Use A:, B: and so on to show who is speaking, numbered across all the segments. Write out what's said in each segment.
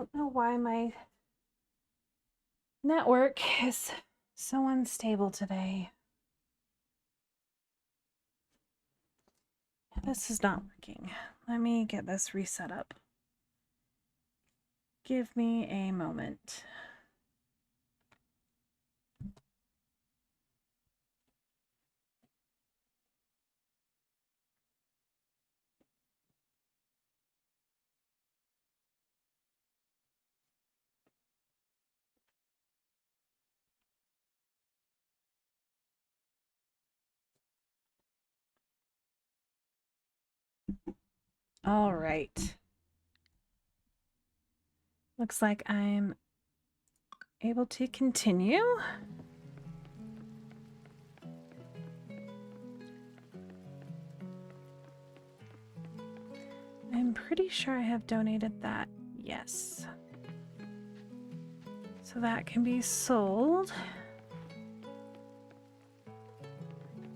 A: don't know why my network is so unstable today. This is not working. Let me get this reset up. Give me a moment. All right. Looks like I'm able to continue. I'm pretty sure I have donated that. Yes. So that can be sold.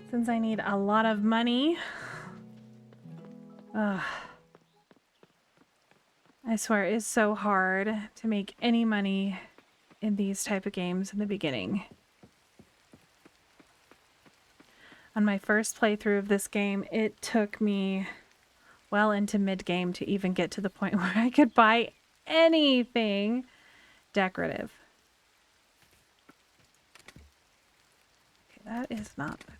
A: Since I need a lot of money. Ugh. I swear it's so hard to make any money in these type of games in the beginning. On my first playthrough of this game, it took me well into mid-game to even get to the point where I could buy anything decorative. Okay, that is not the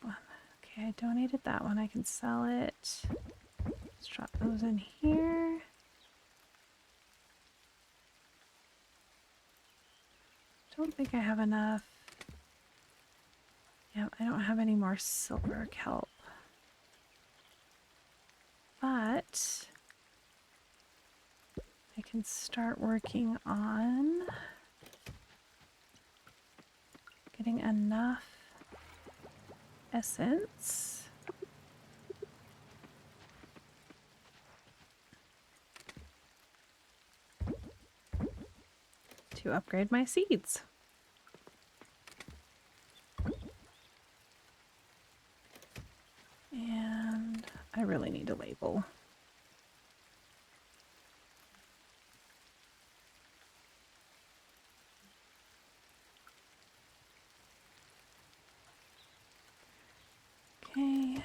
A: one. Okay, I donated that one. I can sell it. Let's drop those in here. Don't think I have enough. Yeah, I don't have any more silver kelp. But I can start working on getting enough essence to upgrade my seeds. And I really need a label. Okay.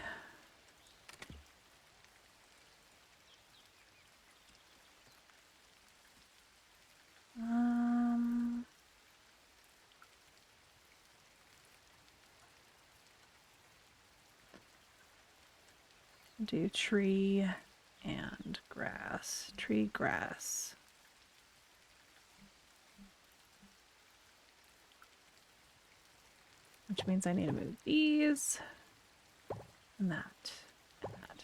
A: Do tree and grass. Tree, grass. Which means I need to move these and that and that.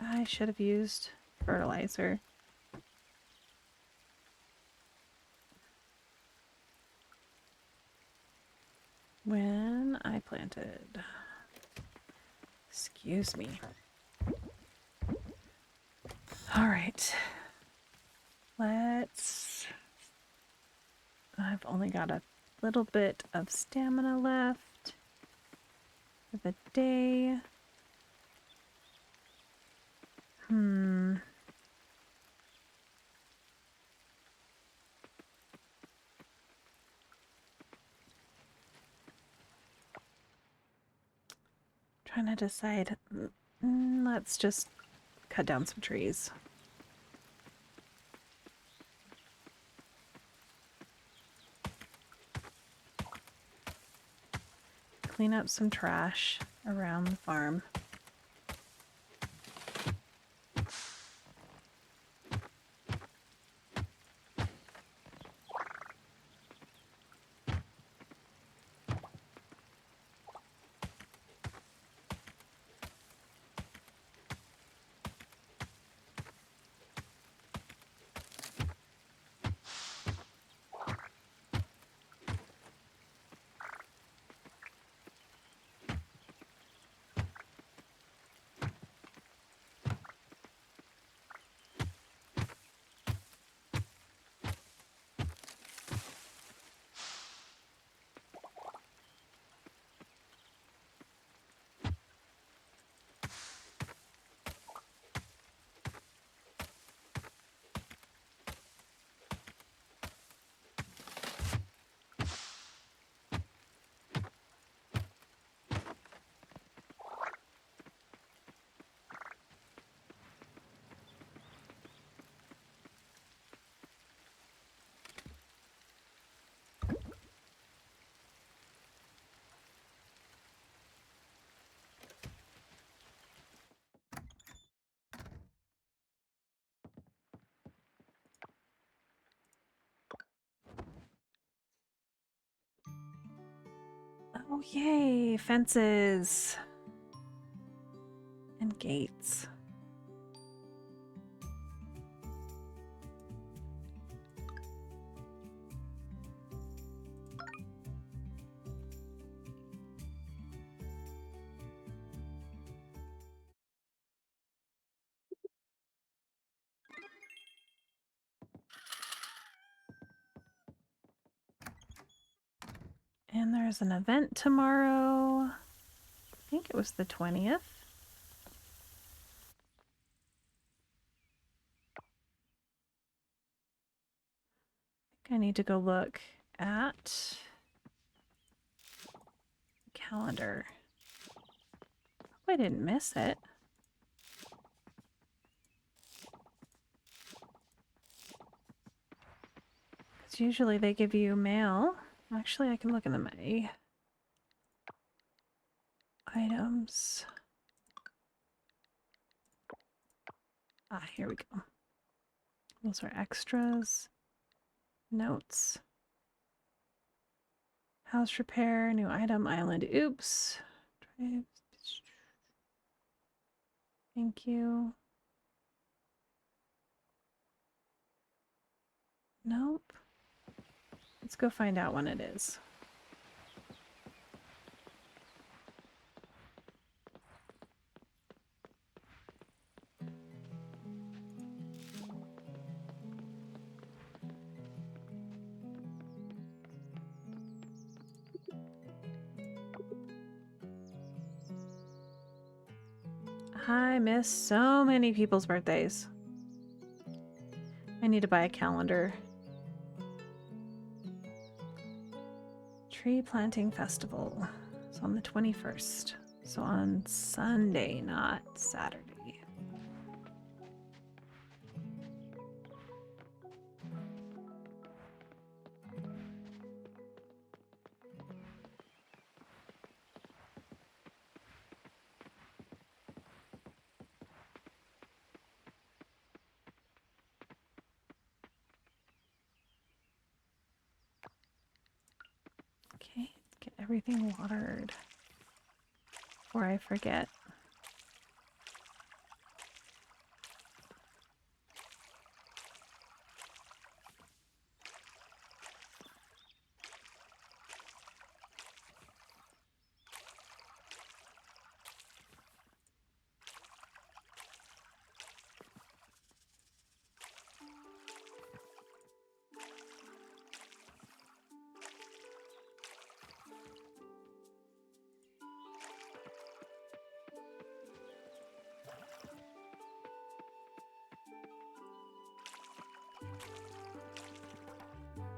A: I should have used fertilizer. When I planted. Excuse me. All right. I've only got a little bit of stamina left for the day. Trying to decide. Let's just cut down some trees. Clean up some trash around the farm. Oh, yay! Fences. And gates. And there's an event tomorrow. I think it was the 20th. I think I need to go look at the calendar. Hope I didn't miss it. Because usually they give you mail. Actually, I can look in the May. Items. Ah, here we go. Those are extras. Notes. House repair, new item, island. Oops. Thank you. Nope. Let's go find out when it is. I miss so many people's birthdays. I need to buy a calendar. Tree planting festival. It's on the 21st. So on Sunday, not Saturday. Okay, get everything watered before I forget.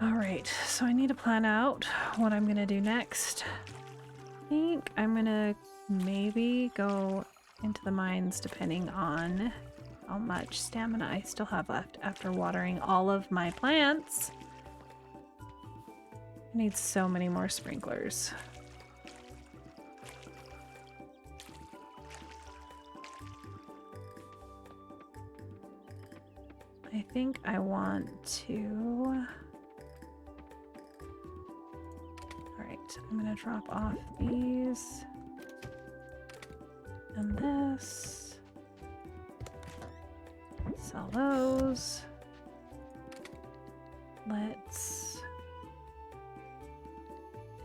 A: Alright, so I need to plan out what I'm gonna do next. I think I'm gonna maybe go into the mines depending on how much stamina I still have left after watering all of my plants. I need so many more sprinklers. I think I want to... Alright, I'm gonna drop off these. And this. Sell those. Let's...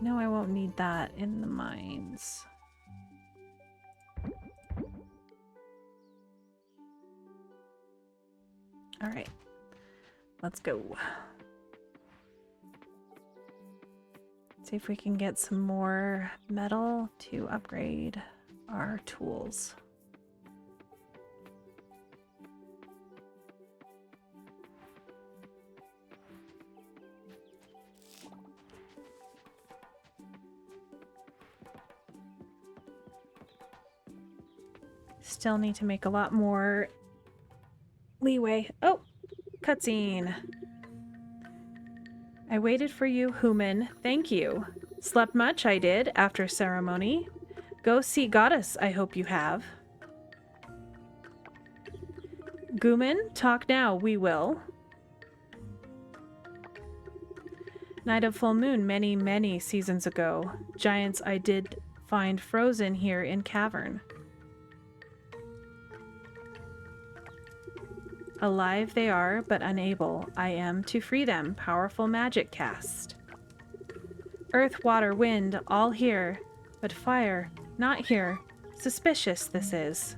A: No, I won't need that in the mines. Alright, let's go. See if we can get some more metal to upgrade our tools. Still need to make a lot more leeway. Oh, cutscene. I waited for you, Human. Thank you. Slept much, I did, after ceremony. Go see Goddess, I hope you have. Guman, talk now, we will. Night of full moon many, many seasons ago. Giants I did find frozen here in cavern. Alive they are, but unable I am to free them. Powerful magic cast. Earth, water, wind, all here, but fire, not here. Suspicious this is.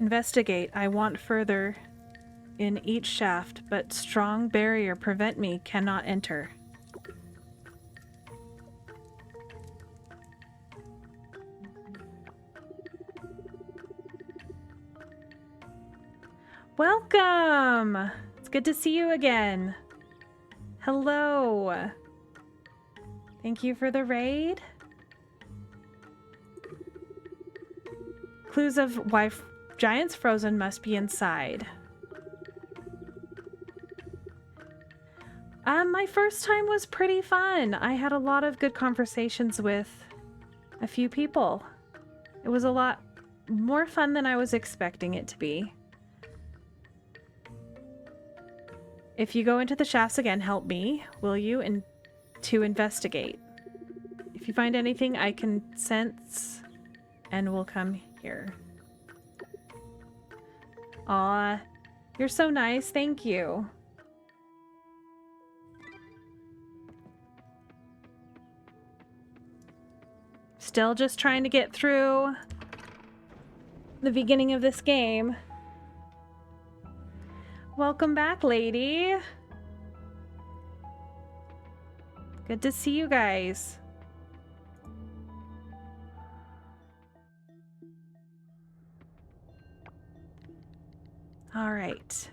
A: Investigate. I want further in each shaft, but strong barrier prevent me, cannot enter. Welcome! It's good to see you again. Hello. Thank you for the raid. Clues of why giants frozen must be inside. My first time was pretty fun. I had a lot of good conversations with a few people. It was a lot more fun than I was expecting it to be. If you go into the shafts again, help me, will you, to investigate. If you find anything I can sense, and we'll come here. Aw, you're so nice, thank you. Still just trying to get through the beginning of this game. Welcome back, lady. Good to see you guys. All right.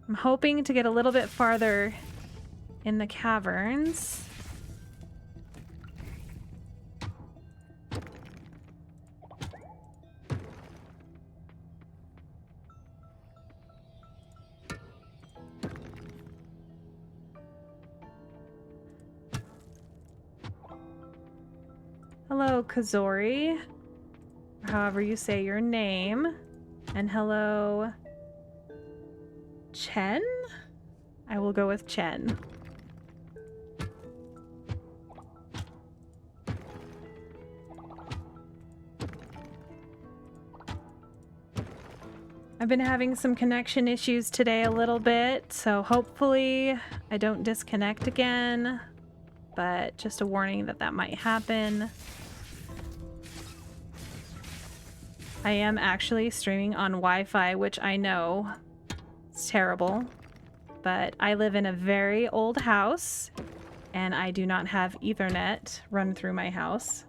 A: I'm hoping to get a little bit farther in the caverns. Hello, Kazori. However you say your name. And hello, Chen? I will go with Chen. I've been having some connection issues today a little bit, so hopefully I don't disconnect again, but just a warning that that might happen. I am actually streaming on Wi-Fi, which I know is terrible, but I live in a very old house and I do not have Ethernet run through my house.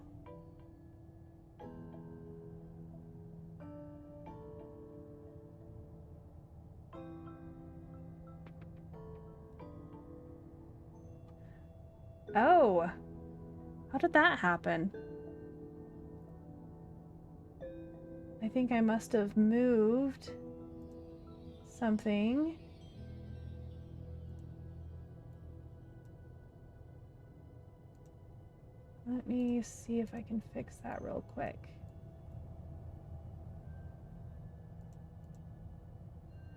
A: Oh, how did that happen? I think I must have moved something. Let me see if I can fix that real quick.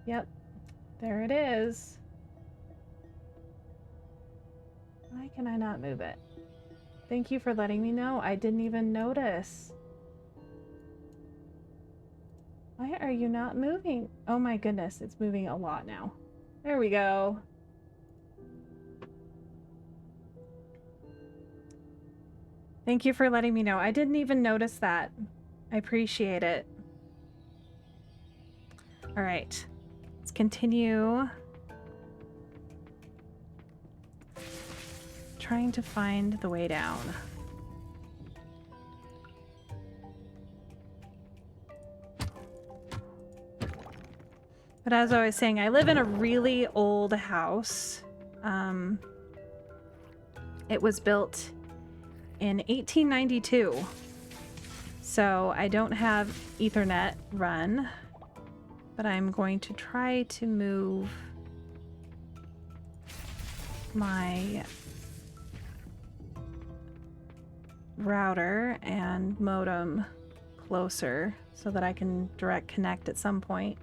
A: Yep, there it is. Why can I not move it? Thank you for letting me know. I didn't even notice. Why are you not moving? Oh my goodness, it's moving a lot now. There we go. Thank you for letting me know. I didn't even notice that. I appreciate it. All right, let's continue. Trying to find the way down. But as I was saying, I live in a really old house. It was built in 1892. So I don't have Ethernet run, but I'm going to try to move my router and modem closer so that I can direct connect at some point.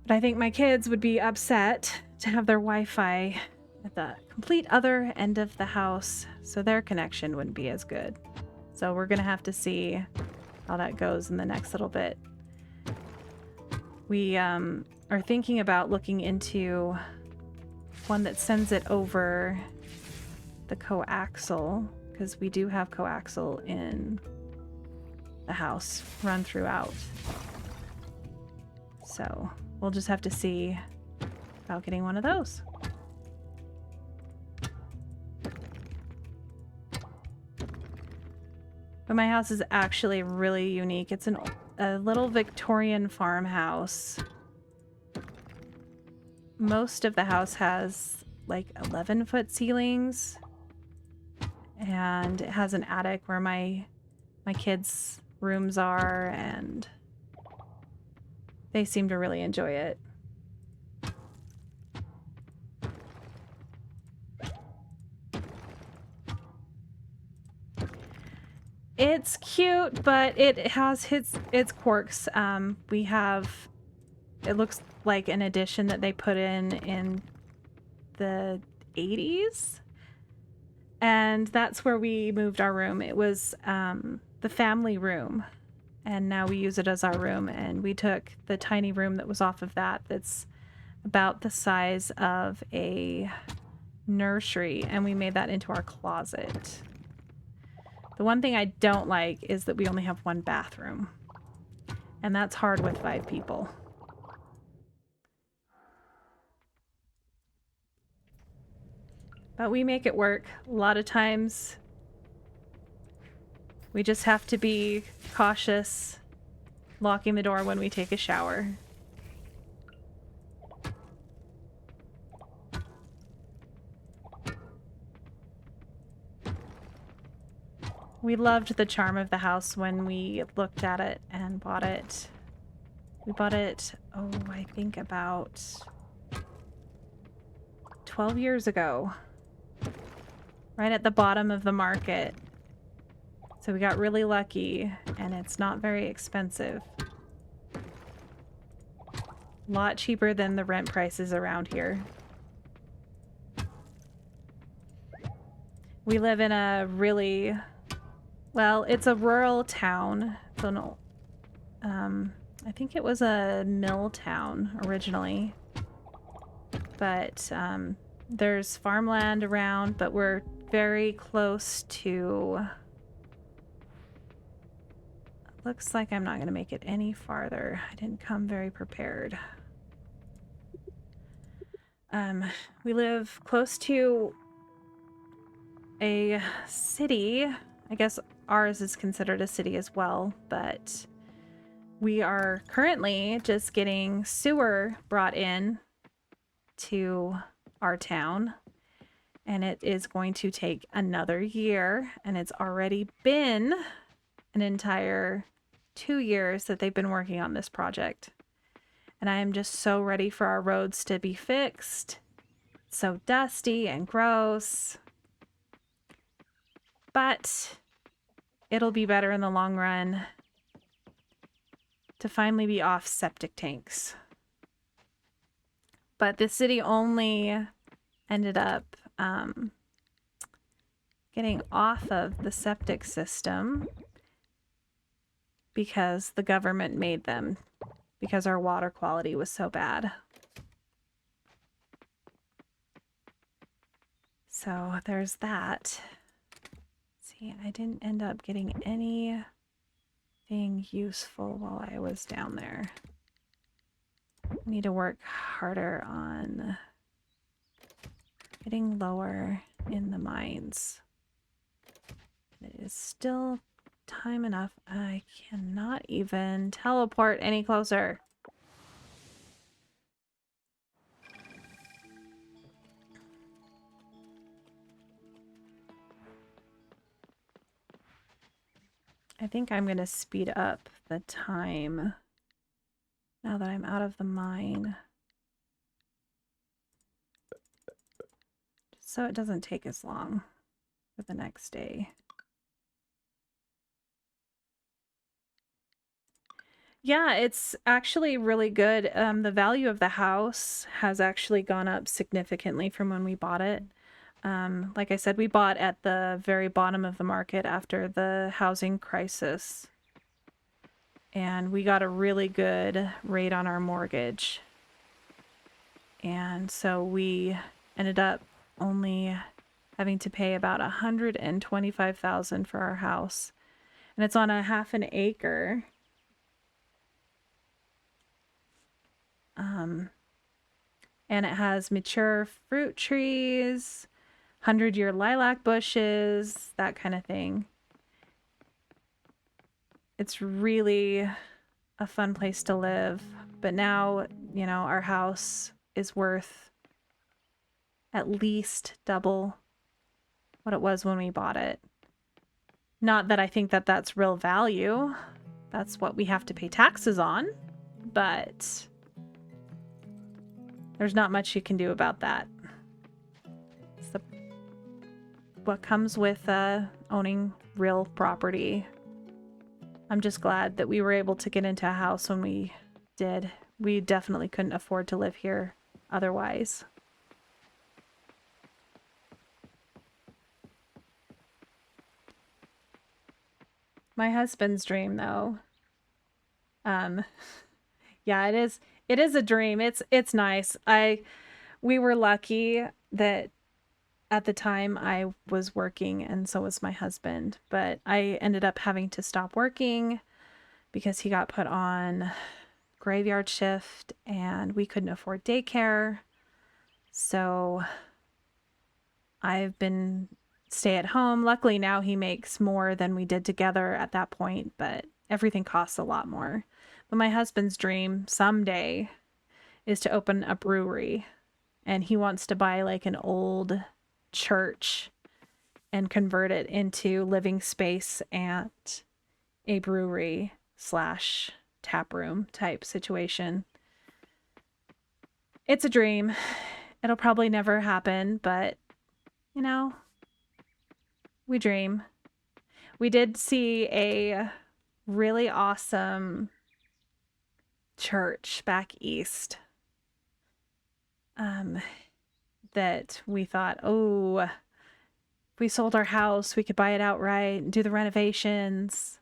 A: But I think my kids would be upset to have their Wi-Fi at the complete other end of the house, so their connection wouldn't be as good. So we're gonna have to see how that goes in the next little bit. We are thinking about looking into one that sends it over the coaxial, because we do have coaxial in the house run throughout. So we'll just have to see about getting one of those. But my house is actually really unique. It's a little Victorian farmhouse. Most of the house has like 11-foot ceilings, and it has an attic where my kids' rooms are, and they seem to really enjoy it. It's cute, but it has its quirks. We have, it looks like an addition that they put in the 80s. And that's where we moved our room. It was the family room, and now we use it as our room. And we took the tiny room that was off of that's about the size of a nursery, and we made that into our closet. The one thing I don't like is that we only have one bathroom, and that's hard with 5 people. But we make it work. A lot of times we just have to be cautious locking the door when we take a shower. We loved the charm of the house when we looked at it and bought it. We bought it, oh, I think about 12 years ago. Right at the bottom of the market. So we got really lucky, and it's not very expensive. A lot cheaper than the rent prices around here. We live in a really, well, it's a rural town. So no, I think it was a mill town originally. But there's farmland around, but we're very close to... Looks like I'm not going to make it any farther. I didn't come very prepared. We live close to a city. I guess ours is considered a city as well, but we are currently just getting sewer brought in to our town, and it is going to take another year, and it's already been an entire 2 years that they've been working on this project. And I am just so ready for our roads to be fixed. It's so dusty and gross. But it'll be better in the long run to finally be off septic tanks. But the city only ended up getting off of the septic system because the government made them, because our water quality was so bad. So there's that. See, I didn't end up getting anything useful while I was down there. I need to work harder on getting lower in the mines. It is still time enough. I cannot even teleport any closer. I think I'm going to speed up the time now that I'm out of the mine, so it doesn't take as long for the next day. Yeah, it's actually really good. The value of the house has actually gone up significantly from when we bought it. Like I said, we bought at the very bottom of the market after the housing crisis, and we got a really good rate on our mortgage. And so we ended up only having to pay about $125,000 for our house. And it's on a half an acre. And it has mature fruit trees, 100-year lilac bushes, that kind of thing. It's really a fun place to live. But now, you know, our house is worth at least double what it was when we bought it. Not that I think that that's real value. That's what we have to pay taxes on. But there's not much you can do about that. It's what comes with owning real property. I'm just glad that we were able to get into a house when we did. We definitely couldn't afford to live here otherwise. My husband's dream, though. Yeah, it is a dream. It's nice. We were lucky that at the time I was working and so was my husband, but I ended up having to stop working because he got put on graveyard shift and we couldn't afford daycare. So I've been stay at home. Luckily now he makes more than we did together at that point, but everything costs a lot more. But my husband's dream someday is to open a brewery, and he wants to buy like an old church and convert it into living space at a brewery slash tap room type situation. It's a dream. It'll probably never happen, but you know, we dream. We did see a really awesome church back east that we thought, oh, if we sold our house, we could buy it outright and do the renovations.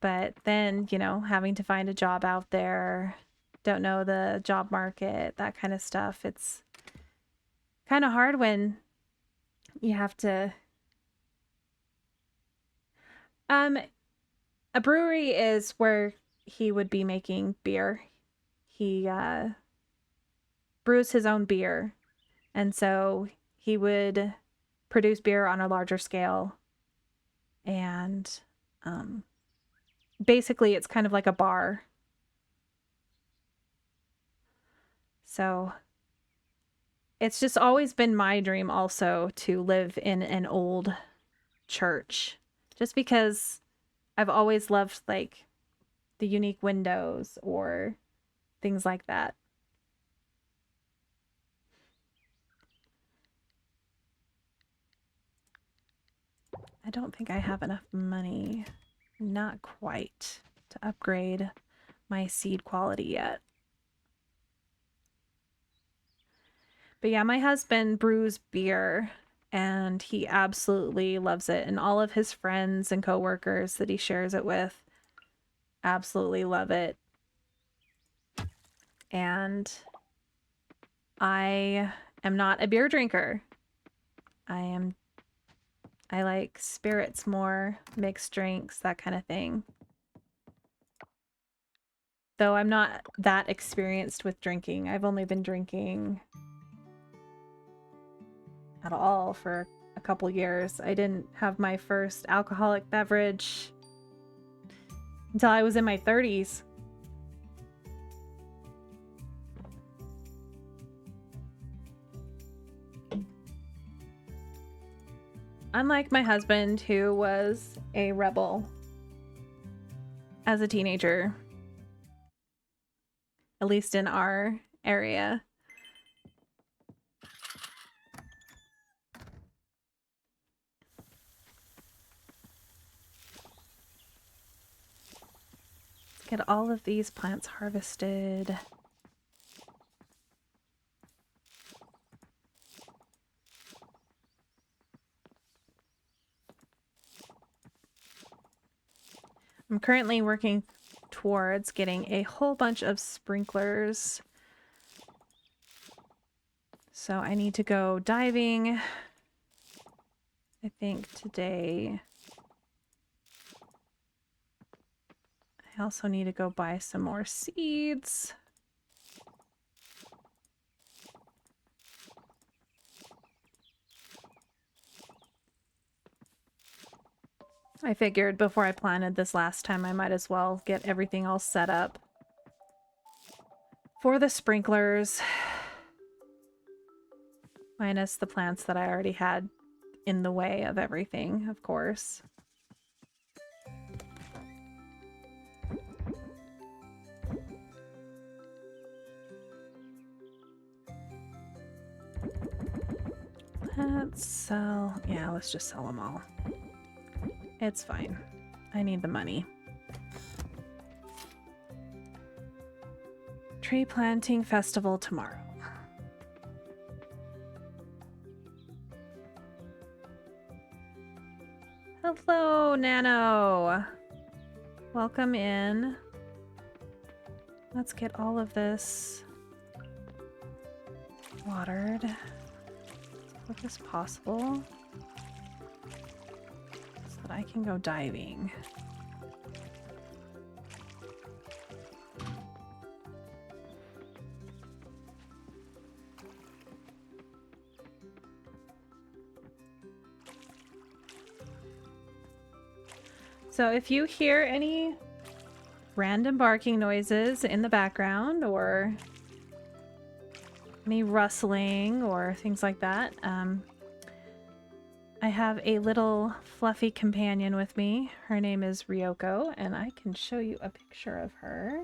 A: But then, you know, having to find a job out there, don't know the job market, that kind of stuff. It's kind of hard when you have to. A brewery is where he would be making beer. He brews his own beer, and so he would produce beer on a larger scale. And basically, it's kind of like a bar. So it's just always been my dream also to live in an old church, just because I've always loved like the unique windows or things like that. I don't think I have enough money, not quite, to upgrade my seed quality yet. But yeah, my husband brews beer and he absolutely loves it. And all of his friends and coworkers that he shares it with absolutely love it. And I am not a beer drinker. I like spirits more, mixed drinks, that kind of thing. Though I'm not that experienced with drinking. I've only been drinking at all for a couple years. I didn't have my first alcoholic beverage until I was in my 30s. Unlike my husband, who was a rebel as a teenager, at least in our area. get all of these plants harvested. I'm currently working towards getting a whole bunch of sprinklers. So I need to go diving, I think today. I also need to go buy some more seeds. I figured before I planted this last time, I might as well get everything all set up for the sprinklers. Minus the plants that I already had in the way of everything, of course. Let's sell... Yeah, let's just sell them all. It's fine. I need the money. Tree planting festival tomorrow. Hello, Nano. Welcome in. Let's get all of this watered as quick as possible so that I can go diving. So if you hear any random barking noises in the background or any rustling or things like that, I have a little fluffy companion with me. Her name is Ryoko, and I can show you a picture of her.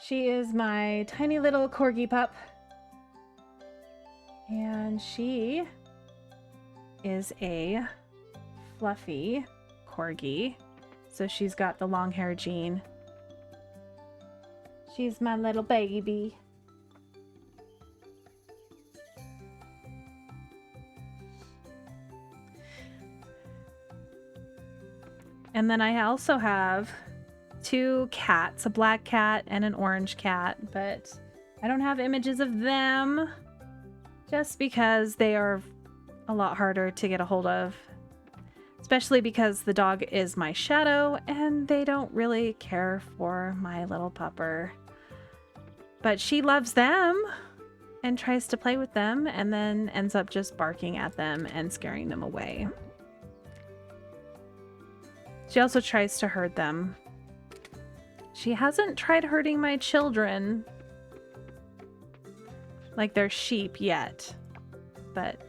A: She is my tiny little corgi pup, and she is a fluffy corgi, so she's got the long hair gene. She's my little baby. And then I also have two cats, a black cat and an orange cat, but I don't have images of them just because they are a lot harder to get a hold of, especially because the dog is my shadow and they don't really care for my little pupper. But she loves them and tries to play with them and then ends up just barking at them and scaring them away. She also tries to hurt them. She hasn't tried hurting my children, like they're sheep, yet. But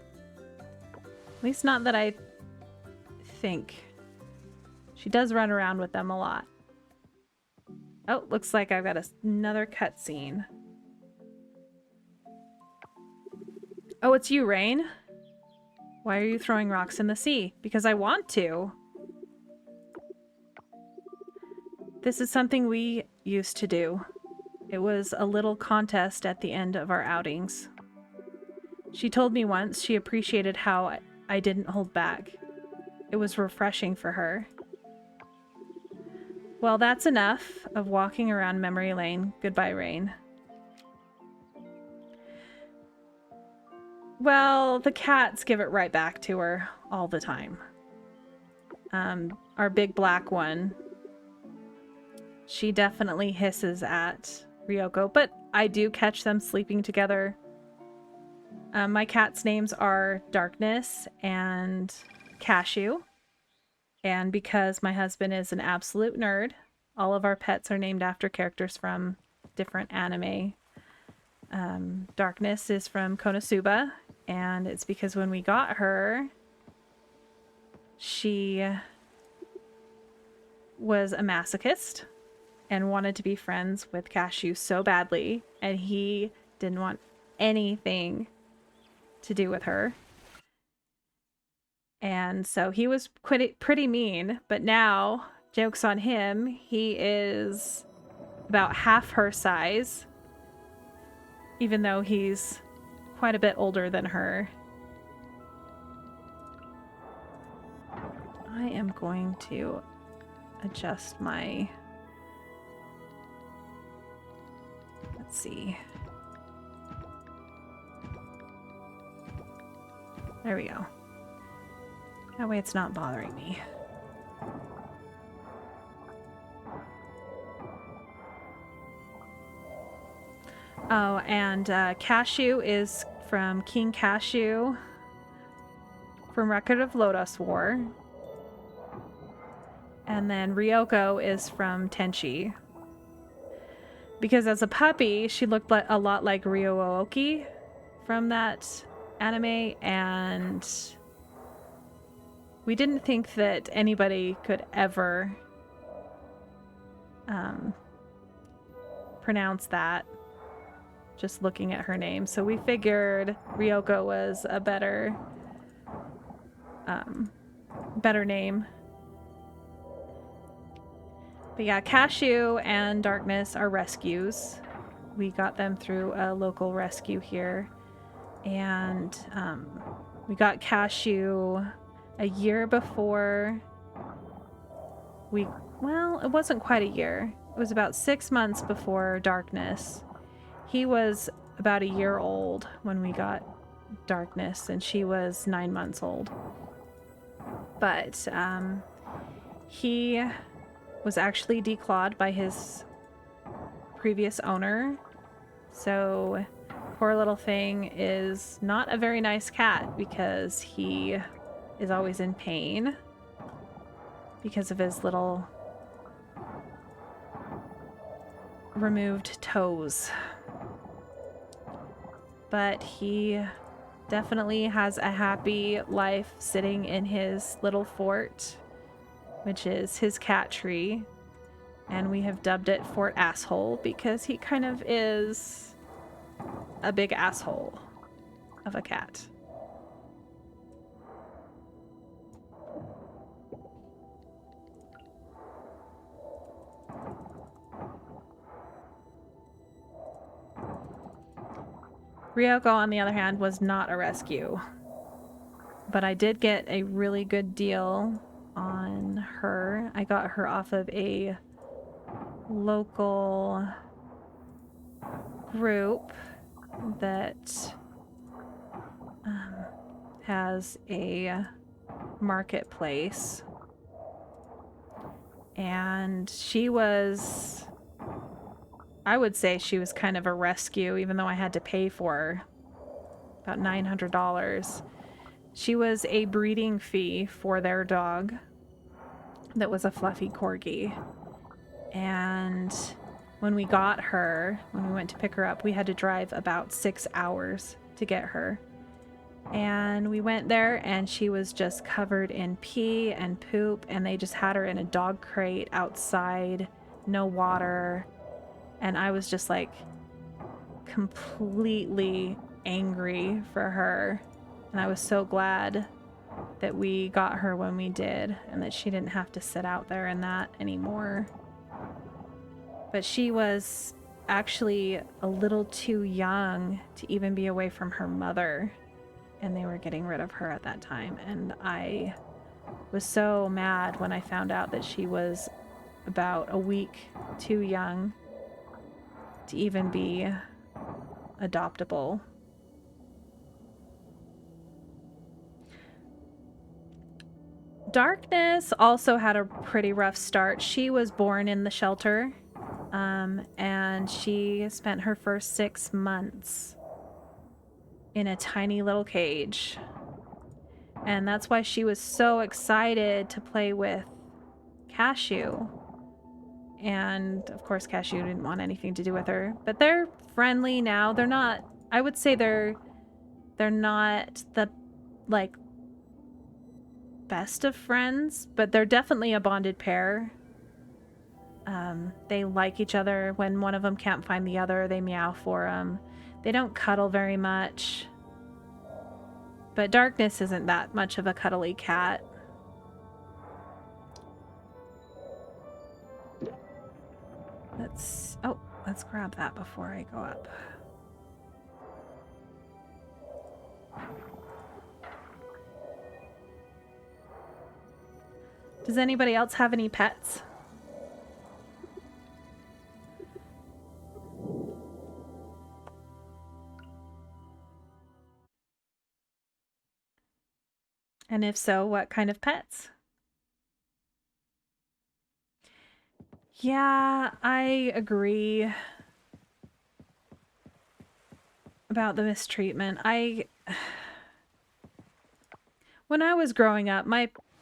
A: at least not that I think. She does run around with them a lot. Oh, looks like I've got another cutscene. Oh, it's you, Rain. Why are you throwing rocks in the sea? Because I want to. This is something we used to do. It was a little contest at the end of our outings. She told me once she appreciated how I didn't hold back. It was refreshing for her. Well, that's enough of walking around memory lane. Goodbye, Rain. Well, the cats give it right back to her all the time. Our big black one, she definitely hisses at Ryoko, but I do catch them sleeping together. My cats' names are Darkness and Cashew. And because my husband is an absolute nerd, all of our pets are named after characters from different anime. Darkness is from Konosuba, and it's because when we got her, she was a masochist and wanted to be friends with Cashew so badly, and he didn't want anything to do with her. And so he was pretty mean, but now, joke's on him, he is about half her size, even though he's quite a bit older than her. I am going to adjust my... Let's see. There we go. That way it's not bothering me. Oh, and Cashew is from King Cashew from Record of Lodoss War. And then Ryoko is from Tenchi. Because as a puppy, she looked a lot like Ryo Aoki from that anime, and we didn't think that anybody could ever pronounce that just looking at her name. So we figured Ryoko was a better name. But yeah, Cashew and Darkness are rescues. We got them through a local rescue here. And we got Cashew a year before well, it wasn't quite a year. It was about 6 months before Darkness. He was about a year old when we got Darkness, and she was 9 months old. But he was actually declawed by his previous owner. So poor little thing is not a very nice cat because he is always in pain because of his little removed toes. But he definitely has a happy life sitting in his little fort, which is his cat tree. And we have dubbed it Fort Asshole because he kind of is a big asshole of a cat. Ryoko, on the other hand, was not a rescue. But I did get a really good deal on her. I got her off of a local group that has a marketplace. And she was... I would say she was kind of a rescue, even though I had to pay for her about $900. She was a breeding fee for their dog that was a fluffy corgi. And when we got her, when we went to pick her up, we had to drive about 6 hours to get her. And we went there and she was just covered in pee and poop, and they just had her in a dog crate outside, no water. And I was just like completely angry for her. And I was so glad that we got her when we did and that she didn't have to sit out there in that anymore. But she was actually a little too young to even be away from her mother. And they were getting rid of her at that time. And I was so mad when I found out that she was about a week too young to even be adoptable. Darkness also had a pretty rough start. She was born in the shelter, and she spent her first 6 months in a tiny little cage. And that's why she was so excited to play with Cashew. And of course Cashew didn't want anything to do with her, but they're friendly now. They're not, I would say they're not the like best of friends, but they're definitely a bonded pair. They like each other. When one of them can't find the other, they meow for them. They don't cuddle very much, But Darkness isn't that much of a cuddly cat. Let's grab that before I go up. Does anybody else have any pets? And if so, what kind of pets? Yeah, I agree about the mistreatment. When I was growing up,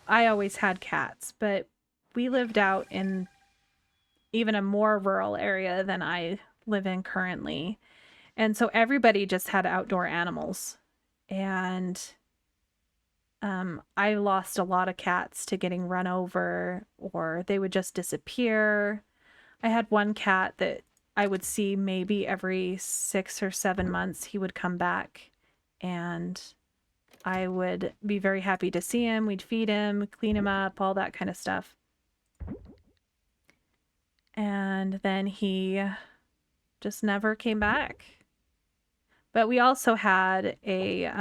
A: I always had cats, but we lived out in even a more rural area than I live in currently. And so everybody just had outdoor animals. And I lost a lot of cats to getting run over, or they would just disappear. I had one cat that I would see maybe every 6 or 7 months. He would come back and I would be very happy to see him. We'd feed him, clean him up, all that kind of stuff. And then he just never came back. But we also had a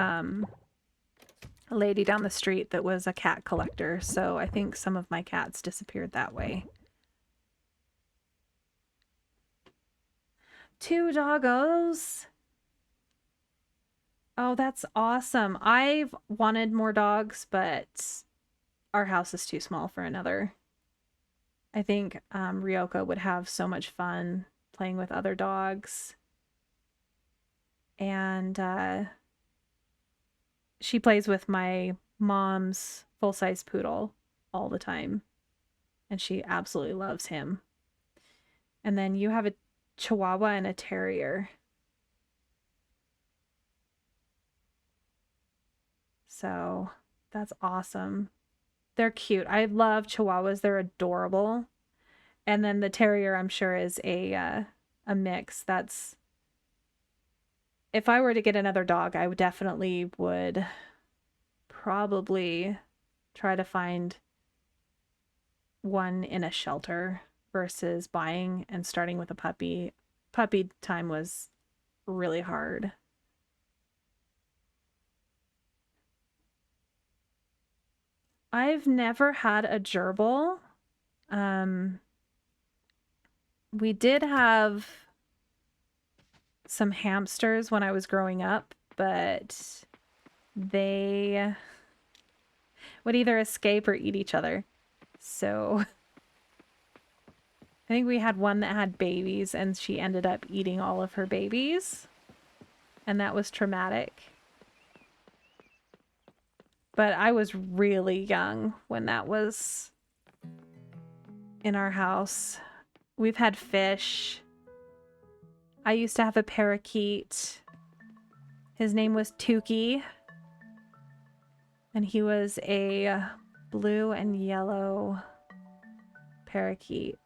A: lady down the street that was a cat collector, so I think some of my cats disappeared that way. 2 doggos. Oh, that's awesome. I've wanted more dogs, but our house is too small for another. I think Ryoko would have so much fun playing with other dogs. And she plays with my mom's full-size poodle all the time. And she absolutely loves him. And then you have a Chihuahua and a Terrier. So that's awesome. They're cute. I love Chihuahuas. They're adorable. And then the Terrier, I'm sure, is a mix. That's... If I were to get another dog, I would definitely would probably try to find one in a shelter versus buying and starting with a puppy. Puppy time was really hard. I've never had a gerbil. We did have some hamsters when I was growing up, but they would either escape or eat each other. So I think we had one that had babies and she ended up eating all of her babies. And that was traumatic. But I was really young when that was in our house. We've had fish. I used to have a parakeet. His name was Tukey. And he was a blue and yellow parakeet.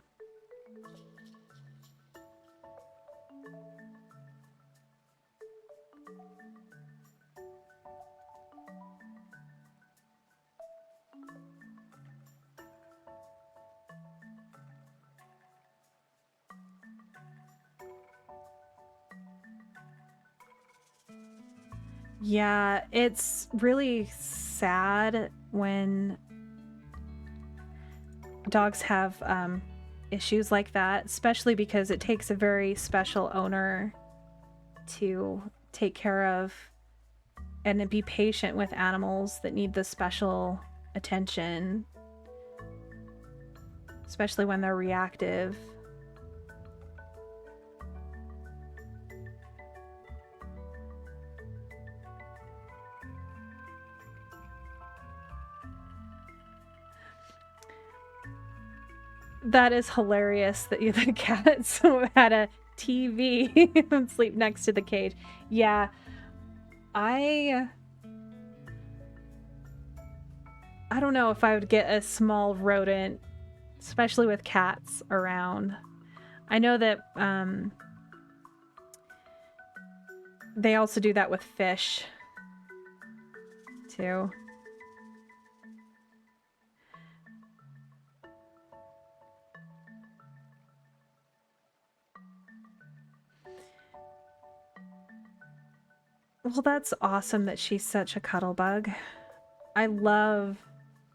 A: Yeah, it's really sad when dogs have issues like that, especially because it takes a very special owner to take care of and to be patient with animals that need the special attention, especially when they're reactive. That is hilarious that the cats had a TV and sleep next to the cage. Yeah, I don't know if I would get a small rodent, especially with cats around. I know that they also do that with fish. too. Well, that's awesome that she's such a cuddle bug. I love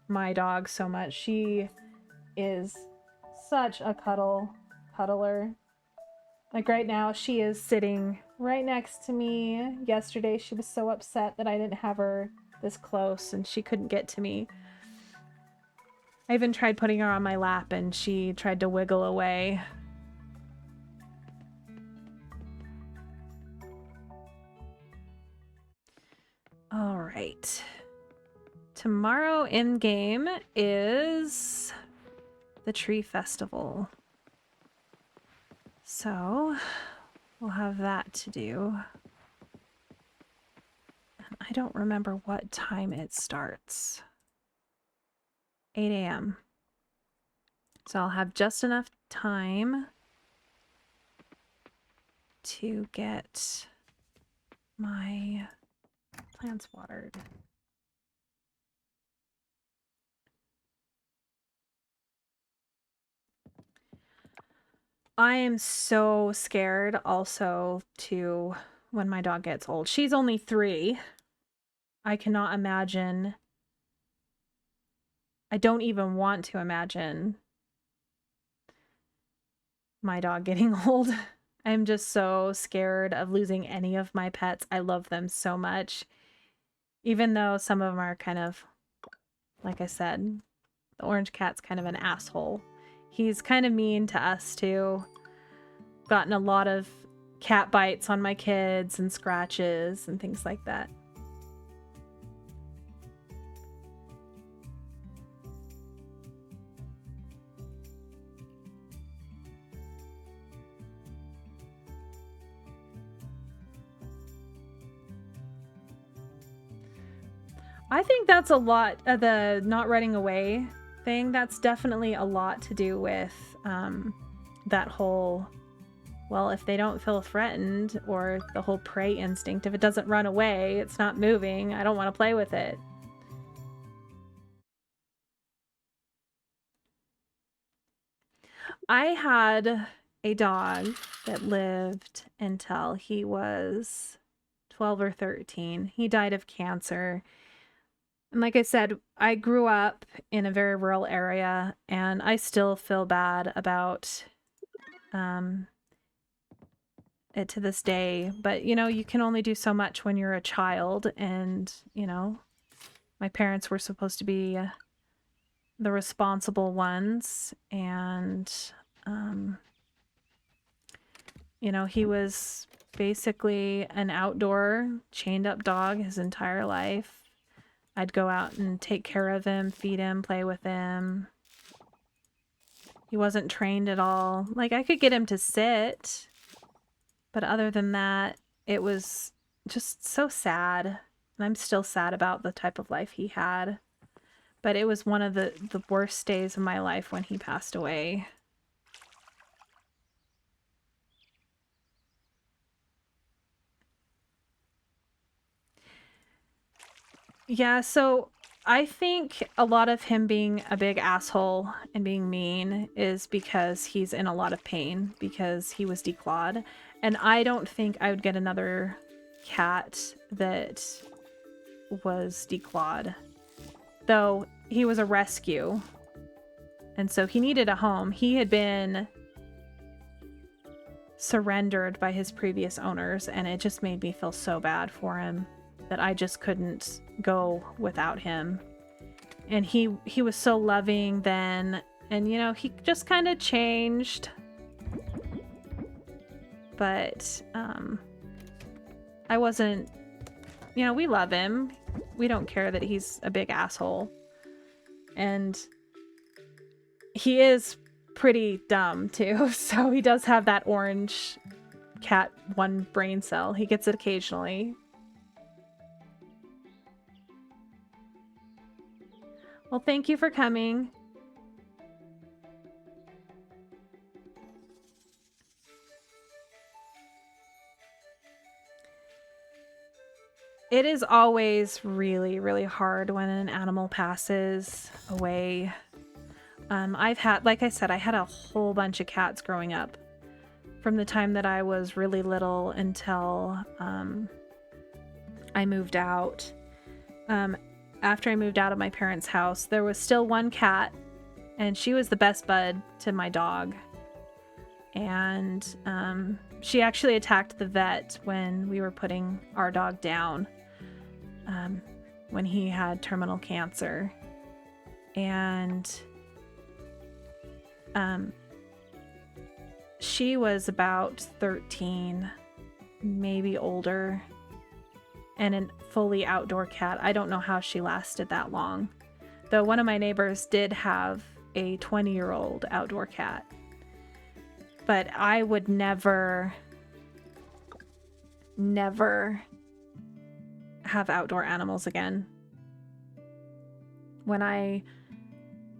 A: my dog so much. She is such a cuddler. Like right now, she is sitting right next to me. Yesterday, she was so upset that I didn't have her this close and she couldn't get to me. I even tried putting her on my lap and she tried to wiggle away. All right. Tomorrow in game is the tree festival. So we'll have that to do. I don't remember what time it starts. 8 a.m. So I'll have just enough time to get my plants watered. I am so scared also to when my dog gets old. She's only 3. I cannot imagine. I don't even want to imagine my dog getting old. I'm just so scared of losing any of my pets. I love them so much. Even though some of them are kind of, like I said, the orange cat's kind of an asshole. He's kind of mean to us too. Gotten a lot of cat bites on my kids and scratches and things like that. I think that's a lot of the not running away thing. That's definitely a lot to do with that whole, well, if they don't feel threatened, or the whole prey instinct, if it doesn't run away, it's not moving, I don't want to play with it. I had a dog that lived until he was 12 or 13. He died of cancer. And like I said, I grew up in a very rural area, and I still feel bad about it to this day. But, you know, you can only do so much when you're a child, and, you know, my parents were supposed to be the responsible ones, and, you know, he was basically an outdoor chained up dog his entire life. I'd go out and take care of him, feed him, play with him. He wasn't trained at all. Like, I could get him to sit, but other than that, it was just so sad. And I'm still sad about the type of life he had. But it was one of the worst days of my life when he passed away. Yeah, so I think a lot of him being a big asshole and being mean is because he's in a lot of pain because he was declawed. And I don't think I would get another cat that was declawed. Though he was a rescue. And so he needed a home. He had been surrendered by his previous owners, and it just made me feel so bad for him that I just couldn't go without him. And he was so loving then, and you know, he just kind of changed. But I wasn't, you know, we love him. We don't care that he's a big asshole. And he is pretty dumb too, so he does have that orange cat one brain cell. He gets it occasionally. Well, thank you for coming. It is always really, really hard when an animal passes away. I've had, like I said, I had a whole bunch of cats growing up from the time that I was really little until I moved out. After I moved out of my parents' house, there was still one cat, and she was the best bud to my dog. And she actually attacked the vet when we were putting our dog down, when he had terminal cancer. And she was about 13, maybe older, and a fully outdoor cat. I don't know how she lasted that long. Though one of my neighbors did have a 20-year-old outdoor cat. But I would never have outdoor animals again. When I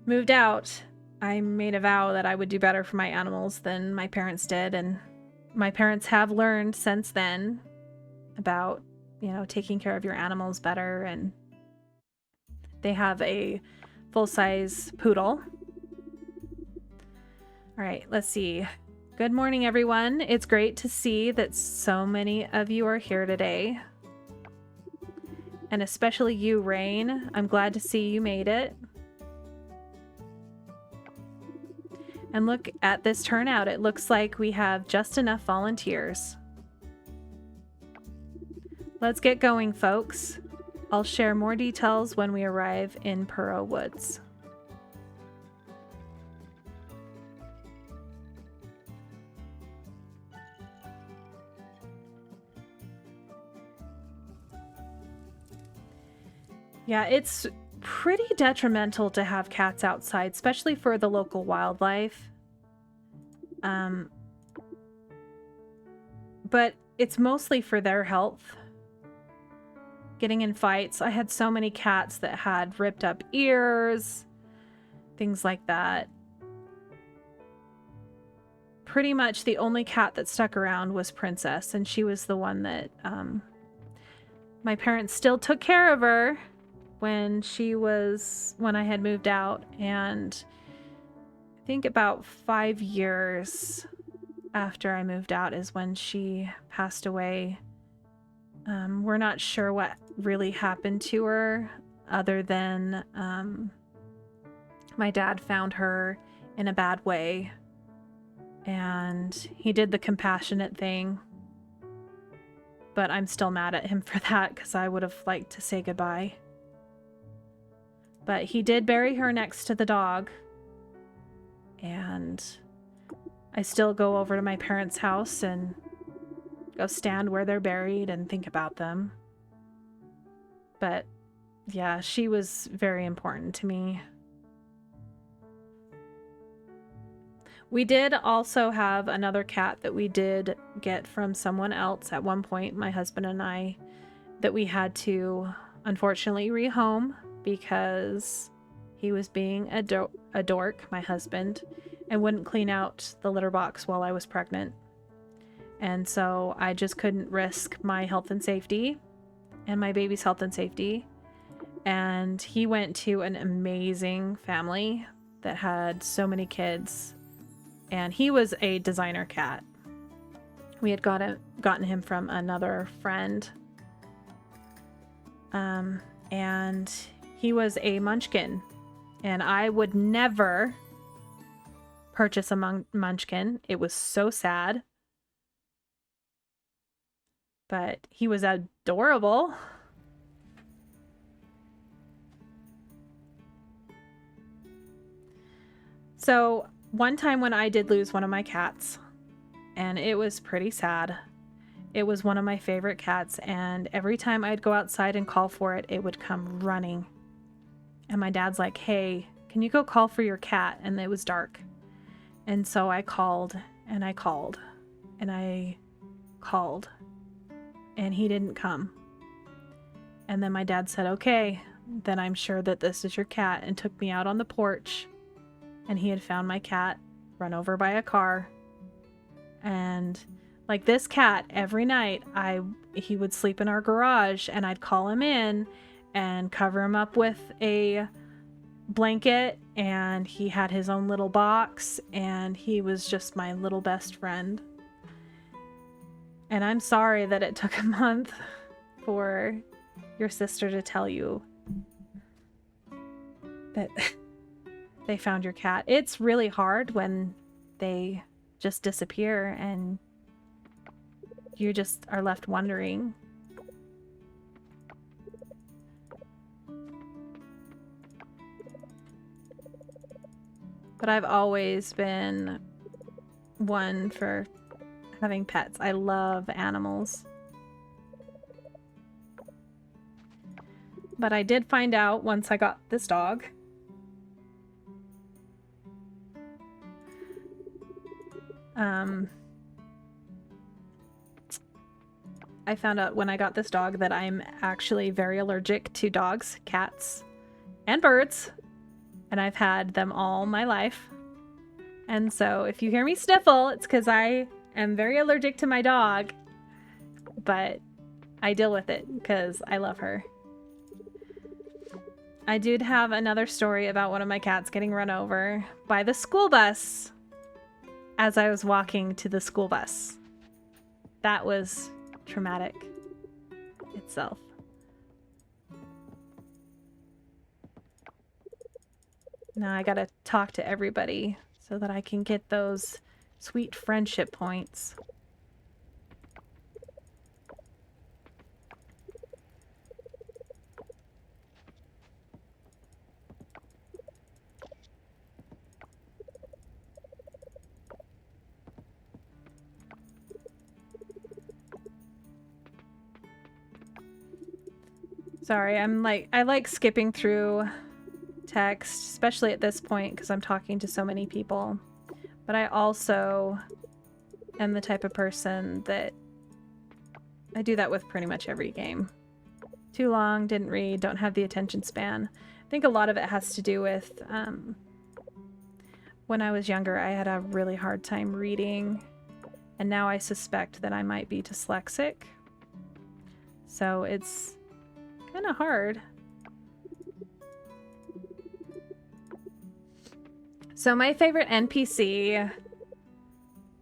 A: moved out, I made a vow that I would do better for my animals than my parents did, and my parents have learned since then about, taking care of your animals better, and they have a full-size poodle. All right, let's see. Good morning, everyone. It's great to see that so many of you are here today. And especially you, Rain. I'm glad to see you made it. And look at this turnout. It looks like we have just enough volunteers. Let's get going, folks. I'll share more details when we arrive in Puro Woods. Yeah, it's pretty detrimental to have cats outside, especially for the local wildlife. But it's mostly for their health. Getting in fights. I had so many cats that had ripped up ears, things like that. Pretty much the only cat that stuck around was Princess, and she was the one that my parents still took care of her when I had moved out, and I think about 5 years after I moved out is when she passed away. We're not sure what really happened to her, other than my dad found her in a bad way, and he did the compassionate thing, but I'm still mad at him for that because I would have liked to say goodbye. But he did bury her next to the dog, and I still go over to my parents' house and go stand where they're buried and think about them. But yeah, she was very important to me. We did also have another cat that we did get from someone else at one point, my husband and I, that we had to unfortunately rehome because he was being a dork, my husband, and wouldn't clean out the litter box while I was pregnant. And so I just couldn't risk my health and safety and my baby's health and safety. And he went to an amazing family that had so many kids. And he was a designer cat. We had gotten him from another friend. And he was a munchkin. And I would never purchase a munchkin. It was so sad. But he was adorable. So one time when I did lose one of my cats, and it was pretty sad. It was one of my favorite cats, and every time I'd go outside and call for it, it would come running. And my dad's like, "Hey, can you go call for your cat?" And it was dark. And so I called, and I called, and I called, and he didn't come. And then my dad said, "Okay, then I'm sure that this is your cat," and took me out on the porch. And he had found my cat run over by a car. And Like this cat, every night he would sleep in our garage and I'd call him in and cover him up with a blanket, and he had his own little box, and he was just my little best friend. And I'm sorry that it took a month for your sister to tell you that they found your cat. It's really hard when they just disappear and you just are left wondering. But I've always been one for having pets. I love animals. But I did find out once I got this dog. I found out when I got this dog that I'm actually very allergic to dogs, cats, and birds. And I've had them all my life. And so if you hear me sniffle, it's because I am very allergic to my dog. But I deal with it because I love her. I did have another story about one of my cats getting run over by the school bus as I was walking to the school bus. That was traumatic itself. Now I gotta talk to everybody so that I can get those sweet friendship points. Sorry, I like skipping through text, especially at this point because I'm talking to so many people. But I also am the type of person that I do that with pretty much every game. Too long, didn't read, don't have the attention span. I think a lot of it has to do with when I was younger, I had a really hard time reading, and now I suspect that I might be dyslexic. So it's kind of hard. So my favorite NPC...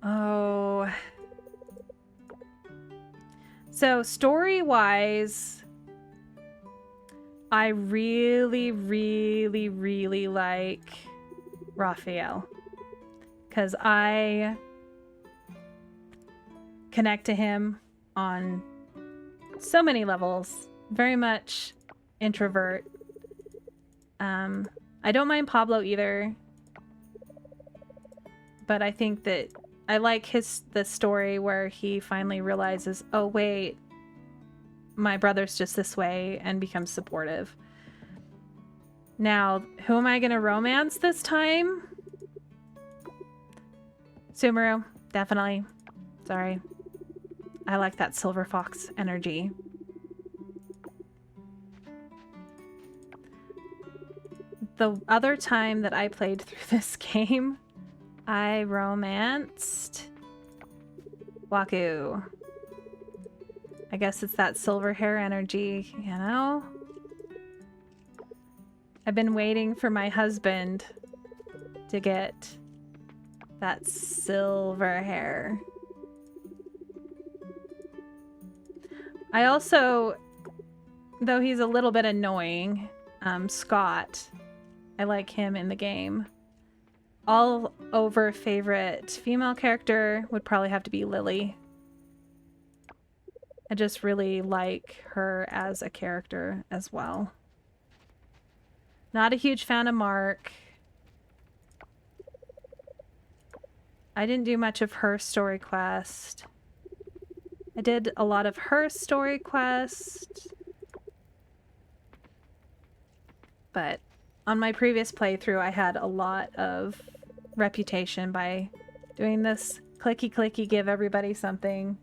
A: Oh... So story-wise, I really, really, really like Raphael. Because I connect to him on so many levels. Very much introvert. I don't mind Pablo either. But I think that I like the story where he finally realizes, oh wait, my brother's just this way, and becomes supportive. Now, who am I gonna romance this time? Sumeru, definitely. Sorry. I like that silver fox energy. The other time that I played through this game, I romanced Waku. I guess it's that silver hair energy, you know? I've been waiting for my husband to get that silver hair. I also, though he's a little bit annoying, Scott, I like him in the game. All over favorite female character would probably have to be Lily. I just really like her as a character as well. Not a huge fan of Mark. I didn't do much of her story quest. I did a lot of her story quest. But on my previous playthrough, I had a lot of reputation by doing this clicky clicky give everybody something.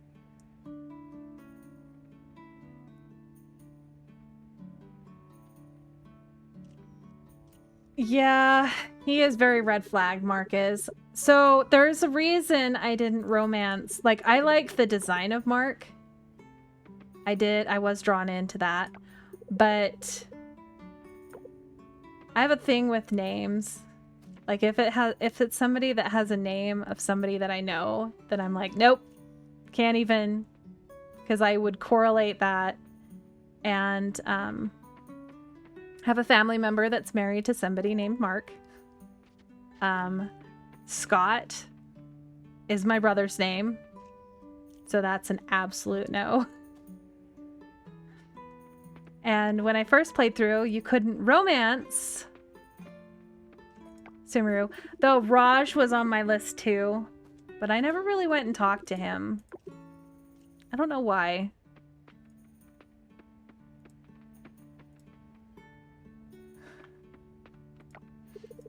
A: Yeah, he is very red flag, Mark is. So there's a reason I didn't romance. Like, I like the design of Mark. I was drawn into that. But I have a thing with names. Like, if it's somebody that has a name of somebody that I know, then I'm like, nope, can't even, because I would correlate that. And have a family member that's married to somebody named Mark. Scott is my brother's name, so that's an absolute no. And when I first played through, you couldn't romance Sumeru, though Raj was on my list too, but I never really went and talked to him. I don't know why.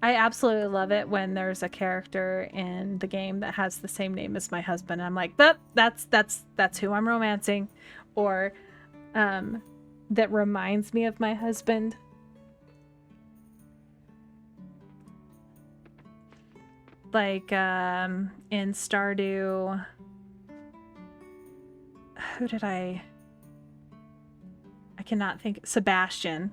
A: I absolutely love it when there's a character in the game that has the same name as my husband. I'm like, that's who I'm romancing, or that reminds me of my husband. Like in Stardew, who did I cannot think. Sebastian.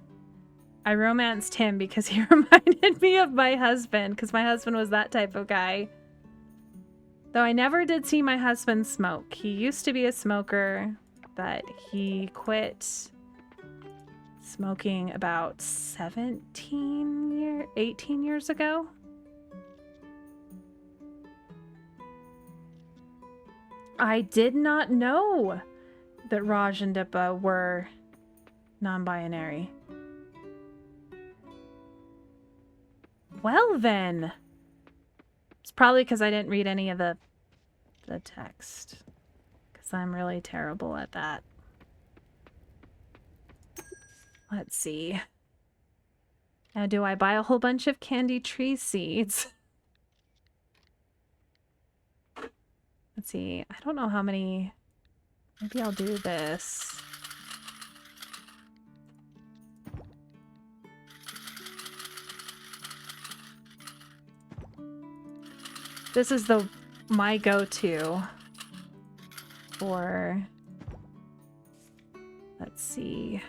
A: I romanced him because he reminded me of my husband, because my husband was that type of guy. Though I never did see my husband smoke. He used to be a smoker, but he quit smoking about 18 years ago. I did not know that Raj and Dippa were non-binary. Well then. It's probably because I didn't read any of the text. Because I'm really terrible at that. Let's see. Now, do I buy a whole bunch of candy tree seeds? Let's see. I don't know how many. Maybe I'll do this. This is my go-to for, let's see.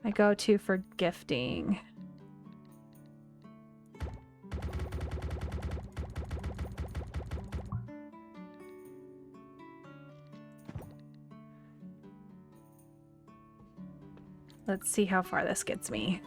A: My go-to for gifting. Let's see how far this gets me.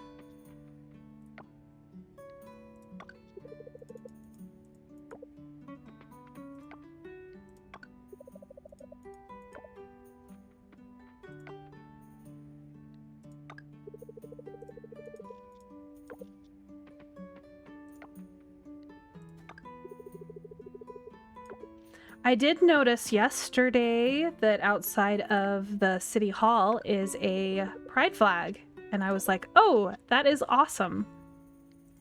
A: I did notice yesterday that outside of the city hall is a pride flag, and I was like, oh, that is awesome,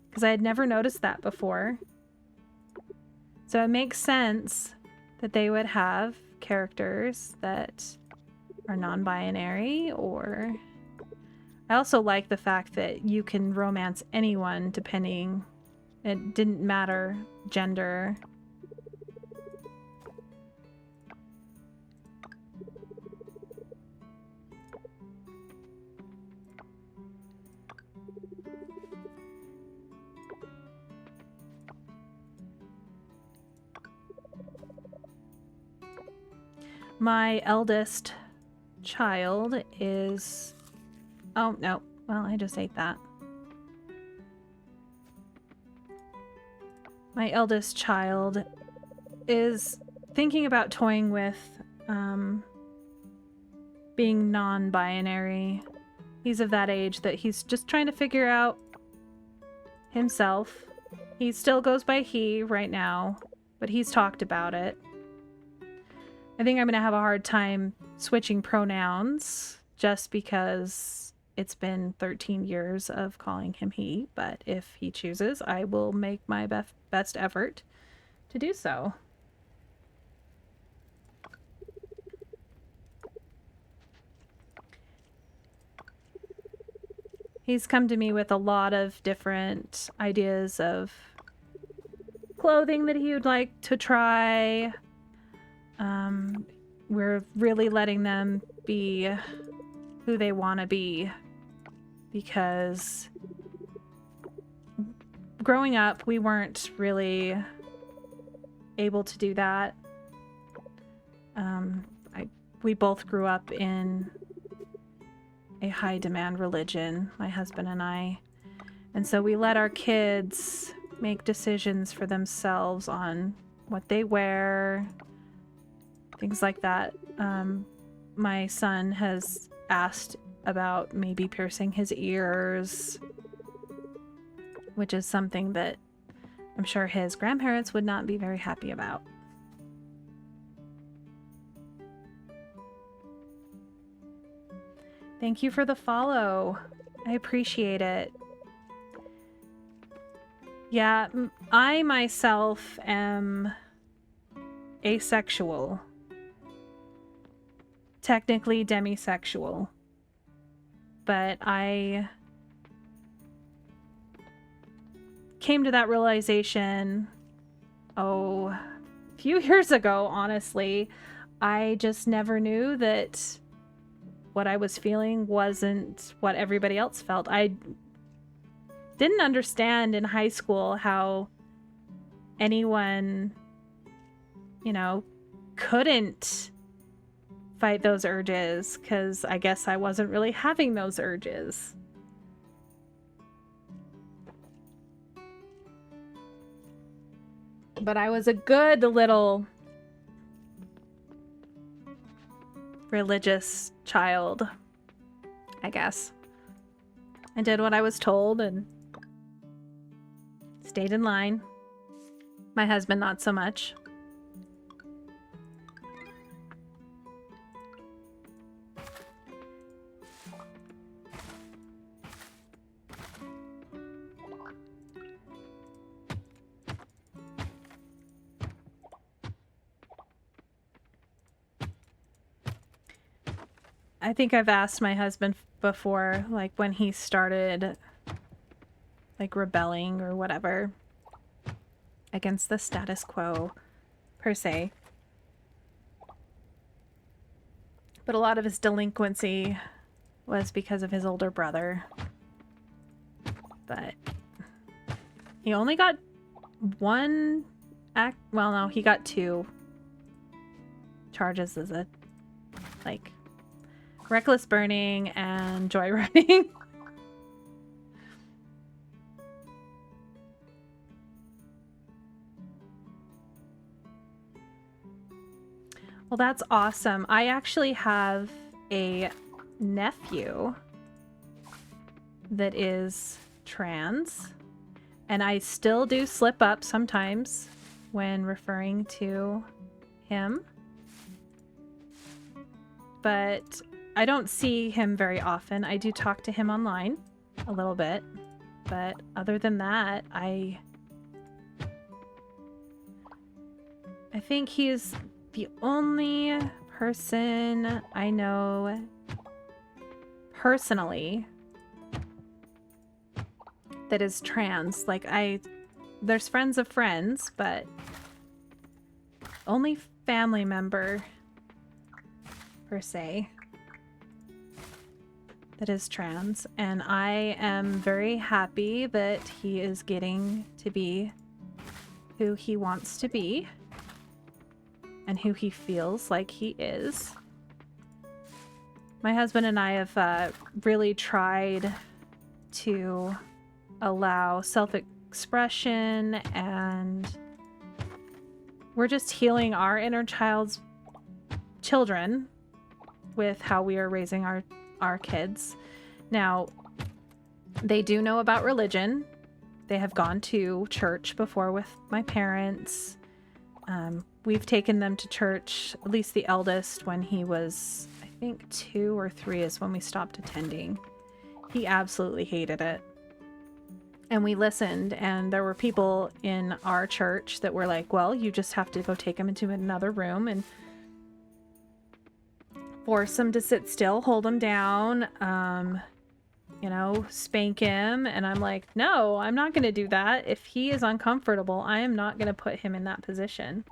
A: because I had never noticed that before. So it makes sense that they would have characters that are non-binary, or I also like the fact that you can romance anyone depending, it didn't matter gender. My eldest child is... Oh, no. Well, I just ate that. My eldest child is thinking about toying with being non-binary. He's of that age that he's just trying to figure out himself. He still goes by he right now, but he's talked about it. I think I'm going to have a hard time switching pronouns just because it's been 13 years of calling him he, but if he chooses, I will make my best effort to do so. He's come to me with a lot of different ideas of clothing that he would like to try. We're really letting them be who they want to be, because growing up, we weren't really able to do that. We both grew up in a high demand religion, my husband and I. And so we let our kids make decisions for themselves on what they wear, things like that. My son has asked about maybe piercing his ears, which is something that I'm sure his grandparents would not be very happy about. Thank you for the follow. I appreciate it. Yeah, I myself am asexual. Technically demisexual. But I came to that realization, a few years ago, honestly. I just never knew that what I was feeling wasn't what everybody else felt. I didn't understand in high school how anyone, couldn't fight those urges, because I guess I wasn't really having those urges. But I was a good little religious child, I guess. I did what I was told and stayed in line. My husband, not so much. I think I've asked my husband before, like when he started like rebelling or whatever against the status quo per se. But a lot of his delinquency was because of his older brother. But he only got one well, no, he got 2 charges as a reckless burning and joyriding. Well, that's awesome. I actually have a nephew that is trans, and I still do slip up sometimes when referring to him. But I don't see him very often. I do talk to him online a little bit, but other than that, I think he's the only person I know personally that is trans. Like, there's friends of friends, but only family member per se that is trans, and I am very happy that he is getting to be who he wants to be and who he feels like he is. My husband and I have really tried to allow self-expression, and we're just healing our inner child's children with how we are raising our kids. Now, they do know about religion. They have gone to church before with my parents. We've taken them to church, at least the eldest, when he was, I think 2 or 3 is when we stopped attending. He absolutely hated it. And we listened, and there were people in our church that were like, well, you just have to go take him into another room and force him to sit still, hold him down, you know, spank him. And I'm like, no, I'm not going to do that. If he is uncomfortable, I am not going to put him in that position.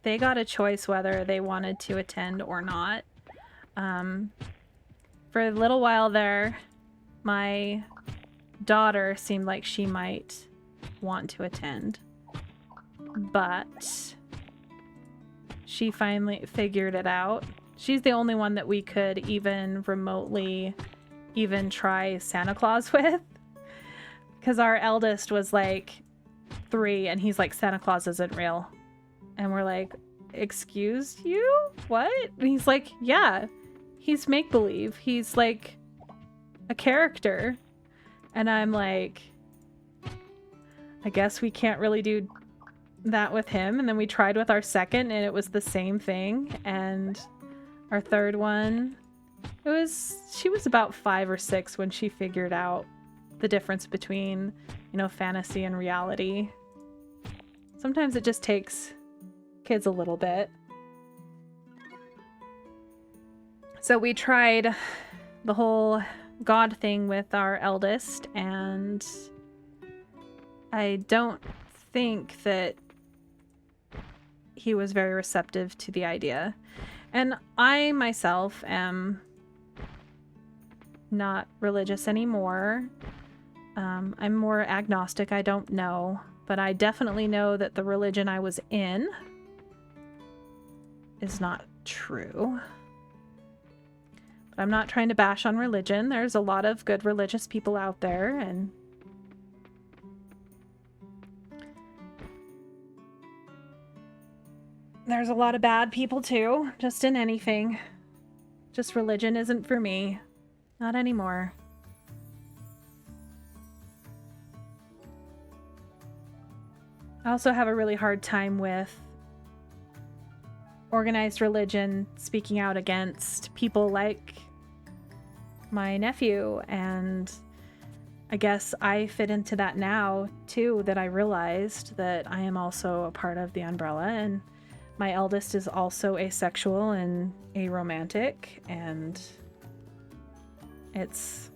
A: They got a choice whether they wanted to attend or not. For a little while there, my daughter seemed like she might want to attend, but she finally figured it out. She's the only one that we could even remotely even try Santa Claus with, because our eldest was like 3 and he's like, Santa Claus isn't real. And we're like, excuse you? What? And he's like, yeah, he's make-believe. He's like a character. And I'm like, I guess we can't really do that with him. And then we tried with our second and it was the same thing. And our third one, she was about 5 or 6 when she figured out the difference between, you know, fantasy and reality. Sometimes it just takes kids a little bit. So we tried the whole God thing with our eldest, and I don't think that he was very receptive to the idea. And I myself am not religious anymore. I'm more agnostic. I don't know, but I definitely know that the religion I was in is not true. But I'm not trying to bash on religion. There's a lot of good religious people out there, and there's a lot of bad people too, just in anything. Just religion isn't for me. Not anymore. I also have a really hard time with organized religion speaking out against people like my nephew, and I guess I fit into that now too, that I realized that I am also a part of the umbrella, and my eldest is also asexual and aromantic, and it's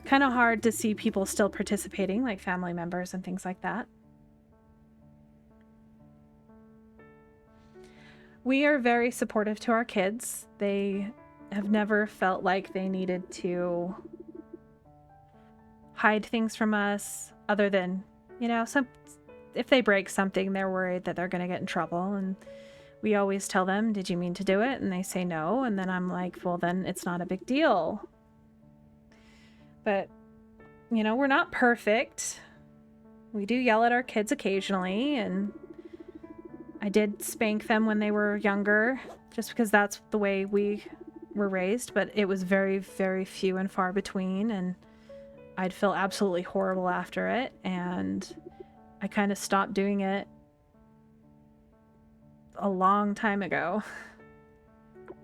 A: kind of hard to see people still participating, like family members and things like that. We are very supportive to our kids. They have never felt like they needed to hide things from us, other than, you know, if they break something, they're worried that they're going to get in trouble. And we always tell them, did you mean to do it? And they say no. And then I'm like, well, then it's not a big deal. But, you know, we're not perfect. We do yell at our kids occasionally, and I did spank them when they were younger, just because that's the way we were raised, but it was very, very few and far between, and I'd feel absolutely horrible after it, and I kind of stopped doing it a long time ago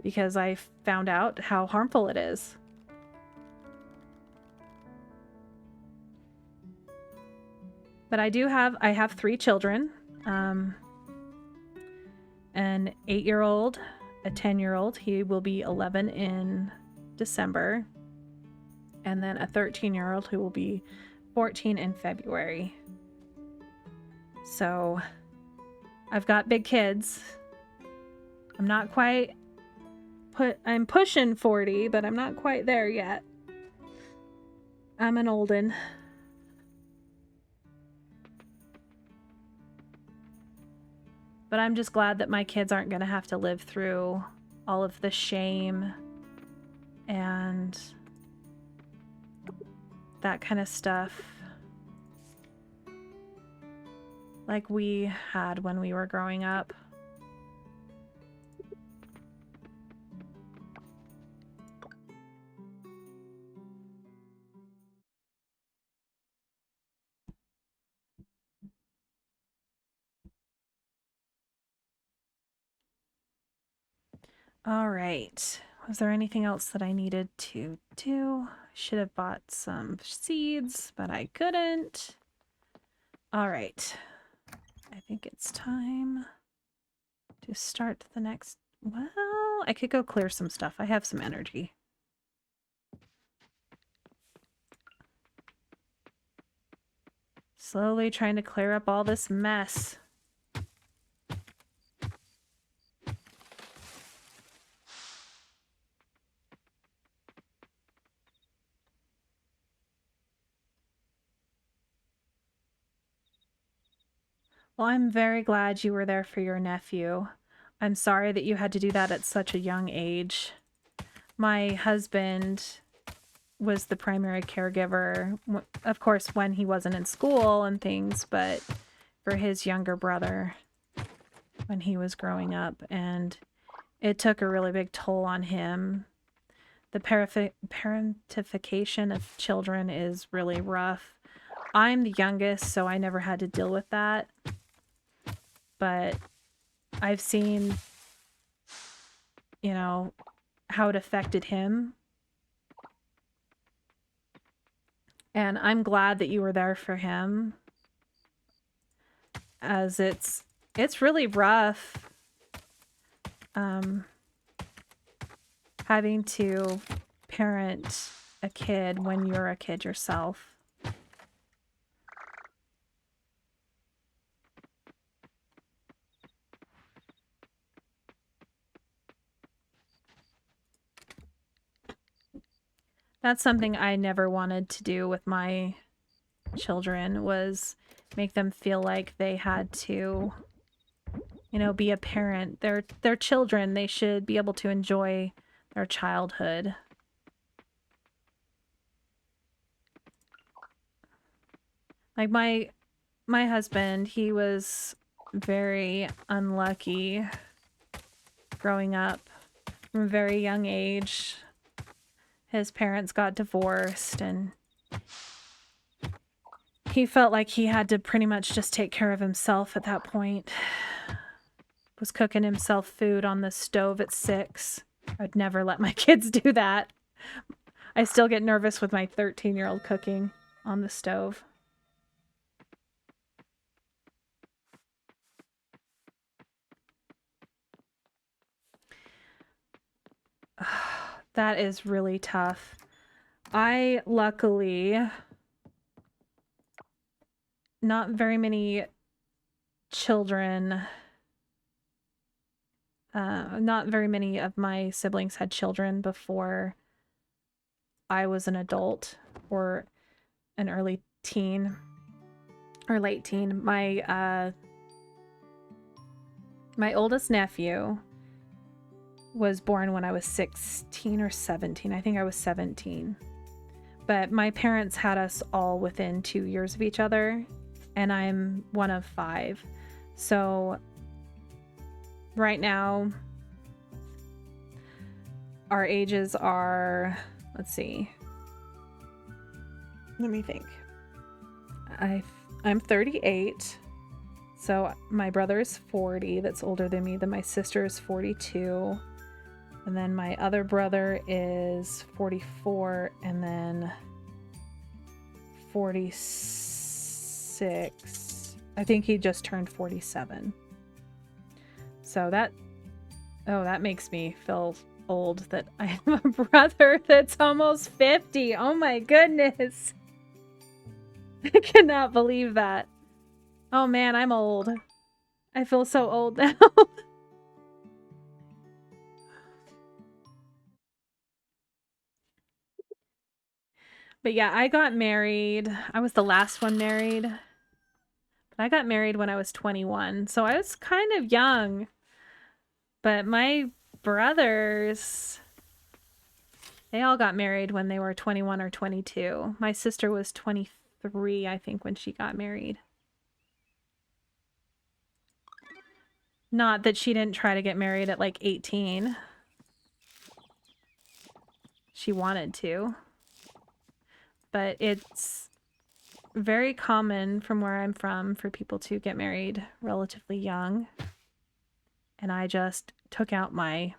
A: because I found out how harmful it is. But I have 3 children, an 8-year-old, a 10-year-old, he will be 11 in December, and then a 13-year-old who will be 14 in February. So I've got big kids. I'm not quite I'm pushing 40, but I'm not quite there yet. I'm an olden. But I'm just glad that my kids aren't going to have to live through all of the shame and that kind of stuff like we had when we were growing up. All right. Was there anything else that I needed to do? Should have bought some seeds, but I couldn't. All right. I think it's time to start the next... Well, I could go clear some stuff. I have some energy. Slowly trying to clear up all this mess. Well, I'm very glad you were there for your nephew. I'm sorry that you had to do that at such a young age. My husband was the primary caregiver, of course, when he wasn't in school and things, but for his younger brother when he was growing up, and it took a really big toll on him. The parentification of children is really rough. I'm the youngest, so I never had to deal with that. But I've seen, you know, how it affected him. And I'm glad that you were there for him, as it's really rough having to parent a kid when you're a kid yourself. That's something I never wanted to do with my children, was make them feel like they had to, you know, be a parent. They're children. They should be able to enjoy their childhood. Like my husband, he was very unlucky growing up from a very young age. His parents got divorced, and he felt like he had to pretty much just take care of himself at that point. Was cooking himself food on the stove at 6. I'd never let my kids do that. I still get nervous with my 13-year-old cooking on the stove. That is really tough. I luckily, not very many children, not very many of my siblings had children before I was an adult or an early teen or late teen. My oldest nephew was born when I was 16 or 17. I think I was 17. But my parents had us all within 2 years of each other, and I'm one of 5. So right now, our ages are, let's see. Let me think. I'm 38. So my brother is 40, that's older than me. Then my sister is 42. And then my other brother is 44, and then 46. I think he just turned 47. So that makes me feel old that I have a brother that's almost 50. Oh my goodness. I cannot believe that. Oh man, I'm old. I feel so old now. But yeah, I got married. I was the last one married. But I got married when I was 21, so I was kind of young. But my brothers, they all got married when they were 21 or 22. My sister was 23, I think, when she got married. Not that she didn't try to get married at like 18. She wanted to. But it's very common from where I'm from for people to get married relatively young. And I just took out my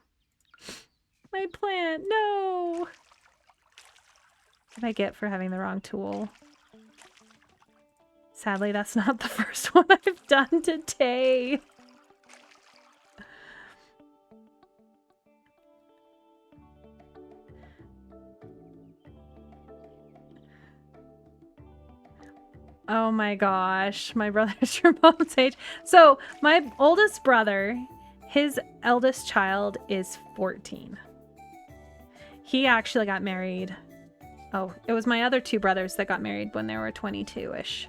A: plant. No! What did I get for having the wrong tool? Sadly, that's not the first one I've done today. Oh my gosh, my brother's your mom's age. So my oldest brother, his eldest child is 14. He actually got married. Oh, it was my other two brothers that got married when they were 22-ish.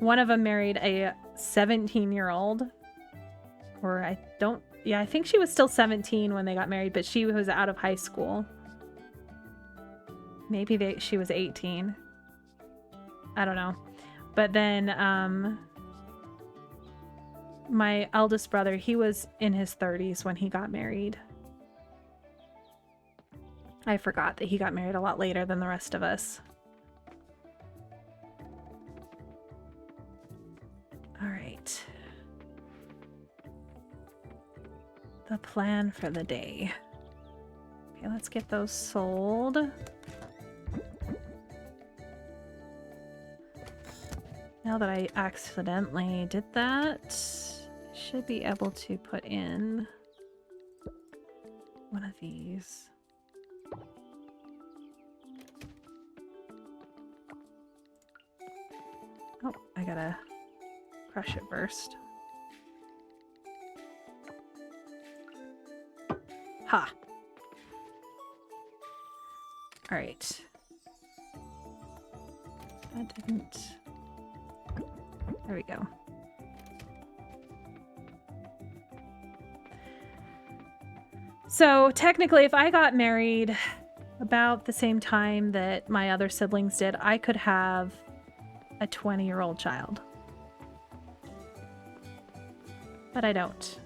A: One of them married a 17-year-old. Or I think she was still 17 when they got married, but she was out of high school. Maybe she was 18. I don't know. But then my eldest brother, he was in his 30s when he got married. I forgot that he got married a lot later than the rest of us. All right. The plan for the day. Okay, let's get those sold. Now that I accidentally did that, I should be able to put in one of these. Oh, I gotta crush it first. Ha! Alright. That didn't... There we go. So technically, if I got married about the same time that my other siblings did, I could have a 20-year-old child. But I don't.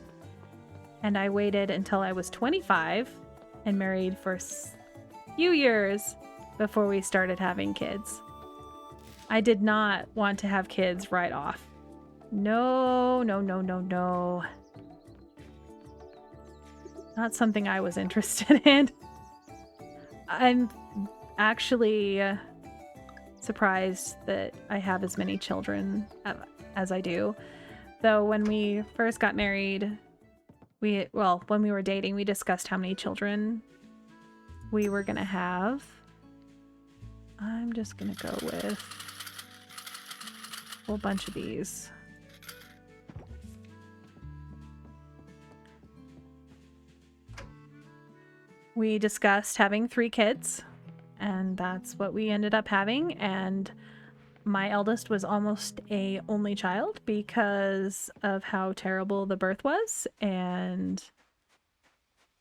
A: And I waited until I was 25 and married for a few years before we started having kids. I did not want to have kids right off. No, no, no, no, no. Not something I was interested in. I'm actually surprised that I have as many children as I do. Though when we first got married, when we were dating, we discussed how many children we were gonna have. I'm just gonna go with a whole bunch of these. We discussed having 3 kids, and that's what we ended up having. And my eldest was almost a only child because of how terrible the birth was, and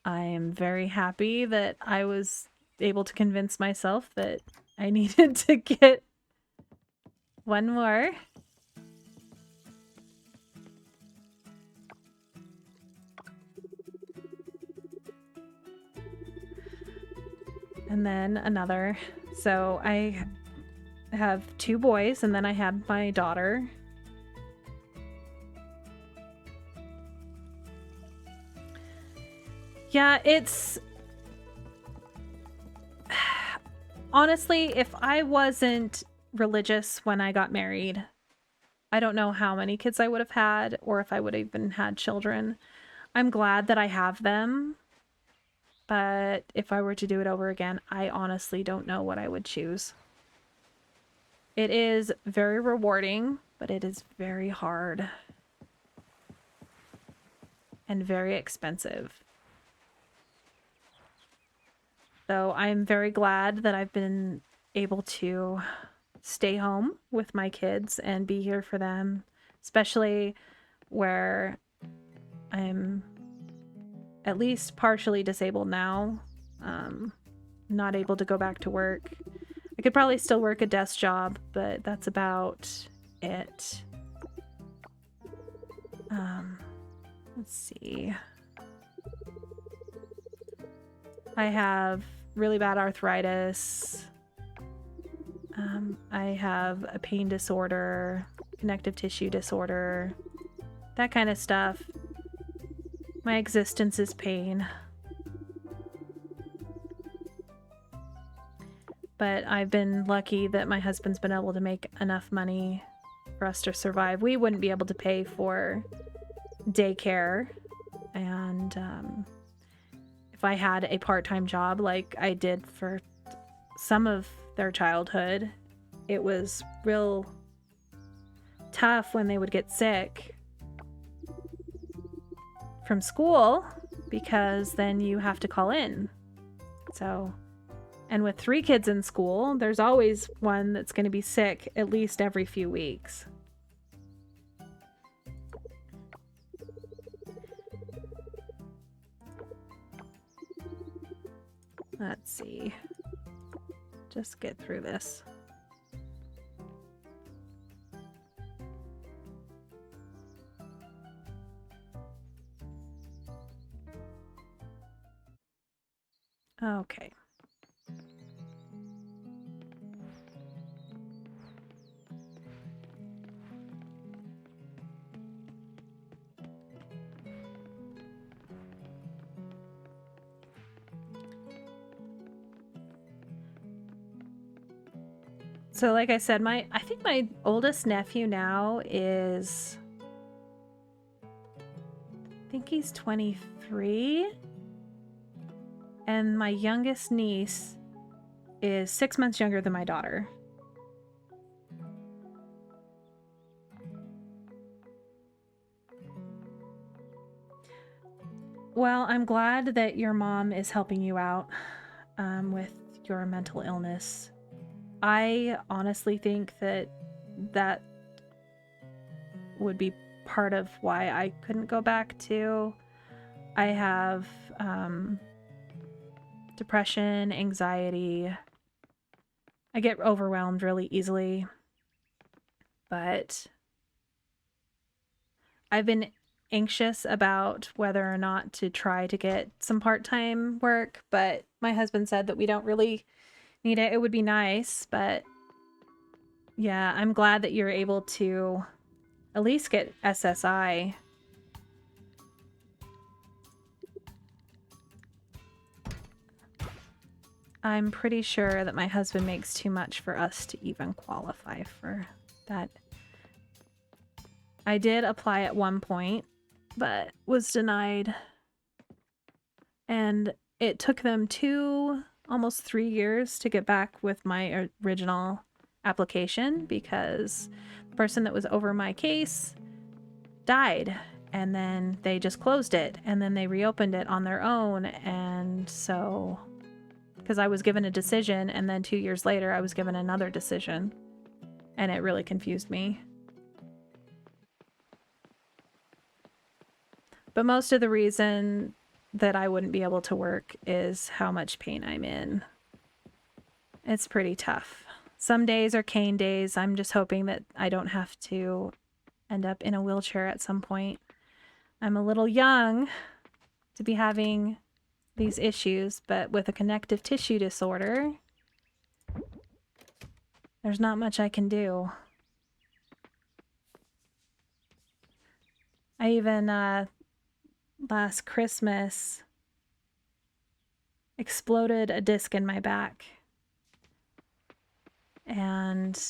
A: I am very happy that I was able to convince myself that I needed to get one more. And then another. So I have 2 boys, and then I had my daughter. Yeah, it's... Honestly, if I wasn't religious when I got married, I don't know how many kids I would have had, or if I would have even had children. I'm glad that I have them. But if I were to do it over again, I honestly don't know what I would choose. It is very rewarding, but it is very hard. And very expensive. So I'm very glad that I've been able to stay home with my kids and be here for them. Especially where I'm at least partially disabled now, not able to go back to work. I could probably still work a desk job, but that's about it. Let's see. I have really bad arthritis. I have a pain disorder, connective tissue disorder, that kind of stuff. My existence is pain. But I've been lucky that my husband's been able to make enough money for us to survive. We wouldn't be able to pay for daycare, and if I had a part-time job like I did for some of their childhood, it was real tough when they would get sick from school, because then you have to call in. So, and with 3 kids in school, there's always one that's going to be sick at least every few weeks. Let's see. Just get through this. Okay. So like I said, I think my oldest nephew now is, I think he's 23. And my youngest niece is 6 months younger than my daughter. Well, I'm glad that your mom is helping you out with your mental illness. I honestly think that that would be part of why I couldn't go back to. I have depression, anxiety. I get overwhelmed really easily. But I've been anxious about whether or not to try to get some part-time work, but my husband said that we don't really need it. It would be nice, but yeah, I'm glad that you're able to at least get SSI. I'm pretty sure that my husband makes too much for us to even qualify for that. I did apply at one point, but was denied. And it took them almost 3 years to get back with my original application, because the person that was over my case died, and then they just closed it, and then they reopened it on their own. And so, because I was given a decision, and then 2 years later I was given another decision, and it really confused me. But most of the reason that I wouldn't be able to work is how much pain I'm in. It's pretty tough. Some days are cane days. I'm just hoping that I don't have to end up in a wheelchair at some point. I'm a little young to be having these issues, but with a connective tissue disorder, there's not much I can do. I even, last Christmas, exploded a disc in my back. And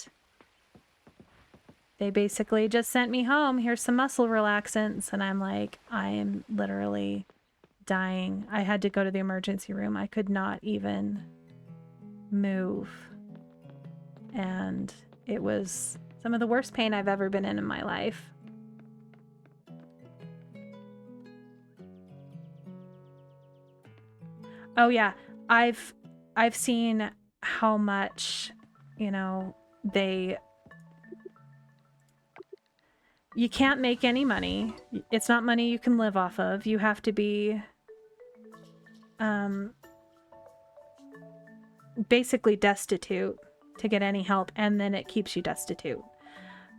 A: they basically just sent me home. Here's some muscle relaxants. And I'm like, I am literally dying. I had to go to the emergency room. I could not even move. And it was some of the worst pain I've ever been in my life. Oh yeah, I've seen how much, you know, you can't make any money. It's not money you can live off of. You have to be basically destitute to get any help, and then it keeps you destitute.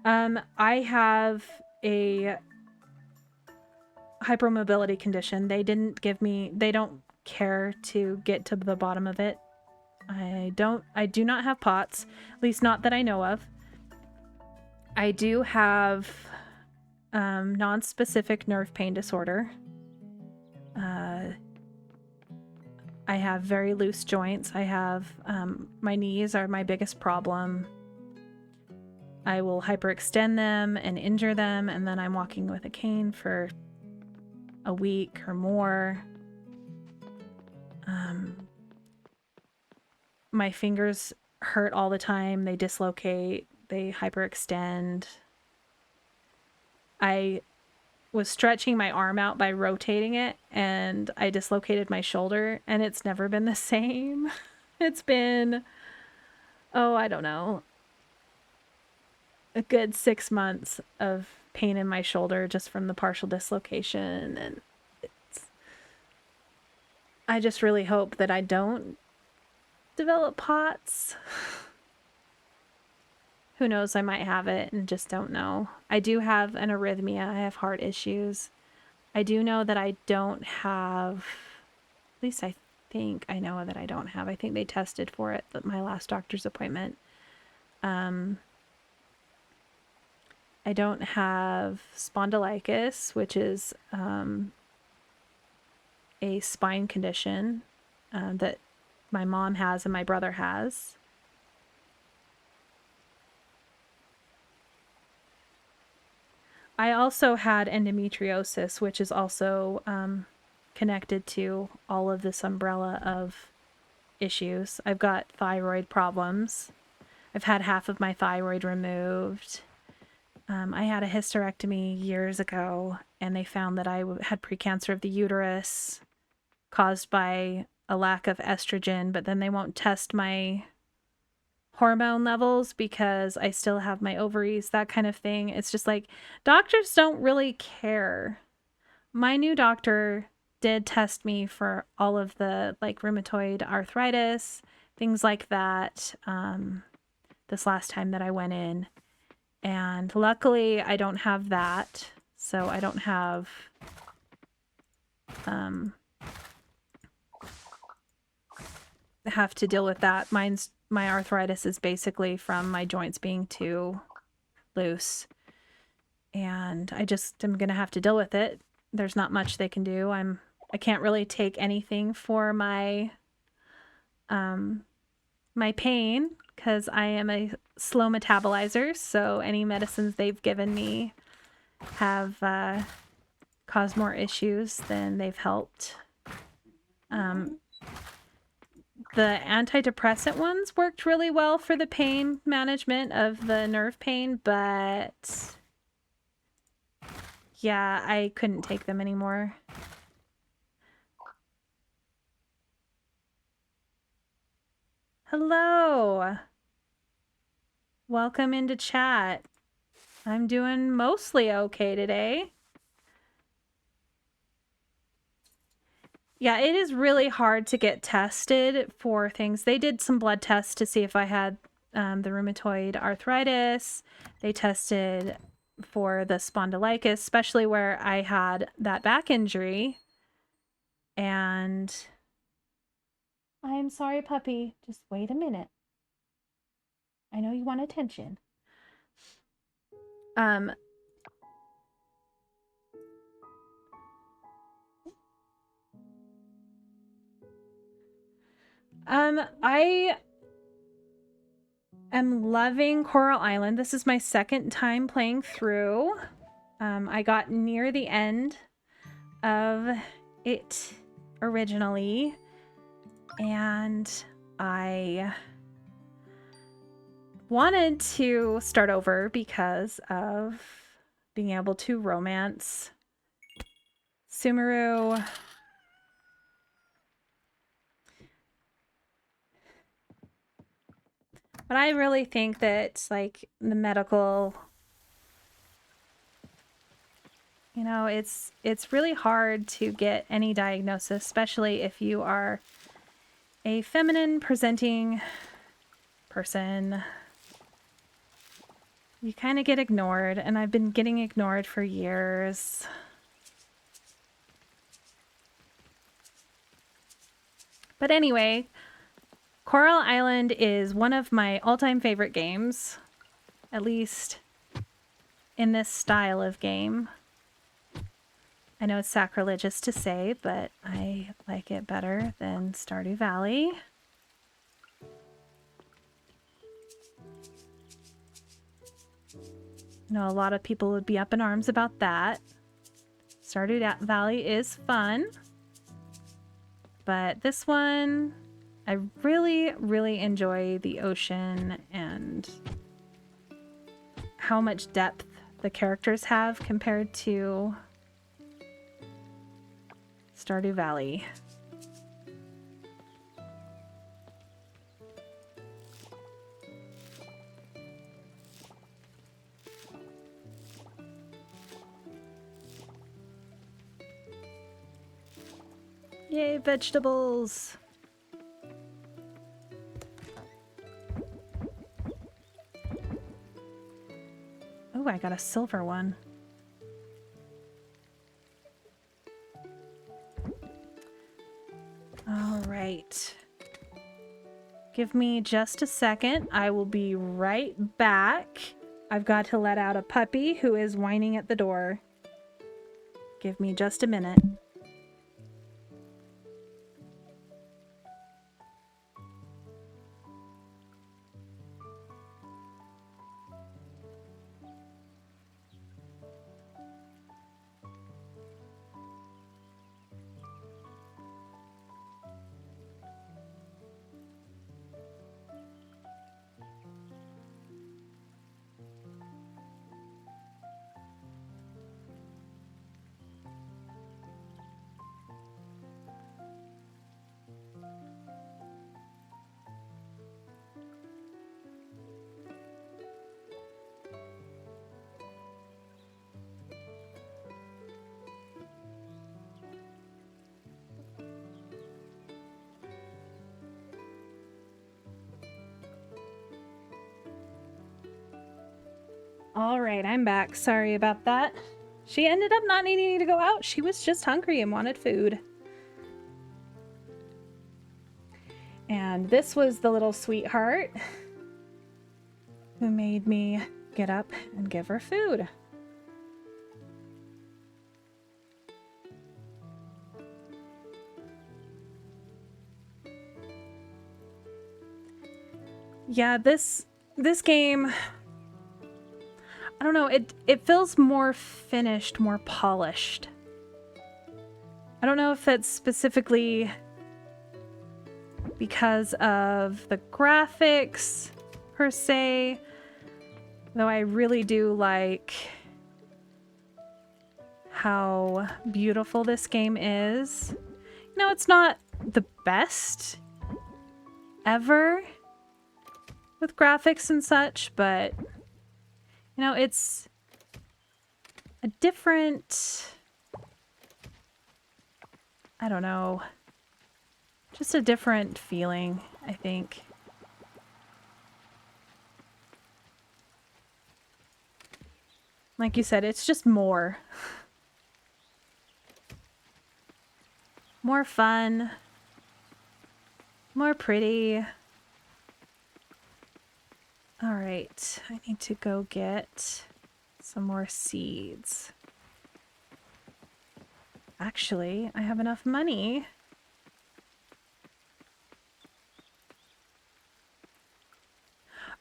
A: I have a hypermobility condition. They don't care to get to the bottom of it. I do not have POTS, at least not that I know of. I do have non-specific nerve pain disorder. I have very loose joints. I have my knees are my biggest problem. I will hyperextend them and injure them, and then I'm walking with a cane for a week or more. My fingers hurt all the time. They dislocate, they hyperextend. I was stretching my arm out by rotating it, and I dislocated my shoulder, and it's never been the same. It's been, oh, I don't know, a good 6 months of pain in my shoulder just from the partial dislocation. And I just really hope that I don't develop POTS. Who knows, I might have it and just don't know. I do have an arrhythmia. I have heart issues. I do know that I don't have, at least I think I know that I don't have. I think they tested for it at my last doctor's appointment. I don't have spondylitis, which is a spine condition that my mom has and my brother has. I also had endometriosis, which is also connected to all of this umbrella of issues. I've got thyroid problems. I've had half of my thyroid removed. I had a hysterectomy years ago, and they found that I had precancer of the uterus caused by a lack of estrogen, but then they won't test my hormone levels because I still have my ovaries, that kind of thing. It's just like, doctors don't really care. My new doctor did test me for all of the like rheumatoid arthritis, things like that, this last time that I went in. And luckily I don't have that. So I don't have, have to deal with that. My arthritis is basically from my joints being too loose, and I just am gonna have to deal with it. There's not much they can do. I can't really take anything for my my pain because I am a slow metabolizer, so any medicines they've given me have caused more issues than they've helped. The antidepressant ones worked really well for the pain management of the nerve pain, but yeah, I couldn't take them anymore. Hello. Welcome into chat. I'm doing mostly okay today. Yeah, it is really hard to get tested for things. They did some blood tests to see if I had the rheumatoid arthritis. They tested for the spondylitis, especially where I had that back injury. And I am sorry, puppy. Just wait a minute. I know you want attention. I am loving Coral Island. This is my second time playing through. I got near the end of it originally, and I wanted to start over because of being able to romance Sumeru. But I really think that, like, the medical, you know, it's really hard to get any diagnosis, especially if you are a feminine presenting person. You kind of get ignored, and I've been getting ignored for years. But anyway, Coral Island is one of my all-time favorite games, at least in this style of game. I know it's sacrilegious to say, but I like it better than Stardew Valley. know a lot of people would be up in arms about that. Stardew Valley is fun. But this one, I really, really enjoy the ocean and how much depth the characters have compared to Stardew Valley. Yay, vegetables! Oh, I got a silver one. All right. Give me just a second. I will be right back. I've got to let out a puppy who is whining at the door. Give me just a minute. All right, I'm back. Sorry about that. She ended up not needing to go out. She was just hungry and wanted food. And this was the little sweetheart who made me get up and give her food. Yeah, this game, I don't know, it feels more finished, more polished. I don't know if that's specifically because of the graphics per se, though I really do like how beautiful this game is. You know, it's not the best ever with graphics and such, but you know, it's a different, I don't know, just a different feeling, I think. Like you said, it's just more fun, more pretty. All right, I need to go get some more seeds. Actually, I have enough money.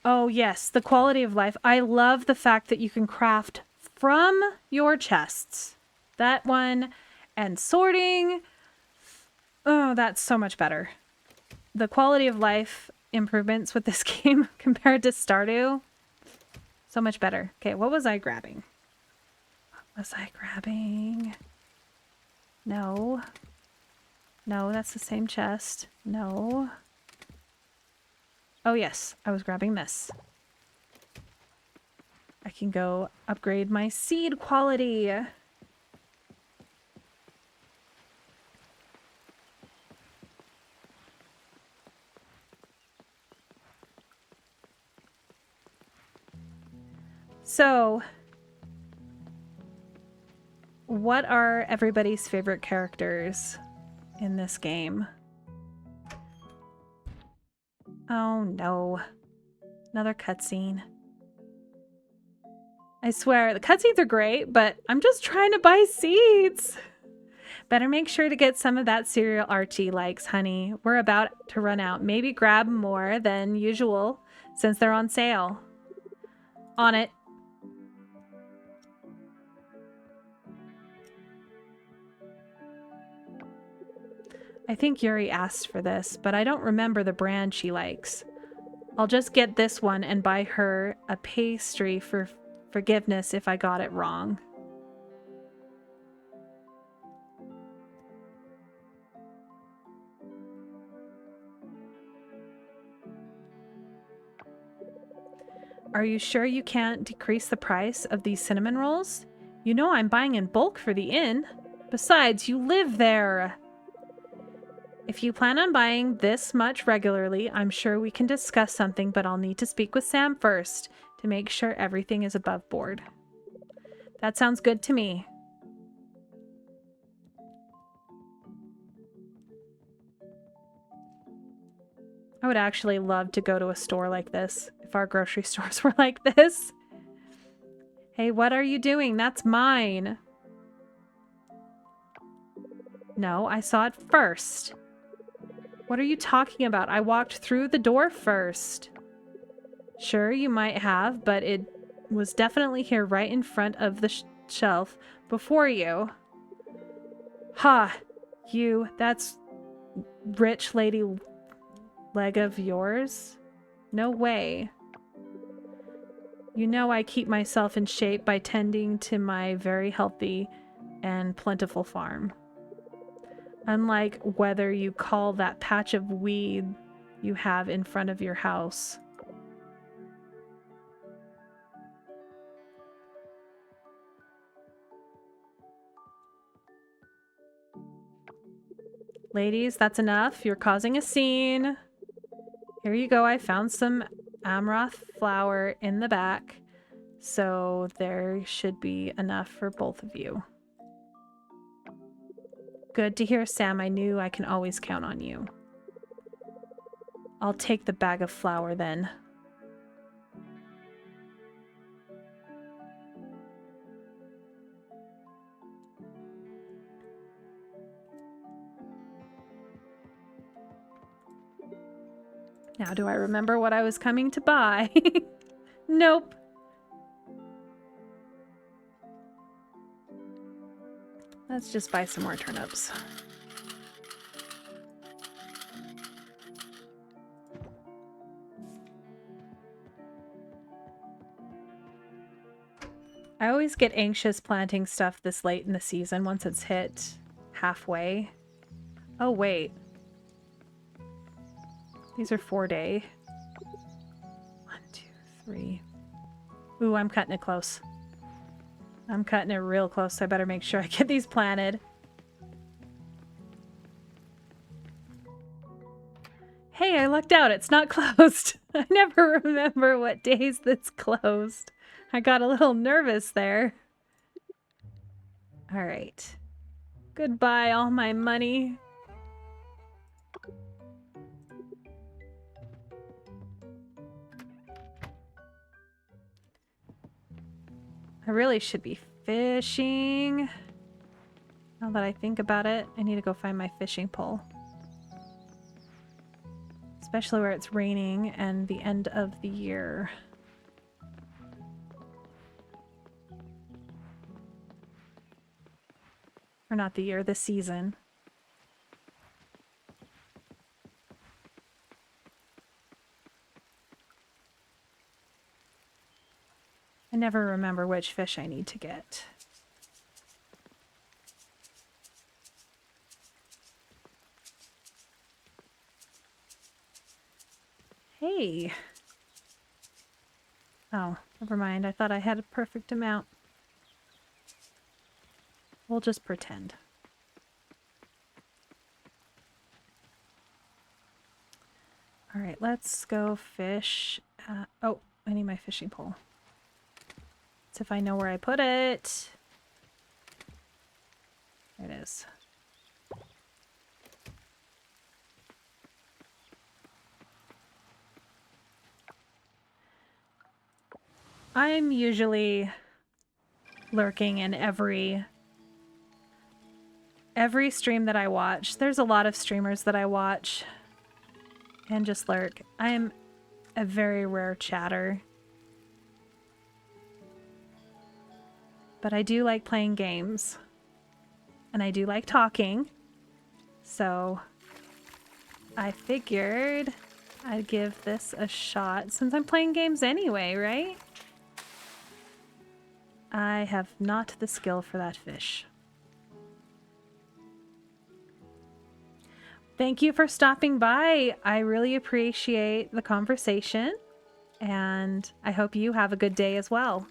A: Oh yes, the quality of life. I love the fact that you can craft from your chests. That one and sorting. Oh, that's so much better. The quality of life improvements with this game compared to Stardew, so much better. Okay, what was I grabbing? What was I grabbing? No. No, that's the same chest. No. Oh yes, I was grabbing this. I can go upgrade my seed quality. So, what are everybody's favorite characters in this game? Oh no. Another cutscene. I swear, the cutscenes are great, but I'm just trying to buy seeds. Better make sure to get some of that cereal Archie likes, honey. We're about to run out. Maybe grab more than usual since they're on sale. On it. I think Yuri asked for this, but I don't remember the brand she likes. I'll just get this one and buy her a pastry for forgiveness if I got it wrong. Are you sure you can't decrease the price of these cinnamon rolls? You know I'm buying in bulk for the inn. Besides, you live there. If you plan on buying this much regularly, I'm sure we can discuss something, but I'll need to speak with Sam first to make sure everything is above board. That sounds good to me. I would actually love to go to a store like this, if our grocery stores were like this. Hey, what are you doing? That's mine. No, I saw it first. What are you talking about? I walked through the door first. Sure, you might have, but it was definitely here right in front of the shelf before you. Ha! You, that's rich lady leg of yours? No way. You know I keep myself in shape by tending to my very healthy and plentiful farm. Unlike whether you call that patch of weed you have in front of your house. Ladies, that's enough. You're causing a scene. Here you go. I found some Amaranth flour in the back. So there should be enough for both of you. Good to hear, Sam. I knew I can always count on you. I'll take the bag of flour then. Now, do I remember what I was coming to buy? Nope. Let's just buy some more turnips. I always get anxious planting stuff this late in the season once it's hit halfway. Oh, wait. These are 4-day. 1, 2, 3. Ooh, I'm cutting it close. I'm cutting it real close, so I better make sure I get these planted. Hey, I lucked out. It's not closed. I never remember what days that's closed. I got a little nervous there. All right. Goodbye, all my money. I really should be fishing. Now that I think about it, I need to go find my fishing pole. Especially where it's raining and the end of the year. Or not the year, the season. I never remember which fish I need to get. Hey. Oh, never mind. I thought I had a perfect amount. We'll just pretend. All right, let's go fish. Oh, I need my fishing pole. Let's see if I know where I put it. There it is. I'm usually lurking in every stream that I watch. There's a lot of streamers that I watch and just lurk. I'm a very rare chatter. But I do like playing games. And I do like talking. So I figured I'd give this a shot since I'm playing games anyway, right? I have not the skill for that fish. Thank you for stopping by. I really appreciate the conversation, and I hope you have a good day as well.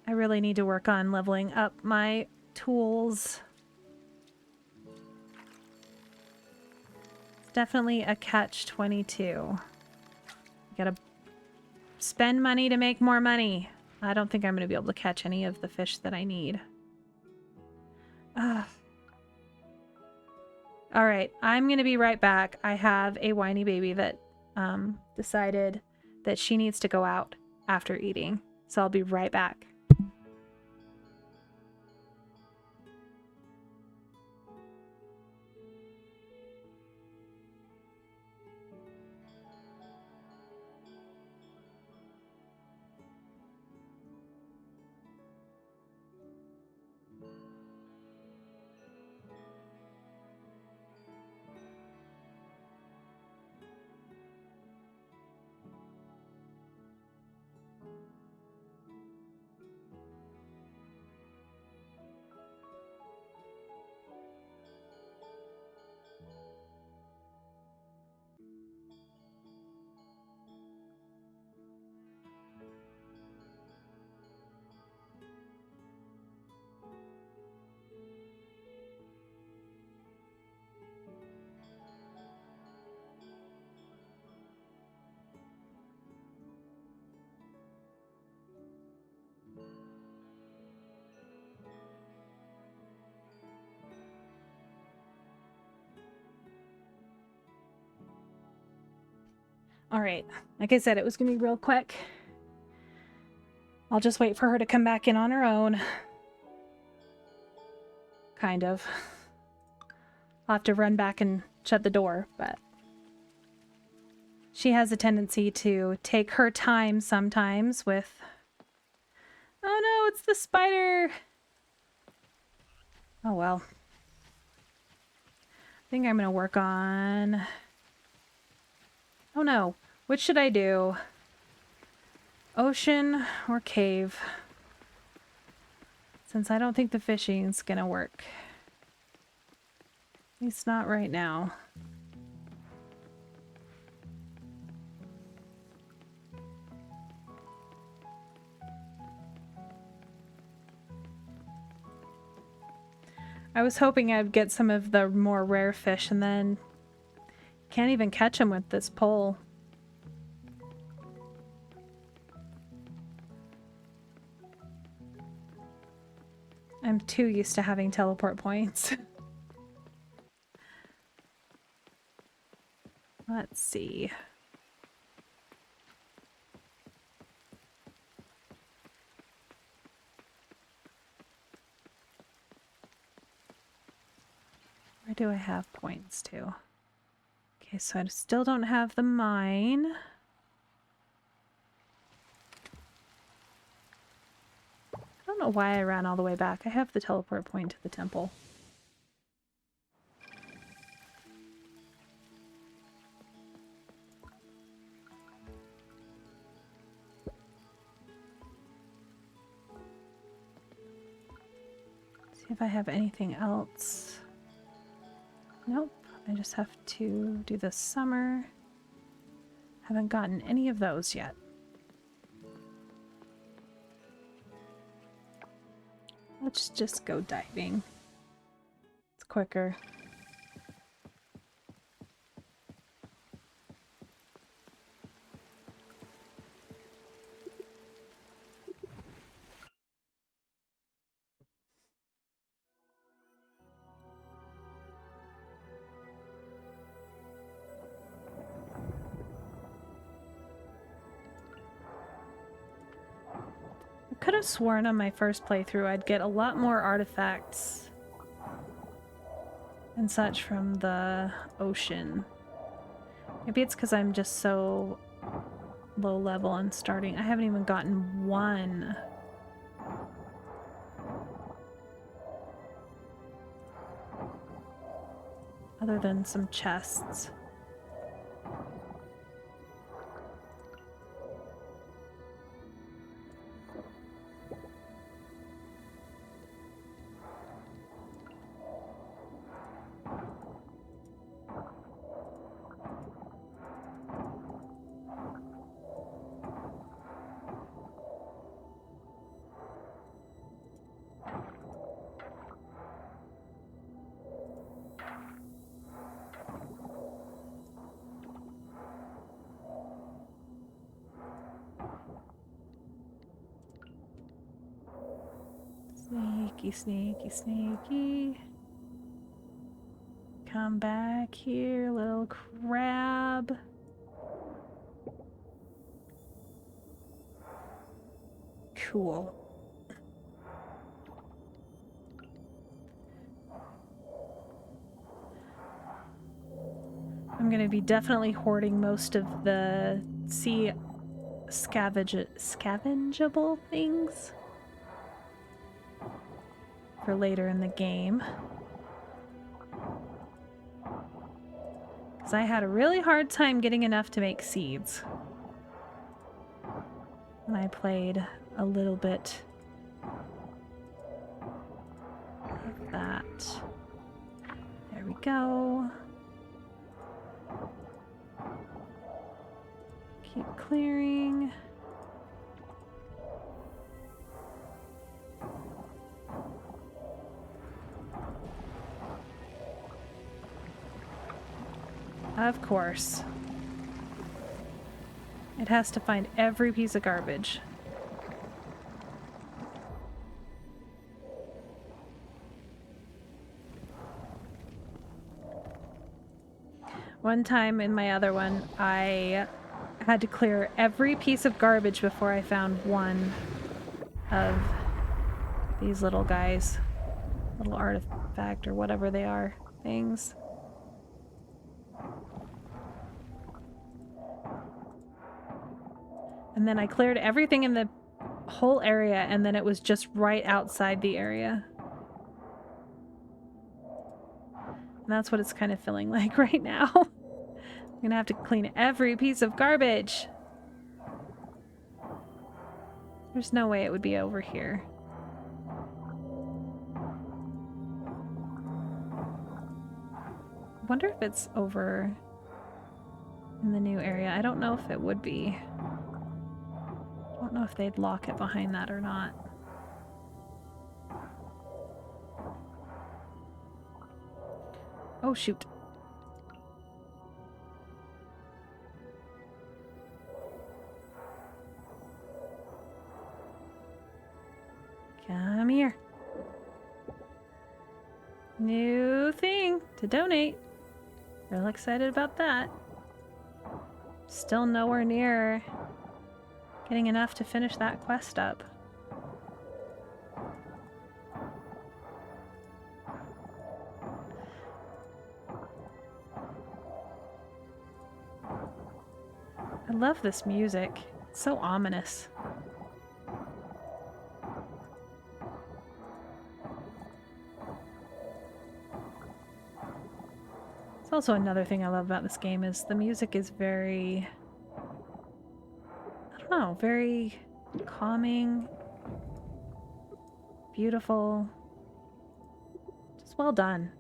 A: I really need to work on leveling up my tools. It's definitely a catch-22. You gotta spend money to make more money. I don't think I'm gonna be able to catch any of the fish that I need. All right, I'm gonna be right back. I have a whiny baby that decided that she needs to go out after eating, so I'll be right back. All right, like I said, it was gonna be real quick. I'll just wait for her to come back in on her own. Kind of. I'll have to run back and shut the door, but she has a tendency to take her time sometimes with... Oh no, it's the spider! Oh well. I think I'm gonna work on... Oh no, which should I do? Ocean or cave? Since I don't think the fishing's gonna work. At least not right now. I was hoping I'd get some of the more rare fish, and then can't even catch them with this pole. I'm too used to having teleport points. Let's see. Where do I have points to? Okay, so I still don't have the mine. I don't know why I ran all the way back. I have the teleport point to the temple. See if I have anything else. Nope. I just have to do the summer. Haven't gotten any of those yet. Let's just go diving. It's quicker. I could have sworn on my first playthrough I'd get a lot more artifacts and such from the ocean. Maybe it's because I'm just so low level and starting. I haven't even gotten one. Other than some chests. Sneaky, sneaky, sneaky. Come back here, little crab. Cool. I'm gonna be definitely hoarding most of the sea scavengeable things for later in the game. Because I had a really hard time getting enough to make seeds. And I played a little bit of that. There we go. Keep clearing. Of course. It has to find every piece of garbage. One time in my other one, I had to clear every piece of garbage before I found one of these little guys. Little artifact or whatever they are things. And then I cleared everything in the whole area, and then it was just right outside the area. And that's what it's kind of feeling like right now. I'm gonna have to clean every piece of garbage. There's no way it would be over here. I wonder if it's over in the new area. I don't know if it would be. I don't know if they'd lock it behind that or not. Oh, shoot. Come here. New thing to donate. Real excited about that. Still nowhere near getting enough to finish that quest up. I love this music. It's so ominous. It's also another thing I love about this game is the music is very, I don't know, very calming, beautiful, just well done.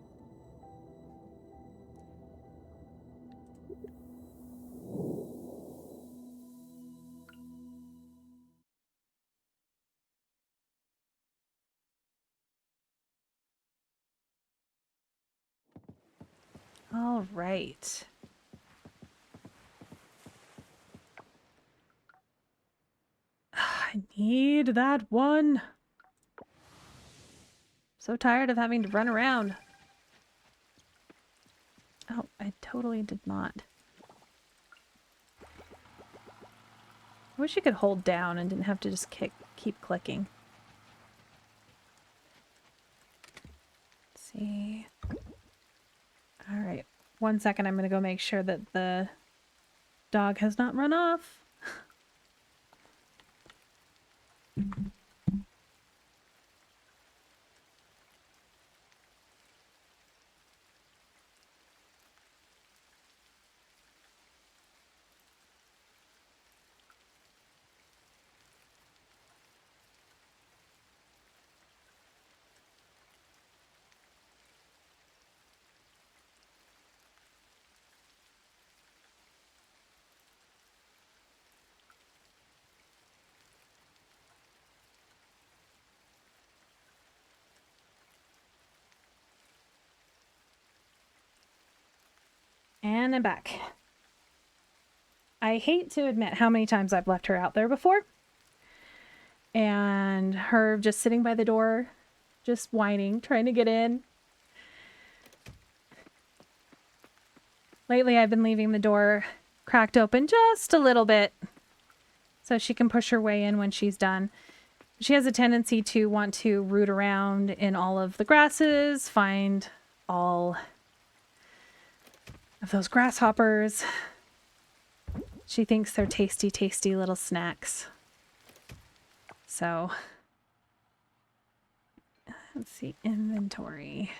A: All right. I need that one. So tired of having to run around. Oh, I totally did not. I wish you could hold down and didn't have to just keep clicking. Let's see. All right. 1 second, I'm going to go make sure that the Dog has not run off. And I'm back. I hate to admit how many times I've left her out there before. And her just sitting by the door, just whining, trying to get in. Lately, I've been leaving the door cracked open just a little bit so she can push her way in when she's done. She has a tendency to want to root around in all of the grasses, find all of those grasshoppers. She thinks they're tasty, tasty little snacks. So, let's see, inventory.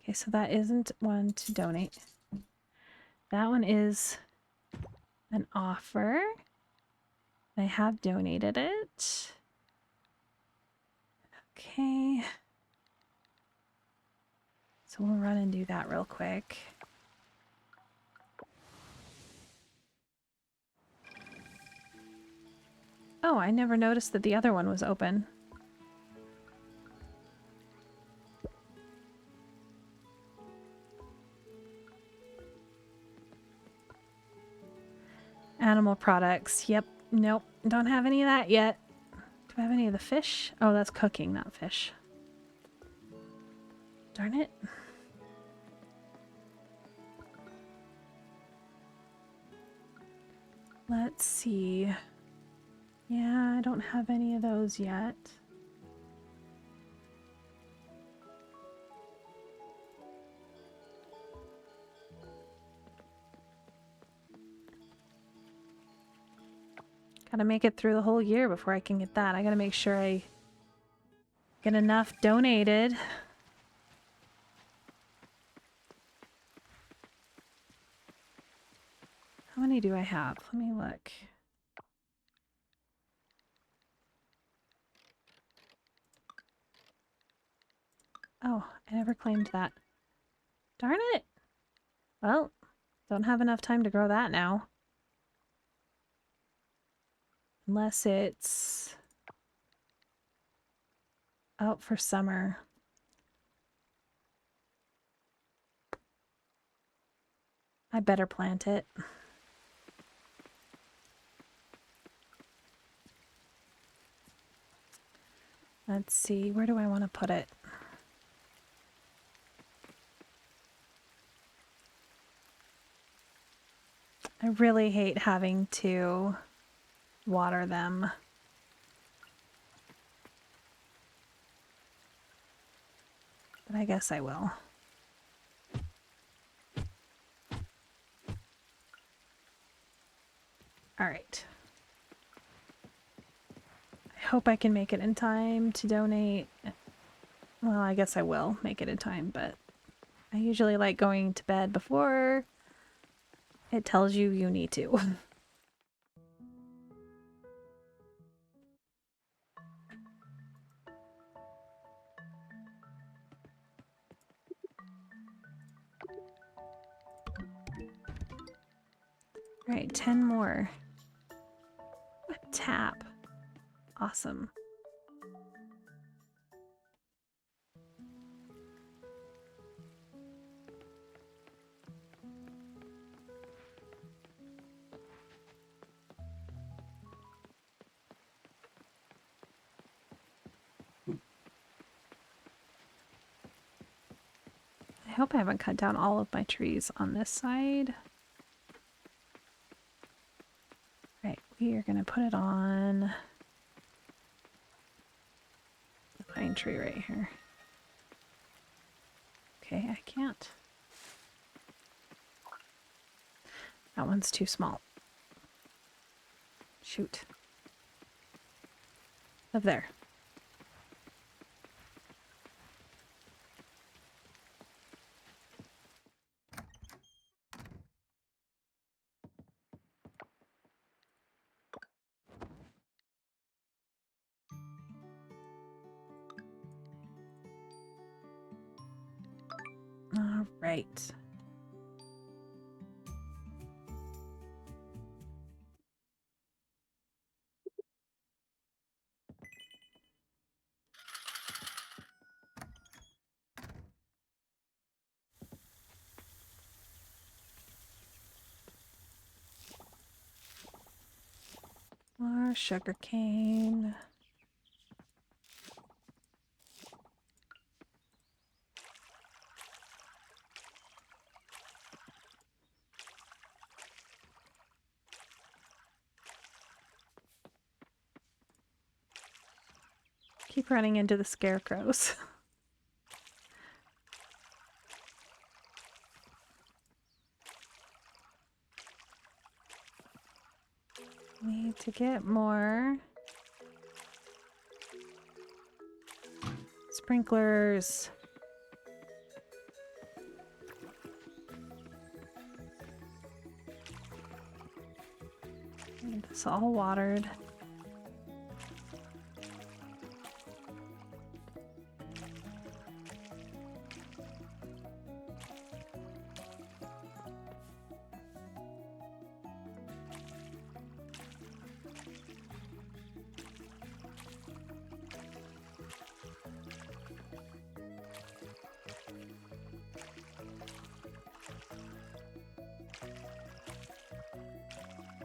A: Okay, so that isn't one to donate. That one is an offer. I have donated it. Okay. So we'll run and do that real quick. Oh, I never noticed that the other one was open. Animal products. Yep. Nope. Don't have any of that yet. Do I have any of the fish? Oh, that's cooking, not fish. Darn it. Let's see. Yeah, I don't have any of those yet. Gotta make it through the whole year before I can get that. I gotta make sure I get enough donated. How many do I have? Let me look. Oh, I never claimed that. Darn it! Well, don't have enough time to grow that now. Unless it's out for summer. I better plant it. Let's see, where do I want to put it? I really hate having to water them. But I guess I will. All right. I hope I can make it in time to donate. Well, I guess I will make it in time, but I usually like going to bed before it tells you you need to. All right, 10 more. A tap. Awesome. I hope I haven't cut down all of my trees on this side. Right, we are going to put it on the pine tree right here. Okay, I can't. That one's too small. Shoot. Up there. All right. More sugar cane. Keep running into the scarecrows. Need to get more sprinklers. Get this all watered.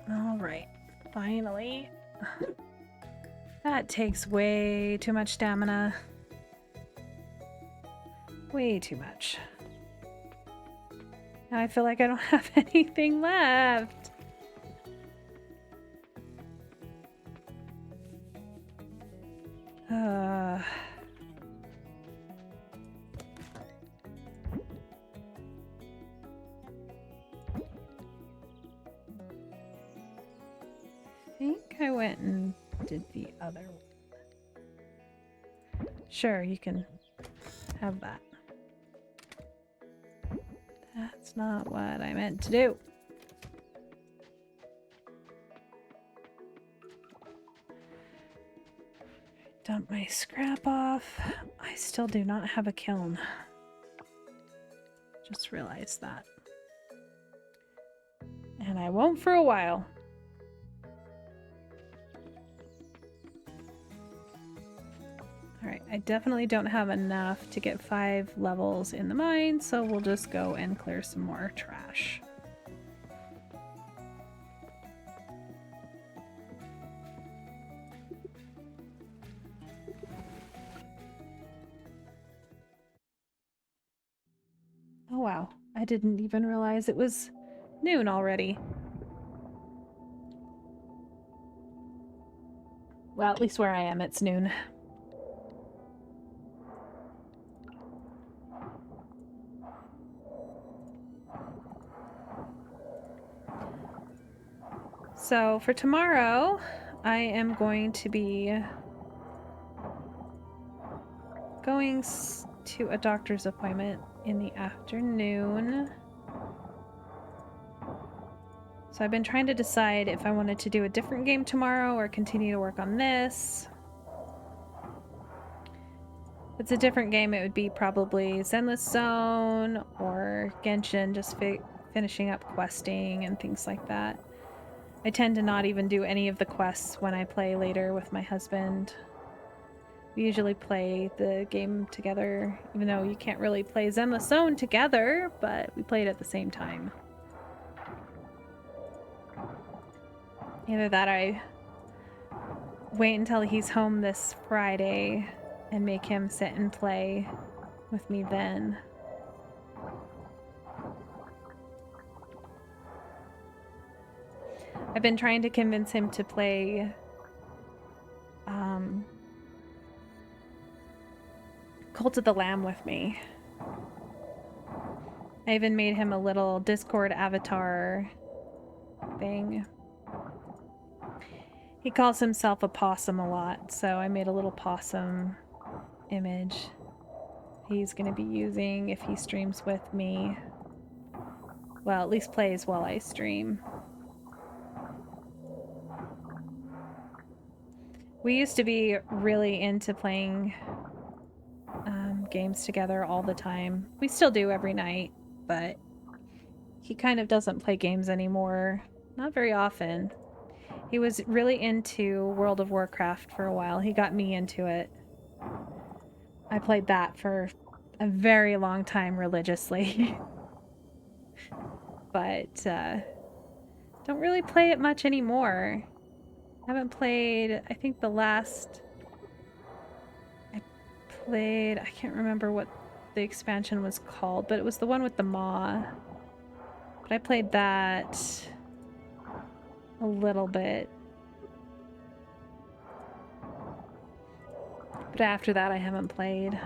A: All right, finally. That takes way too much stamina. Way too much. Now I feel like I don't have anything left. I think I went and did the other one. Sure, you can have that. That's not what I meant to do. Dump my scrap off. I still do not have a kiln. Just realized that. And I won't for a while. Alright, I definitely don't have enough to get 5 levels in the mine, so we'll just go and clear some more trash. Oh wow, I didn't even realize it was noon already. Well, at least where I am, it's noon. So for tomorrow, I am going to be going to a doctor's appointment in the afternoon. So I've been trying to decide if I wanted to do a different game tomorrow or continue to work on this. If it's a different game, it would be probably Zenless Zone or Genshin, just finishing up questing and things like that. I tend to not even do any of the quests when I play later with my husband. We usually play the game together, even though you can't really play Zenless Zone together, but we play it at the same time. Either that or I wait until he's home this Friday and make him sit and play with me then. I've been trying to convince him to play Cult of the Lamb with me. I even made him a little Discord avatar thing. He calls himself a possum a lot, so I made a little possum image he's going to be using if he streams with me. Well, at least plays while I stream. We used to be really into playing games together all the time. We still do every night, but he kind of doesn't play games anymore. Not very often. He was really into World of Warcraft for a while. He got me into it. I played that for a very long time religiously. But don't really play it much anymore. Haven't played, I think the last I played, I can't remember what the expansion was called, but it was the one with the Maw. But I played that a little bit. But after that, I haven't played.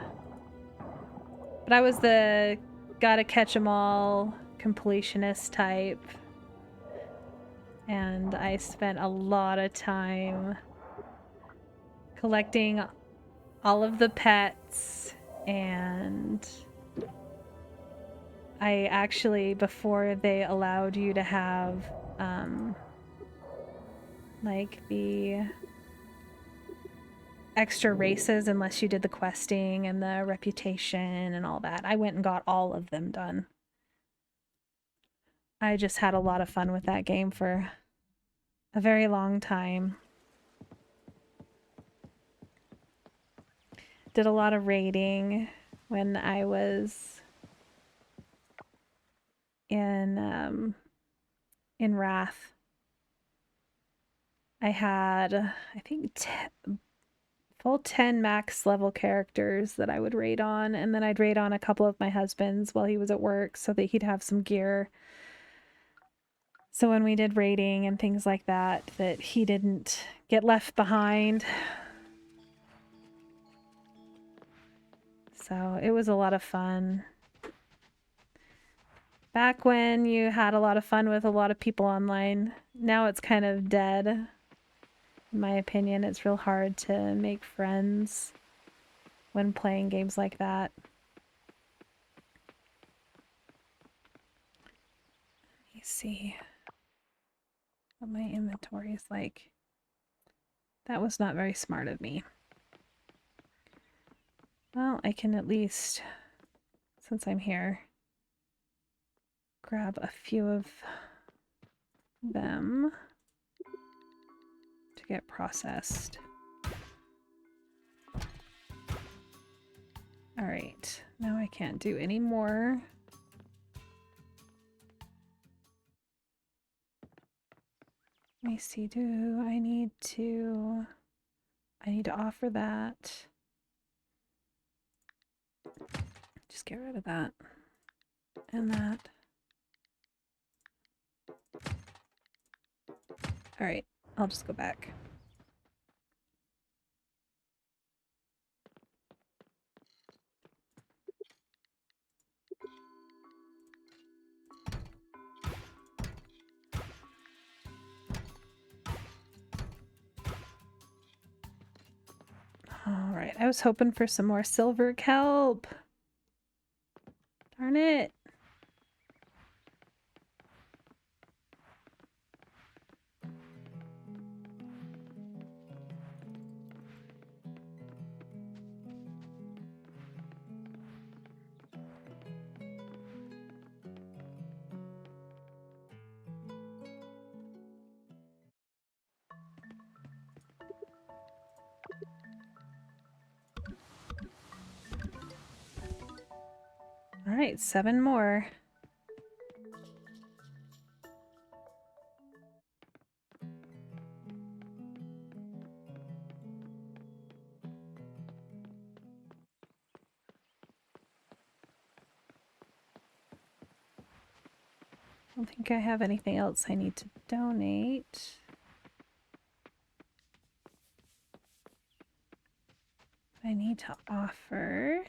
A: But I was the gotta catch 'em all completionist type. And I spent a lot of time collecting all of the pets, and I actually, before they allowed you to have like the extra races unless you did the questing and the reputation and all that, I went and got all of them done. I just had a lot of fun with that game for a very long time. Did a lot of raiding when I was in Wrath. I had, I think, full 10 max level characters that I would raid on, and then I'd raid on a couple of my husband's while he was at work so that he'd have some gear. So when we did raiding and things like that, that he didn't get left behind. So it was a lot of fun. Back when you had a lot of fun with a lot of people online. Now it's kind of dead. In my opinion, it's real hard to make friends when playing games like that. Let me see what my inventory is like. That was not very smart of me. Well, I can at least, since I'm here, grab a few of them to get processed. All right, now I can't do any more. Let me see, I need to offer that. Just get rid of that and that. All right, I'll just go back. All right, I was hoping for some more silver kelp. Darn it. All right, 7 more. I don't think I have anything else I need to donate. I need to offer.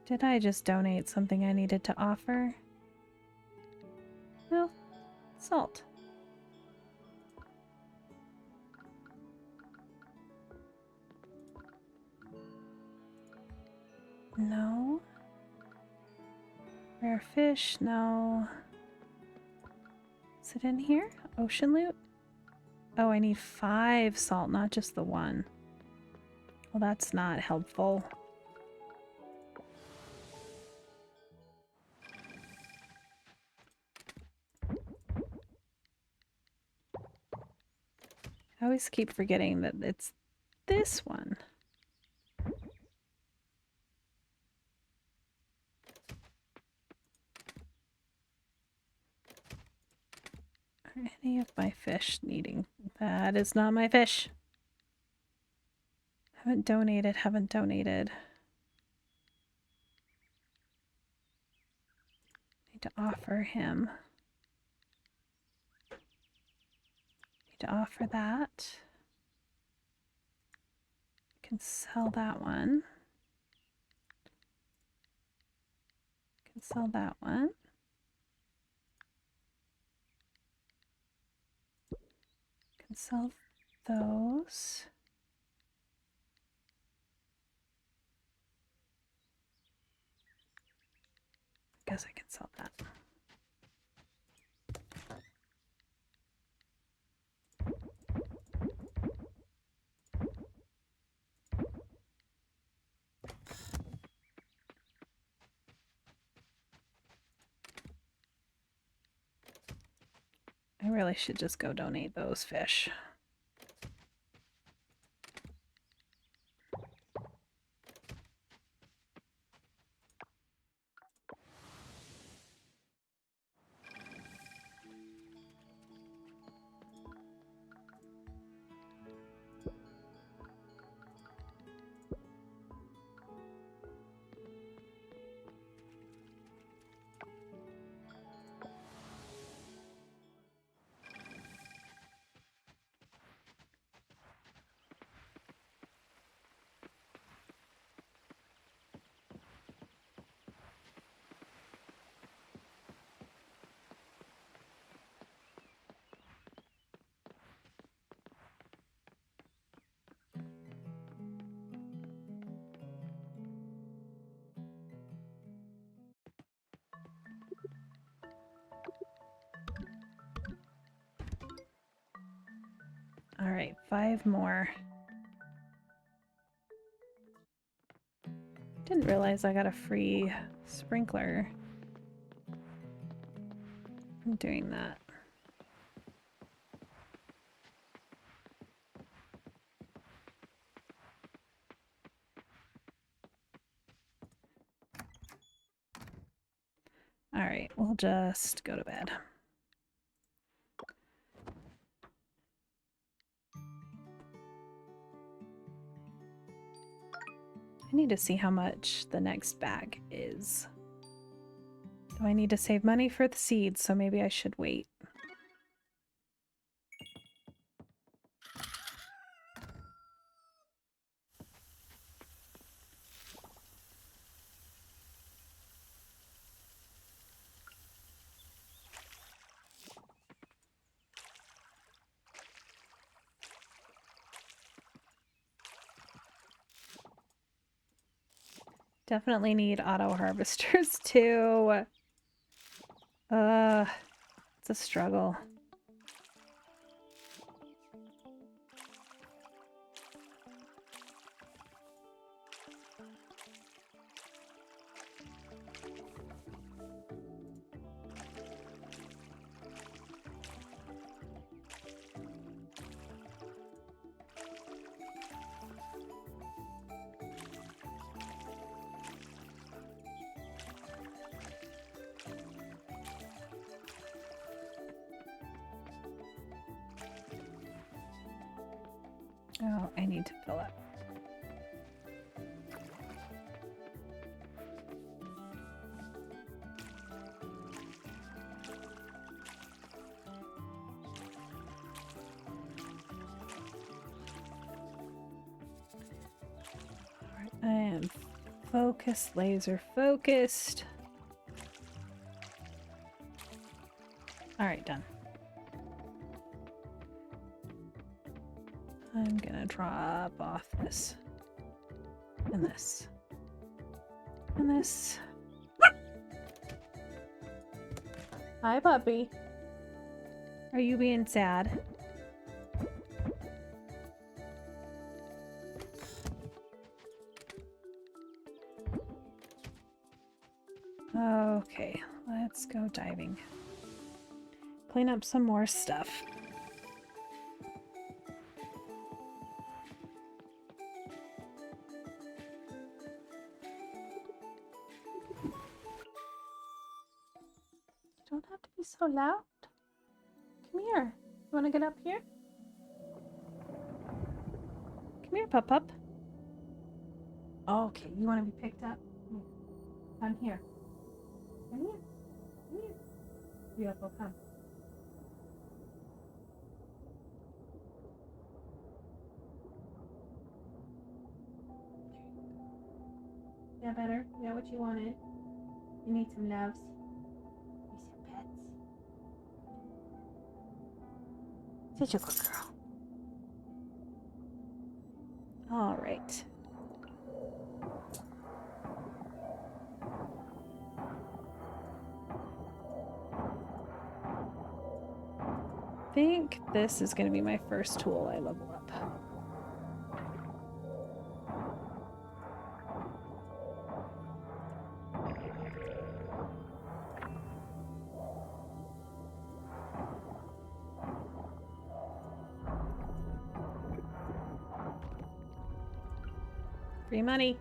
A: Did I just donate something I needed to offer? No. Salt. No. Rare fish? No. Is it in here? Ocean loot? Oh, I need 5 salt, not just the 1. Well, that's not helpful. I always keep forgetting that it's this one. Are any of my fish needing? That is not my fish. Haven't donated, haven't donated. Need to offer him. Need to offer that. Can sell that one. Can sell that one. Can sell those. Guess I can sell that. I really should just go donate those fish. All right, 5 more. Didn't realize I got a free sprinkler from doing that. All right, we'll just go to bed. I need to see how much the next bag is. Do I need to save money for the seeds? So maybe I should wait. Definitely need auto harvesters too. It's a struggle. Oh, I need to fill up. All right, I am focused, laser focused. All right, done. I'm gonna drop off this and this and this. Hi, puppy. Are you being sad? Okay, let's go diving. Clean up some more stuff. You don't have to be so loud. Come here. You want to get up here? Come here, Pup. Okay, you want to be picked up? Come here. Come here. Come here. Beautiful, come. Yeah, better? Is that what you wanted? You need some loves? You some pets? Such a good girl. All right. I think this is going to be my first tool I level up. Free money.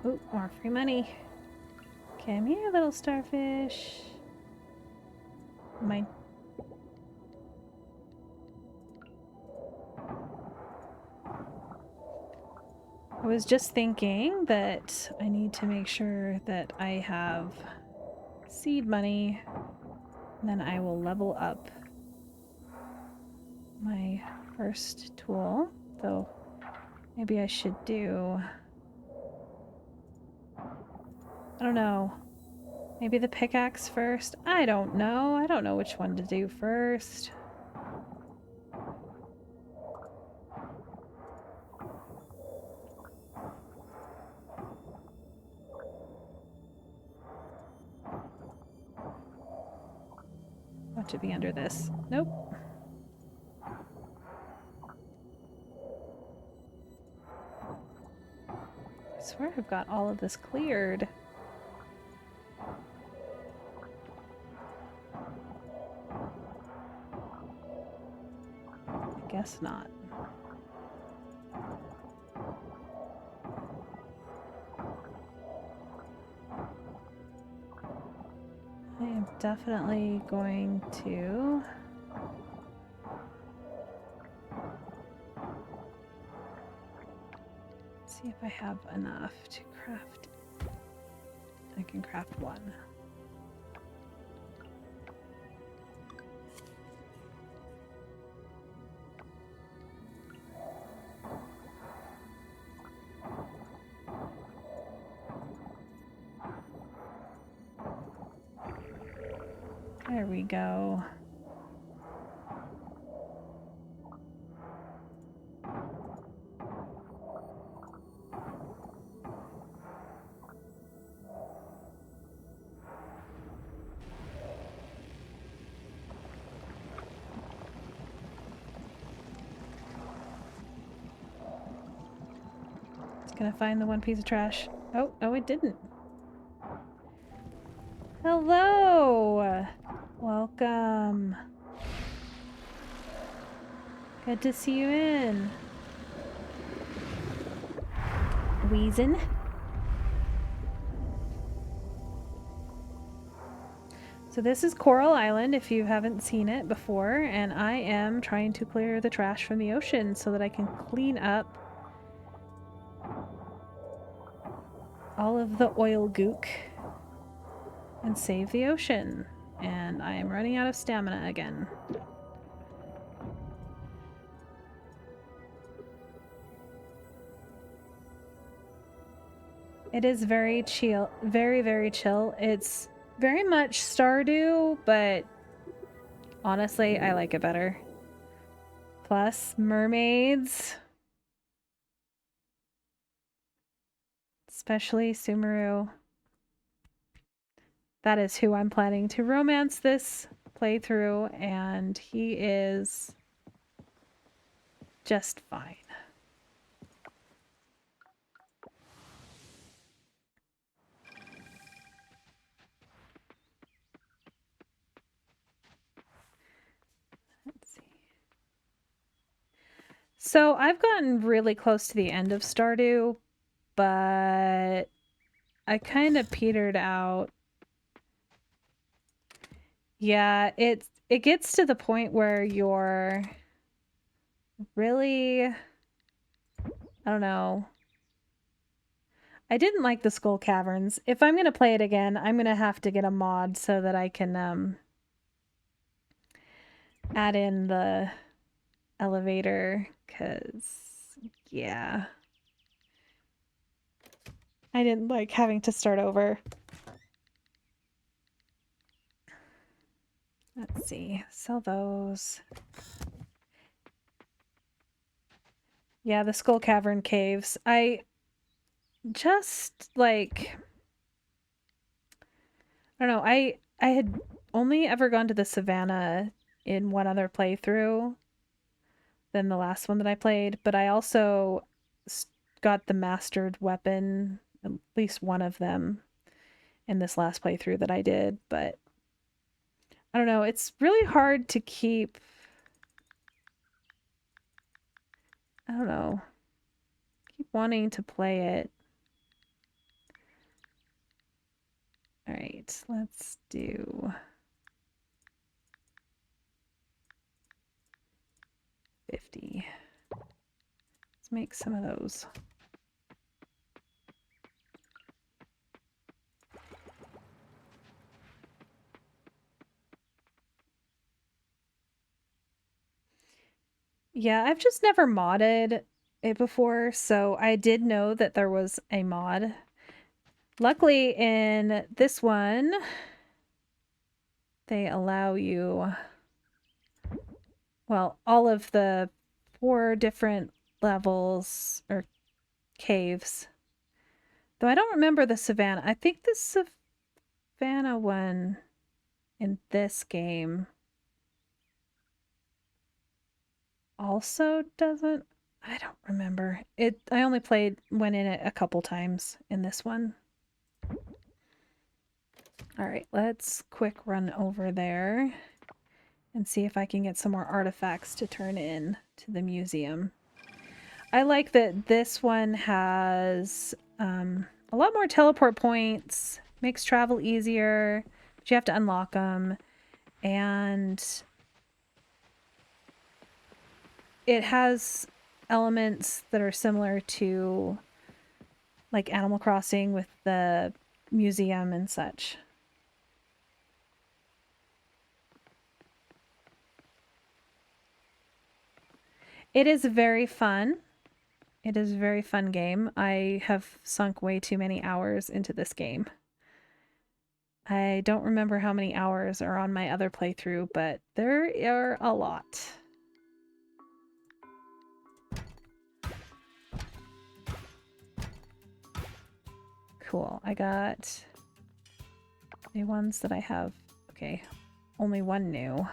A: Oh, more free money. Come here, little starfish. Mine. I was just thinking that I need to make sure that I have seed money, and then I will level up my first tool. So maybe I should do... I don't know. Maybe the pickaxe first? I don't know. I don't know which one to do first. Want to be under this? Nope. I swear I've got all of this cleared. I guess not. I am definitely going to see if I have enough to craft. I can craft one. There we go. It's gonna find the one piece of trash. Oh, no, it didn't. Hello! Welcome. Good to see you in. Wheezin'. So this is Coral Island if you haven't seen it before, and I am trying to clear the trash from the ocean so that I can clean up all of the oil gook and save the ocean. And I am running out of stamina again. It is very chill, very, very chill. It's very much Stardew, but honestly, I like it better. Plus, mermaids. Especially Sumeru. That is who I'm planning to romance this playthrough, and he is just fine. Let's see. So I've gotten really close to the end of Stardew, but I kind of petered out. Yeah, it gets to the point where you're really, I don't know. I didn't like the Skull Caverns. If I'm going to play it again, I'm going to have to get a mod so that I can add in the elevator, because yeah, I didn't like having to start over. Let's see, sell those. Yeah, the Skull Cavern caves. I just like, I don't know, I had only ever gone to the savannah in one other playthrough than the last one that I played, but I also got the mastered weapon, at least one of them, in this last playthrough that I did, but I don't know, it's really hard to keep, I don't know, keep wanting to play it. All right, let's do 50. Let's make some of those. Yeah, I've just never modded it before, so I did know that there was a mod. Luckily, in this one, they allow you, well, all of the 4 different levels or caves. Though I don't remember the savannah. I think the savannah one in this game also doesn't. I don't remember. I only went in it a couple times in this one. All right, let's quick run over there and see if I can get some more artifacts to turn in to the museum. I like that this one has a lot more teleport points, makes travel easier, but you have to unlock them, and it has elements that are similar to like Animal Crossing with the museum and such. It is very fun. It is a very fun game. I have sunk way too many hours into this game. I don't remember how many hours are on my other playthrough, but there are a lot. Cool. I got the ones that I have. Okay, only one new.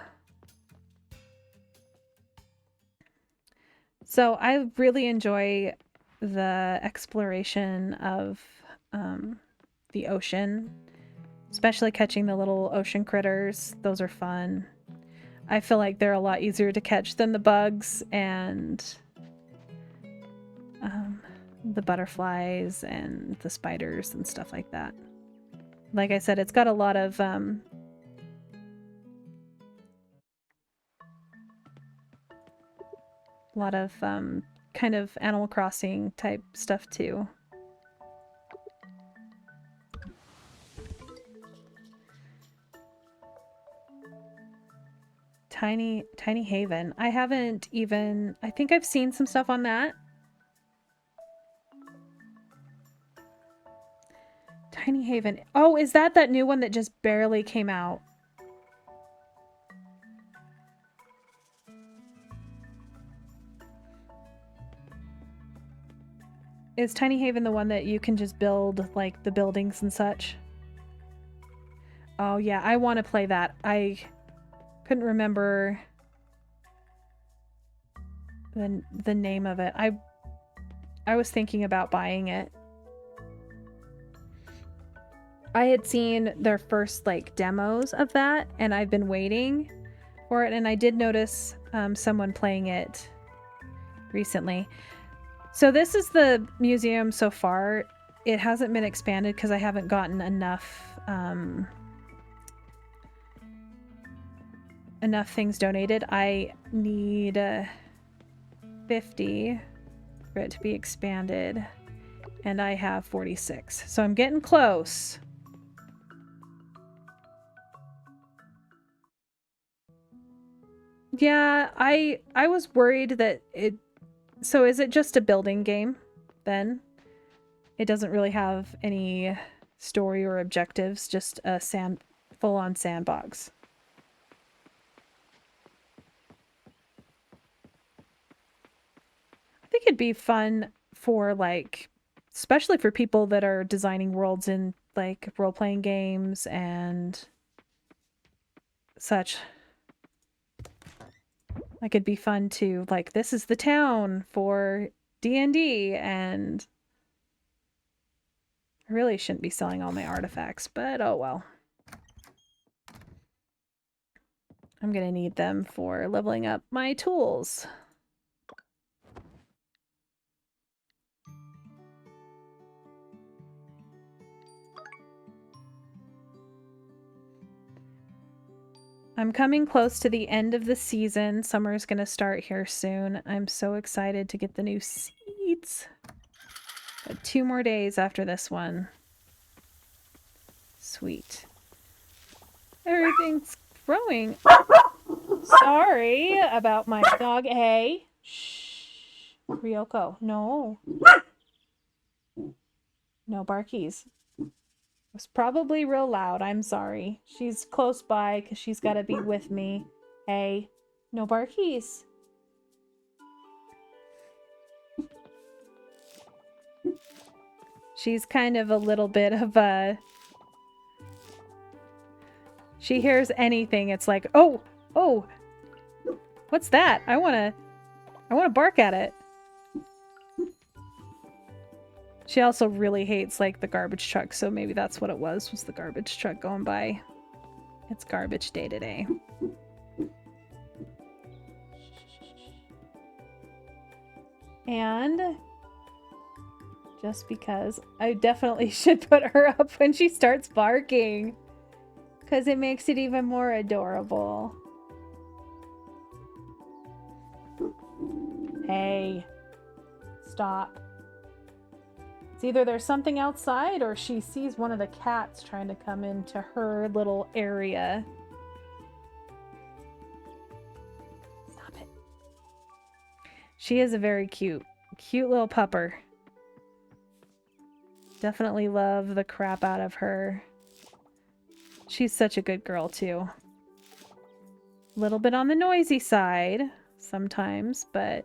A: So I really enjoy the exploration of the ocean, especially catching the little ocean critters. Those are fun. I feel like they're a lot easier to catch than the bugs and the butterflies and the spiders and stuff like that. Like I said, it's got a lot of kind of Animal Crossing type stuff too. Tiny Haven. I haven't even... I think I've seen some stuff on that. Tiny Haven. Oh, is that new one that just barely came out? Is Tiny Haven the one that you can just build, like, the buildings and such? Oh, yeah, I want to play that. I couldn't remember the name of it. I was thinking about buying it. I had seen their first, like, demos of that, and I've been waiting for it, and I did notice someone playing it recently. So this is the museum so far. It hasn't been expanded because I haven't gotten enough things donated. I need 50 for it to be expanded, and I have 46. So I'm getting close. Yeah, I was worried that it... So is it just a building game, then? It doesn't really have any story or objectives, just a full-on sandbox. I think it'd be fun for, like, especially for people that are designing worlds in, like, role-playing games and such. Like, it'd be fun to, like, this is the town for D&D, and I really shouldn't be selling all my artifacts, but oh well. I'm gonna need them for leveling up my tools. I'm coming close to the end of the season. Summer's gonna start here soon. I'm so excited to get the new seeds. Got 2 more days after this one. Sweet. Everything's growing. Sorry about my dog. Hey. Shh. Ryoko. No. No barkies. It was probably real loud. I'm sorry. She's close by because she's got to be with me. Hey. No barkies. She's kind of a little bit of a... She hears anything, it's like, oh, oh, what's that? I want to bark at it. She also really hates, like, the garbage truck, so maybe that's what it was the garbage truck going by. It's garbage day today. And just because I definitely should put her up when she starts barking, because it makes it even more adorable. Hey, stop. It's either there's something outside or she sees one of the cats trying to come into her little area. Stop it. She is a very cute little pupper. Definitely love the crap out of her. She's such a good girl too. A little bit on the noisy side sometimes, but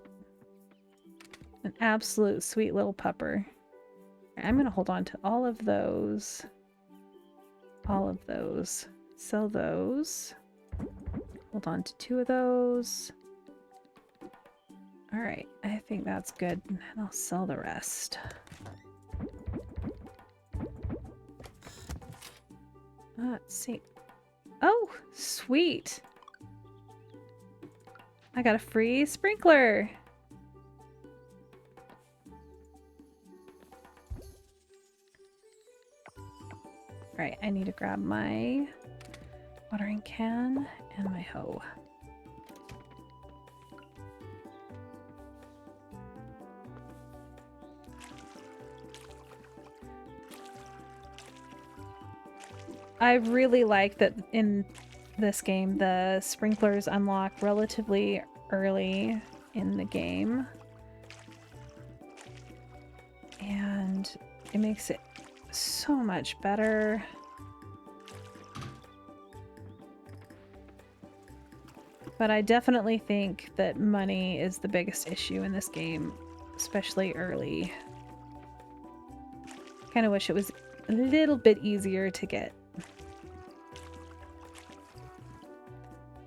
A: an absolute sweet little pupper. I'm going to hold on to all of those. All of those. Sell those. Hold on to 2 of those. Alright, I think that's good. And I'll sell the rest. Let's see. Oh, sweet. I got a free sprinkler. All right, I need to grab my watering can and my hoe. I really like that in this game the sprinklers unlock relatively early in the game. And it makes it so much better. But I definitely think that money is the biggest issue in this game, especially early. Kind of wish it was a little bit easier to get.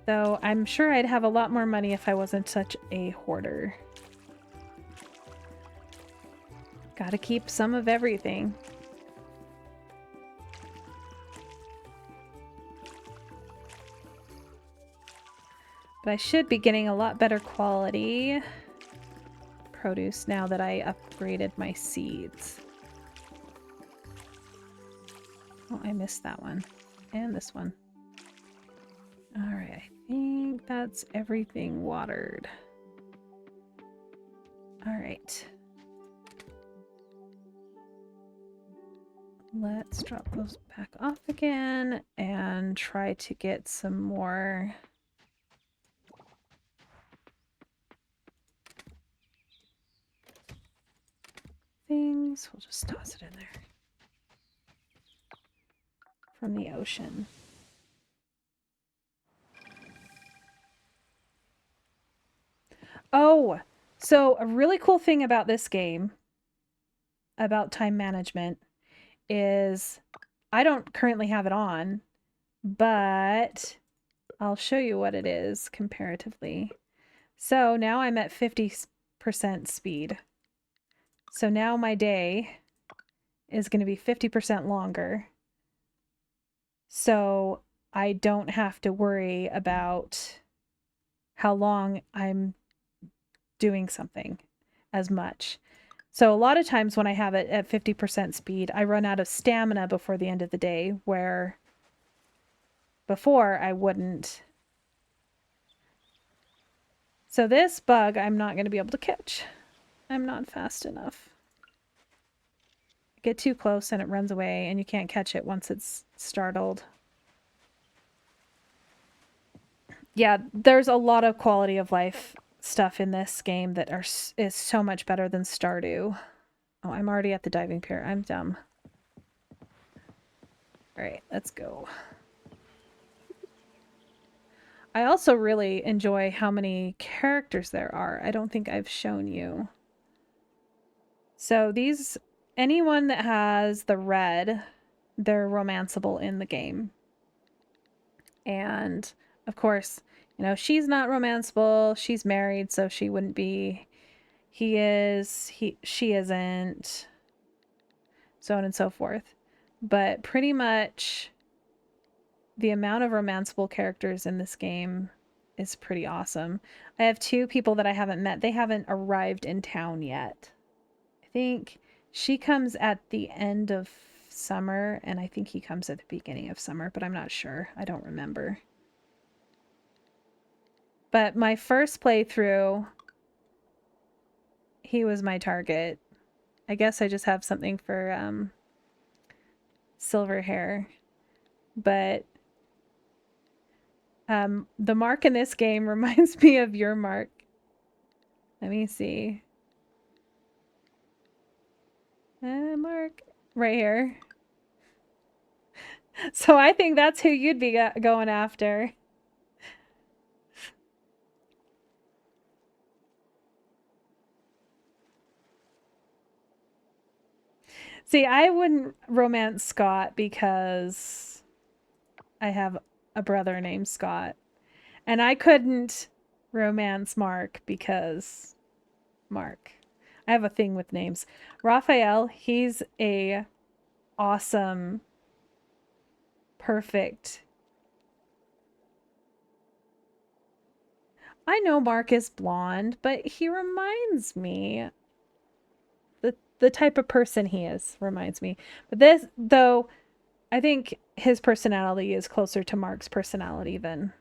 A: Though I'm sure I'd have a lot more money if I wasn't such a hoarder. Gotta keep some of everything. But I should be getting a lot better quality produce now that I upgraded my seeds. Oh, I missed that one. And this one. Alright, I think that's everything watered. Alright. Let's drop those back off again and try to get some more things. We'll just toss it in there. From the ocean. Oh, so a really cool thing about this game, about time management, is I don't currently have it on, but I'll show you what it is comparatively. So now I'm at 50% speed. So now my day is going to be 50% longer. So I don't have to worry about how long I'm doing something as much. So a lot of times when I have it at 50% speed, I run out of stamina before the end of the day, where before I wouldn't. So this bug I'm not going to be able to catch. I'm not fast enough. Get too close and it runs away and you can't catch it once it's startled. Yeah, there's a lot of quality of life stuff in this game that is so much better than Stardew. Oh, I'm already at the diving pier. I'm dumb. Alright, let's go. I also really enjoy how many characters there are. I don't think I've shown you. So these, anyone that has the red, they're romanceable in the game. And of course, you know, she's not romanceable. She's married, so she wouldn't be. He is, she isn't. So on and so forth. But pretty much the amount of romanceable characters in this game is pretty awesome. I have two people that I haven't met. They haven't arrived in town yet. I think she comes at the end of summer, and I think he comes at the beginning of summer, but I'm not sure. I don't remember. But my first playthrough, he was my target. I guess I just have something for silver hair. But the mark in this game reminds me of your mark. Let me see. Mark right here. So I think that's who you'd be going after. See, I wouldn't romance Scott because I have a brother named Scott. And I couldn't romance Mark because Mark. I have a thing with names. Raphael, he's a awesome, perfect. I know Mark is blonde, but he reminds me, the type of person he is reminds me. But this, though, I think his personality is closer to Mark's personality than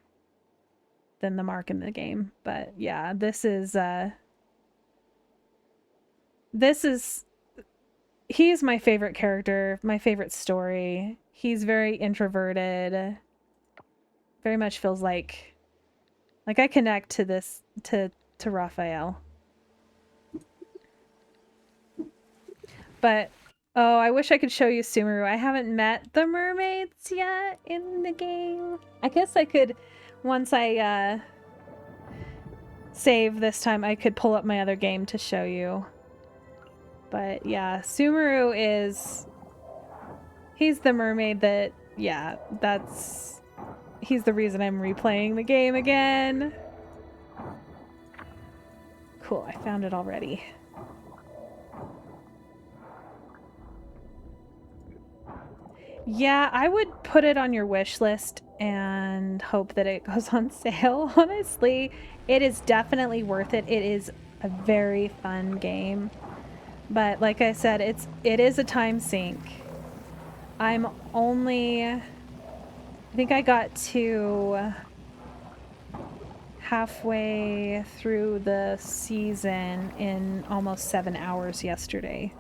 A: the Mark in the game. But yeah, this is he's my favorite character, my favorite story. He's very introverted. Very much feels like I connect to this to Raphael. But oh, I wish I could show you Sumeru. I haven't met the mermaids yet in the game. I guess I could, once I save this time, I could pull up my other game to show you. But yeah, Sumeru is... he's the mermaid that... yeah, that's... he's the reason I'm replaying the game again. Cool, I found it already. Yeah, I would put it on your wish list and hope that it goes on sale. Honestly, it is definitely worth it. It is a very fun game. But like I said, it is a time sink. I'm only... I think I got to halfway through the season in almost 7 hours yesterday.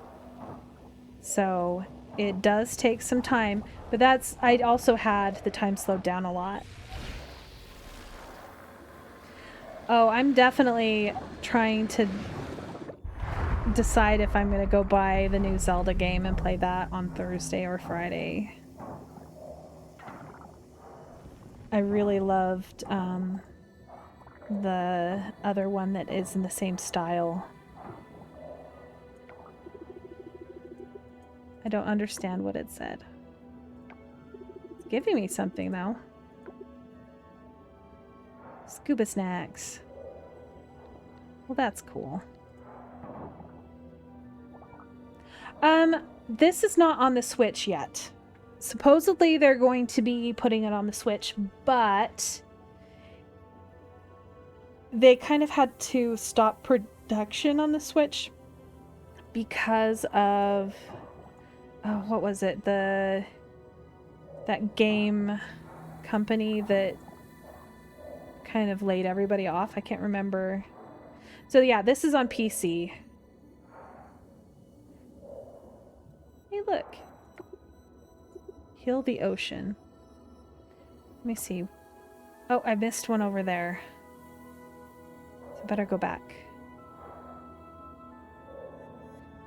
A: So it does take some time, but that's... I also had the time slowed down a lot. Oh, I'm definitely trying to decide if I'm going to go buy the new Zelda game and play that on Thursday or Friday. I really loved the other one that is in the same style. I don't understand what it said. It's giving me something though. Scuba snacks. Well, that's cool. This is not on the Switch yet. Supposedly they're going to be putting it on the Switch, but they kind of had to stop production on the Switch because of what was it? That game company that kind of laid everybody off. I can't remember. So yeah, this is on PC. Hey, look. Heal the ocean. Let me see. Oh, I missed one over there. So I better go back.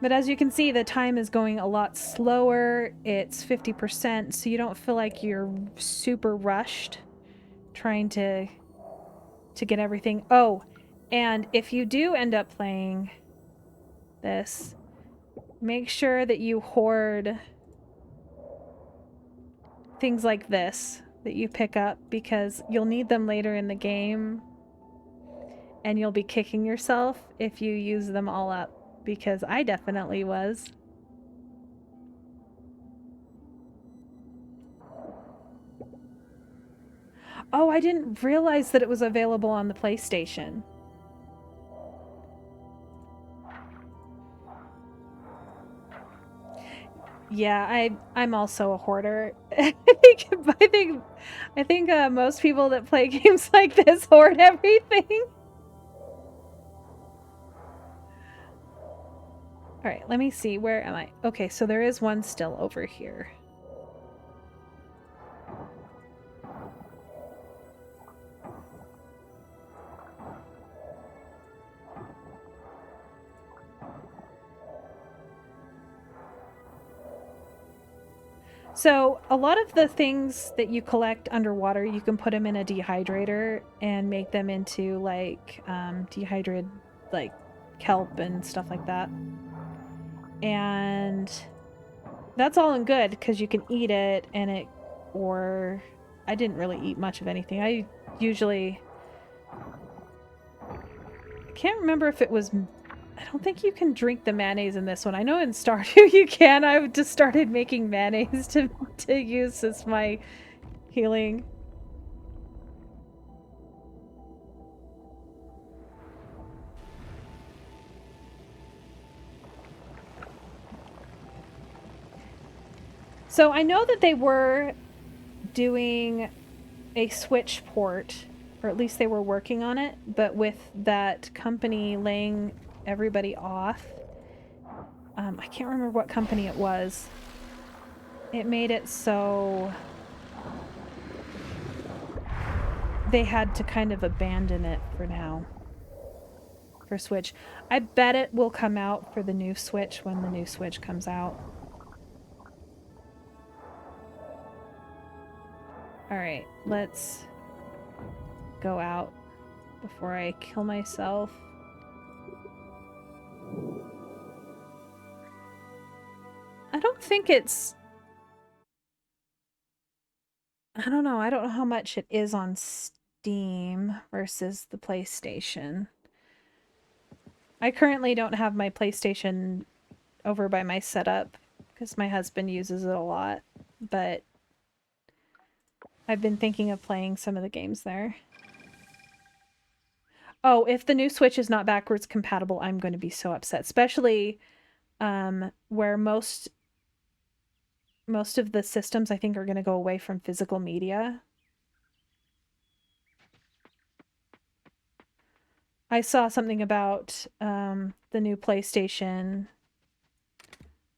A: But as you can see, the time is going a lot slower. It's 50%, so you don't feel like you're super rushed trying to get everything. Oh, and if you do end up playing this, make sure that you hoard things like this that you pick up, because you'll need them later in the game and you'll be kicking yourself if you use them all up, because I definitely was. Oh, I didn't realize that it was available on the PlayStation. Yeah, I'm also a hoarder. I think most people that play games like this hoard everything. All right, let me see. Where am I? Okay, so there is one still over here. So a lot of the things that you collect underwater, you can put them in a dehydrator and make them into like dehydrated like kelp and stuff like that. And that's all and good because you can eat it and it, or I didn't really eat much of anything. I usually, I can't remember if it was, I don't think you can drink the mayonnaise in this one. I know in Stardew you can. I've just started making mayonnaise to use as my healing. So I know that they were doing a Switch port, or at least they were working on it, but with that company laying everybody off, I can't remember what company it was. It made it so they had to kind of abandon it for now. For Switch. I bet it will come out for the new Switch when the new Switch comes out. Alright, let's go out before I kill myself. I don't think it's... I don't know. I don't know how much it is on Steam versus the PlayStation. I currently don't have my PlayStation over by my setup because my husband uses it a lot, but I've been thinking of playing some of the games there. Oh, if the new Switch is not backwards compatible, I'm going to be so upset, especially where most of the systems I think are going to go away from physical media. I saw something about the new PlayStation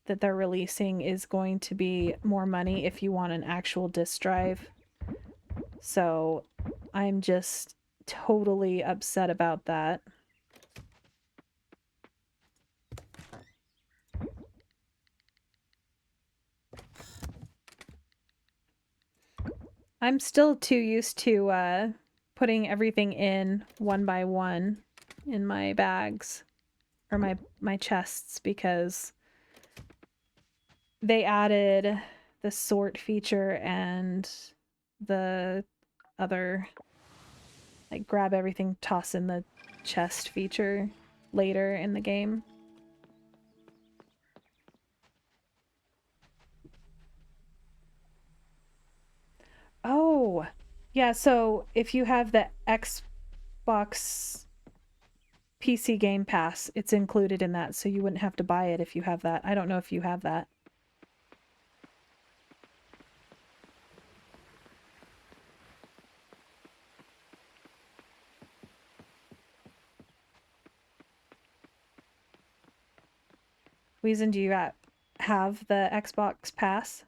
A: that they're releasing is going to be more money if you want an actual disk drive. So I'm just totally upset about that. I'm still too used to putting everything in one by one in my bags or my chests because they added the sort feature and the other like grab everything, toss in the chest feature later in the game. Oh, yeah, so if you have the Xbox PC Game Pass, it's included in that, so you wouldn't have to buy it if you have that. I don't know if you have that. Weezen, do you have the Xbox Pass?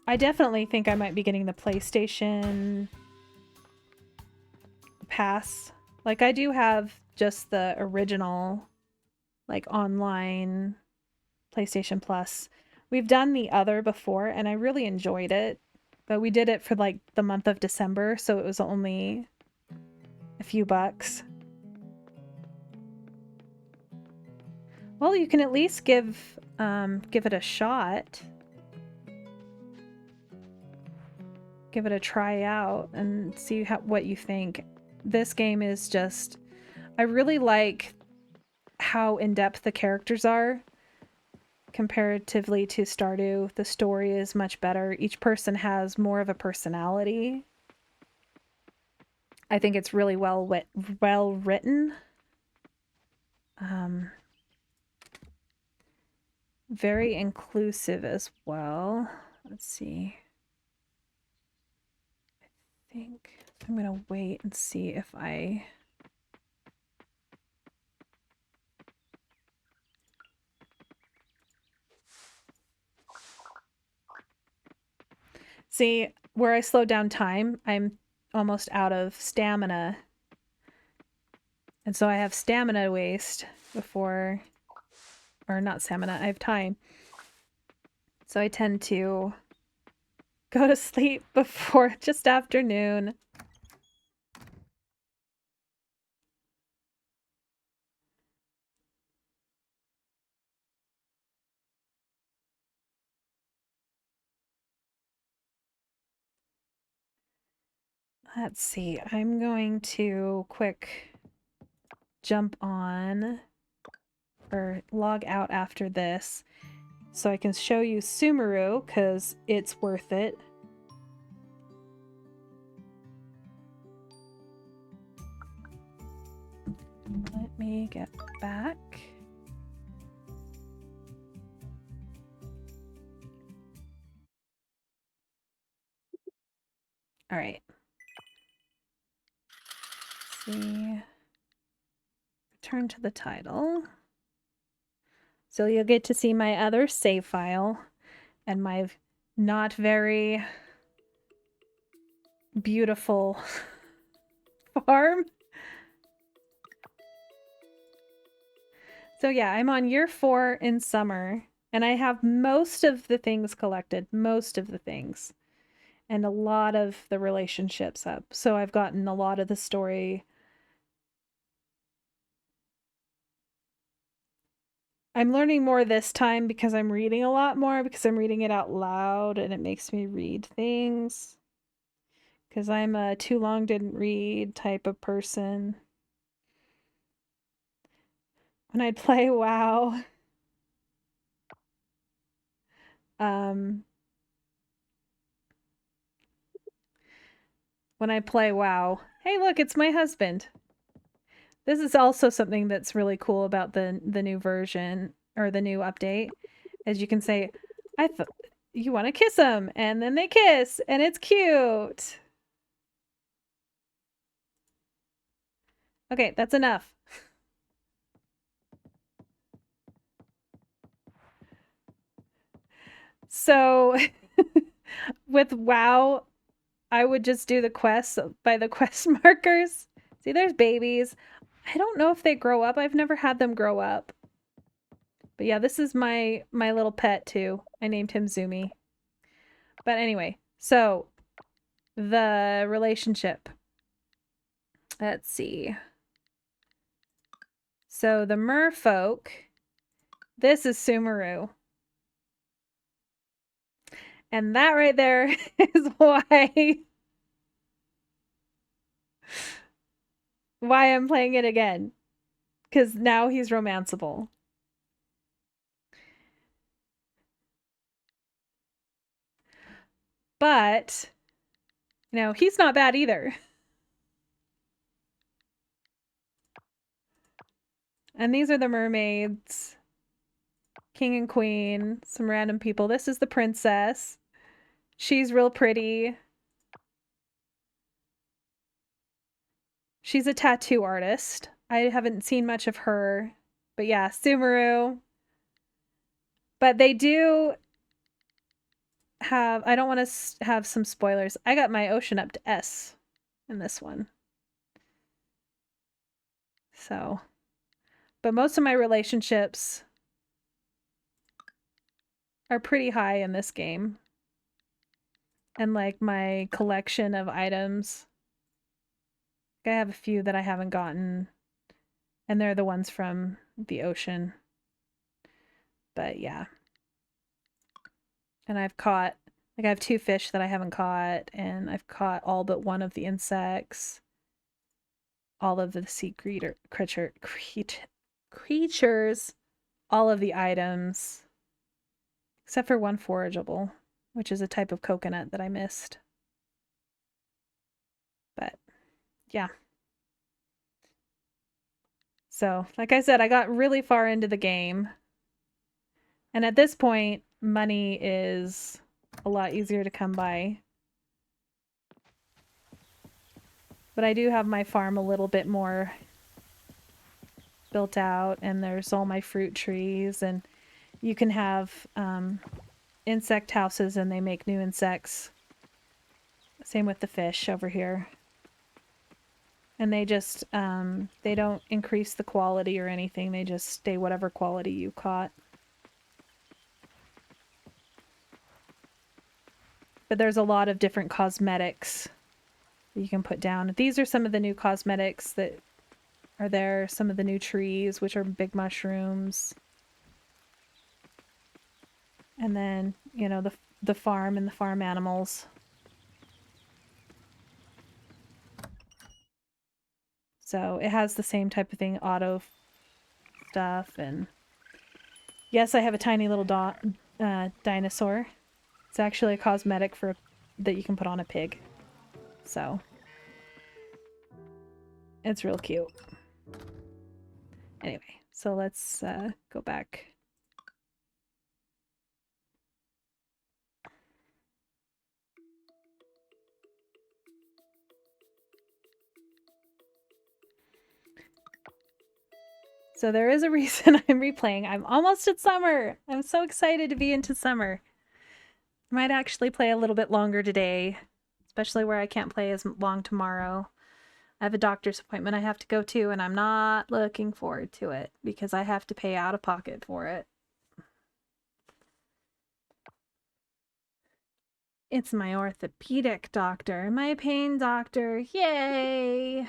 A: I definitely think I might be getting the PlayStation Pass. Like, I do have just the original, like, online PlayStation Plus. We've done the other before, and I really enjoyed it. But we did it for, like, the month of December, so it was only a few bucks. Well, you can at least give it a shot. Give it a try out and see what you think. This game is just... I really like how in-depth the characters are. Comparatively to Stardew, the story is much better. Each person has more of a personality. I think it's really well written. Very inclusive as well. Let's see. I think I'm gonna wait and see if I... See, where I slowed down time, I'm almost out of stamina. And so I have stamina waste before... Or not stamina, I have time. So I tend to go to sleep before just after noon. Let's see, I'm going to quick jump on or log out after this so I can show you Sumeru because it's worth it. me get back. All right. Let's see. Return to the title. So you'll get to see my other save file and my not very beautiful farm. So yeah, I'm on year 4 in summer, and I have most of the things collected, most of the things, and a lot of the relationships up. So I've gotten a lot of the story. I'm learning more this time because I'm reading a lot more, because I'm reading it out loud and it makes me read things. Because I'm a too long didn't read type of person. When I'd play WoW, when I play WoW, hey look, it's my husband. This is also something that's really cool about the new version or the new update. As you can say, you want to kiss them, and then they kiss, and it's cute. Okay, that's enough. So with WoW, I would just do the quests by the quest markers. See, there's babies. I don't know if they grow up. I've never had them grow up. But yeah, this is my little pet too. I named him Zumi. But anyway, so the relationship. Let's see. So the merfolk, this is Sumeru. And that right there is why I'm playing it again. Because now he's romanceable. But, you know, he's not bad either. And these are the mermaids. King and queen. Some random people. This is the princess. She's real pretty. She's a tattoo artist. I haven't seen much of her. But yeah, Sumeru. But they do have... I don't want to have some spoilers. I got my ocean up to S in this one. So... But most of my relationships are pretty high in this game. And like my collection of items, I have a few that I haven't gotten, and they're the ones from the ocean. But yeah. And I've caught, like I have 2 fish that I haven't caught, and I've caught all but one of the insects, all of the sea creatures, all of the items, except for one forageable, which is a type of coconut that I missed. But yeah. So, like I said, I got really far into the game. And at this point, money is a lot easier to come by. But I do have my farm a little bit more built out, and there's all my fruit trees, and you can have insect houses and they make new insects. Same with the fish over here. And they just, they don't increase the quality or anything. They just stay whatever quality you caught. But there's a lot of different cosmetics that you can put down. These are some of the new cosmetics that are there. Some of the new trees, which are big mushrooms. And then, you know, the farm and the farm animals. So it has the same type of thing, auto stuff. And yes, I have a tiny little dinosaur. It's actually a cosmetic that you can put on a pig. So it's real cute. Anyway, so let's go back. So there is a reason I'm replaying. I'm almost at summer. I'm so excited to be into summer. I might actually play a little bit longer today, especially where I can't play as long tomorrow. I have a doctor's appointment I have to go to, and I'm not looking forward to it because I have to pay out of pocket for it. It's my orthopedic doctor, my pain doctor. Yay!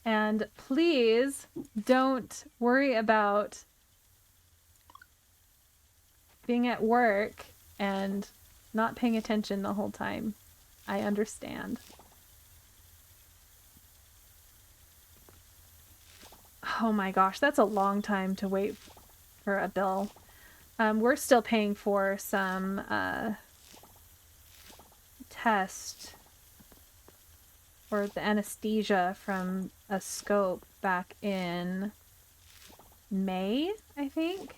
A: And please don't worry about being at work and not paying attention the whole time. I understand. Oh my gosh, that's a long time to wait for a bill. We're still paying for some test for the anesthesia from a scope back in May, I think.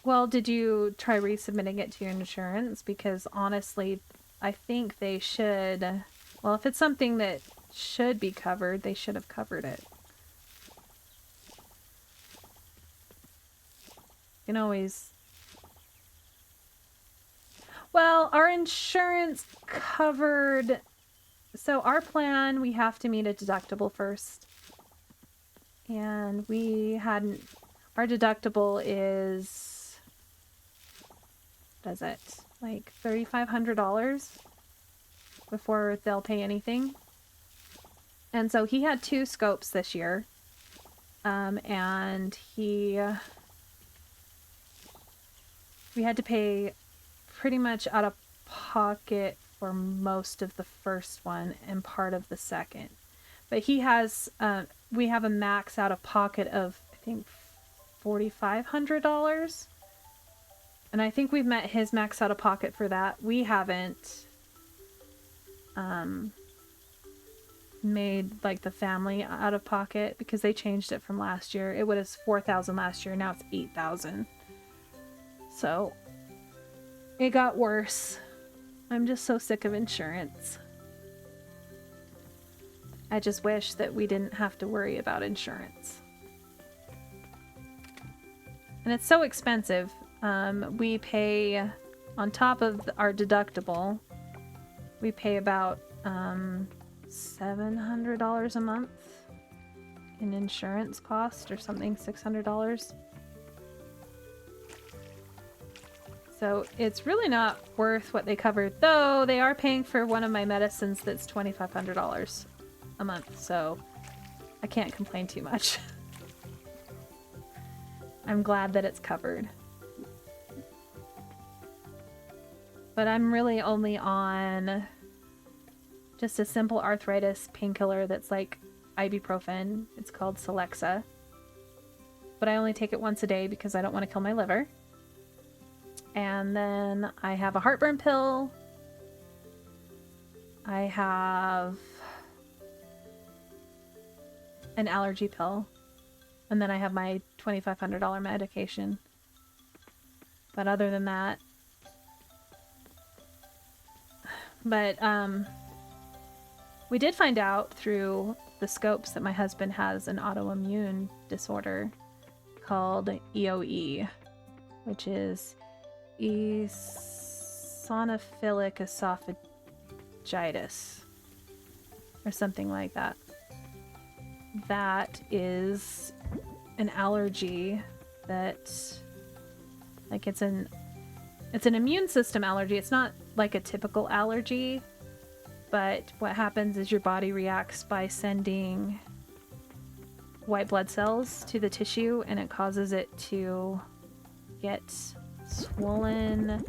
A: Well, did you try resubmitting it to your insurance? Because honestly, I think they should... Well, if it's something that should be covered, they should have covered it. You can always... Well, our insurance covered... So our plan, we have to meet a deductible first. And we hadn't... Our deductible is... What is it? Like $3,500 before they'll pay anything. And so he had 2 scopes this year. And we had to pay pretty much out of pocket for most of the first one and part of the second. But he has, we have a max out of pocket of, I think, $4,500. And I think we've met his max out of pocket for that. We haven't made like the family out of pocket because they changed it from last year. It was $4,000 last year, now it's $8,000. So it got worse. I'm just so sick of insurance. I just wish that we didn't have to worry about insurance. And it's so expensive. We pay, on top of our deductible, we pay about $700 a month in insurance cost or something, $600. So it's really not worth what they covered, though they are paying for one of my medicines that's $2,500 a month, so I can't complain too much. I'm glad that it's covered. But I'm really only on just a simple arthritis painkiller that's like ibuprofen. It's called Celexa. But I only take it once a day because I don't want to kill my liver. And then I have a heartburn pill. I have an allergy pill. And then I have my $2,500 medication. But other than that... But, we did find out through the scopes that my husband has an autoimmune disorder called EOE, which is eosinophilic esophagitis, or something like that. That is an allergy that, like, it's an immune system allergy. It's not like a typical allergy, but what happens is your body reacts by sending white blood cells to the tissue, and it causes it to get swollen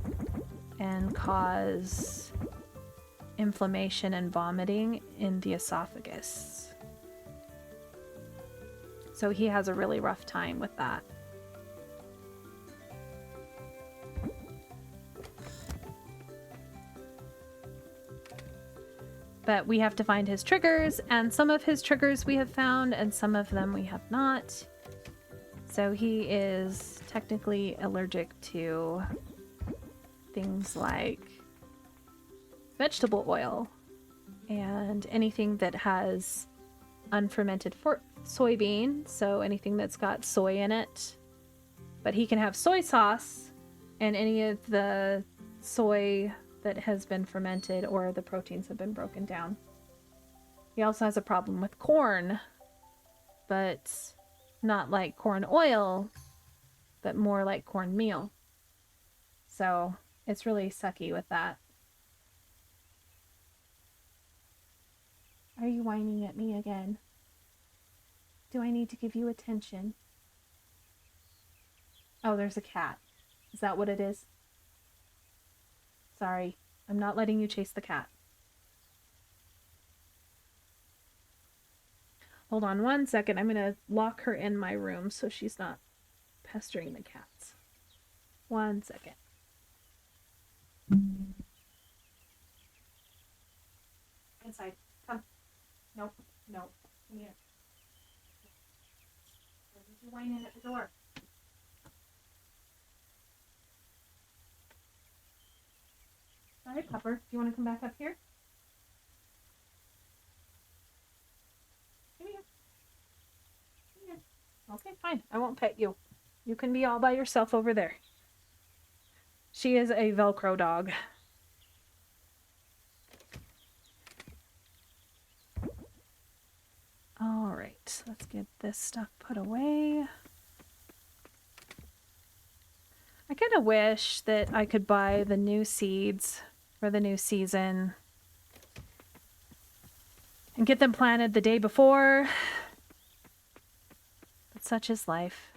A: and cause inflammation and vomiting in the esophagus. So he has a really rough time with that. But we have to find his triggers, and some of his triggers we have found, and some of them we have not. So he is technically allergic to things like vegetable oil and anything that has unfermented soybean, so anything that's got soy in it. But he can have soy sauce and any of the soy that has been fermented or the proteins have been broken down. He also has a problem with corn, but not like corn oil, but more like cornmeal. So it's really sucky with that. Are you whining at me again? Do I need to give you attention? Oh, there's a cat. Is that what it is? Sorry, I'm not letting you chase the cat. Hold on 1 second. I'm gonna lock her in my room so she's not pestering the cats. 1 second. Inside. Come. Nope. Nope. Come here. Why did you whine in at the door? Sorry, Pupper. Do you want to come back up here? Come here. Come here. Okay, fine. I won't pet you. You can be all by yourself over there. She is a Velcro dog. All right, let's get this stuff put away. I kind of wish that I could buy the new seeds for the new season and get them planted the day before, but such is life.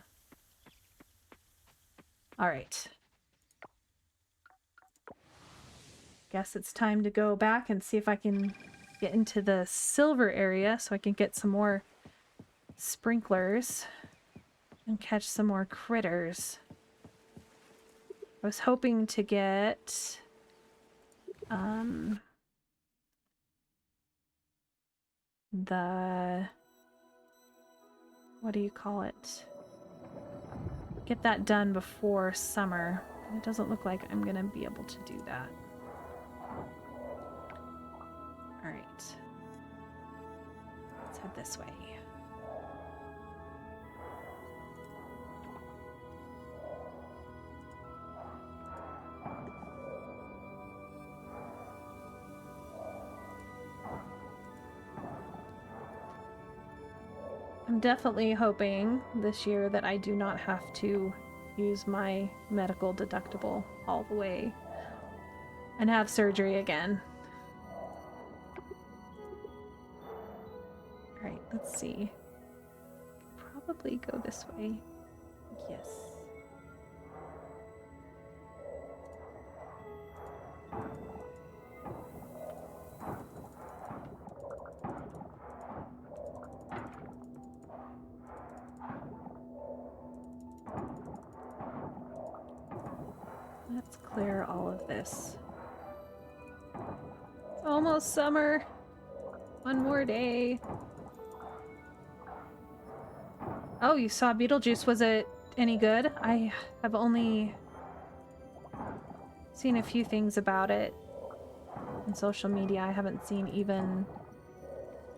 A: All right. Guess it's time to go back and see if I can get into the silver area so I can get some more sprinklers and catch some more critters. I was hoping to get the, what do you call it? Get that done before summer. It doesn't look like I'm gonna be able to do that. All right. Let's head this way. I'm definitely hoping this year that I do not have to use my medical deductible all the way and have surgery again. All right, let's see. Probably go this way. Yes. Let's clear all of this. It's almost summer. One more day. Oh, you saw Beetlejuice. Was it any good? I have only seen a few things about it on social media. I haven't seen even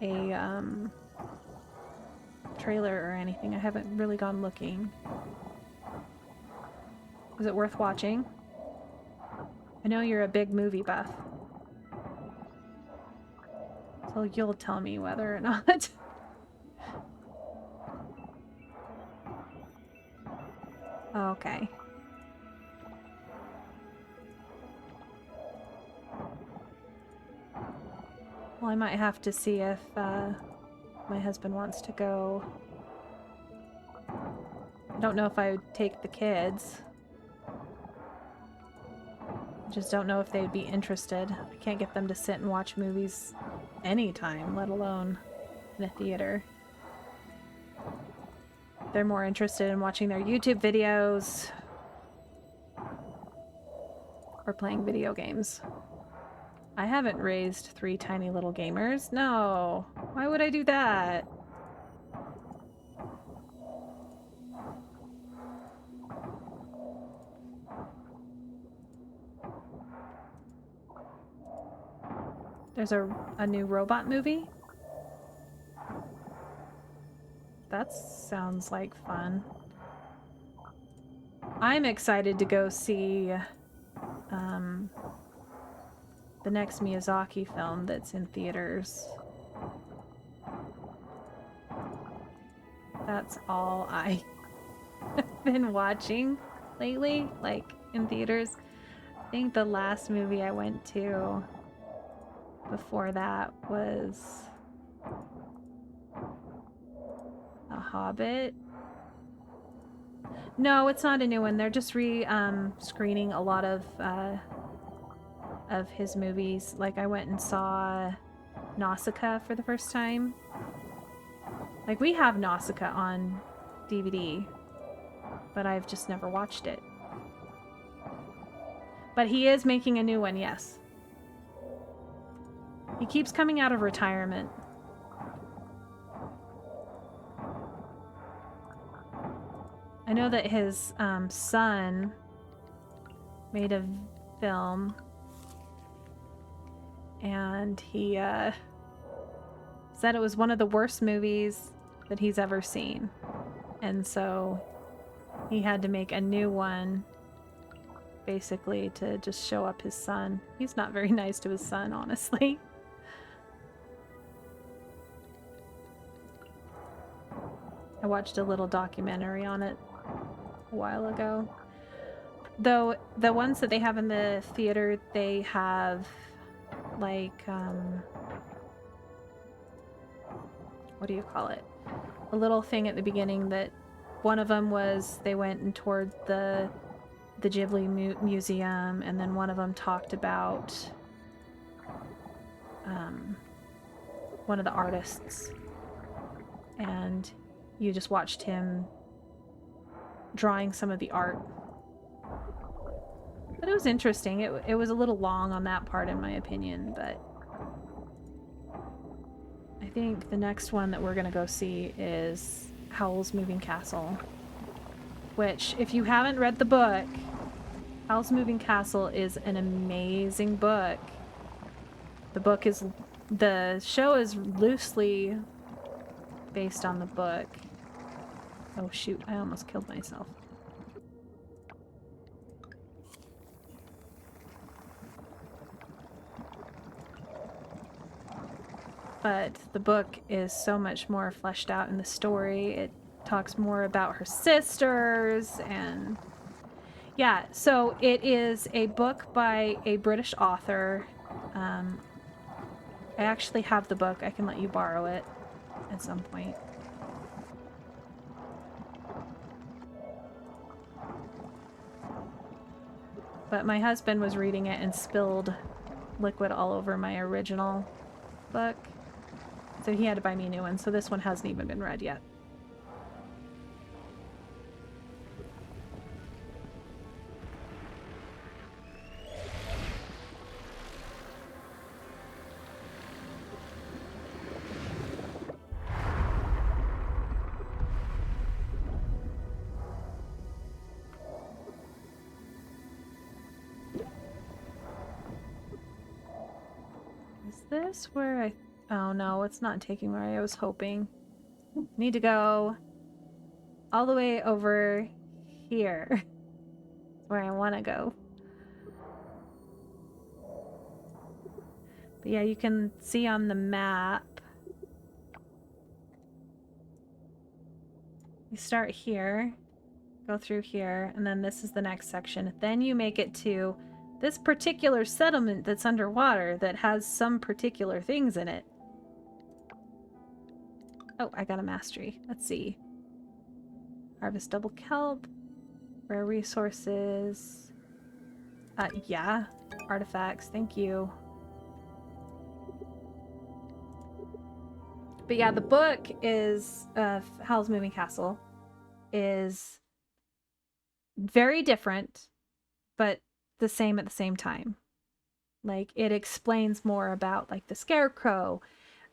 A: a trailer or anything. I haven't really gone looking. Was it worth watching? I know you're a big movie buff. So you'll tell me whether or not. Okay. Well, I might have to see if my husband wants to go. I don't know if I would take the kids. I just don't know if they would be interested. I can't get them to sit and watch movies anytime, let alone in a theater. They're more interested in watching their YouTube videos or playing video games. I haven't raised 3 tiny little gamers. No. Why would I do that? There's a new robot movie? That sounds like fun. I'm excited to go see the next Miyazaki film that's in theaters. That's all I've been watching lately, like in theaters. I think the last movie I went to before that was A Hobbit. No, it's not a new one. They're just screening a lot of his movies. Like I went and saw Nausicaa for the first time. Like we have Nausicaa on DVD, but I've just never watched it. But he is making a new one, yes. He keeps coming out of retirement. I know that his son made a film, and he said it was one of the worst movies that he's ever seen. And so he had to make a new one, basically, to just show up his son. He's not very nice to his son, honestly. I watched a little documentary on it a while ago. Though the ones that they have in the theater, they have like what do you call it? A little thing at the beginning that one of them was they went and toured the Ghibli museum, and then one of them talked about one of the artists, and you just watched him drawing some of the art. But it was interesting. It was a little long on that part, in my opinion, but I think the next one that we're going to go see is Howl's Moving Castle, which, if you haven't read the book, Howl's Moving Castle is an amazing book. The show is loosely based on the book. Oh shoot, I almost killed myself. But the book is so much more fleshed out in the story. It talks more about her sisters, and yeah, so it is a book by a British author. I actually have the book. I can let you borrow it at some point. But my husband was reading it and spilled liquid all over my original book. So he had to buy me a new one. So this one hasn't even been read yet. Is this where I... Oh no, it's not taking where I was hoping. Need to go all the way over here. That's where I want to go. But yeah, you can see on the map. You start here, go through here, and then this is the next section. Then you make it to this particular settlement that's underwater that has some particular things in it. Oh, I got a mastery. Let's see. Harvest double kelp. Rare resources. Yeah. Artifacts. Thank you. But yeah, the book is Howl's Moving Castle is very different, but the same at the same time. Like, it explains more about like the scarecrow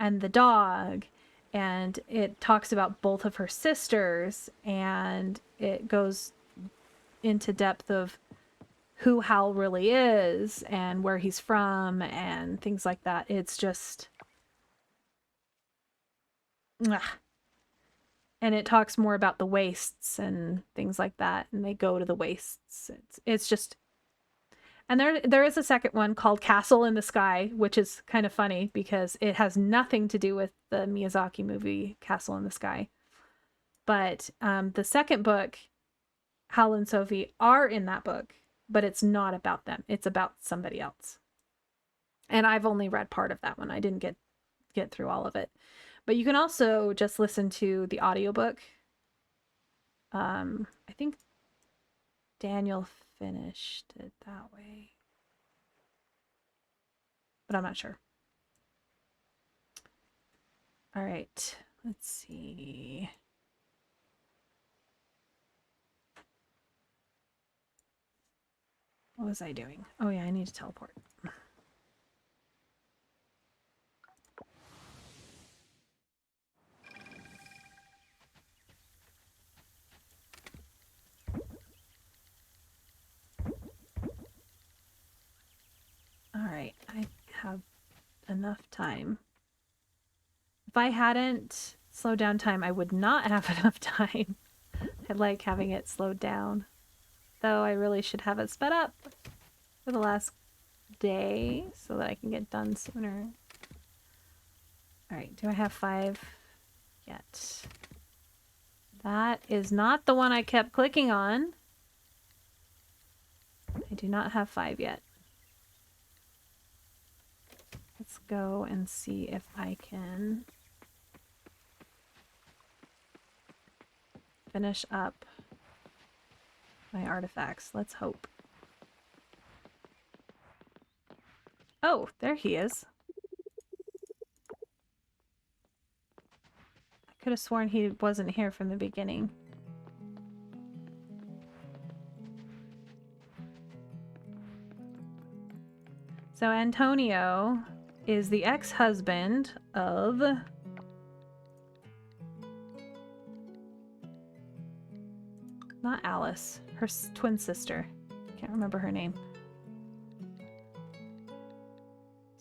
A: and the dog, and it talks about both of her sisters, and it goes into depth of who Hal really is and where he's from and things like that. It's just and it talks more about the wastes and things like that, and they go to the wastes. It's just, and there is a second one called Castle in the Sky, which is kind of funny because it has nothing to do with the Miyazaki movie Castle in the Sky. But the second book, Hal and Sophie are in that book, but it's not about them. It's about somebody else. And I've only read part of that one. I didn't get through all of it. But you can also just listen to the audiobook. I think Daniel finished it that way, but I'm not sure. All right, let's see. What was I doing? Oh yeah, I need to teleport. All right, I have enough time. If I hadn't slowed down time, I would not have enough time. I like having it slowed down. Though I really should have it sped up for the last day so that I can get done sooner. Alright, do I have 5 yet? That is not the one I kept clicking on. I do not have 5 yet. Let's go and see if I can finish up my artifacts. Let's hope. Oh, there he is. I could have sworn he wasn't here from the beginning. So Antonio is the ex-husband of not Alice, her twin sister. Can't remember her name.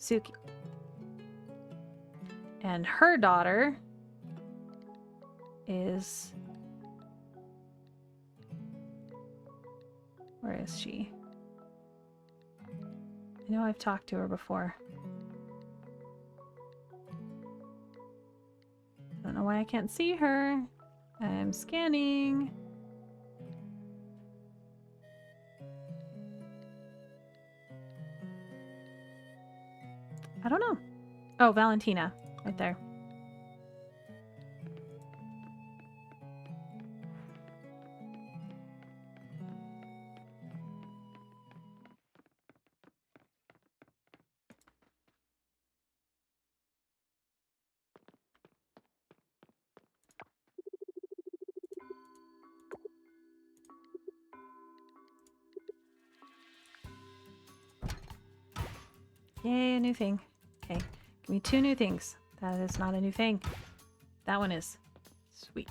A: Suki. And her daughter is... Where is she? I know I've talked to her before. I don't know why I can't see her. I'm scanning. I don't know. Oh, Valentina. Right there. Yay, a new thing. Okay, give me 2 new things. That is not a new thing. That one is. Sweet.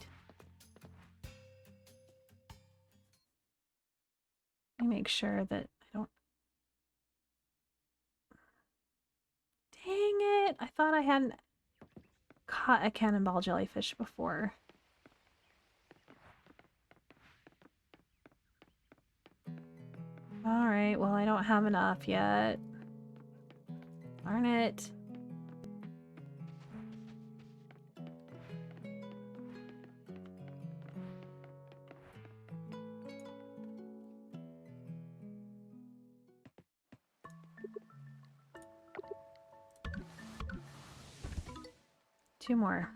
A: Let me make sure that I don't... Dang it! I thought I hadn't caught a cannonball jellyfish before. Alright, well I don't have enough yet. Darn it. Two more.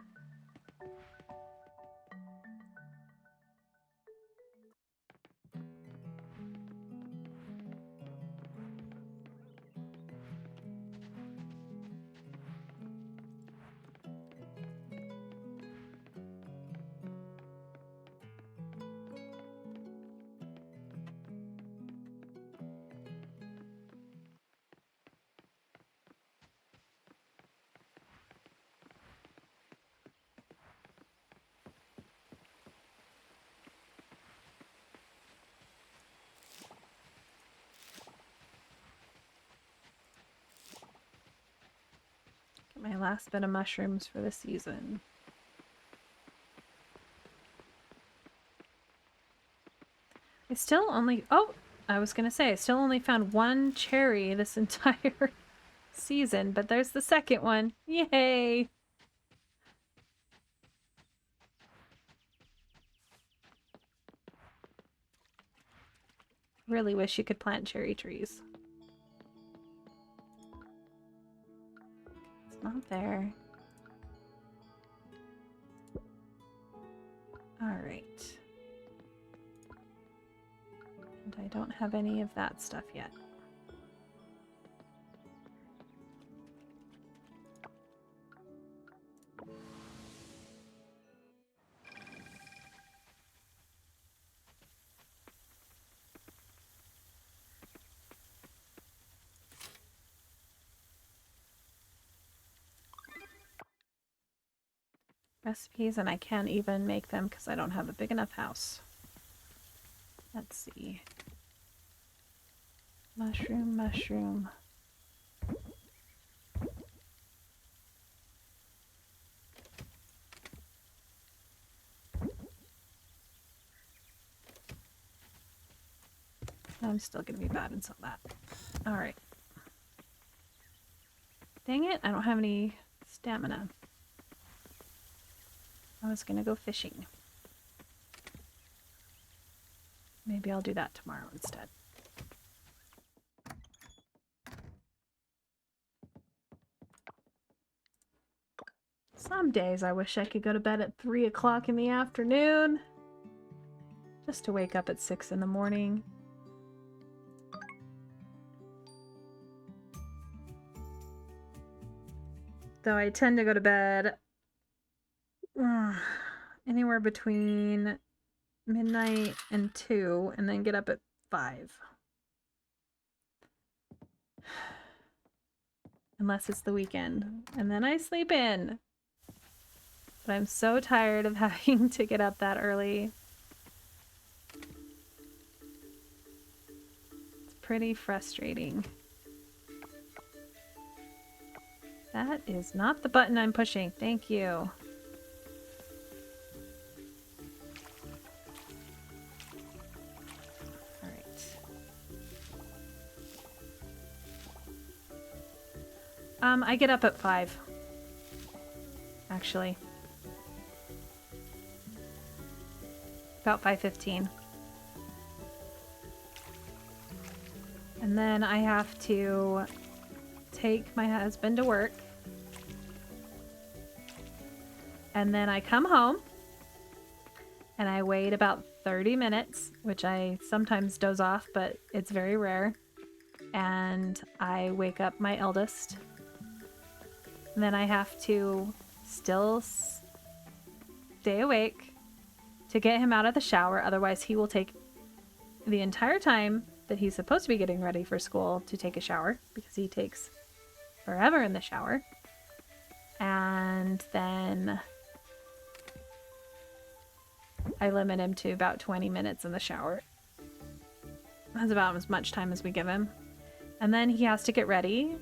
A: My last bit of mushrooms for the season. I still only... Oh! I was gonna say, I still only found one cherry this entire season, but there's the second one. Yay! Really wish you could plant cherry trees. It's not there. Alright. And I don't have any of that stuff yet. Recipes, and I can't even make them because I don't have a big enough house. Let's see. Mushroom, mushroom. I'm still gonna be bad in some of that. Alright. Dang it, I don't have any stamina. I was gonna go fishing. Maybe I'll do that tomorrow instead. Some days I wish I could go to bed at 3 o'clock in the afternoon. Just to wake up at 6 in the morning. Though I tend to go to bed anywhere between midnight and 2 and then get up at 5. Unless it's the weekend. And then I sleep in. But I'm so tired of having to get up that early. It's pretty frustrating. That is not the button I'm pushing. Thank you. Alright. I get up at 5. Actually. About 5:15. And then I have to take my husband to work. And then I come home and I wait about 30 minutes, which I sometimes doze off, but it's very rare. And I wake up my eldest. And then I have to still stay awake to get him out of the shower. Otherwise, he will take the entire time that he's supposed to be getting ready for school to take a shower, because he takes forever in the shower. And then I limit him to about 20 minutes in the shower. That's about as much time as we give him. And then he has to get ready,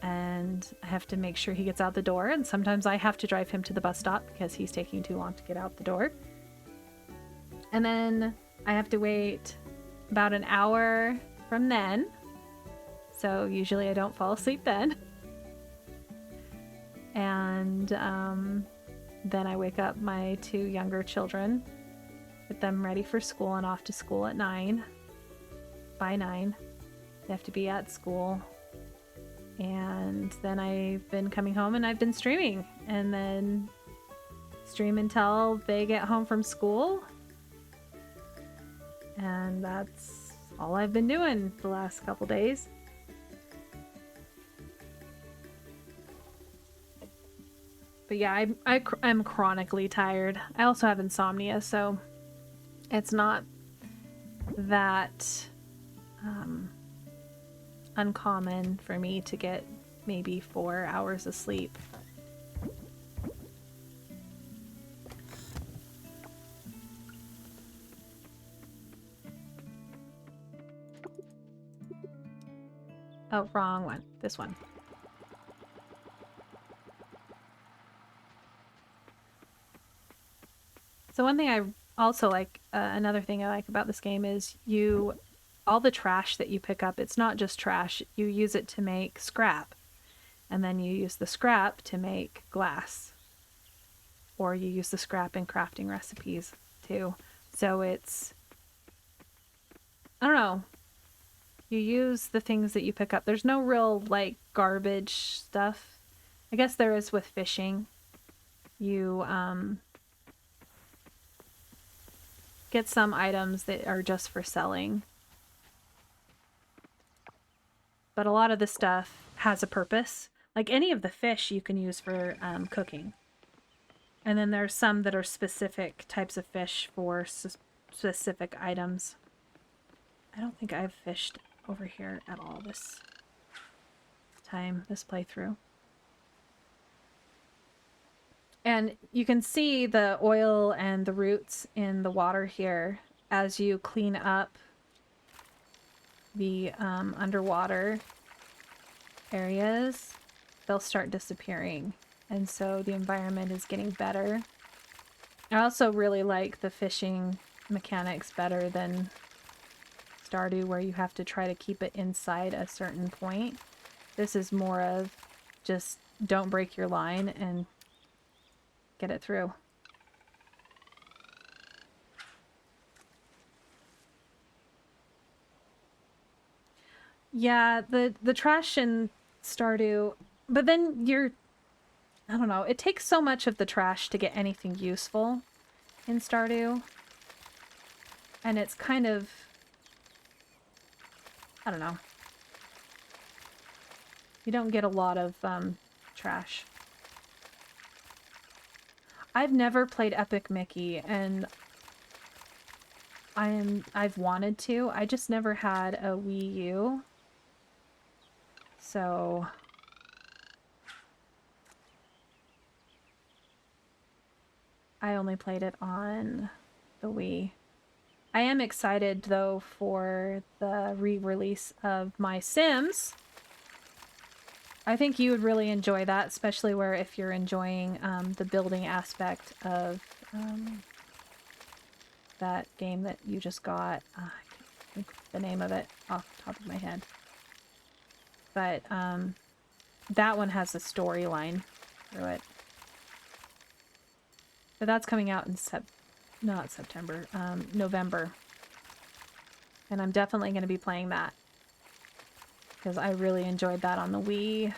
A: and I have to make sure he gets out the door. And sometimes I have to drive him to the bus stop because he's taking too long to get out the door. And then I have to wait about an hour from then. So usually I don't fall asleep then. And then I wake up my 2 younger children, get them ready for school and off to school at 9. By 9, they have to be at school. And then I've been coming home and I've been streaming, and then stream until they get home from school. And that's all I've been doing the last couple days. But yeah, I'm chronically tired. I also have insomnia, so it's not that uncommon for me to get maybe 4 hours of sleep. Oh, wrong one. This one. So one thing I also like, another thing I like about this game is all the trash that you pick up, it's not just trash. You use it to make scrap, and then you use the scrap to make glass, or you use the scrap in crafting recipes too. So it's, I don't know, you use the things that you pick up. There's no real like garbage stuff. I guess there is with fishing. You get some items that are just for selling. But a lot of the stuff has a purpose. Like any of the fish you can use for cooking. And then there's some that are specific types of fish for specific items. I don't think I've fished over here at all this time, this playthrough. And you can see the oil and the roots in the water here as you clean up the underwater areas. They'll start disappearing, and so the environment is getting better. I also really like the fishing mechanics better than Stardew, where you have to try to keep it inside a certain point. This is more of just don't break your line and get it through. Yeah, the trash in Stardew, but then I don't know, it takes so much of the trash to get anything useful in Stardew. And it's kind of, I don't know. You don't get a lot of trash. I've never played Epic Mickey, and I've wanted to. I just never had a Wii U. So I only played it on the Wii. I am excited though for the re-release of My Sims. I think you would really enjoy that, especially where if you're enjoying the building aspect of that game that you just got. I can't think the name of it off the top of my head. But that one has a storyline through it. But that's coming out in November. And I'm definitely going to be playing that, because I really enjoyed that on the Wii.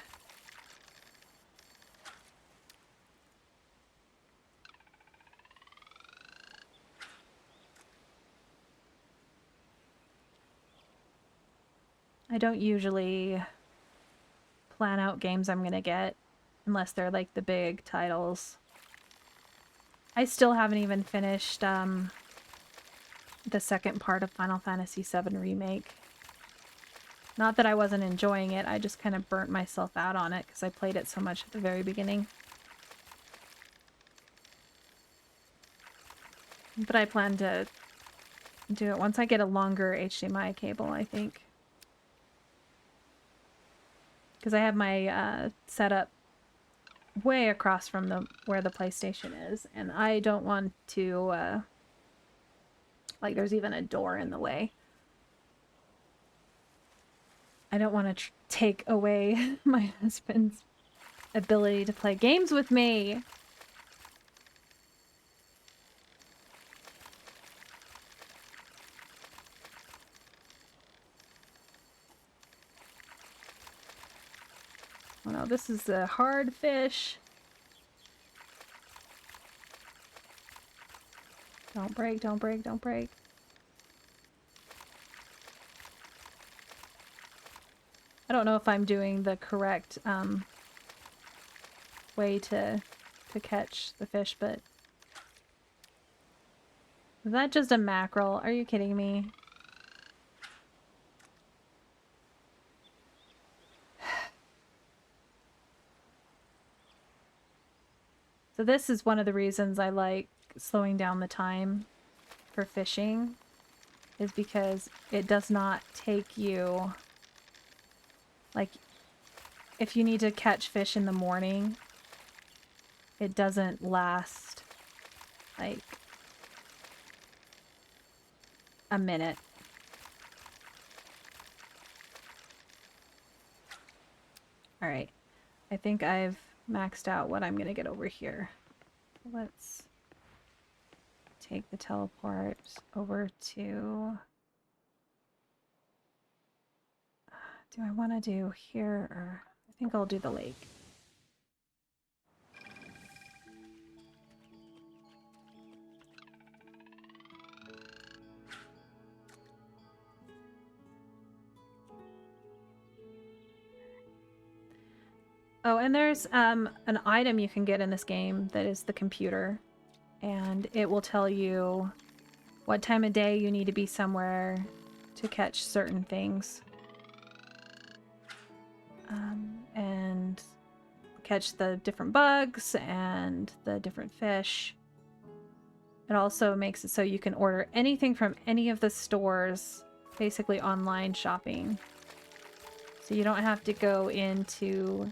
A: I don't usually plan out games I'm going to get unless they're like the big titles. I still haven't even finished the second part of Final Fantasy VII Remake. Not that I wasn't enjoying it, I just kind of burnt myself out on it because I played it so much at the very beginning. But I plan to do it once I get a longer HDMI cable, I think. Because I have my setup way across from where the PlayStation is, and I don't want to like there's even a door in the way. I don't want to take away my husband's ability to play games with me. Oh no, this is a hard fish. Don't break, don't break, don't break. I don't know if I'm doing the correct way to catch the fish, but... Is that just a mackerel? Are you kidding me? So this is one of the reasons I like slowing down the time for fishing, is because it does not take you, like, if you need to catch fish in the morning, it doesn't last like a minute. All right. I think I've maxed out what I'm going to get over here. Let's take the teleport over to... Do I want to do here or... I think I'll do the lake. Oh, and there's an item you can get in this game that is the computer. And it will tell you what time of day you need to be somewhere to catch certain things. And catch the different bugs and the different fish. It also makes it so you can order anything from any of the stores, basically online shopping. So you don't have to go into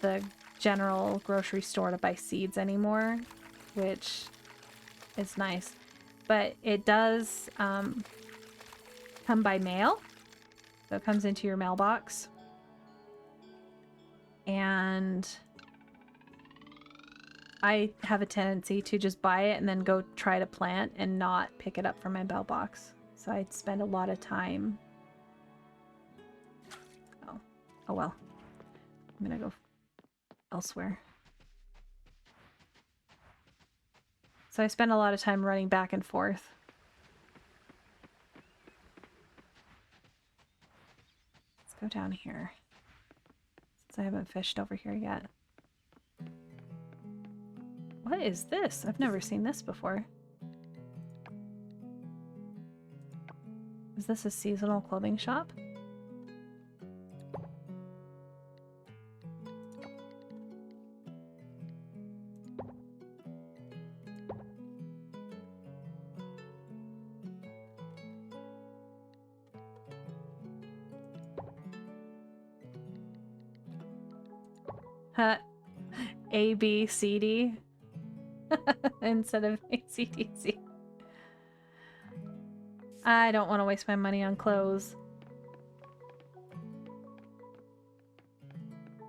A: the general grocery store to buy seeds anymore, which is nice. But it does come by mail. So it comes into your mailbox. And I have a tendency to just buy it and then go try to plant and not pick it up from my mailbox. So I'd spend a lot of time. Oh well. I'm gonna go elsewhere. So I spend a lot of time running back and forth. Let's go down here. Since I haven't fished over here yet. What is this? I've never seen this before. Is this a seasonal clothing shop? A, B, C, D instead of A, C, D, C. I don't want to waste my money on clothes.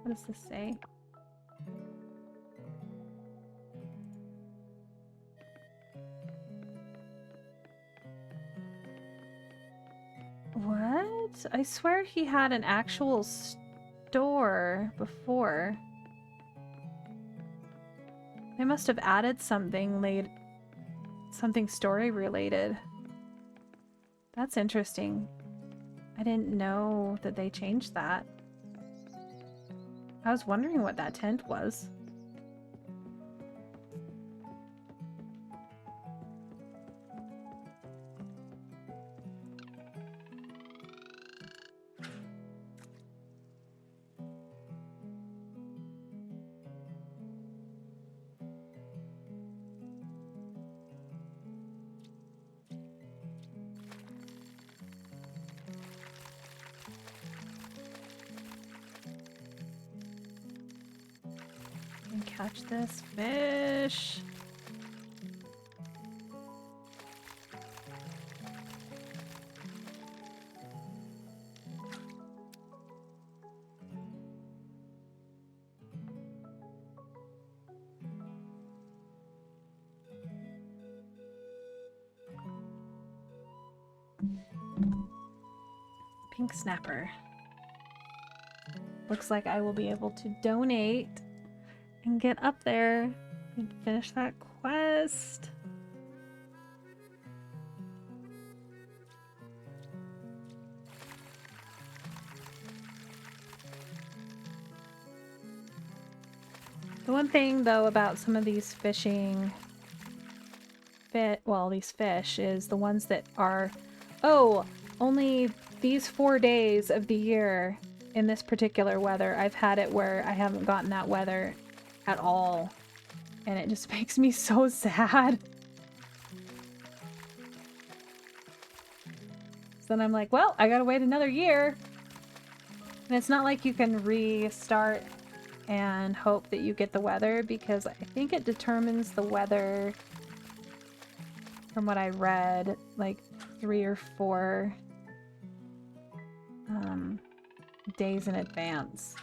A: What does this say? What? I swear he had an actual store before. They must have added something late, something story related. That's interesting. I didn't know that they changed that. I was wondering what that tent was. Catch this fish. Pink snapper. Looks like I will be able to donate and get up there and finish that quest. The one thing though about some of these fishing these fish is the ones that are, oh, only these 4 days of the year in this particular weather. I've had it where I haven't gotten that weather at all, and it just makes me so sad. So then I'm like, well, I gotta wait another year. And it's not like you can restart and hope that you get the weather, because I think it determines the weather from what I read, like 3 or 4 days in advance.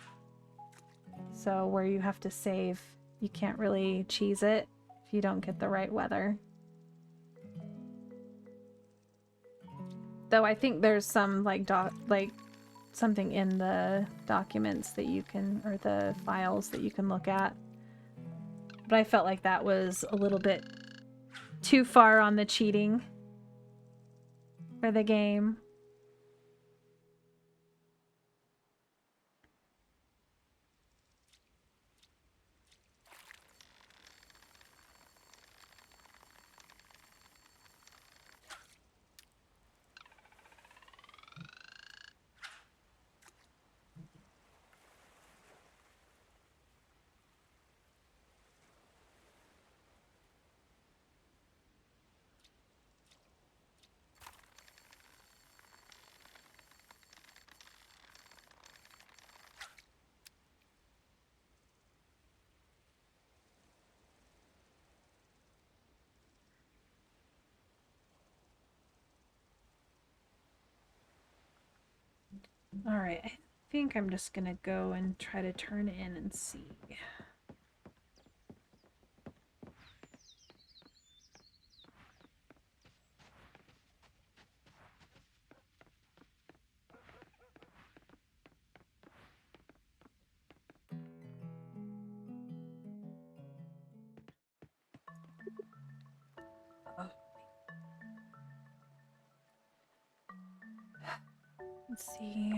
A: So where you have to save, you can't really cheese it if you don't get the right weather. Though I think there's some like something in the documents that you can, or the files that you can look at. But I felt like that was a little bit too far on the cheating for the game. Alright, I think I'm just gonna go and try to turn in and see. Let's see.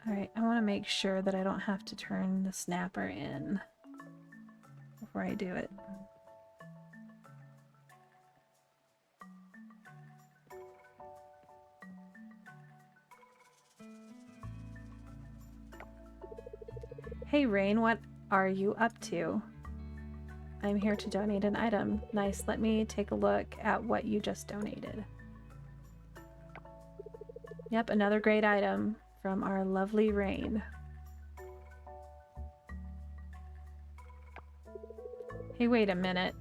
A: Alright, I want to make sure that I don't have to turn the snapper in before I do it. Hey Rain, what are you up to? I'm here to donate an item. Nice, let me take a look at what you just donated. Yep, another great item from our lovely Rain. Hey, wait a minute.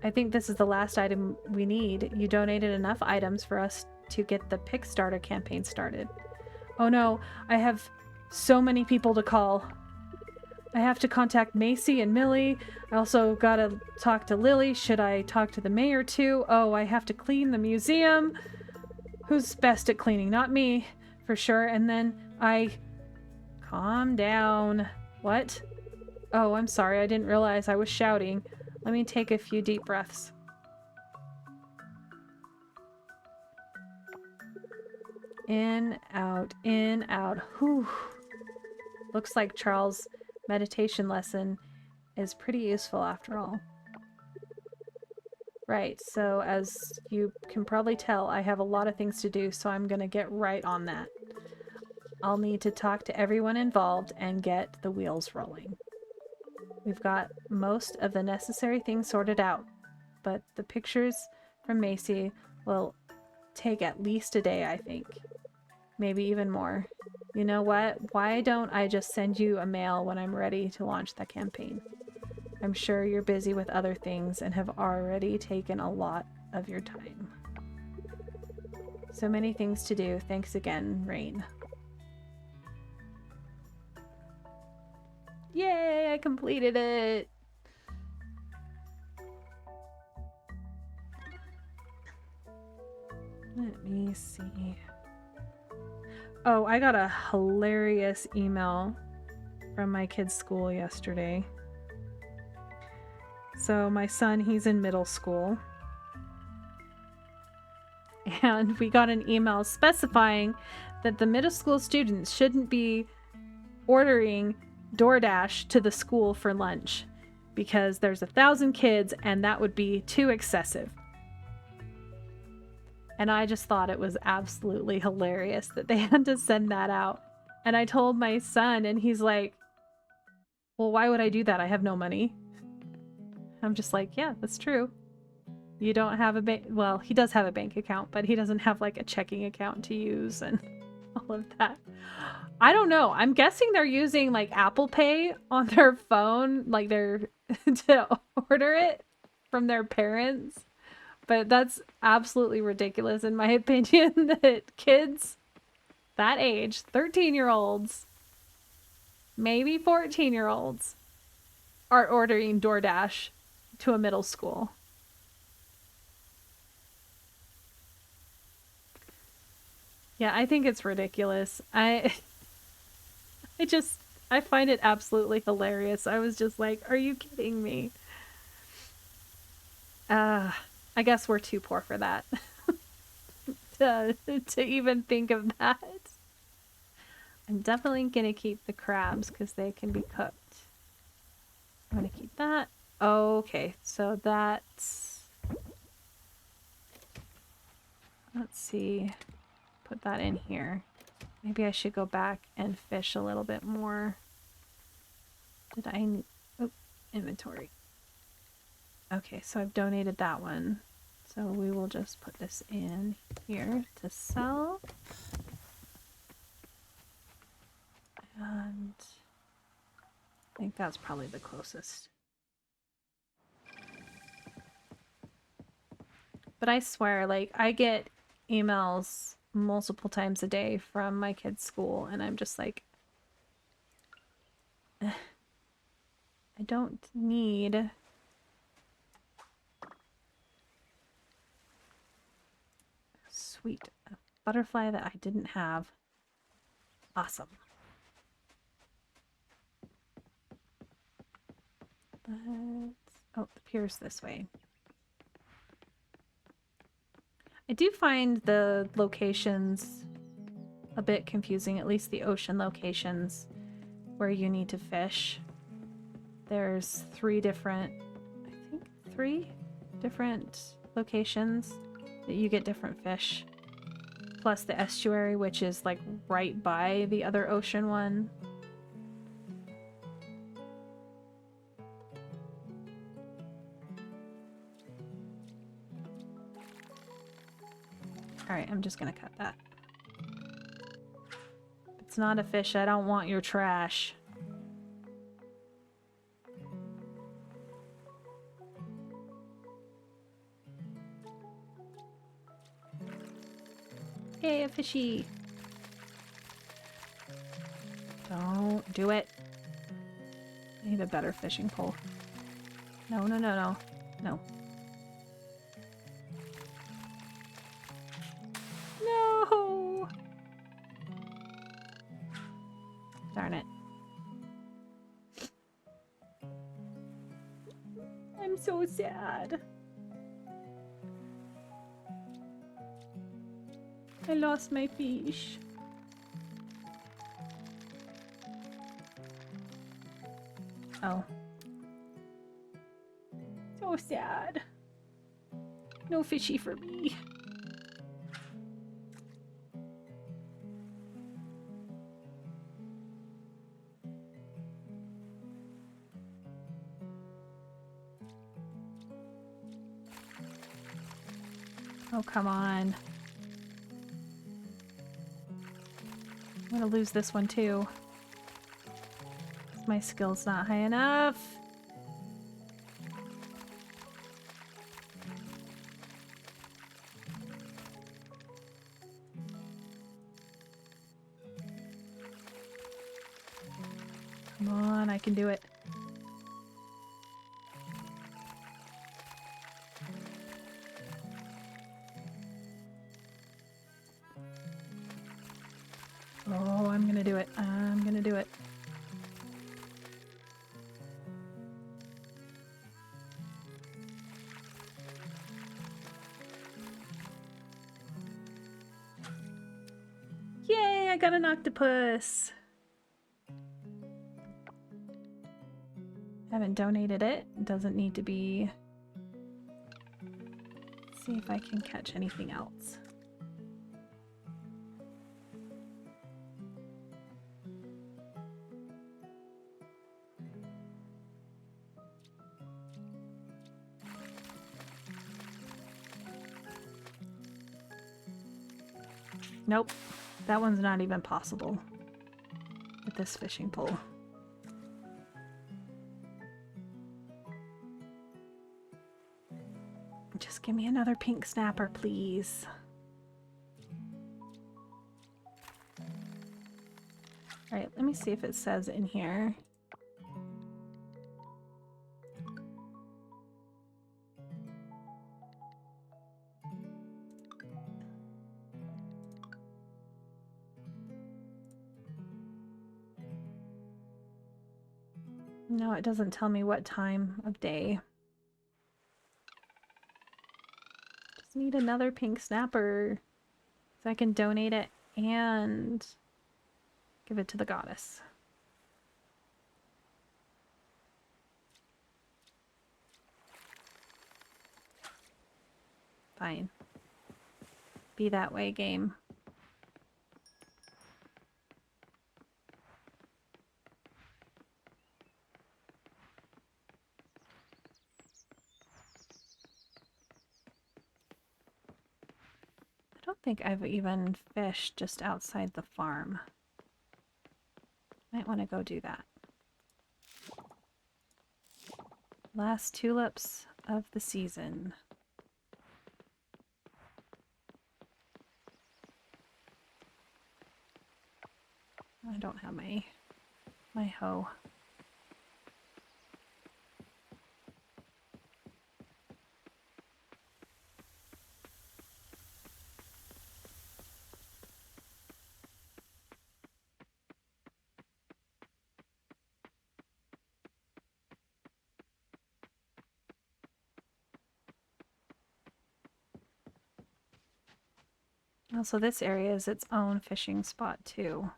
A: I think this is the last item we need. You donated enough items for us to get the Pickstarter campaign started. Oh no, I have so many people to call. I have to contact Macy and Millie. I also gotta talk to Lily. Should I talk to the mayor too? Oh, I have to clean the museum. Who's best at cleaning? Not me, for sure. And then calm down. What? Oh, I'm sorry. I didn't realize I was shouting. Let me take a few deep breaths. In, out, in, out. Whew. Looks like Charles' meditation lesson is pretty useful after all. Right, so as you can probably tell, I have a lot of things to do, so I'm gonna get right on that. I'll need to talk to everyone involved and get the wheels rolling. We've got most of the necessary things sorted out, but the pictures from Macy will take at least a day, I think. Maybe even more. You know what? Why don't I just send you a mail when I'm ready to launch the campaign? I'm sure you're busy with other things and have already taken a lot of your time. So many things to do. Thanks again, Rain. Yay, I completed it! Let me see. Oh, I got a hilarious email from my kid's school yesterday. So my son, he's in middle school. And we got an email specifying that the middle school students shouldn't be ordering DoorDash to the school for lunch because there's 1,000 kids and that would be too excessive. And I just thought it was absolutely hilarious that they had to send that out. And I told my son and he's like, well, why would I do that? I have no money. I'm just like, yeah, that's true. You don't have a bank. Well, he does have a bank account, but he doesn't have like a checking account to use. And all of that. I don't know. I'm guessing they're using like Apple Pay on their phone, like they're to order it from their parents. But that's absolutely ridiculous in my opinion that kids that age, 13-year-olds, maybe 14-year-olds, are ordering DoorDash to a middle school. Yeah, I think it's ridiculous. I just I find it absolutely hilarious. I was just like, are you kidding me? I guess we're too poor for that. to even think of that. I'm definitely gonna keep the crabs because they can be cooked. I'm gonna keep that. Okay, so that's... Let's see. Put that in here. Maybe I should go back and fish a little bit more. Did I... Oh, inventory. Okay, so I've donated that one. So we will just put this in here to sell. And I think that's probably the closest. But I swear, like, I get emails multiple times a day from my kids' school, and I'm just like, I don't need... Sweet. A butterfly that I didn't have. Awesome. Oh, the pier's this way. I do find the locations a bit confusing, at least the ocean locations where you need to fish. There's three different locations that you get different fish. Plus the estuary, which is like right by the other ocean one. Alright, I'm just gonna cut that. If it's not a fish, I don't want your trash. Yay, a fishy! Don't do it. I need a better fishing pole. No, no, no, no. No. No! Darn it. I'm so sad. I lost my fish. Oh. So sad. No fishy for me. Oh, come on. I'm gonna lose this one too. My skill's not high enough. Come on, I can do it. Oh, I'm gonna do it. I'm gonna do it. Yay, I got an octopus. Haven't donated it. It doesn't need to be. Let's see if I can catch anything else. Nope. That one's not even possible with this fishing pole. Just give me another pink snapper, please. Alright, let me see if it says in here. No, it doesn't tell me what time of day. Just need another pink snapper so I can donate it and give it to the goddess. Fine. Be that way, game. I don't think I've even fished just outside the farm. Might want to go do that. Last tulips of the season. I don't have my hoe. Also, this area is its own fishing spot too.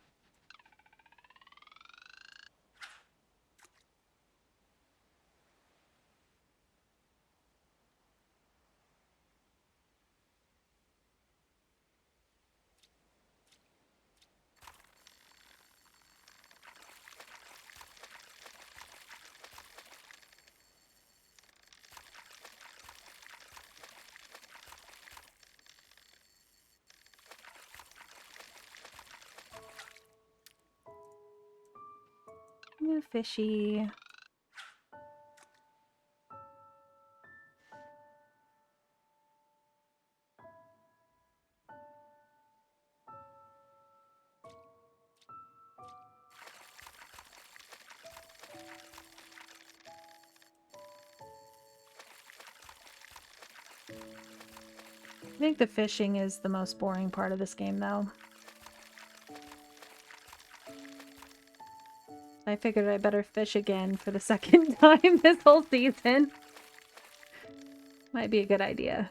A: New fishy. I think the fishing is the most boring part of this game, though. I figured I better fish again for the second time this whole season. Might be a good idea.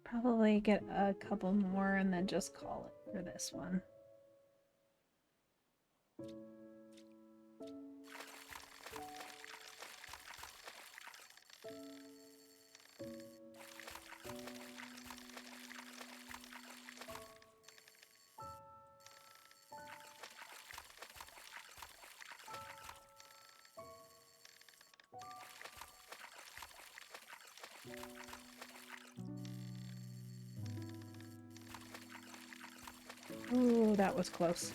A: Probably get a couple more and then just call it for this one. Ooh, that was close.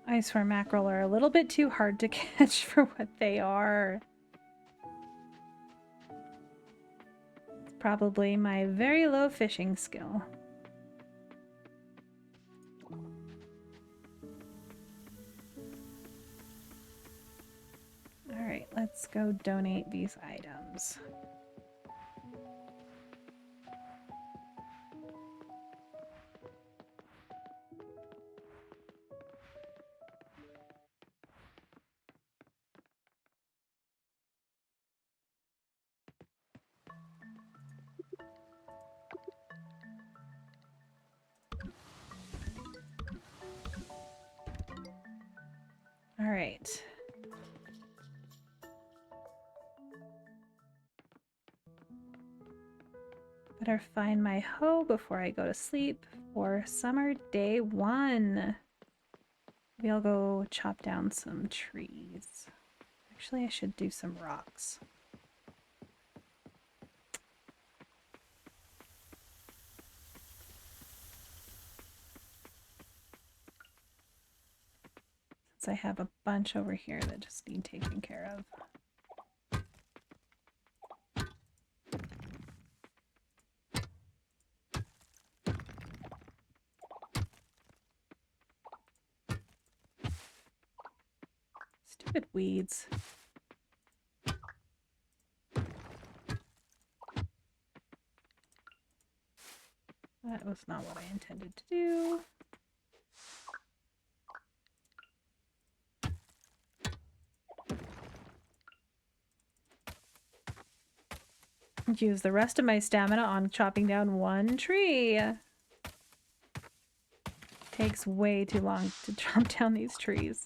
A: I swear mackerel are a little bit too hard to catch for what they are. Probably my very low fishing skill. All right, let's go donate these items. All right. Better find my hoe before I go to sleep for summer day 1. Maybe I'll go chop down some trees. Actually, I should do some rocks. Since I have a bunch over here that just need taken care of. Stupid weeds. That was not what I intended to do. Use the rest of my stamina on chopping down one tree. Takes way too long to chop down these trees.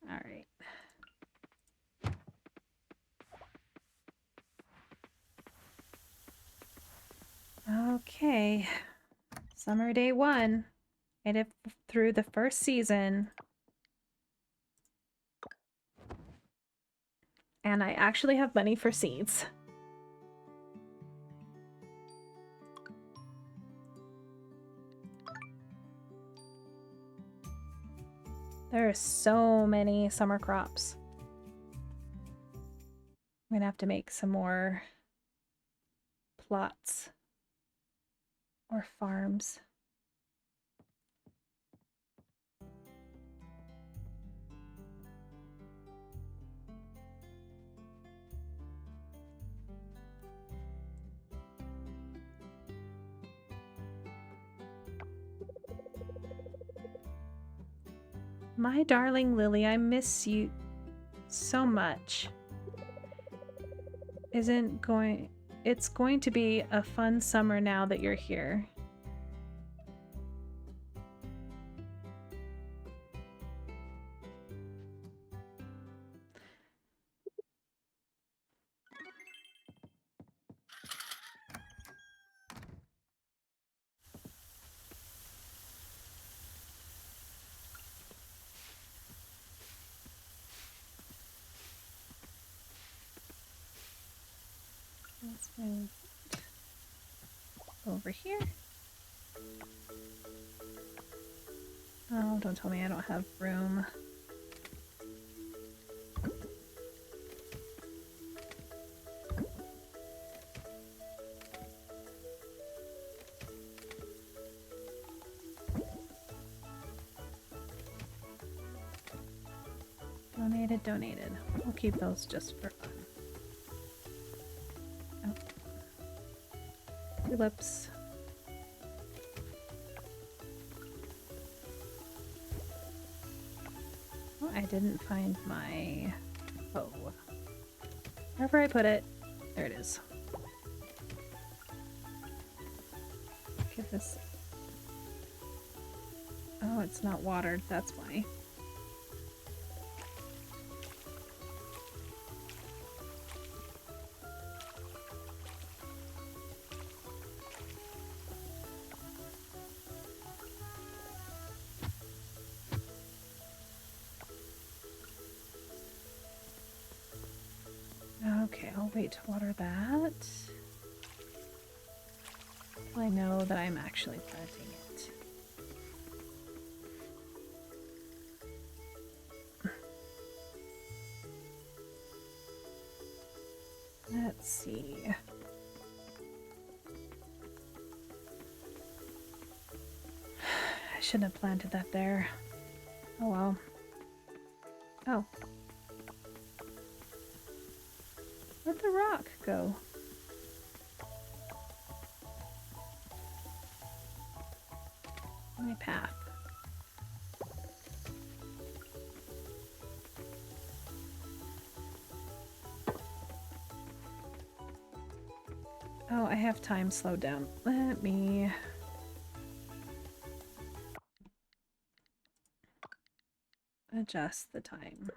A: All right. Okay. Summer day 1. Made it through the first season. And I actually have money for seeds. There are so many summer crops. I'm gonna have to make some more plots or farms. My darling Lily, I miss you so much. It's going to be a fun summer now that you're here. Let's move over here. Oh, don't tell me I don't have room. Donated. We'll keep those just for fun. Oh. Tulips. Oh, I didn't find my... Oh. Wherever I put it, there it is. Give this... Oh, it's not watered, that's why. Okay, I'll wait to water that. I know that I'm actually planting it. Let's see. I shouldn't have planted that there. Oh well. Oh. Where'd the rock go? My path. Oh, I have time slowed down. Let me... adjust the time.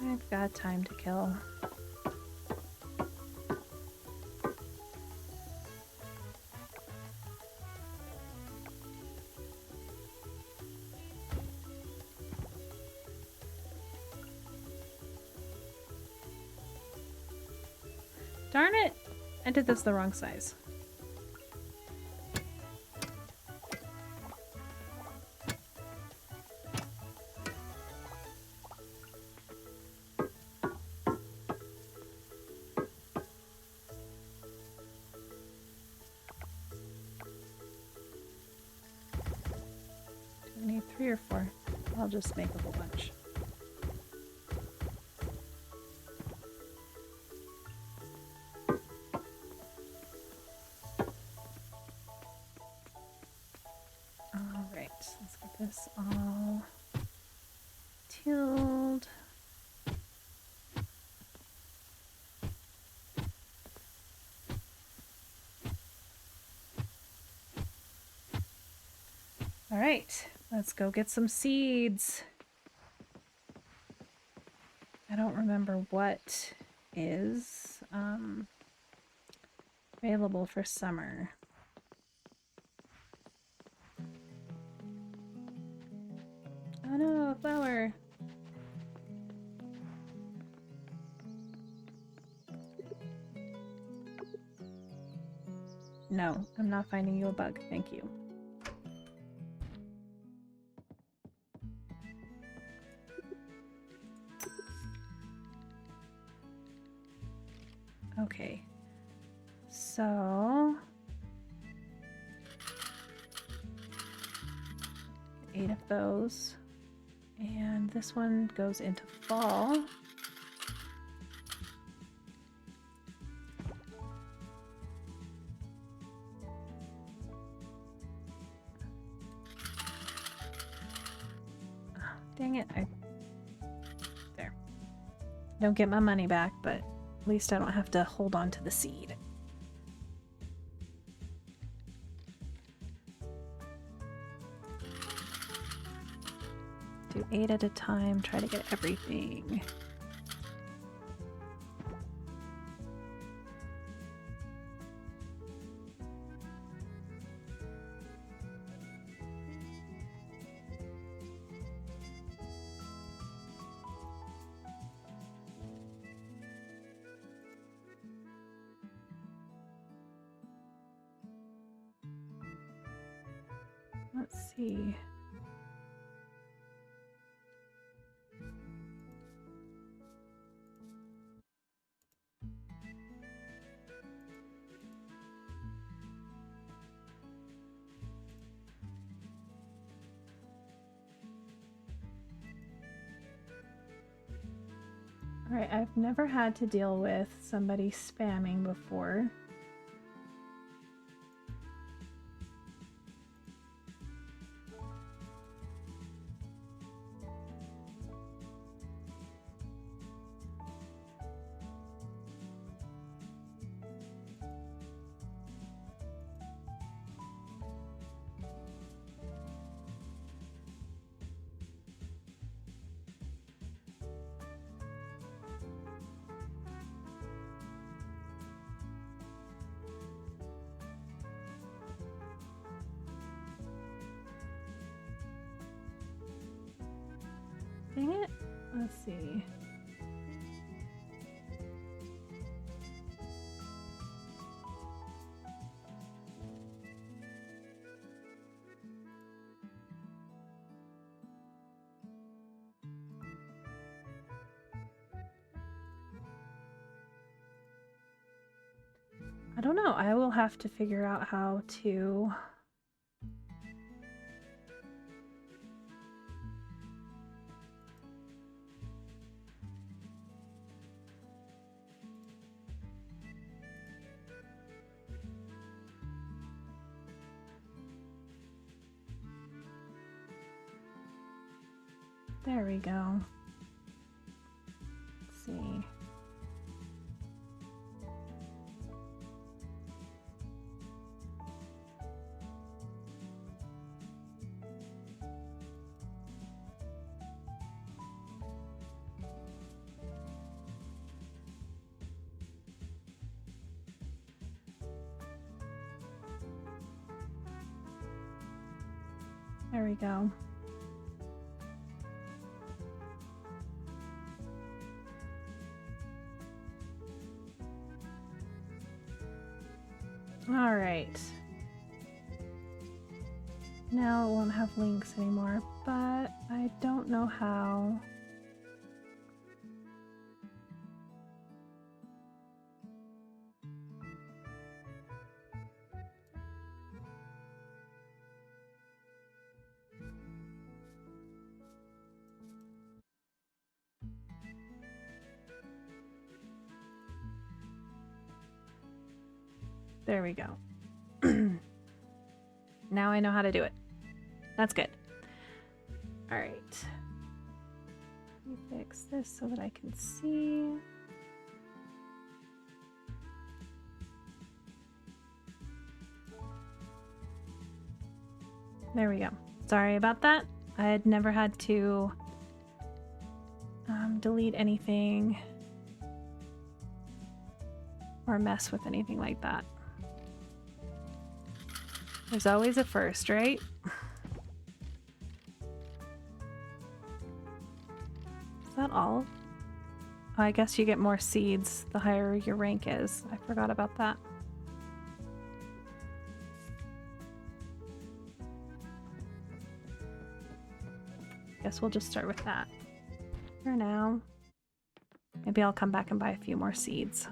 A: I've got time to kill. Darn it! I did this the wrong size. Do I need 3 or 4? I'll just make a whole bunch. Alright, let's get this all tilled. Alright, let's go get some seeds. I don't remember what is available for summer. Oh no, a flower! No, I'm not finding you a bug, thank you. Okay, so 8 of those, and this one goes into fall. Oh, dang it, there. Don't get my money back, but at least I don't have to hold on to the seed. Do 8 at a time, try to get everything. Let's see. All right, I've never had to deal with somebody spamming before. Dang it. Let's see. I don't know. I will have to figure out how to... There we go. Let's see. There we go. All right. Now it won't have links anymore, but I don't know how. There we go. Now I know how to do it. That's good. All right. Let me fix this so that I can see. There we go. Sorry about that. I had never had to delete anything or mess with anything like that. There's always a first, right? Is that all? Oh, I guess you get more seeds the higher your rank is. I forgot about that. Guess we'll just start with that for now. Maybe I'll come back and buy a few more seeds.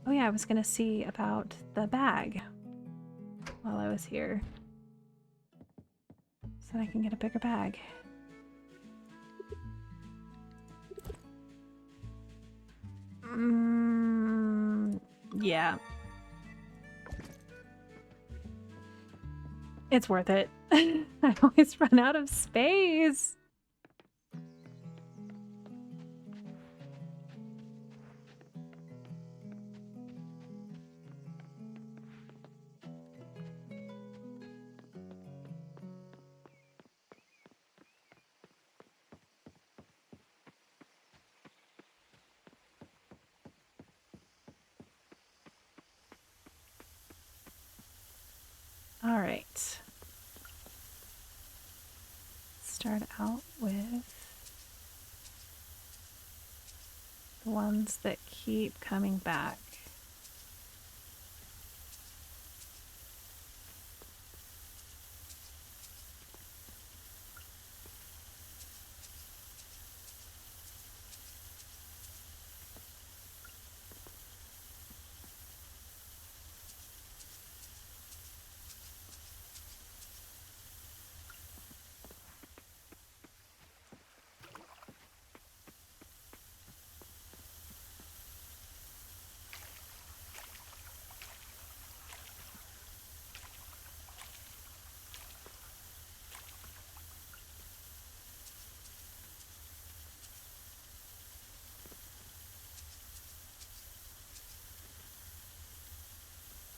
A: Oh yeah, I was gonna see about the bag while I was here, so that I can get a bigger bag. Yeah. It's worth it. I always run out of space. All right. Start out with the ones that keep coming back.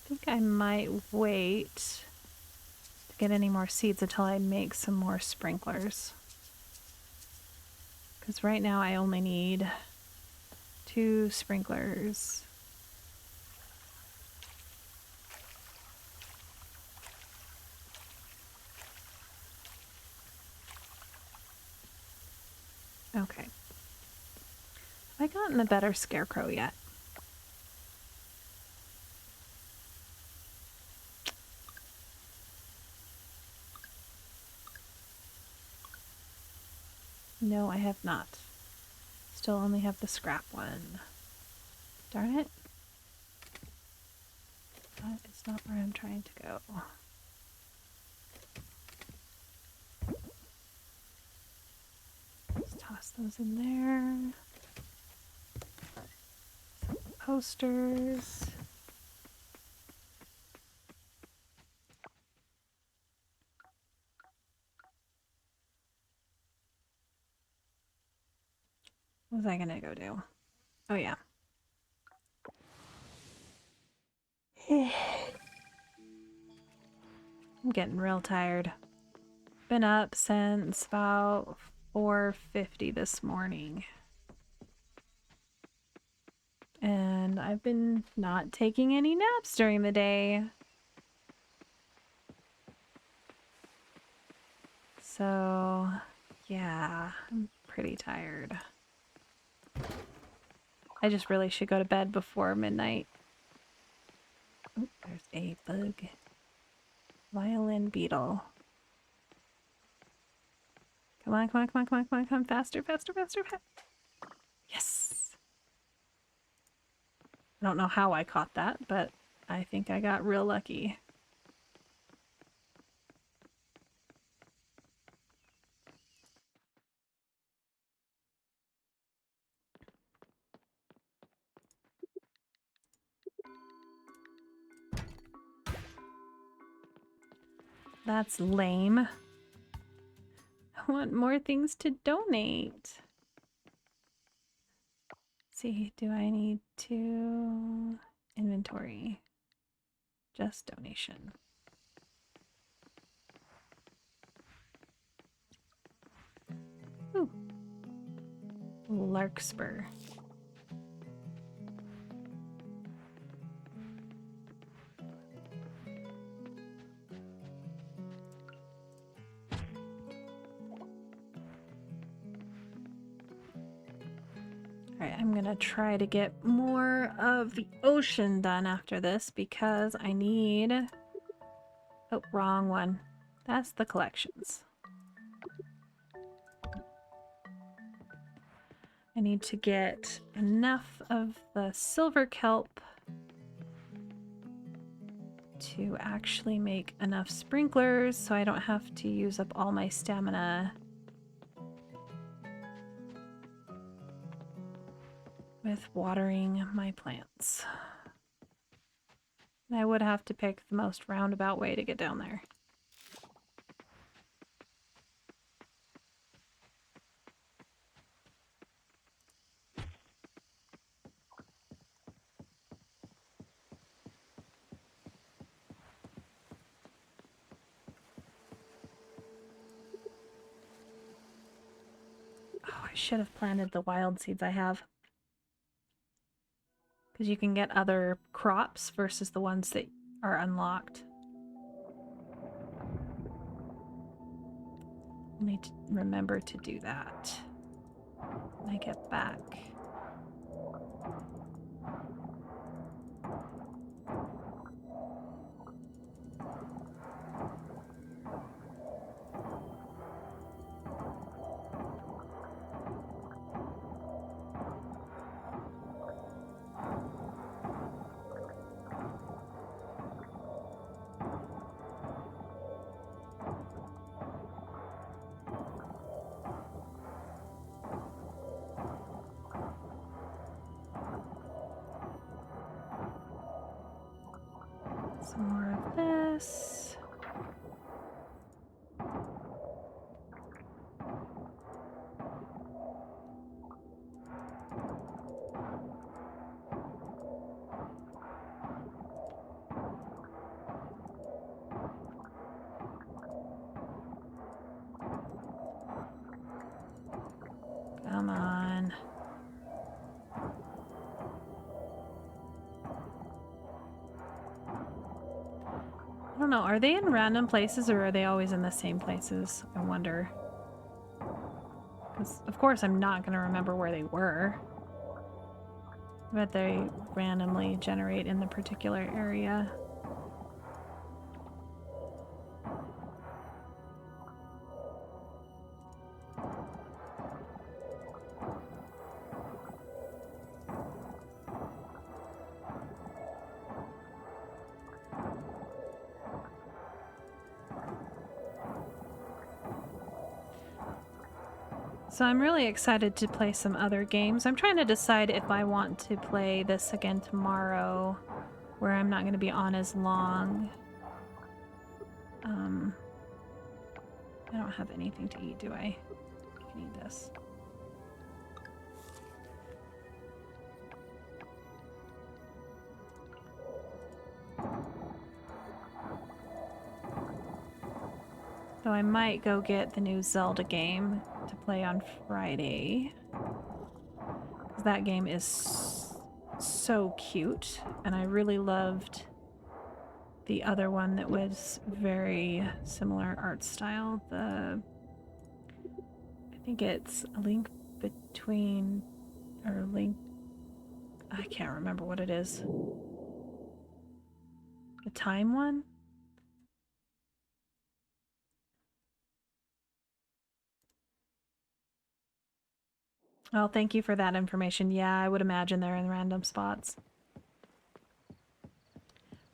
A: I think I might wait to get any more seeds until I make some more sprinklers. Because right now I only need 2 sprinklers. Okay. Have I gotten a better scarecrow yet? No, I have not. Still only have the scrap one. Darn it. That is not where I'm trying to go. Let's toss those in there. Some posters. What was I gonna go do? Oh yeah. I'm getting real tired. Been up since about 4:50 this morning. And I've been not taking any naps during the day. So, yeah, I'm pretty tired. I just really should go to bed before midnight. Oh, there's a bug. Violin beetle. Come on, come on, come on, come on, come on, come on. Faster, faster, faster, faster. Yes! I don't know how I caught that, but I think I got real lucky. That's lame. I want more things to donate. Let's see, do I need to inventory? Just donation. Ooh. Larkspur. Alright, I'm gonna try to get more of the ocean done after this because I need... Oh, wrong one. That's the collections. I need to get enough of the silver kelp to actually make enough sprinklers so I don't have to use up all my stamina with watering my plants. I would have to pick the most roundabout way to get down there. Oh, I should have planted the wild seeds I have. Because you can get other crops versus the ones that are unlocked. I'll need to remember to do that when I get back. Some more of this. Come on. I don't know, are they in random places or are they always in the same places? I wonder. Because, of course, I'm not going to remember where they were. But they randomly generate in the particular area. So I'm really excited to play some other games. I'm trying to decide if I want to play this again tomorrow, where I'm not going to be on as long. I don't have anything to eat, do I? I need this. Though I might go get the new Zelda game to play on Friday. Because that game is so cute. And I really loved the other one that was very similar art style. I think it's A Link Between... Or Link... I can't remember what it is. The Time one? Oh, thank you for that information. Yeah, I would imagine they're in random spots.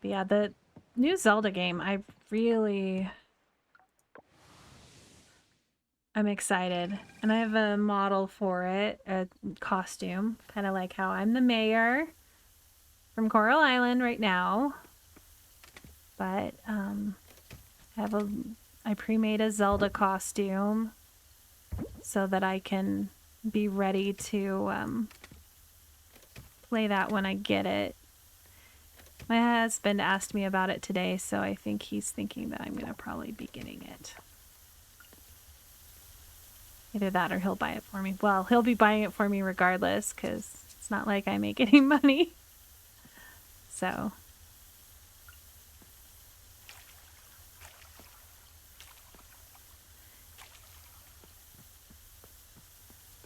A: But yeah, the new Zelda game, I'm excited. And I have a model for it, a costume, kind of like how I'm the mayor from Coral Island right now. But I pre-made a Zelda costume so that I can be ready to play that when I get it. My husband asked me about it today, so I think he's thinking that I'm going to probably be getting it. Either that or he'll buy it for me. Well, he'll be buying it for me regardless, because it's not like I make any money. So...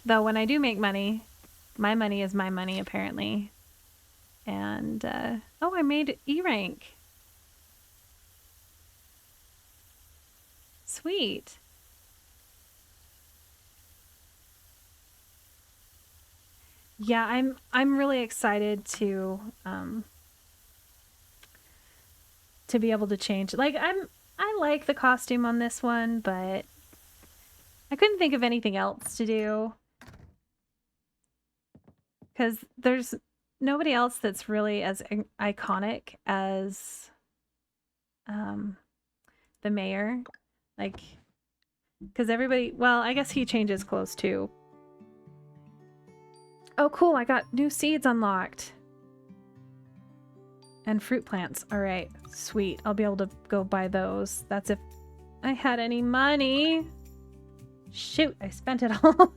A: Though when I do make money, my money is my money, apparently. And, oh, I made E rank. Sweet. Yeah, I'm really excited to be able to change. Like, I like the costume on this one, but I couldn't think of anything else to do. Because there's nobody else that's really as iconic as the mayor. Like, because everybody, well, I guess he changes clothes too. Oh, cool, I got new seeds unlocked. And fruit plants. All right, sweet. I'll be able to go buy those. That's if I had any money. Shoot, I spent it all.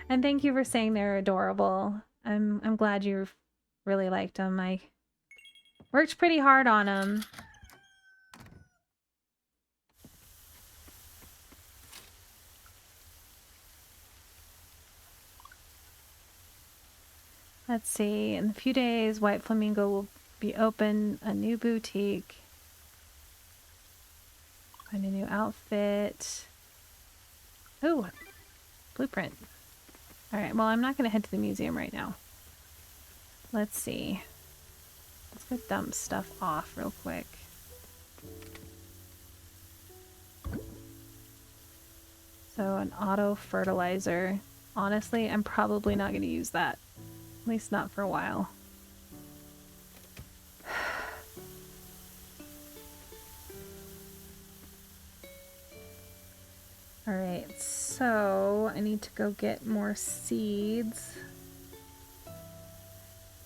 A: And thank you for saying they're adorable. I'm glad you really liked them. I worked pretty hard on them. Let's see. In a few days, White Flamingo will be open a new boutique. Find a new outfit. Ooh, blueprint. Alright, well, I'm not going to head to the museum right now. Let's see. Let's go dump stuff off real quick. So, an auto fertilizer. Honestly, I'm probably not going to use that. At least not for a while. Alright, so I need to go get more seeds.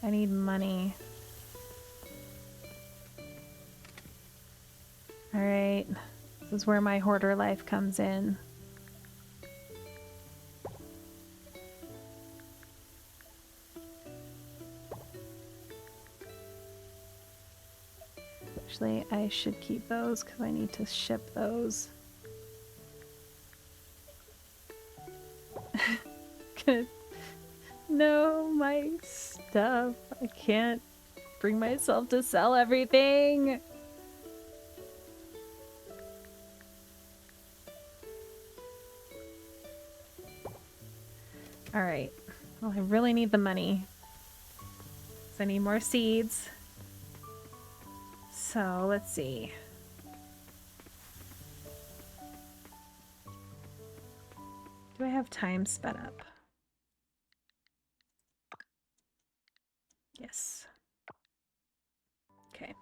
A: I need money. Alright, this is where my hoarder life comes in. Actually, I should keep those because I need to ship those. gonna know my stuff. I can't bring myself to sell everything. All right. Well, I really need the money. So I need more seeds. So let's see. Do I have time sped up? Yes. Okay.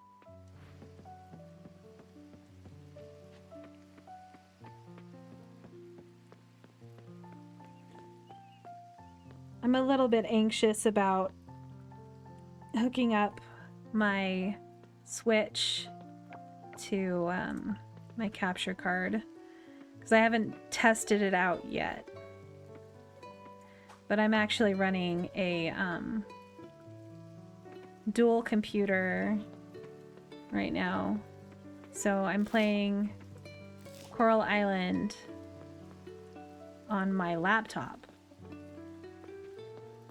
A: I'm a little bit anxious about hooking up my Switch to my capture card because I haven't tested it out yet. But I'm actually running a dual computer right now. So I'm playing Coral Island on my laptop.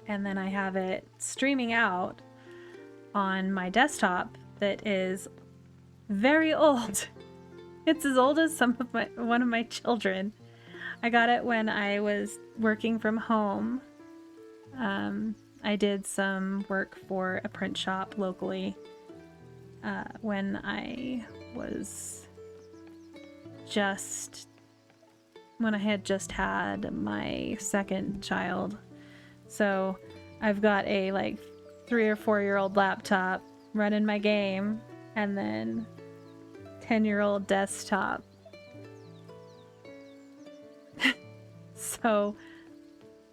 A: And then I have it streaming out on my desktop that is very old. It's as old as one of my children. I got it when I was working from home. I did some work for a print shop locally when I had just had my second child. So I've got a like 3 or 4-year-old laptop running my game and then 10-year-old desktop. So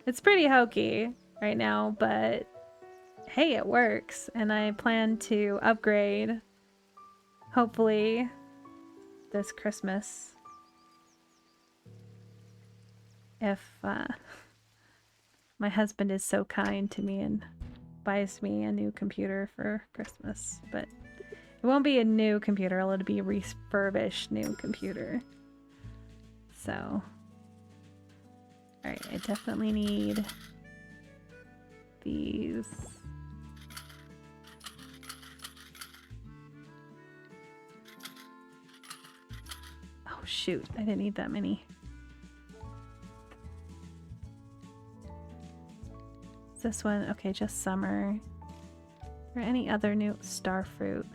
A: it's pretty hokey right now, but hey, it works. And I plan to upgrade hopefully this Christmas if my husband is so kind to me and buys me a new computer for Christmas. But it won't be a new computer, it'll be a refurbished new computer. So, alright, I definitely need these. Oh shoot, I didn't need that many. Is this one? Okay, just summer. Or any other new starfruit?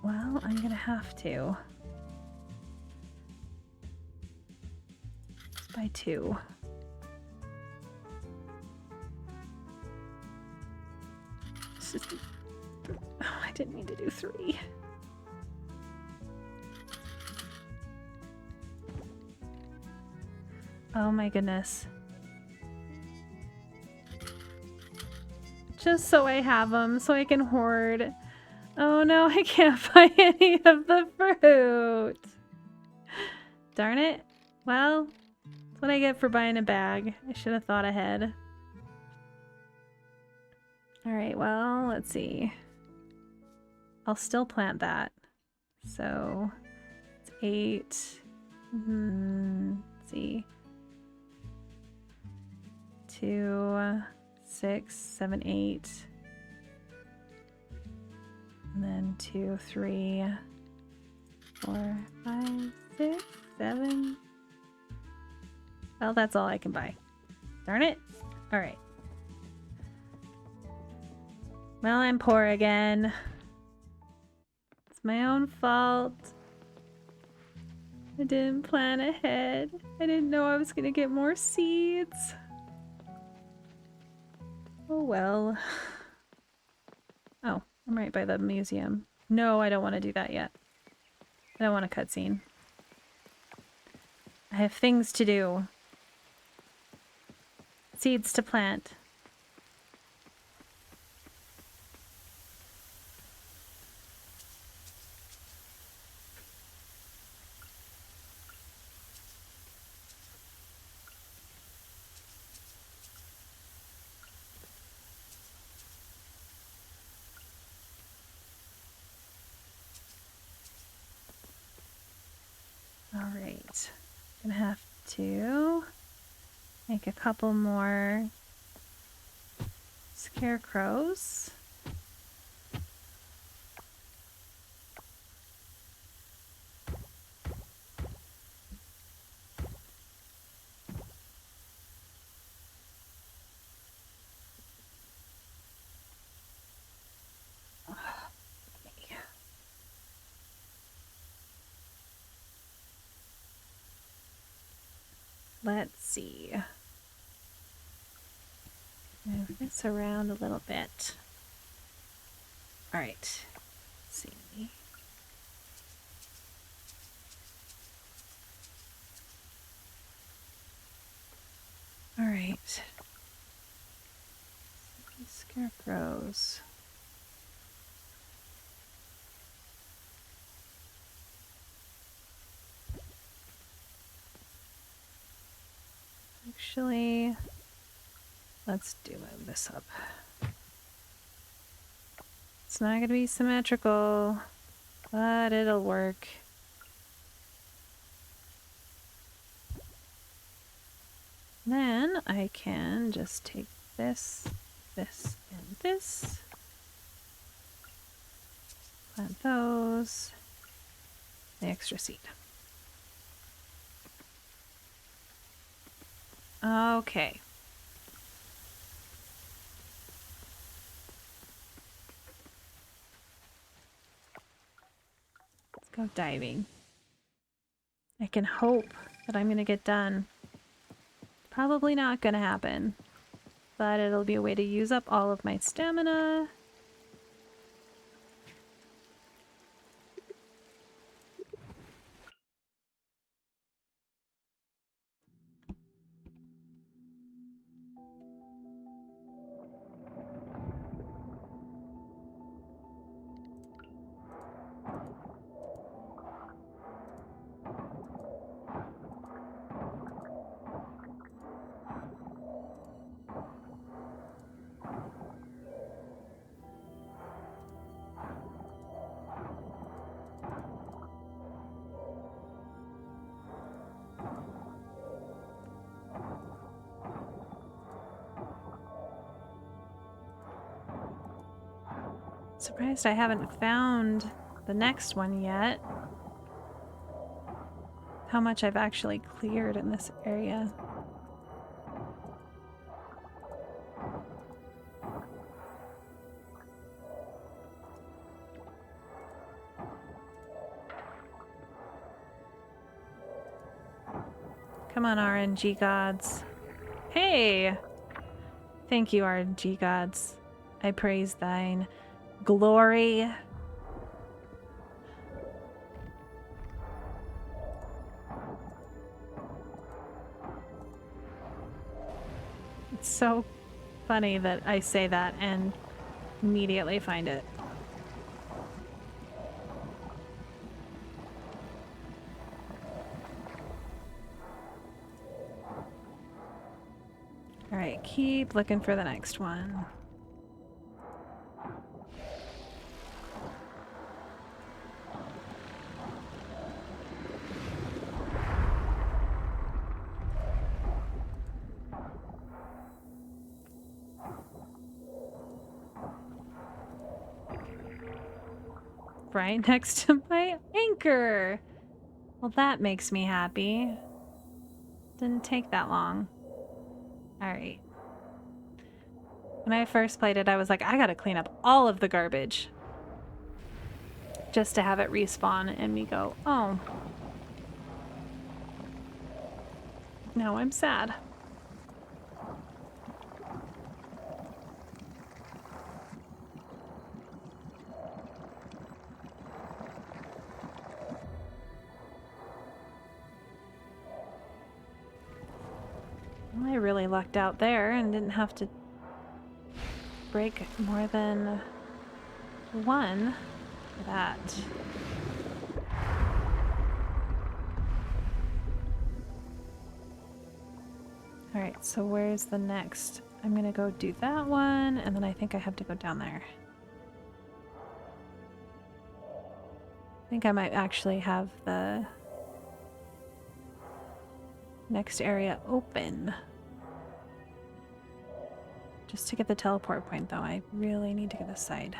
A: Well, I'm gonna have to. Let's buy 2. Oh, I didn't mean to do 3. Oh my goodness. Just so I have them, so I can hoard. Oh no, I can't buy any of the fruit. Darn it. Well, that's what I get for buying a bag. I should have thought ahead. Alright, well, let's see. I'll still plant that. So, it's 8. Let's see. 2, 6, 7, 8. And then 2, 3, 4, 5, 6, 7. Well, that's all I can buy. Darn it. Alright. Well, I'm poor again. It's my own fault. I didn't plan ahead. I didn't know I was gonna get more seeds. Oh well. Oh, I'm right by the museum. No, I don't want to do that yet. I don't want a cutscene. I have things to do. Seeds to plant. Alright. Gonna have to make a couple more scarecrows. Let's see. Move this around a little bit. All right. Let's see. All right. Scarecrows. Actually, let's move this up. It's not going to be symmetrical, but it'll work. Then I can just take this, this, and this. Plant those. The extra seed. Okay. Let's go diving. I can hope that I'm going to get done. Probably not going to happen. But it'll be a way to use up all of my stamina. Surprised I haven't found the next one yet. How much I've actually cleared in this area. Come on, RNG gods. Hey! Thank you, RNG gods. I praise thine glory. It's so funny that I say that and immediately find it. Alright, keep looking for the next one. Right next to my anchor. Well, that makes me happy. Didn't take that long. Alright. When I first played it, I was like, I gotta clean up all of the garbage. Just to have it respawn and me go, oh. Now I'm sad. Well, I really lucked out there and didn't have to break more than one for that. Alright, so where's the next? I'm gonna go do that one, and then I think I have to go down there. I think I might actually have the next area open. Just to get the teleport point, though, I really need to get this side.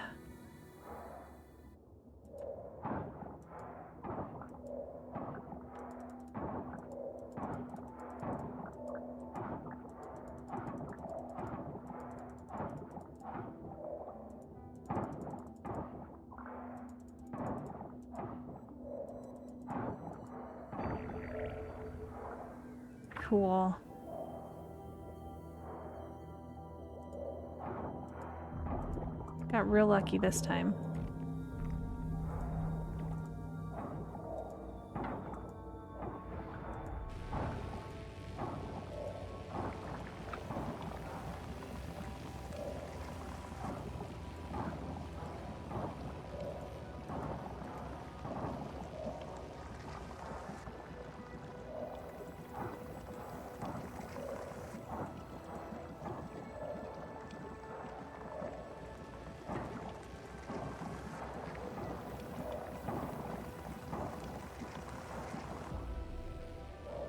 A: Cool. Got real lucky this time.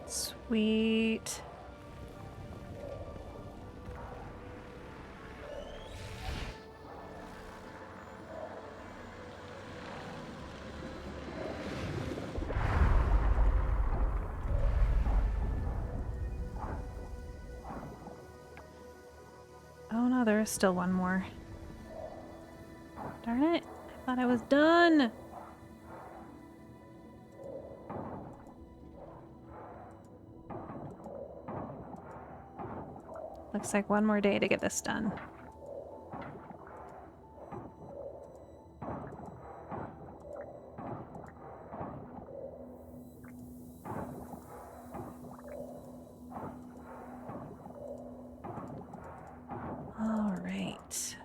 A: Sweet. Oh no, there is still one more. Darn it. I thought I was done. Looks like one more day to get this done. All right.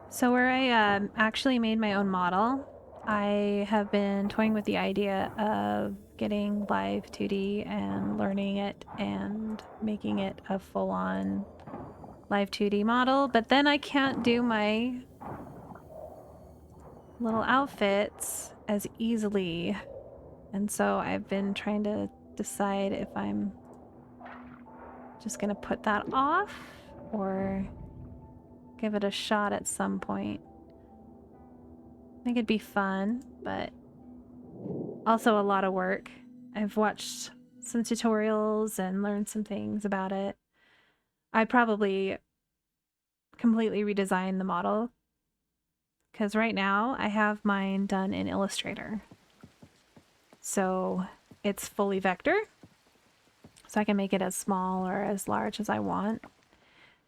A: So where I actually made my own model, I have been toying with the idea of getting live 2D and learning it and making it a full-on live 2D model, but then I can't do my little outfits as easily. And so I've been trying to decide if I'm just gonna put that off or give it a shot at some point. I think it'd be fun, but also a lot of work. I've watched some tutorials and learned some things about it. I'd probably completely redesign the model because right now I have mine done in Illustrator. So it's fully vector, so I can make it as small or as large as I want.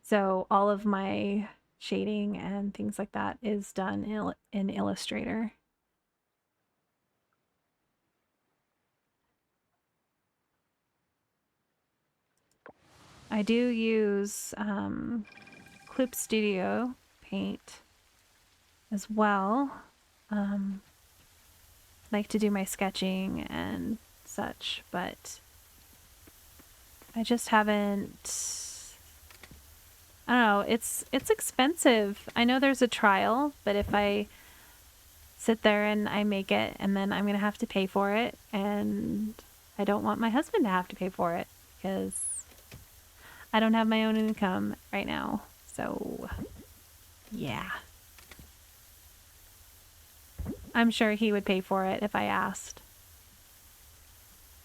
A: So all of my shading and things like that is done in Illustrator. I do use Clip Studio Paint as well. Like to do my sketching and such, but I just haven't. I don't know, it's expensive. I know there's a trial, but if I sit there and I make it and then I'm gonna have to pay for it, and I don't want my husband to have to pay for it because I don't have my own income right now. So yeah. I'm sure he would pay for it if I asked.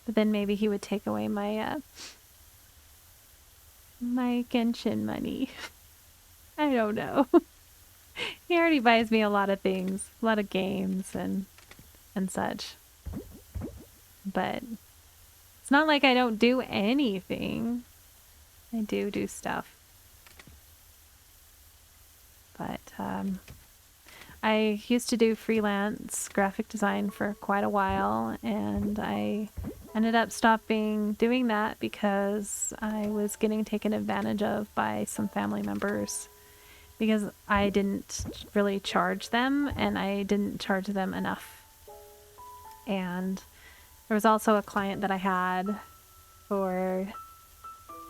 A: But then maybe he would take away my my Genshin money. I don't know. He already buys me a lot of things, a lot of games and such. But it's not like I don't do anything. I do stuff. But I used to do freelance graphic design for quite a while, and I ended up stopping doing that because I was getting taken advantage of by some family members because I didn't really charge them, and I didn't charge them enough. And there was also a client that I had for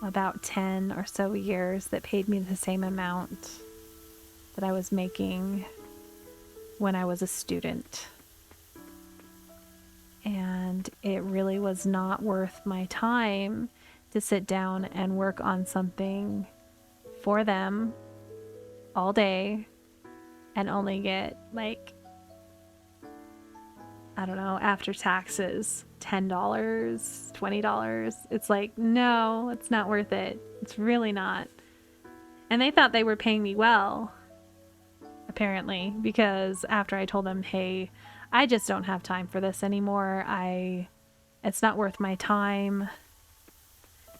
A: about 10 or so years that paid me the same amount that I was making when I was a student. And it really was not worth my time to sit down and work on something for them all day and only get, like, I don't know, after taxes, $10, $20. It's like, no, it's not worth it. It's really not. And they thought they were paying me well, apparently, because after I told them, hey, I just don't have time for this anymore. It's not worth my time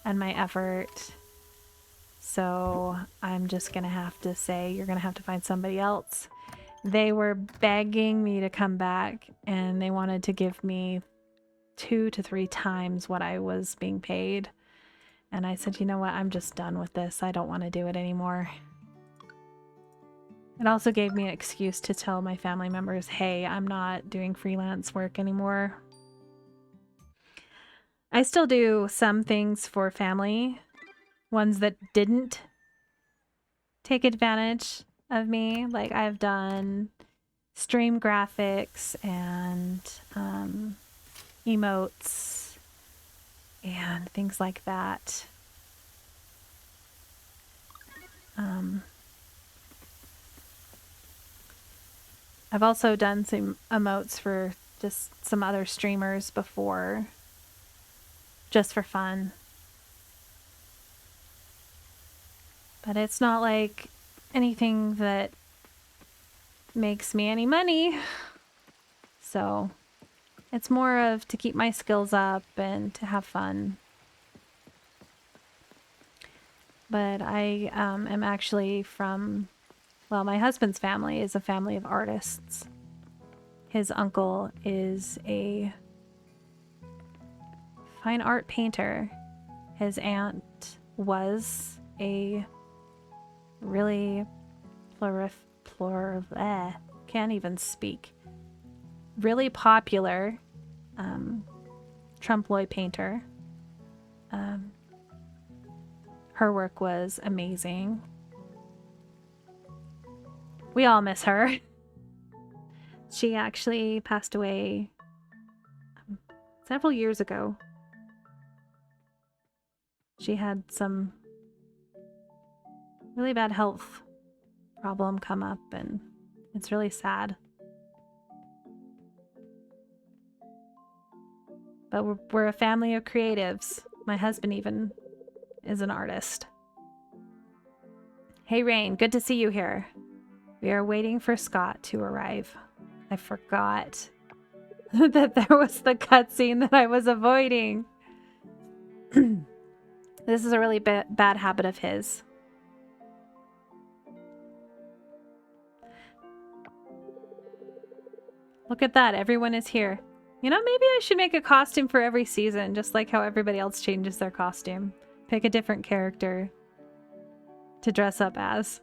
A: and my effort. So I'm just going to have to say, you're going to have to find somebody else. They were begging me to come back, and they wanted to give me 2 to 3 times what I was being paid. And I said, you know what? I'm just done with this. I don't want to do it anymore. It also gave me an excuse to tell my family members, hey, I'm not doing freelance work anymore. I still do some things for family, ones that didn't take advantage of me. Like, I've done stream graphics and emotes and things like that. I've also done some emotes for just some other streamers before, just for fun. But it's not like anything that makes me any money. So it's more of to keep my skills up and to have fun. But I am actually from, well, my husband's family is a family of artists. His uncle is a fine art painter. His aunt was a really can't even speak. Really popular trompe-l'oeil painter. Her work was amazing. We all miss her. She actually passed away several years ago. She had some really bad health problem come up, and it's really sad. But we're a family of creatives. My husband even is an artist. Hey Rain, good to see you here. We are waiting for Scott to arrive. I forgot that there was the cutscene that I was avoiding. This is a really bad habit of his. Look at that, everyone is here. You know, maybe I should make a costume for every season, just like how everybody else changes their costume. Pick a different character to dress up as.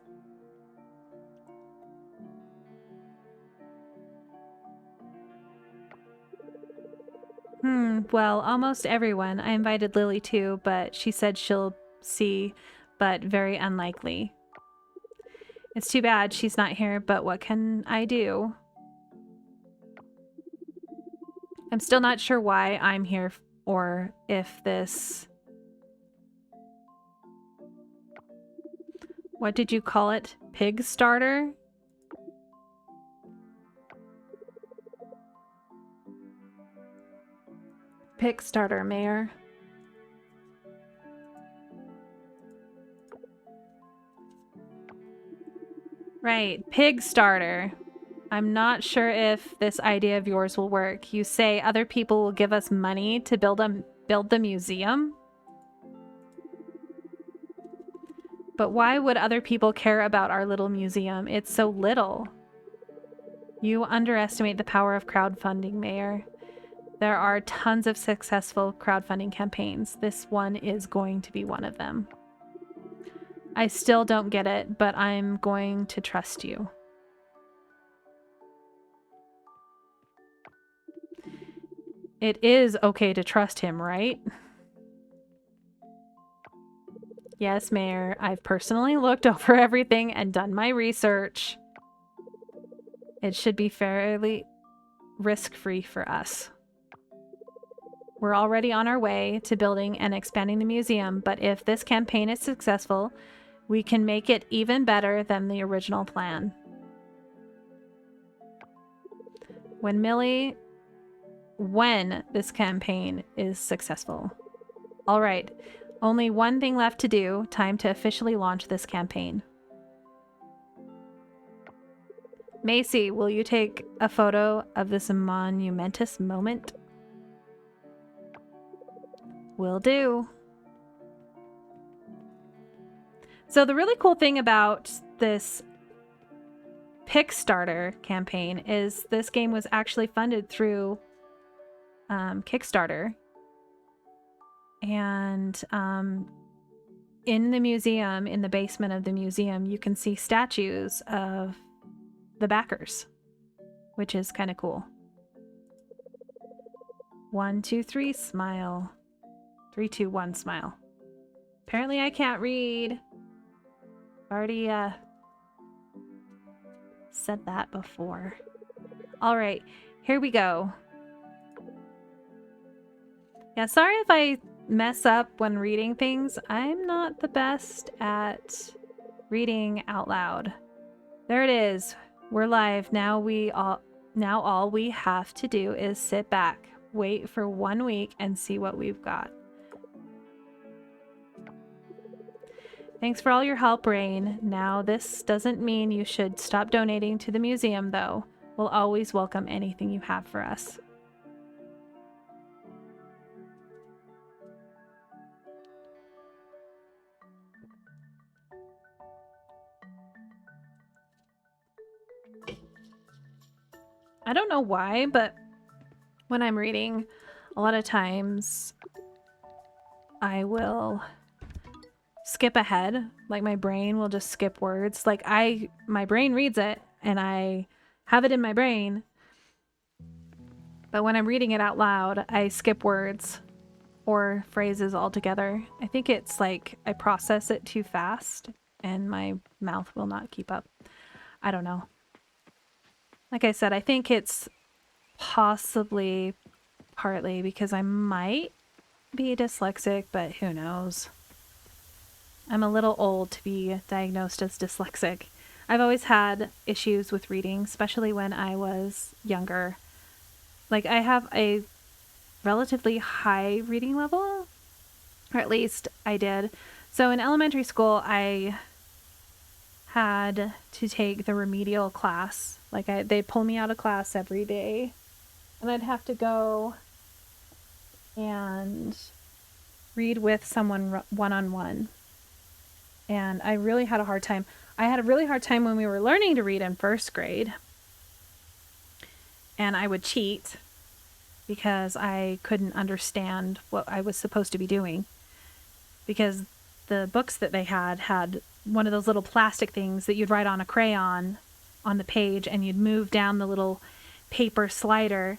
A: Well, almost everyone. I invited Lily too, but she said she'll see, but very unlikely. It's too bad she's not here, but what can I do? I'm still not sure why I'm here or if this... What did you call it? Pig starter? Pig starter, Mayor. Right, pig starter. I'm not sure if this idea of yours will work. You say other people will give us money to build the museum? But why would other people care about our little museum? It's so little. You underestimate the power of crowdfunding, Mayor. There are tons of successful crowdfunding campaigns. This one is going to be one of them. I still don't get it, but I'm going to trust you. It is okay to trust him, right? Yes, Mayor. I've personally looked over everything and done my research. it should be fairly risk-free for us. We're already on our way to building and expanding the museum, but if this campaign is successful, we can make it even better than the original plan. When this campaign is successful. All right, only one thing left to do. Time to officially launch this campaign. Macy, will you take a photo of this monumentous moment? Will do. So the really cool thing about this Kickstarter campaign is this game was actually funded through Kickstarter. And in the museum, in the basement of the museum, you can see statues of the backers, which is kind of cool. 1, 2, 3, smile. 3, 2, 1, smile. Apparently I can't read. Already said that before. All right, here we go. Yeah, sorry if I mess up when reading things. I'm not the best at reading out loud. There it is. We're live. Now all we have to do is sit back, wait for 1 week, and see what we've got. Thanks for all your help, Rain. Now, this doesn't mean you should stop donating to the museum, though. We'll always welcome anything you have for us. I don't know why, but when I'm reading, a lot of times I will skip ahead. Like my brain will just skip words. Like my brain reads it and I have it in my brain. But when I'm reading it out loud, I skip words or phrases altogether. I think it's like I process it too fast and my mouth will not keep up. I don't know. Like I said, I think it's possibly partly because I might be dyslexic, but who knows? I'm a little old to be diagnosed as dyslexic. I've always had issues with reading, especially when I was younger. Like, I have a relatively high reading level, or at least I did. So in elementary school, I had to take the remedial class. Like they'd pull me out of class every day and I'd have to go and read with someone one-on-one. And I really had a hard time. I had a really hard time when we were learning to read in first grade. And I would cheat because I couldn't understand what I was supposed to be doing. Because the books that they had one of those little plastic things that you'd write on a crayon on the page, and you'd move down the little paper slider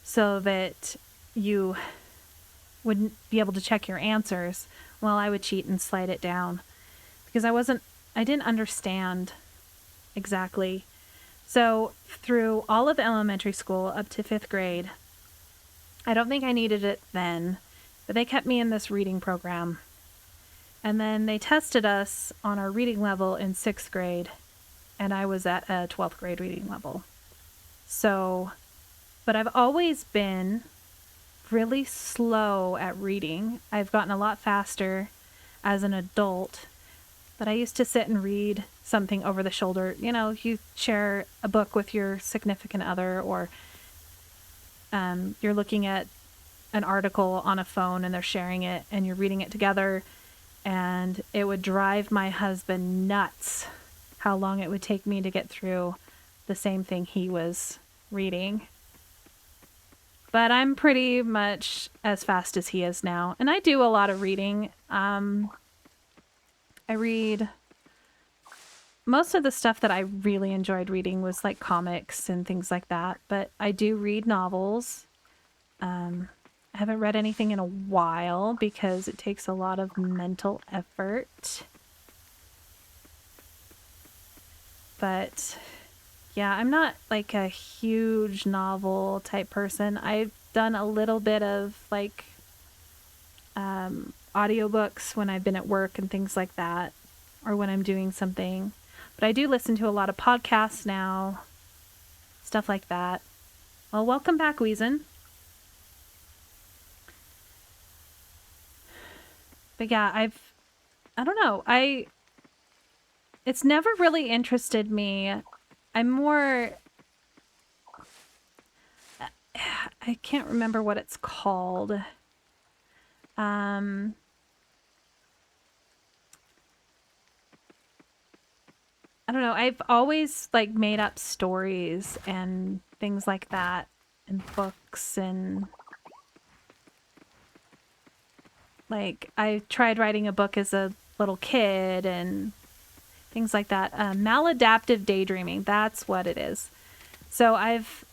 A: so that you wouldn't be able to check your answers. Well, I would cheat and slide it down because I didn't understand exactly. So through all of elementary school up to 5th grade, I don't think I needed it then, but they kept me in this reading program. And then they tested us on our reading level in 6th grade, and I was at a 12th grade reading level. So, but I've always been really slow at reading. I've gotten a lot faster as an adult, but I used to sit and read something over the shoulder. You know, you share a book with your significant other, or you're looking at an article on a phone and they're sharing it and you're reading it together. And it would drive my husband nuts how long it would take me to get through the same thing he was reading. But I'm pretty much as fast as he is now. And I do a lot of reading. I read... Most of the stuff that I really enjoyed reading was like comics and things like that. But I do read novels. I haven't read anything in a while because it takes a lot of mental effort. But Yeah, I'm not like a huge novel type person. I've done a little bit of like audiobooks when I've been at work and things like that, or when I'm doing something. But I do listen to a lot of podcasts now, stuff like that. Well, welcome back, Weezen. But yeah, I don't know. It's never really interested me. I'm more, I can't remember what it's called. Um, I don't know. I've always like made up stories and things like that in books, and like I tried writing a book as a little kid and things like that. Maladaptive daydreaming, that's what it is. So I've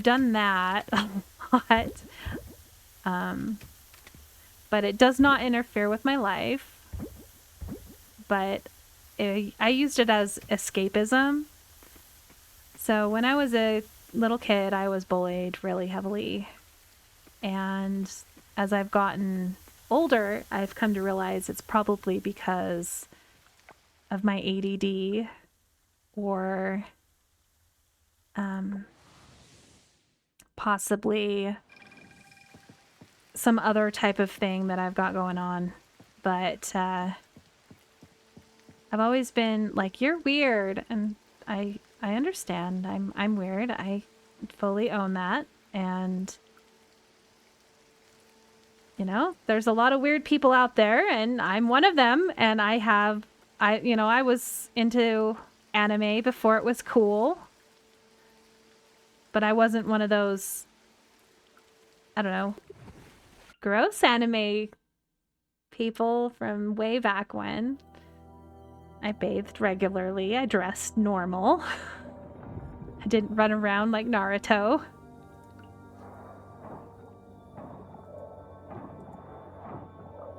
A: done that a lot. But it does not interfere with my life. But I used it as escapism. So when I was a little kid, I was bullied really heavily. And as I've gotten older, I've come to realize it's probably because of my ADD or possibly some other type of thing that I've got going on. But I've always been like, you're weird, and I understand. I'm weird. I fully own that. And you know, there's a lot of weird people out there, and I'm one of them. And I was into anime before it was cool, but I wasn't one of those, I don't know, gross anime people from way back when. I bathed regularly. I dressed normal. I didn't run around like Naruto.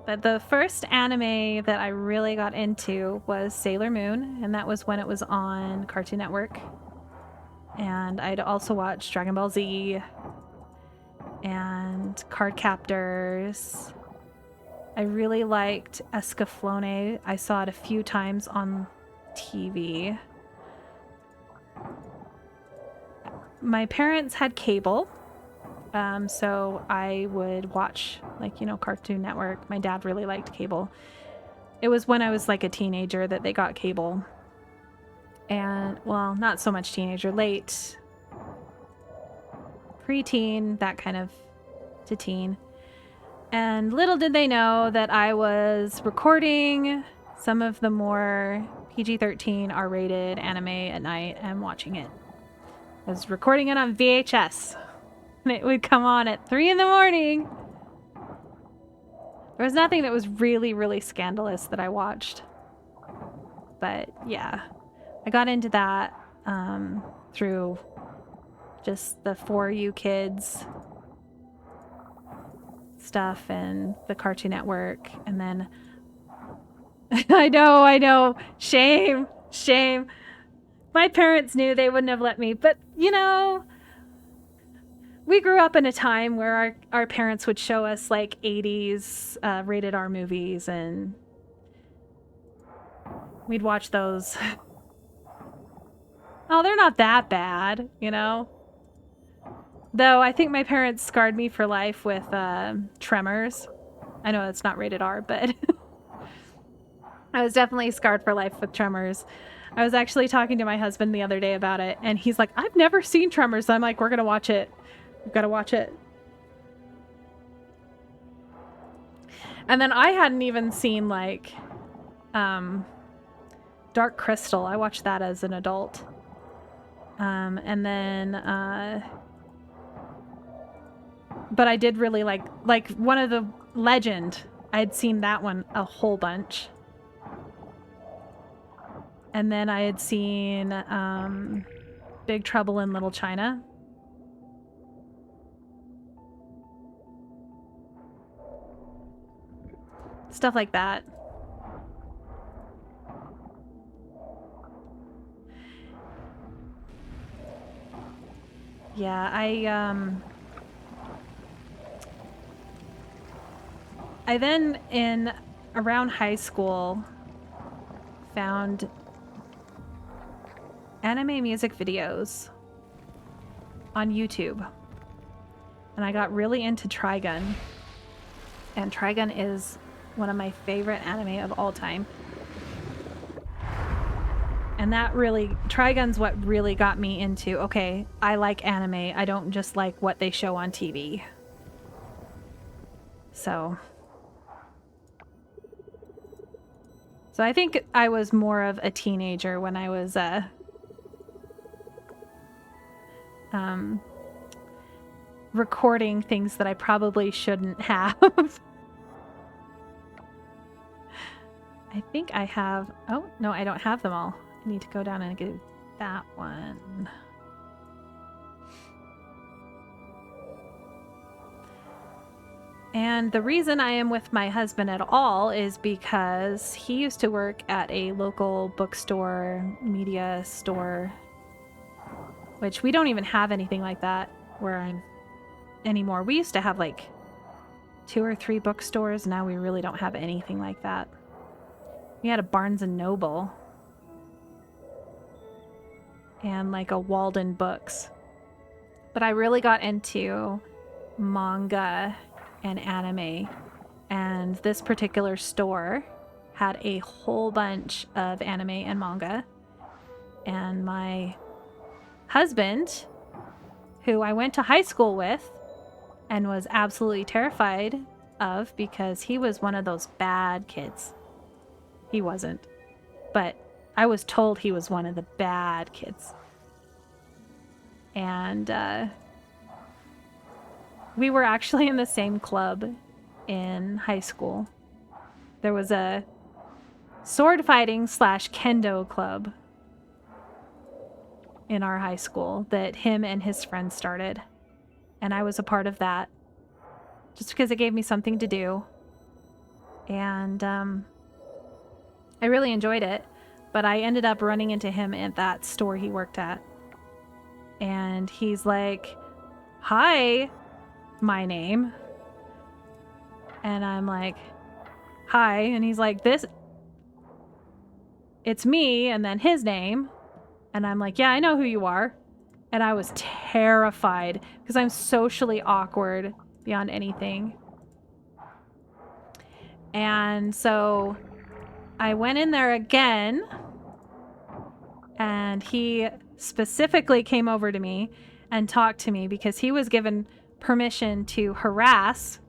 A: But the first anime that I really got into was Sailor Moon, and that was when it was on Cartoon Network. And I'd also watched Dragon Ball Z and Card Captors. I really liked Escaflowne. I saw it a few times on TV. My parents had cable, so I would watch, like, you know, Cartoon Network. My dad really liked cable. It was when I was like a teenager that they got cable. And, well, not so much teenager, late preteen, that kind of to teen. And little did they know that I was recording some of the more PG-13 R-rated anime at night and watching it. I was recording it on VHS, and it would come on at 3 in the morning. There was nothing that was really, really scandalous that I watched. But yeah, I got into that through just the For You Kids stuff and the Cartoon Network. And then I know, shame. My parents knew they wouldn't have let me, but you know, we grew up in a time where our parents would show us like 80s rated R movies, and we'd watch those. Oh, they're not that bad, you know? Though I think my parents scarred me for life with Tremors. I know it's not rated R, but I was definitely scarred for life with Tremors. I was actually talking to my husband the other day about it, and he's like, I've never seen Tremors. I'm like, we're going to watch it. We've got to watch it. And then I hadn't even seen, like, Dark Crystal. I watched that as an adult. And then, but I did really like one of the Legend. I'd seen that one a whole bunch. And then I had seen Big Trouble in Little China. Stuff like that. Yeah, I then in around high school found anime music videos on YouTube. And I got really into Trigun. And Trigun is one of my favorite anime of all time. And that really, Trigun's what really got me into, okay, I like anime. I don't just like what they show on TV. So I think I was more of a teenager when I was recording things that I probably shouldn't have. I think I have, oh, no, I don't have them all. I need to go down and get that one. And the reason I am with my husband at all is because he used to work at a local bookstore, media store, which we don't even have anything like that where I'm anymore. We used to have like 2 or 3 bookstores. Now we really don't have anything like that. We had a Barnes and Noble and like a Walden Books. But I really got into manga and anime, and this particular store had a whole bunch of anime and manga. And my husband, who I went to high school with and was absolutely terrified of because he was one of those bad kids. He wasn't, but I was told he was one of the bad kids. And we were actually in the same club in high school. There was a sword fighting / kendo club in our high school that him and his friends started. And I was a part of that just because it gave me something to do. And I really enjoyed it. But I ended up running into him at that store he worked at. And he's like, "Hi, my name." And I'm like, "Hi." And he's like, "It's me," and then his name. And I'm like, "Yeah, I know who you are." And I was terrified because I'm socially awkward beyond anything. And so I went in there again, and he specifically came over to me and talked to me because he was given permission to harass,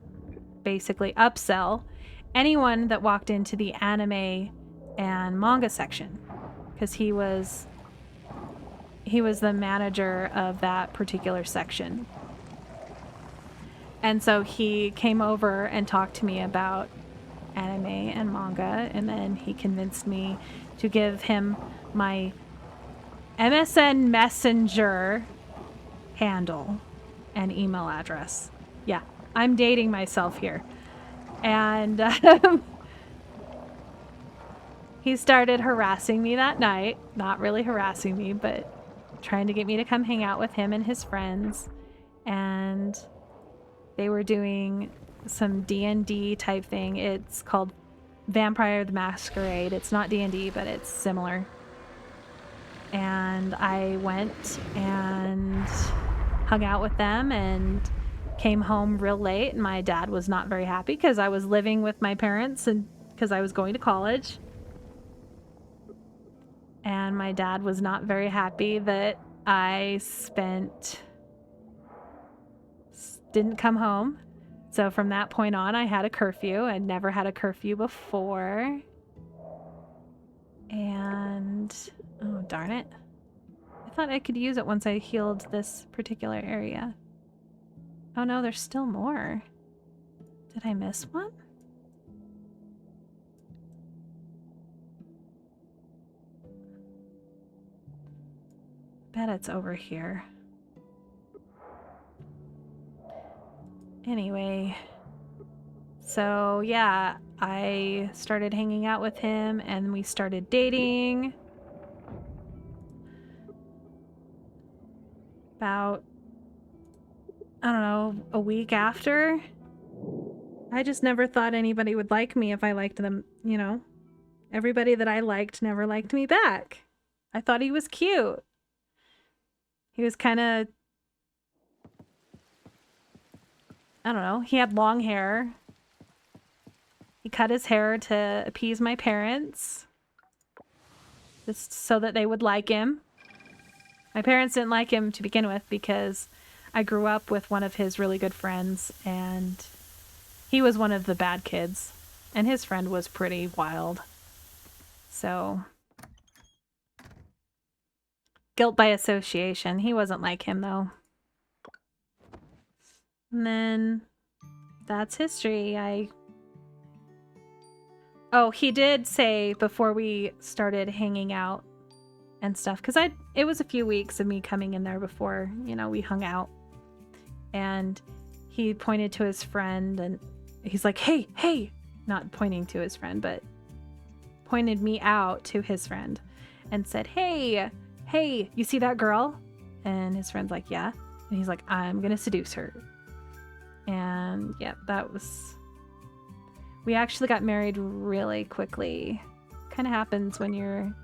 A: basically upsell, anyone that walked into the anime and manga section, because he was the manager of that particular section. And so he came over and talked to me about anime and manga, and then he convinced me to give him my MSN Messenger handle and email address. Yeah, I'm dating myself here. And he started harassing me that night. Not really harassing me, but trying to get me to come hang out with him and his friends. And they were doing some D&D type thing. It's called Vampire the Masquerade. It's not D&D, but it's similar. And I went and hung out with them and came home real late. And my dad was not very happy because I was living with my parents and because I was going to college. And my dad was not very happy that I didn't come home. So from that point on, I had a curfew. I'd never had a curfew before. And, oh, darn it. I thought I could use it once I healed this particular area. Oh no, there's still more. Did I miss one? Bet it's over here. Anyway, so yeah, I started hanging out with him and we started dating. About I don't know, a week after. I just never thought anybody would like me if I liked them, you know? Everybody that I liked never liked me back. I thought he was cute. He was kind of, I don't know, he had long hair. He cut his hair to appease my parents, just so that they would like him. My parents didn't like him to begin with because I grew up with one of his really good friends, and he was one of the bad kids, and his friend was pretty wild. So, guilt by association. He wasn't like him, though. And then that's history. Oh, he did say before we started hanging out and stuff, because it was a few weeks of me coming in there before, you know, we hung out. And he pointed to his friend and he's like, hey, hey, not pointing to his friend, but pointed me out to his friend and said, hey, you see that girl? And his friend's like, yeah. And he's like, I'm gonna seduce her. And yeah, that was... We actually got married really quickly. Kind of happens when you're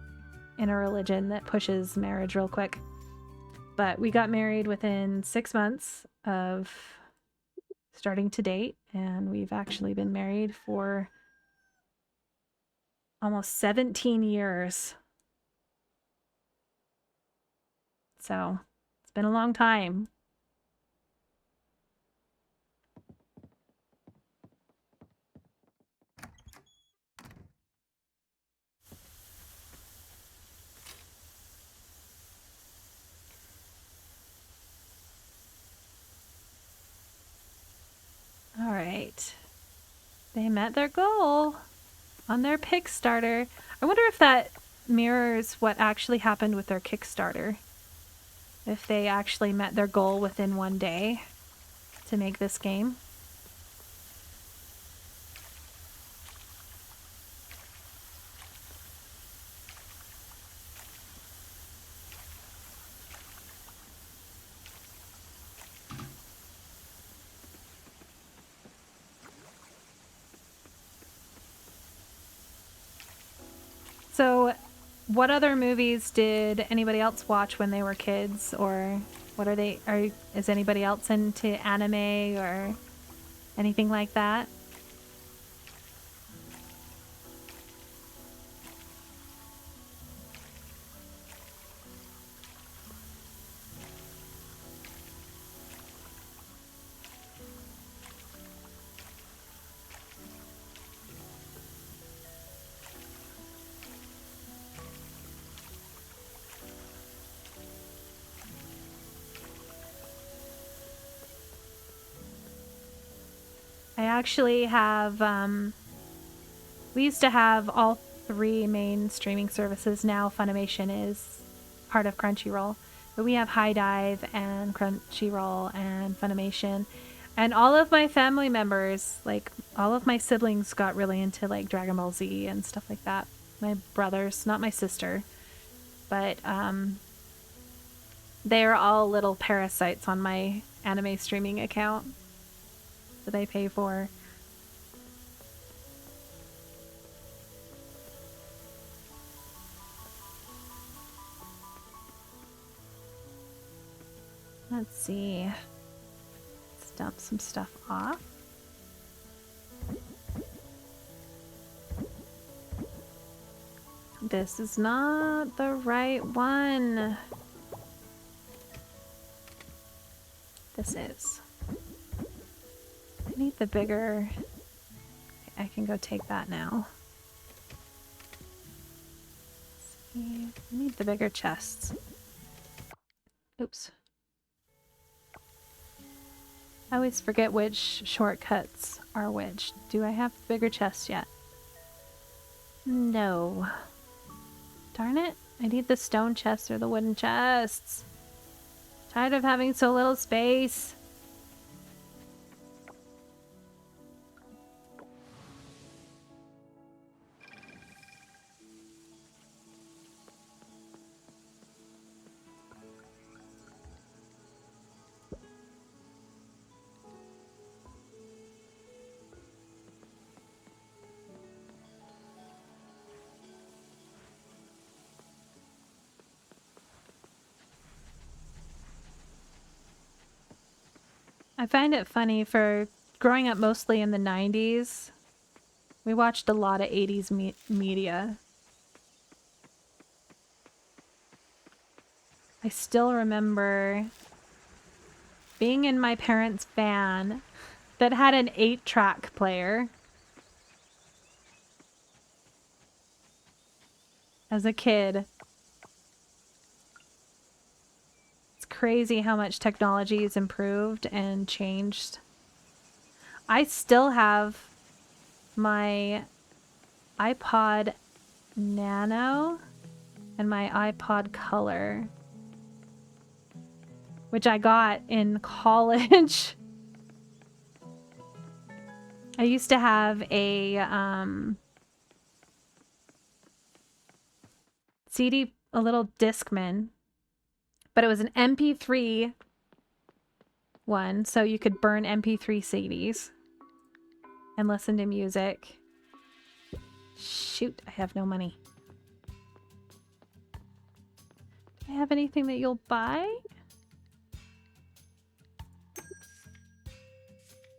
A: in a religion that pushes marriage real quick. But we got married within 6 months of starting to date, and we've actually been married for almost 17 years. So it's been a long time. All right. They met their goal on their Kickstarter. I wonder if that mirrors what actually happened with their Kickstarter. If they actually met their goal within 1 day to make this game. So, what other movies did anybody else watch when they were kids, or what are they? Is anybody else into anime or anything like that? I actually have, we used to have all 3 main streaming services. Now Funimation is part of Crunchyroll. But we have HIDIVE and Crunchyroll and Funimation. And all of my family members, like all of my siblings, got really into like Dragon Ball Z and stuff like that. My brothers, not my sister. But they're all little parasites on my anime streaming account that I pay for. Let's see. Let's dump some stuff off. This is not the right one. This is. I need the bigger... I can go take that now. Let's see. I need the bigger chests. Oops. I always forget which shortcuts are which. Do I have the bigger chest yet? No. Darn it. I need the stone chests or the wooden chests. Tired of having so little space. I find it funny for growing up mostly in the 90s. We watched a lot of 80s media. I still remember being in my parents' van that had an 8-track player. As a kid. It's crazy how much technology has improved and changed. I still have my iPod Nano and my iPod Color, which I got in college. I used to have a CD, a little Discman, but it was an MP3 one, so you could burn MP3 CDs and listen to music. Shoot, I have no money. Do I have anything that you'll buy?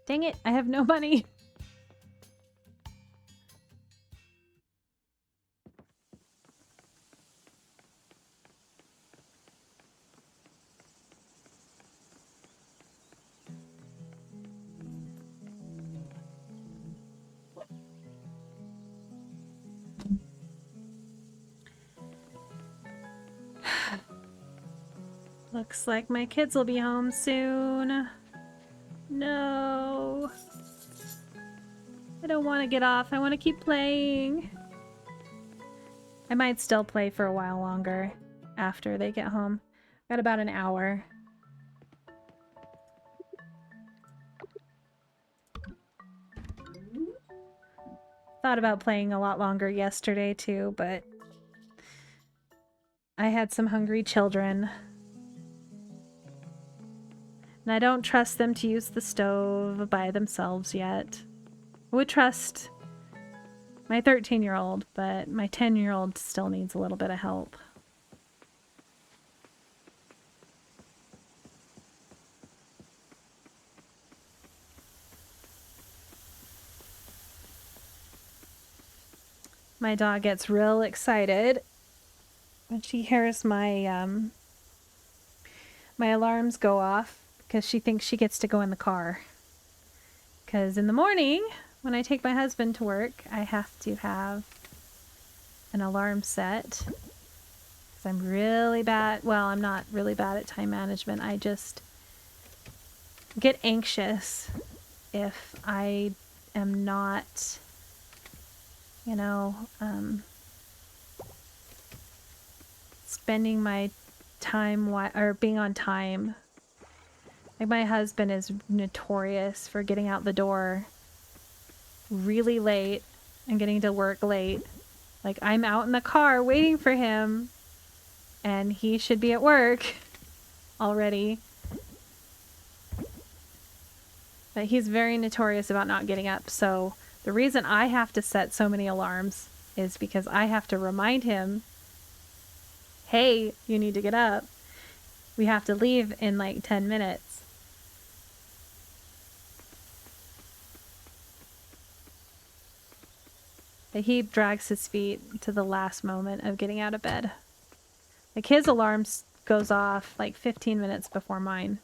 A: Dang it, I have no money. Looks like my kids will be home soon. No. I don't want to get off. I want to keep playing. I might still play for a while longer after they get home. Got about an hour. Thought about playing a lot longer yesterday too, but I had some hungry children. And I don't trust them to use the stove by themselves yet. I would trust my 13-year-old, but my 10-year-old still needs a little bit of help. My dog gets real excited when she hears my my alarms go off because she thinks she gets to go in the car. Because in the morning, when I take my husband to work, I have to have an alarm set. Because I'm really bad. Well, I'm not really bad at time management. I just get anxious if I am not, you know, spending my time or being on time. Like, my husband is notorious for getting out the door really late and getting to work late. Like, I'm out in the car waiting for him and he should be at work already. But he's very notorious about not getting up. So the reason I have to set so many alarms is because I have to remind him, hey, you need to get up. We have to leave in like 10 minutes. But he drags his feet to the last moment of getting out of bed. Like, his alarm goes off like 15 minutes before mine.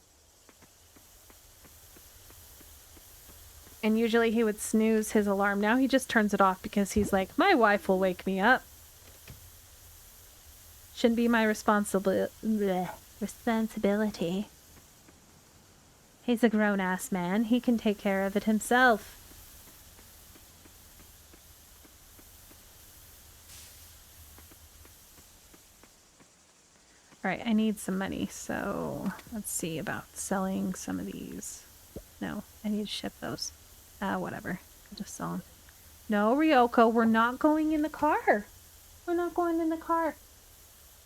A: And usually he would snooze his alarm. Now he just turns it off because he's like, my wife will wake me up. Shouldn't be my responsibility. He's a grown-ass man. He can take care of it himself. Alright, I need some money, so let's see about selling some of these. No, I need to ship those. Whatever. I'll just sell them. No, Ryoko, we're not going in the car. We're not going in the car.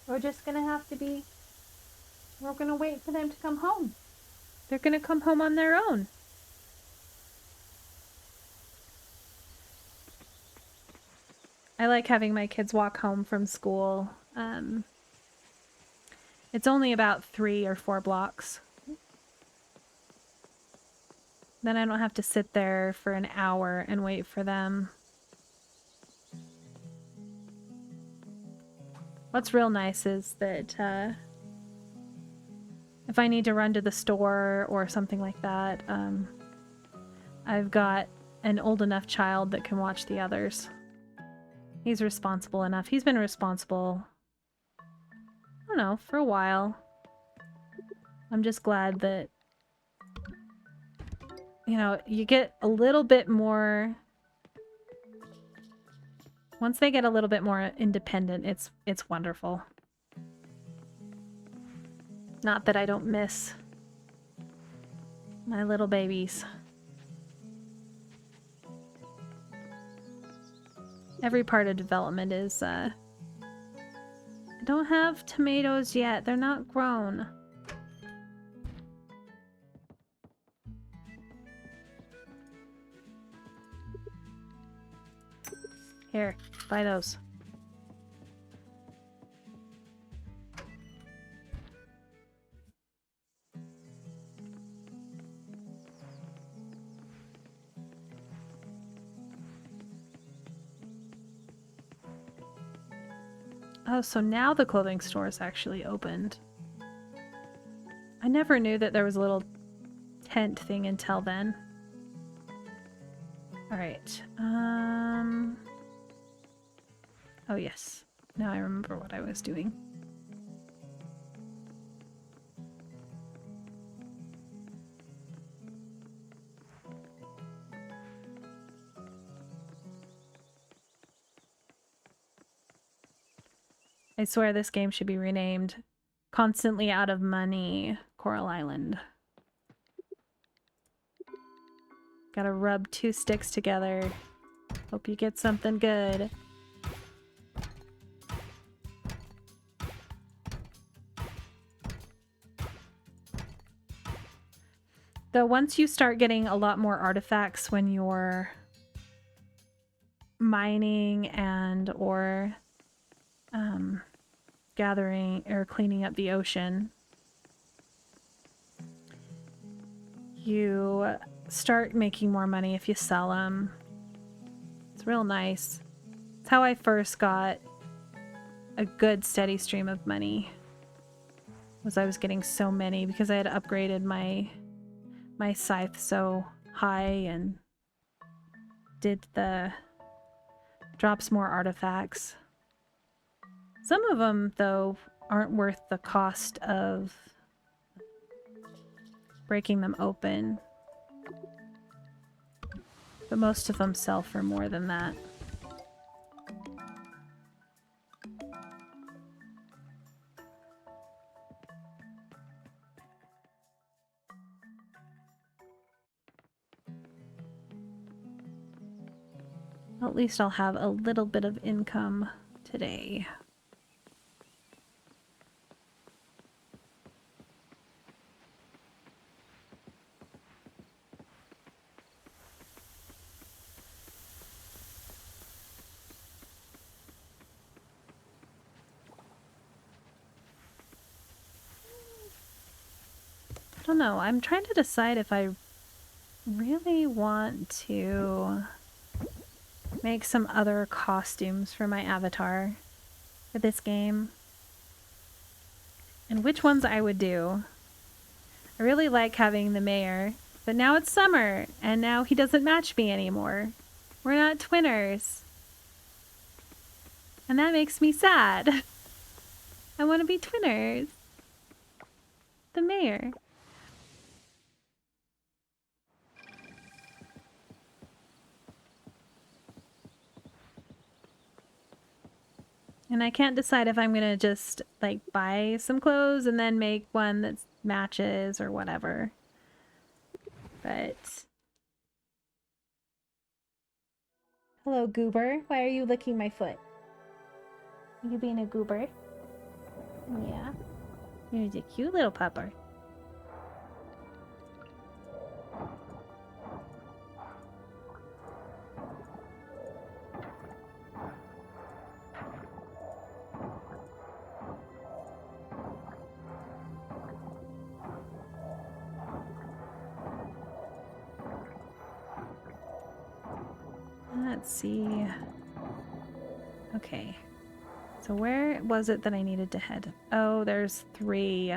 A: We're just gonna have to be... We're gonna wait for them to come home. They're gonna come home on their own. I like having my kids walk home from school. It's only about 3 or 4 blocks. Then I don't have to sit there for an hour and wait for them. What's real nice is that if I need to run to the store or something like that, I've got an old enough child that can watch the others. He's responsible enough. He's been responsible, I don't know, for a while. I'm just glad that, you know, you get a little bit more... Once they get a little bit more independent, it's wonderful. Not that I don't miss my little babies. Every part of development is, I don't have tomatoes yet. They're not grown. Here, buy those. Oh, so now the clothing store is actually opened. I never knew that there was a little tent thing until then. Alright, oh yes, now I remember what I was doing. I swear this game should be renamed Constantly Out of Money Coral Island. Gotta rub two sticks together. Hope you get something good. Though once you start getting a lot more artifacts when you're mining and or gathering or cleaning up the ocean, you start making more money if you sell them. It's real nice. It's how I first got a good steady stream of money. Was I was getting so many because I had upgraded my scythe so high and did the drops more artifacts. Some of them, though, aren't worth the cost of breaking them open. But most of them sell for more than that. At least I'll have a little bit of income today. I don't know. I'm trying to decide if I really want to make some other costumes for my avatar for this game. And which ones I would do. I really like having the mayor, but now it's summer, and now he doesn't match me anymore. We're not twinners. And that makes me sad. I want to be twinners. The mayor. And I can't decide if I'm gonna just, like, buy some clothes and then make one that matches or whatever. But... Hello, Goober. Why are you licking my foot? Are you being a goober? Yeah. You're a cute little pupper. Let's see. Okay. So where was it that I needed to head? Oh, there's 3.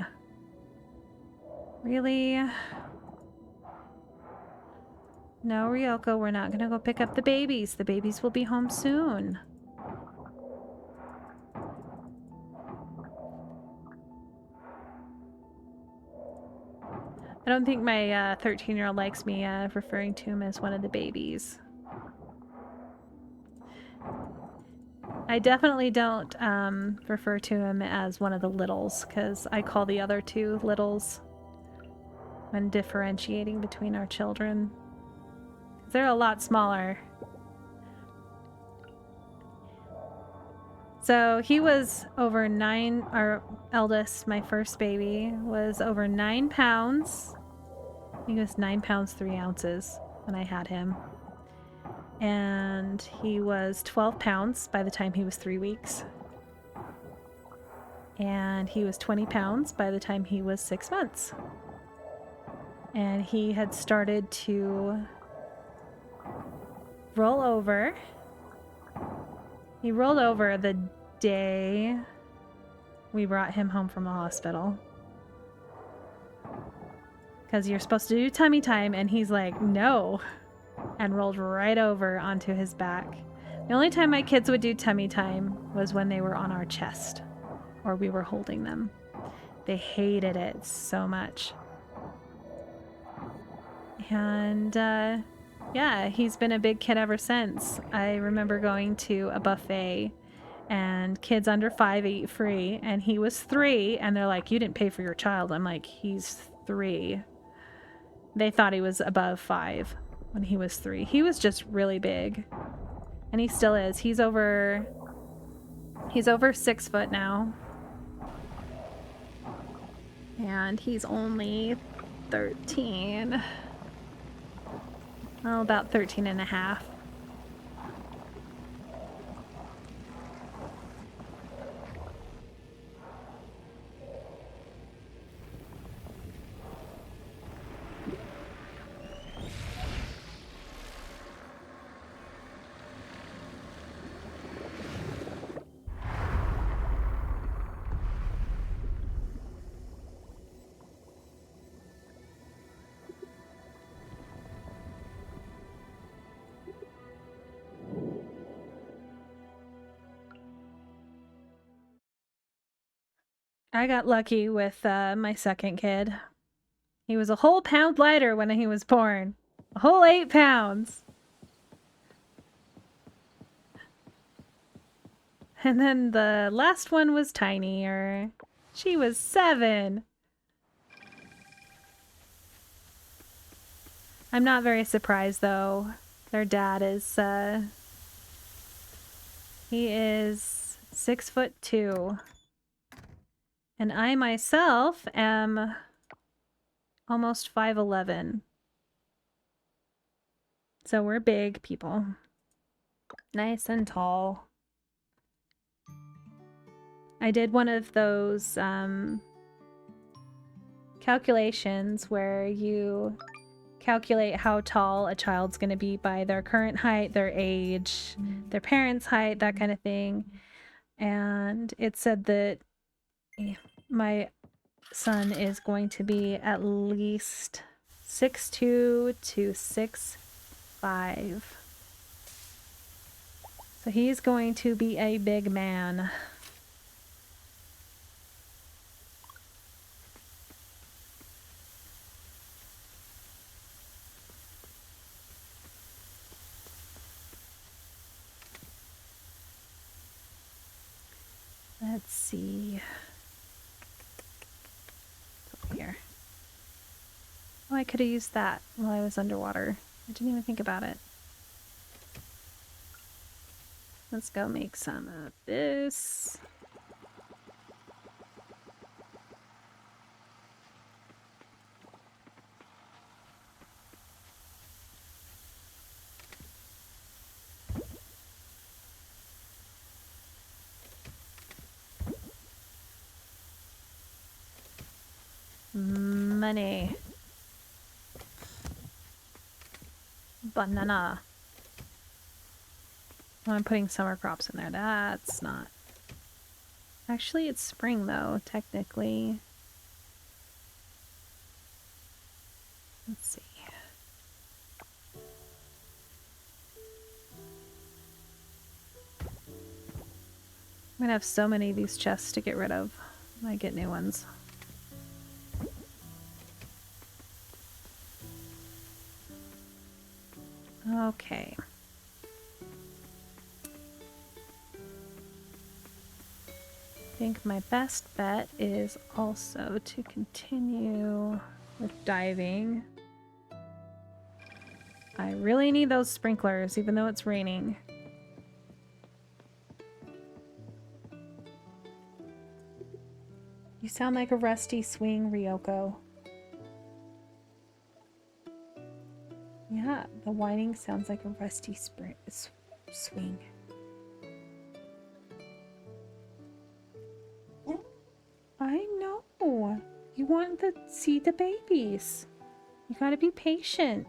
A: Really? No, Ryoko, we're not gonna go pick up the babies. The babies will be home soon. I don't think my 13-year-old likes me referring to him as one of the babies. I definitely don't refer to him as one of the littles, because I call the other 2 littles when differentiating between our children. They're a lot smaller. So he was over 9, our eldest, my first baby, was over 9 pounds. He was 9 pounds 3 ounces when I had him. And he was 12 pounds by the time he was 3 weeks. And he was 20 pounds by the time he was 6 months. And he had started to roll over. He rolled over the day we brought him home from the hospital. Because you're supposed to do tummy time, and he's like, no, and rolled right over onto his back. The only time my kids would do tummy time was when they were on our chest or we were holding them. They hated it so much. And yeah, he's been a big kid ever since. I remember going to a buffet and kids under 5 eat free, and he was 3, and they're like, you didn't pay for your child. I'm like, he's 3. They thought he was above 5 when he was 3. He was just really big, and he still is. He's over 6 foot now, and he's only 13. Well, about 13 and a half. I got lucky with my second kid. He was a whole pound lighter when he was born. A whole 8 pounds. And then the last one was tinier. She was 7. I'm not very surprised, though. Their dad is, he is 6'2". And I myself am almost 5'11". So we're big people. Nice and tall. I did one of those calculations where you calculate how tall a child's going to be by their current height, their age, their parents' height, that kind of thing. And it said that my son is going to be at least 6'2" to 6'5". So he's going to be a big man. Let's see. What's up here? Oh, I could have used that while I was underwater. I didn't even think about it. Let's go make some of this. Money. Banana. Oh, I'm putting summer crops in there. That's not. Actually, it's spring though, technically. Let's see. I'm gonna have so many of these chests to get rid of when I get new ones. Okay. I think my best bet is also to continue with diving. I really need those sprinklers, even though it's raining. You sound like a rusty swing, Ryoko. Yeah, the whining sounds like a rusty swing. I know. You want to see the babies. You gotta be patient.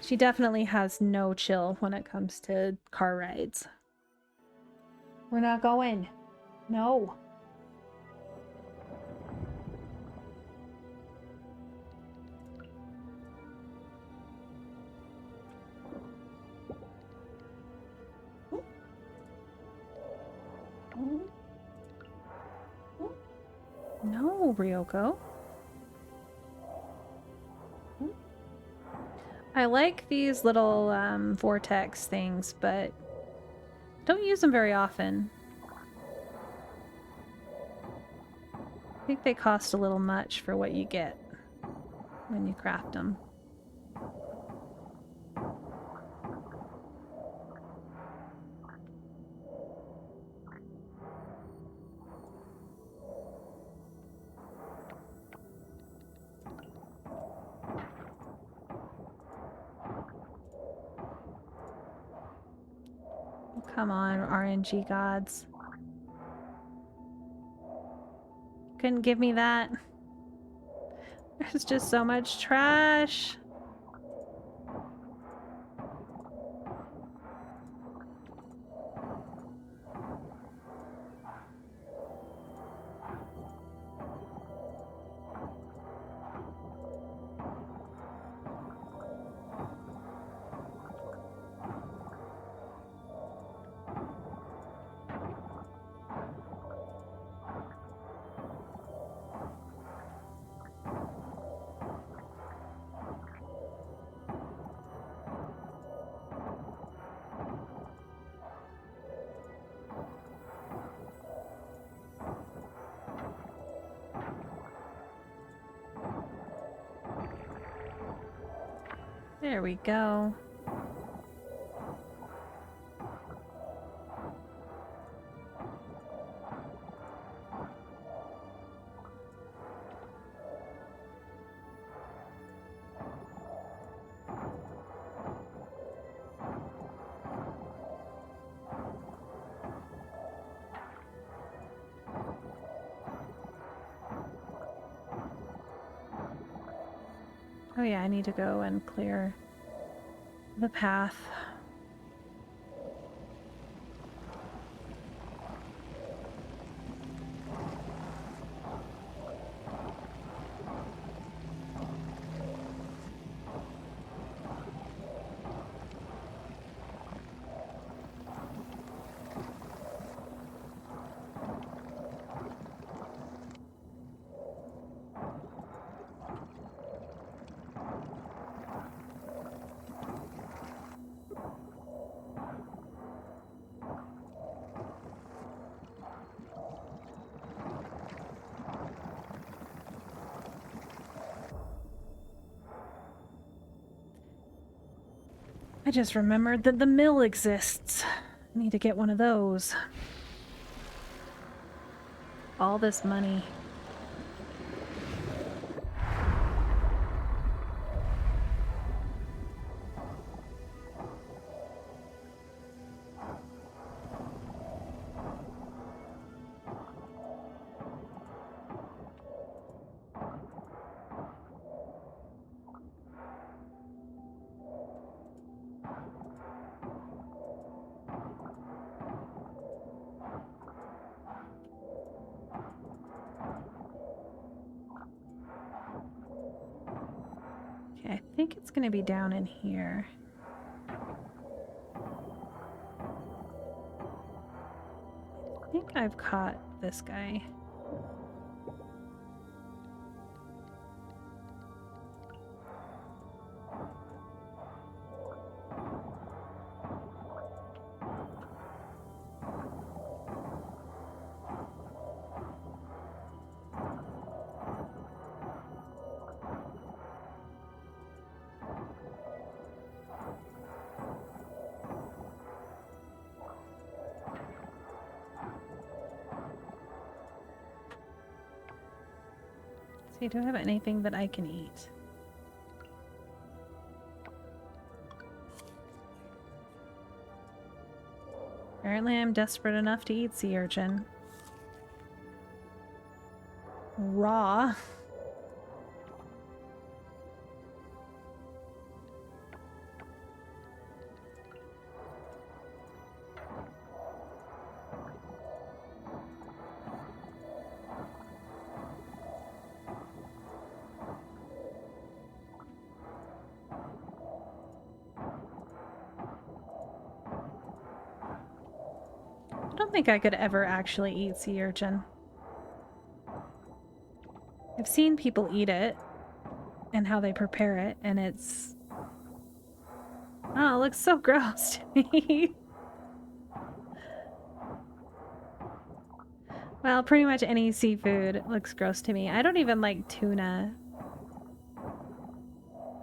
A: She definitely has no chill when it comes to car rides. We're not going. No. No, Ryoko. I like these little vortex things, but don't use them very often. I think they cost a little much for what you get when you craft them. Come on, RNG gods. Couldn't give me that. There's just so much trash. There we go. Oh yeah, I need to go and clear the path. I just remembered that the mill exists. I need to get one of those. All this money. Okay, I think it's gonna be down in here. I think I've caught this guy. See, do I have anything that I can eat? Apparently I'm desperate enough to eat sea urchin. Raw. I don't think I could ever actually eat sea urchin. I've seen people eat it and how they prepare it, and it's... Oh, it looks so gross to me. Well, pretty much any seafood looks gross to me. I don't even like tuna.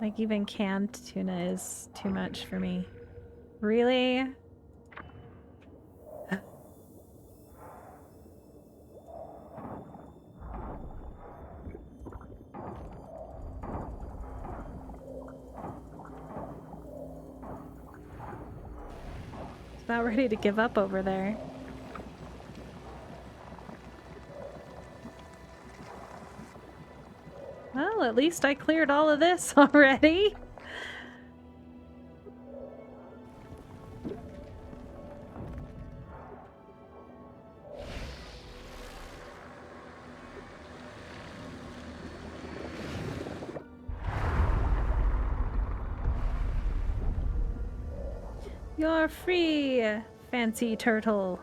A: Like, even canned tuna is too much for me. Really? About ready to give up over there. Well, at least I cleared all of this already. You're free, fancy turtle.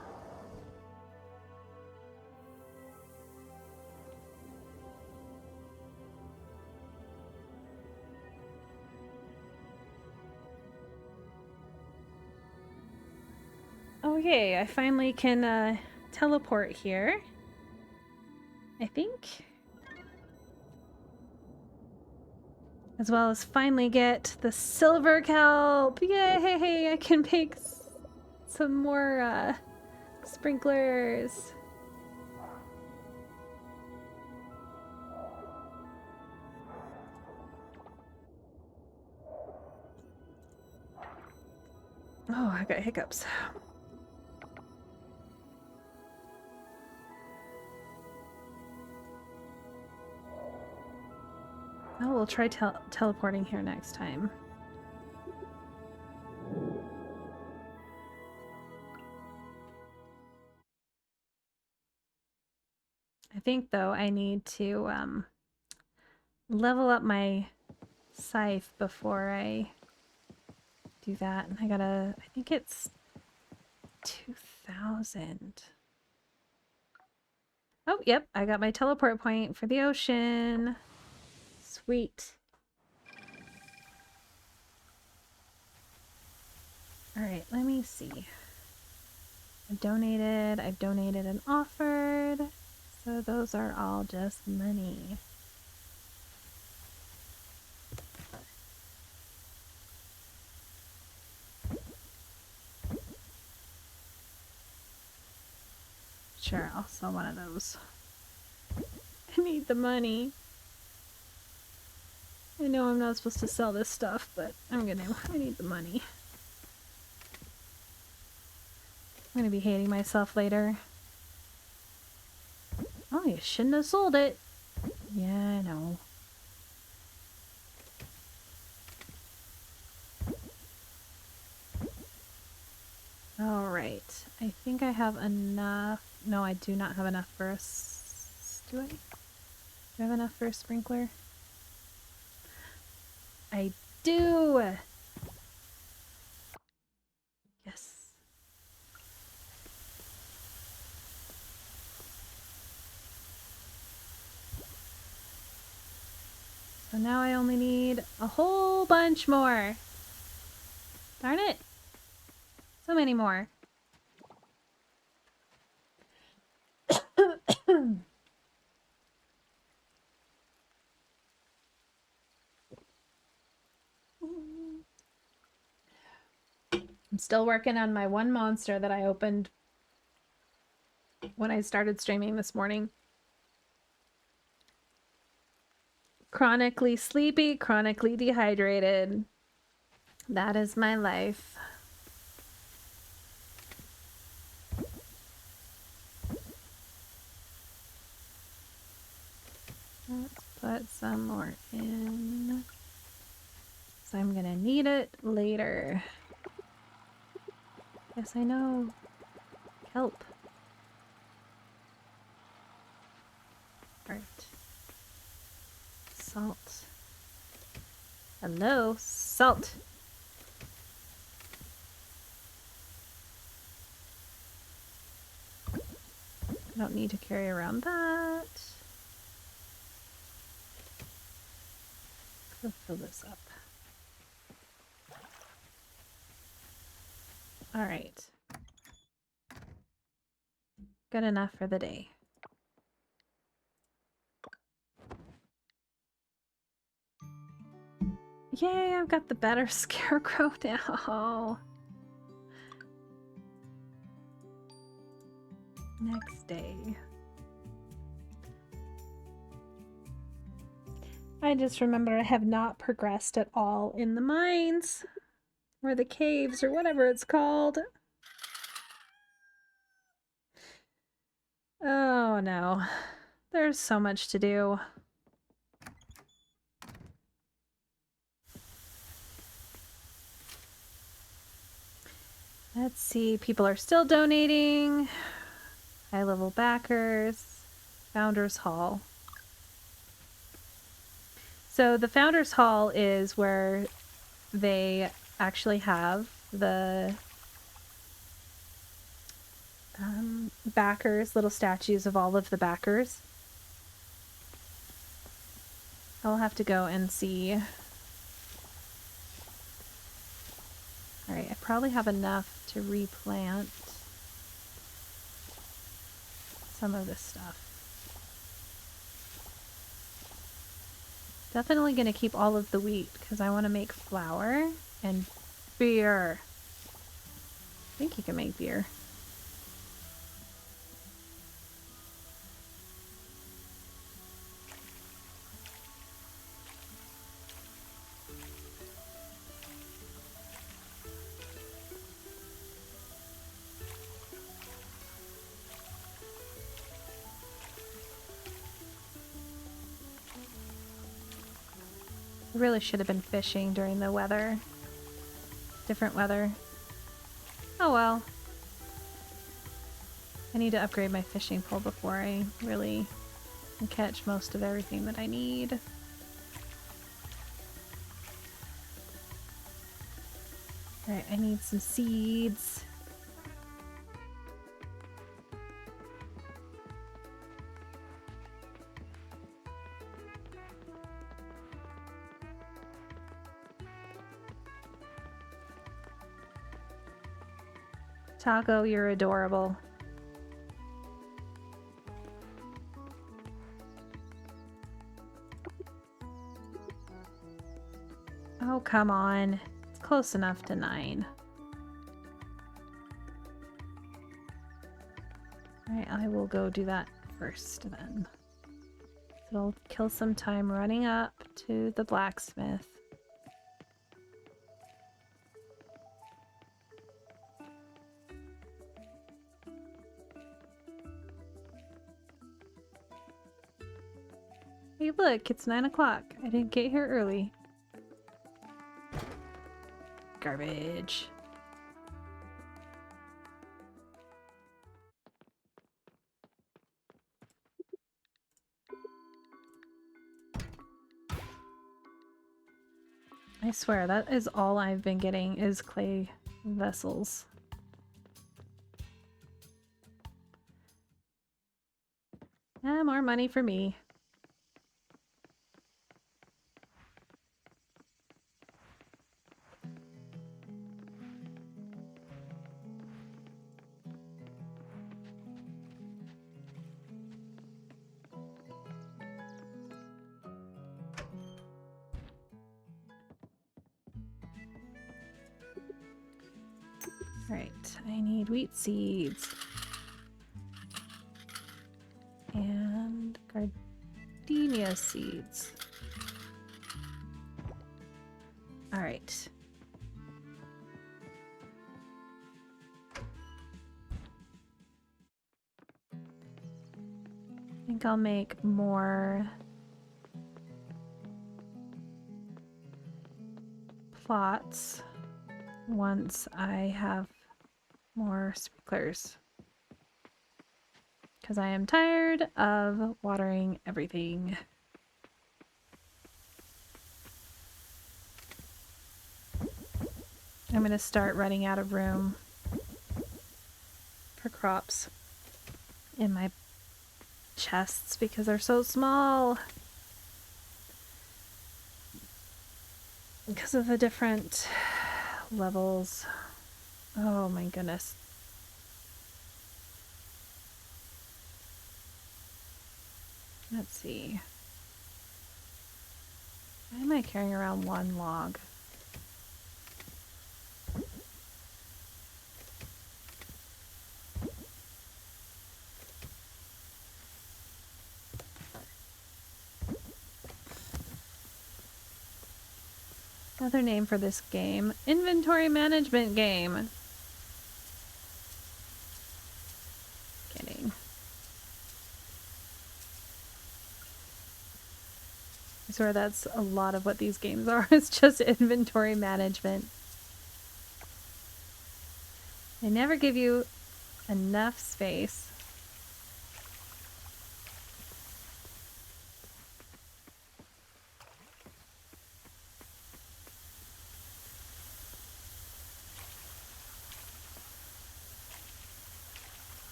A: Okay, I finally can teleport here. I think. As well as finally get the silver kelp. Yay! I can make some more sprinklers. Oh, I got hiccups. Oh, we'll try teleporting here next time. I think, though, I need to level up my scythe before I do that. And I think it's 2,000. Oh, yep, I got my teleport point for the ocean. Sweet. Alright, let me see. I've donated and offered. So those are all just money. Sure, I'll sell one of those. I need the money. I know I'm not supposed to sell this stuff, but I need the money. I'm gonna be hating myself later. Oh, you shouldn't have sold it. Yeah, I know. Alright. I think I have enough. No, I do not have enough for a... Do I? Do I have enough for a sprinkler? I do. Yes. So now I only need a whole bunch more. Darn it. So many more. I'm still working on my one monster that I opened when I started streaming this morning. Chronically sleepy, chronically dehydrated. That is my life. Let's put some more in. So I'm gonna need it later. Yes, I know. Kelp. Alright. Salt. Hello, salt. I don't need to carry around that. Let's fill this up. Alright. Good enough for the day. Yay, I've got the better scarecrow now. Next day. I just remember I have not progressed at all in the mines. Or the caves, or whatever it's called. Oh no. There's so much to do. Let's see, people are still donating. High-level backers. Founders Hall. So the Founders Hall is where they actually have the backers, little statues of all of the backers. I'll have to go and see. Alright, I probably have enough to replant some of this stuff. Definitely going to keep all of the wheat because I want to make flour and beer. I think you can make beer. I really should have been fishing during the weather. Different weather. Oh well. I need to upgrade my fishing pole before I really can catch most of everything that I need. Alright, I need some seeds. Taco, you're adorable. Oh, come on. It's close enough to 9. Alright, I will go do that first then. It'll kill some time running up to the blacksmith. Hey look, it's 9 o'clock. I didn't get here early. Garbage. I swear, that is all I've been getting is clay vessels. More money for me. Right, I need wheat seeds. And gardenia seeds. Alright. I think I'll make more plots once I have more sprinklers. Because I am tired of watering everything. I'm going to start running out of room for crops in my chests because they're so small. Because of the different levels. Oh my goodness. Let's see. Why am I carrying around one log? Another name for this game, inventory management game. Kidding. I swear that's a lot of what these games are. It's just inventory management. They never give you enough space.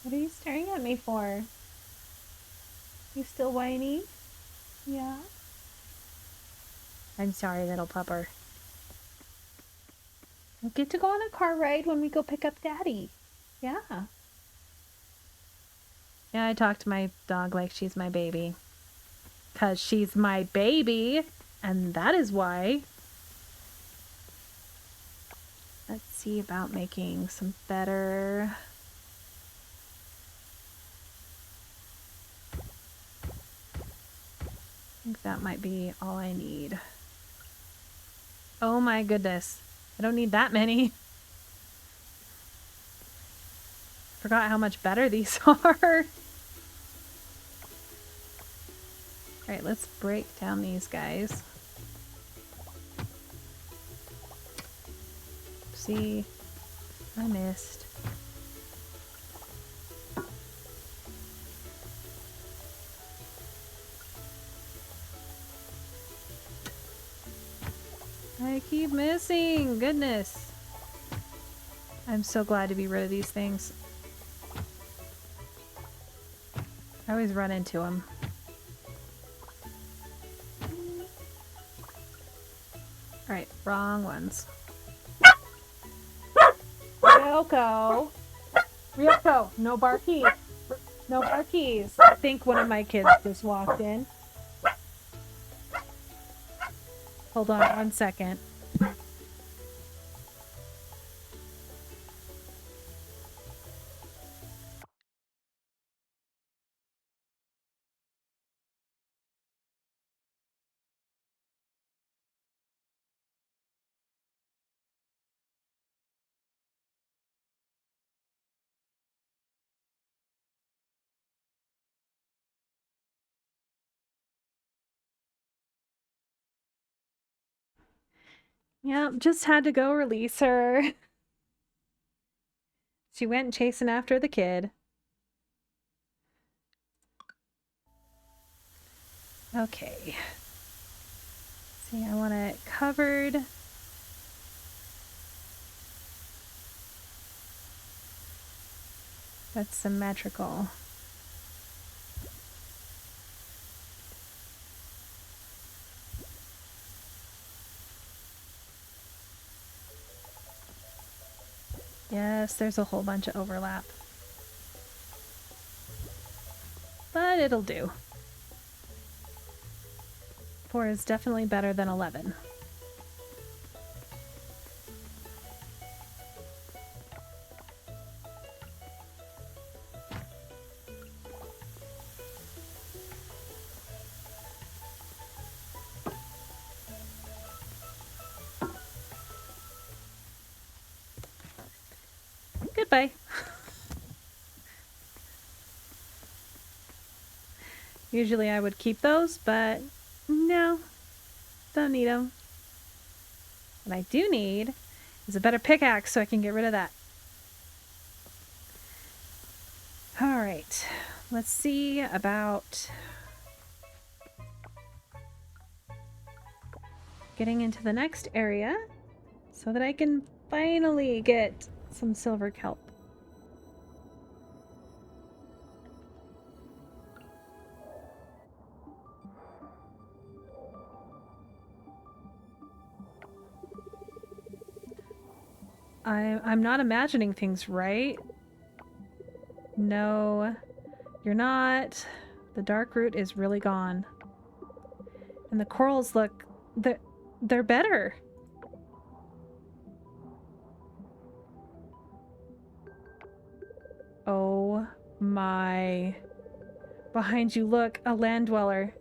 A: What are you staring at me for? You still whiny? Yeah? I'm sorry, little pupper. We'll get to go on a car ride when we go pick up Daddy. Yeah. Yeah, I talk to my dog like she's my baby. 'Cause she's my baby, and that is why. Let's see about making some better... I think that might be all I need. Oh my goodness. I don't need that many. Forgot how much better these are. Alright, let's break down these guys. See, I missed. I keep missing. Goodness. I'm so glad to be rid of these things. I always run into them. Alright, wrong ones. Ryoko! Ryoko, no barkies. No barkies. I think one of my kids just walked in. Hold on 1 second. Yeah, just had to go release her. She went chasing after the kid. Okay. See, I want it covered. That's symmetrical. Yes, there's a whole bunch of overlap. But it'll do. 4 is definitely better than 11. Goodbye. Usually I would keep those, but no, don't need them. What I do need is a better pickaxe so I can get rid of that. Alright, let's see about getting into the next area so that I can finally get some silver kelp. I'm not imagining things right. No, you're not. The dark root is really gone. And the corals look... they're better. Oh my... Behind you, look, a land dweller.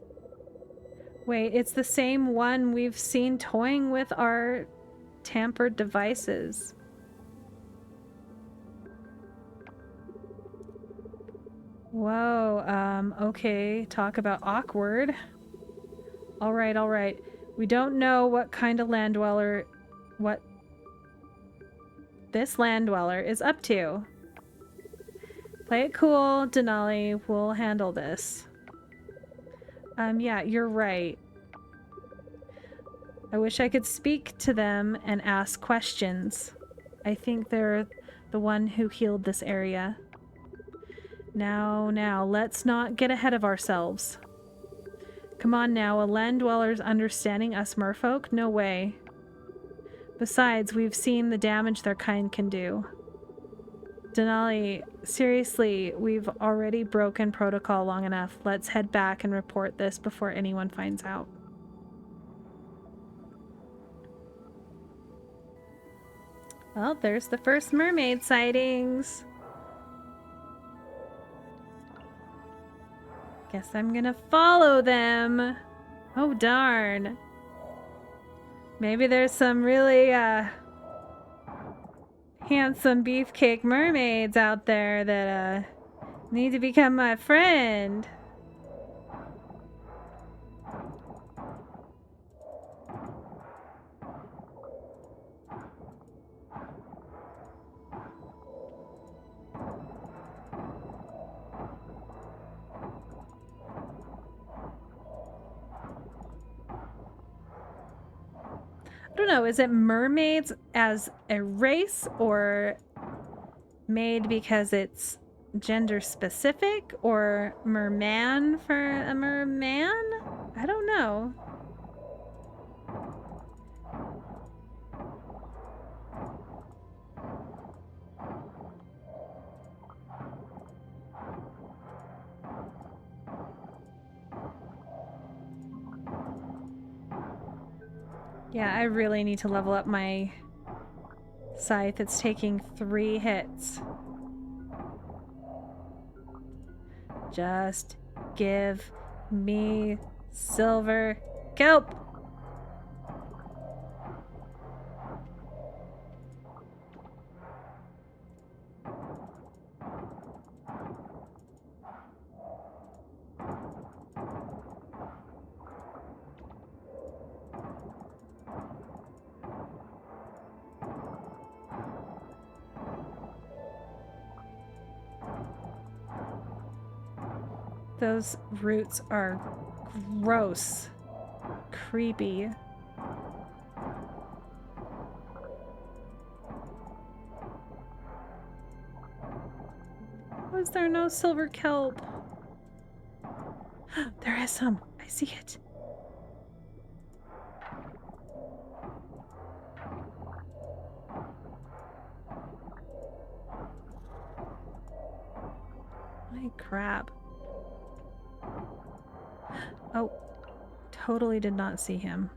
A: Wait, it's the same one we've seen toying with our tampered devices. Whoa, okay, talk about awkward. Alright, alright. We don't know what kind of land dweller, what this land dweller is up to. Play it cool, Denali, we'll handle this. Yeah, you're right. I wish I could speak to them and ask questions. I think they're the one who healed this area. Now, let's not get ahead of ourselves. Come on now, a land dweller's understanding us merfolk? No way. Besides, we've seen the damage their kind can do. Denali, seriously, we've already broken protocol long enough. Let's head back and report this before anyone finds out. Well, there's the first mermaid sightings. Guess I'm gonna follow them. Oh, darn. Maybe there's some really, handsome beefcake mermaids out there that, need to become my friend. I don't know, is it mermaids as a race or made because it's gender specific or merman for a merman? I don't know. Yeah, I really need to level up my scythe. It's taking 3 hits. Just give me silver kelp. Those roots are Gross. Creepy. Why is there no silver kelp? There is some. I see it. My crap. Oh, totally did not see him.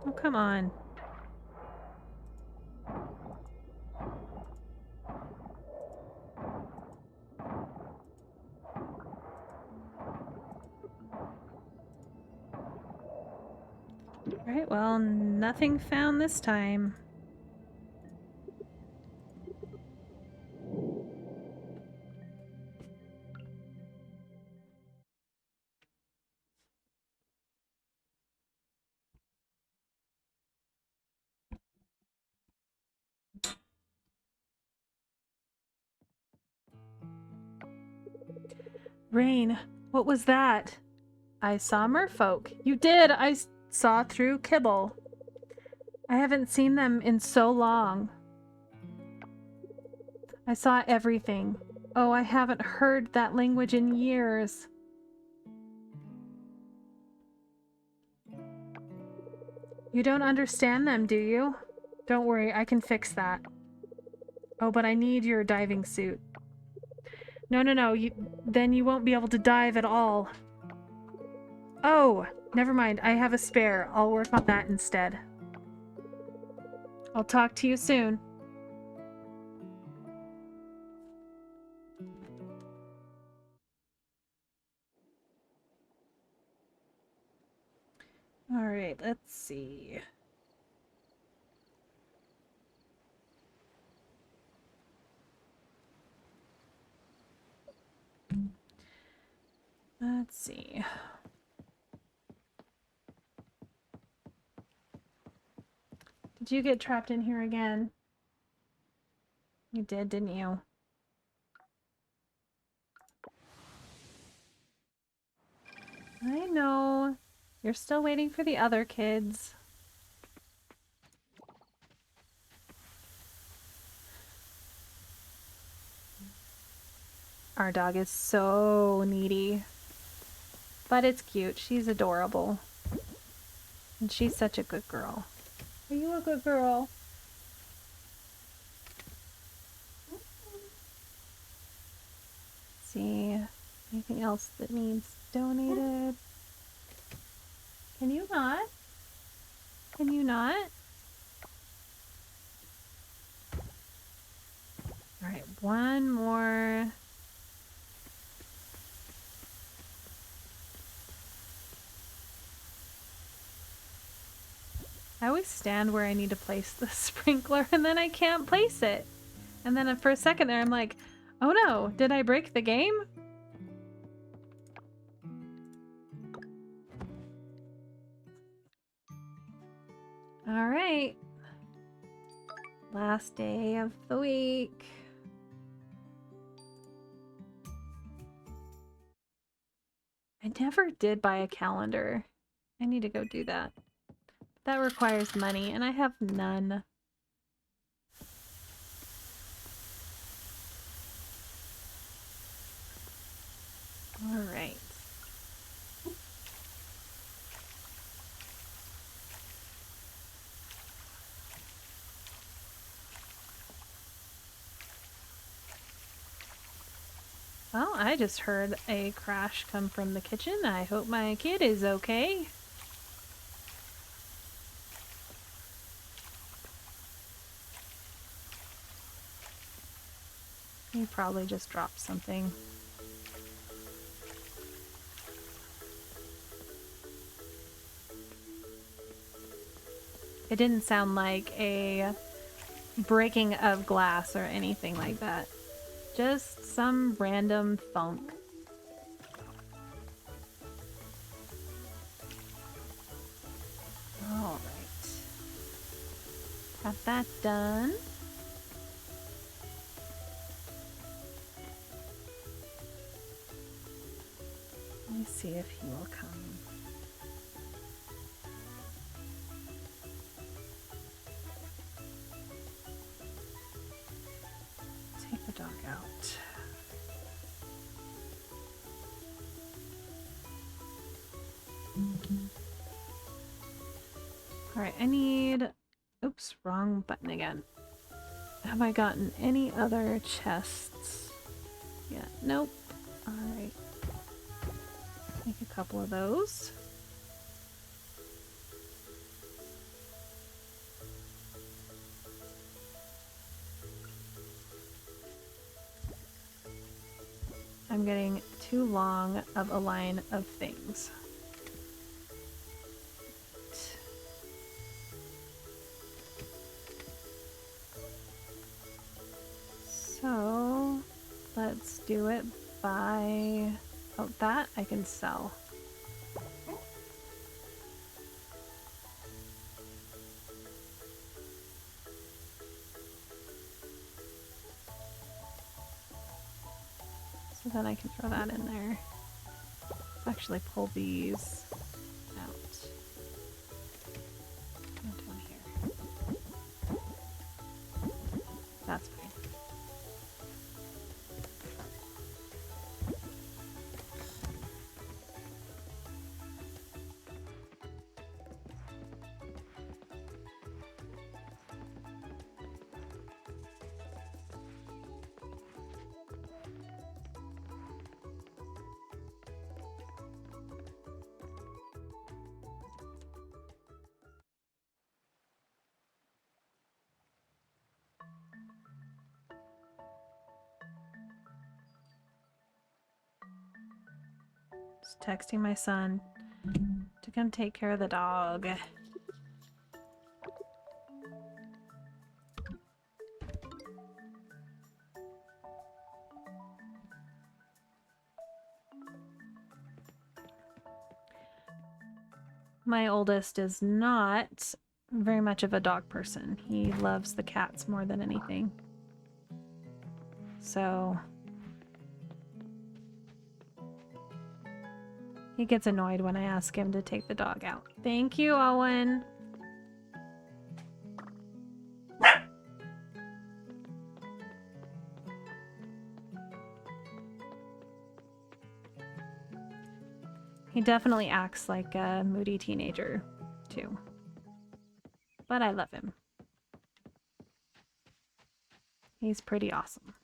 A: Oh, come on. Alright, well, nothing found this time. Rain, what was that? I saw merfolk. You did! I saw through Kibble. I haven't seen them in so long. I saw everything. Oh, I haven't heard that language in years. You don't understand them, do you? Don't worry, I can fix that. Oh, but I need your diving suit. No, then you won't be able to dive at all. Oh, never mind, I have a spare. I'll work on that instead. I'll talk to you soon. Alright, let's see. Let's see. Did you get trapped in here again? You did, didn't you? I know. You're still waiting for the other kids. Our dog is so needy. But it's cute. She's adorable. And she's such a good girl. Are you a good girl? Let's see. Anything else that needs donated? Can you not? Can you not? Alright, one more. I always stand where I need to place the sprinkler and then I can't place it. And then for a second there I'm like, oh no, did I break the game? Alright. Last day of the week. I never did buy a calendar. I need to go do that. That requires money, and I have none. Alright. Well, I just heard a crash come from the kitchen. I hope my kid is okay. He probably just dropped something. It didn't sound like a breaking of glass or anything like that. Just some random thunk. Alright. got that done. Let me see if he will come. Take the dog out. Alright, I need... Oops, wrong button again. Have I gotten any other chests? Yeah, nope. Alright. Make a couple of those. I'm getting too long of a line of things. So let's do it by... Oh, that I can sell. So then I can throw that in there. Actually pull these out. Down here. That's fine. Just texting my son to come take care of the dog. My oldest is not very much of a dog person. He loves the cats more than anything. So he gets annoyed when I ask him to take the dog out. Thank you, Owen. He definitely acts like a moody teenager, too. But I love him. He's pretty awesome.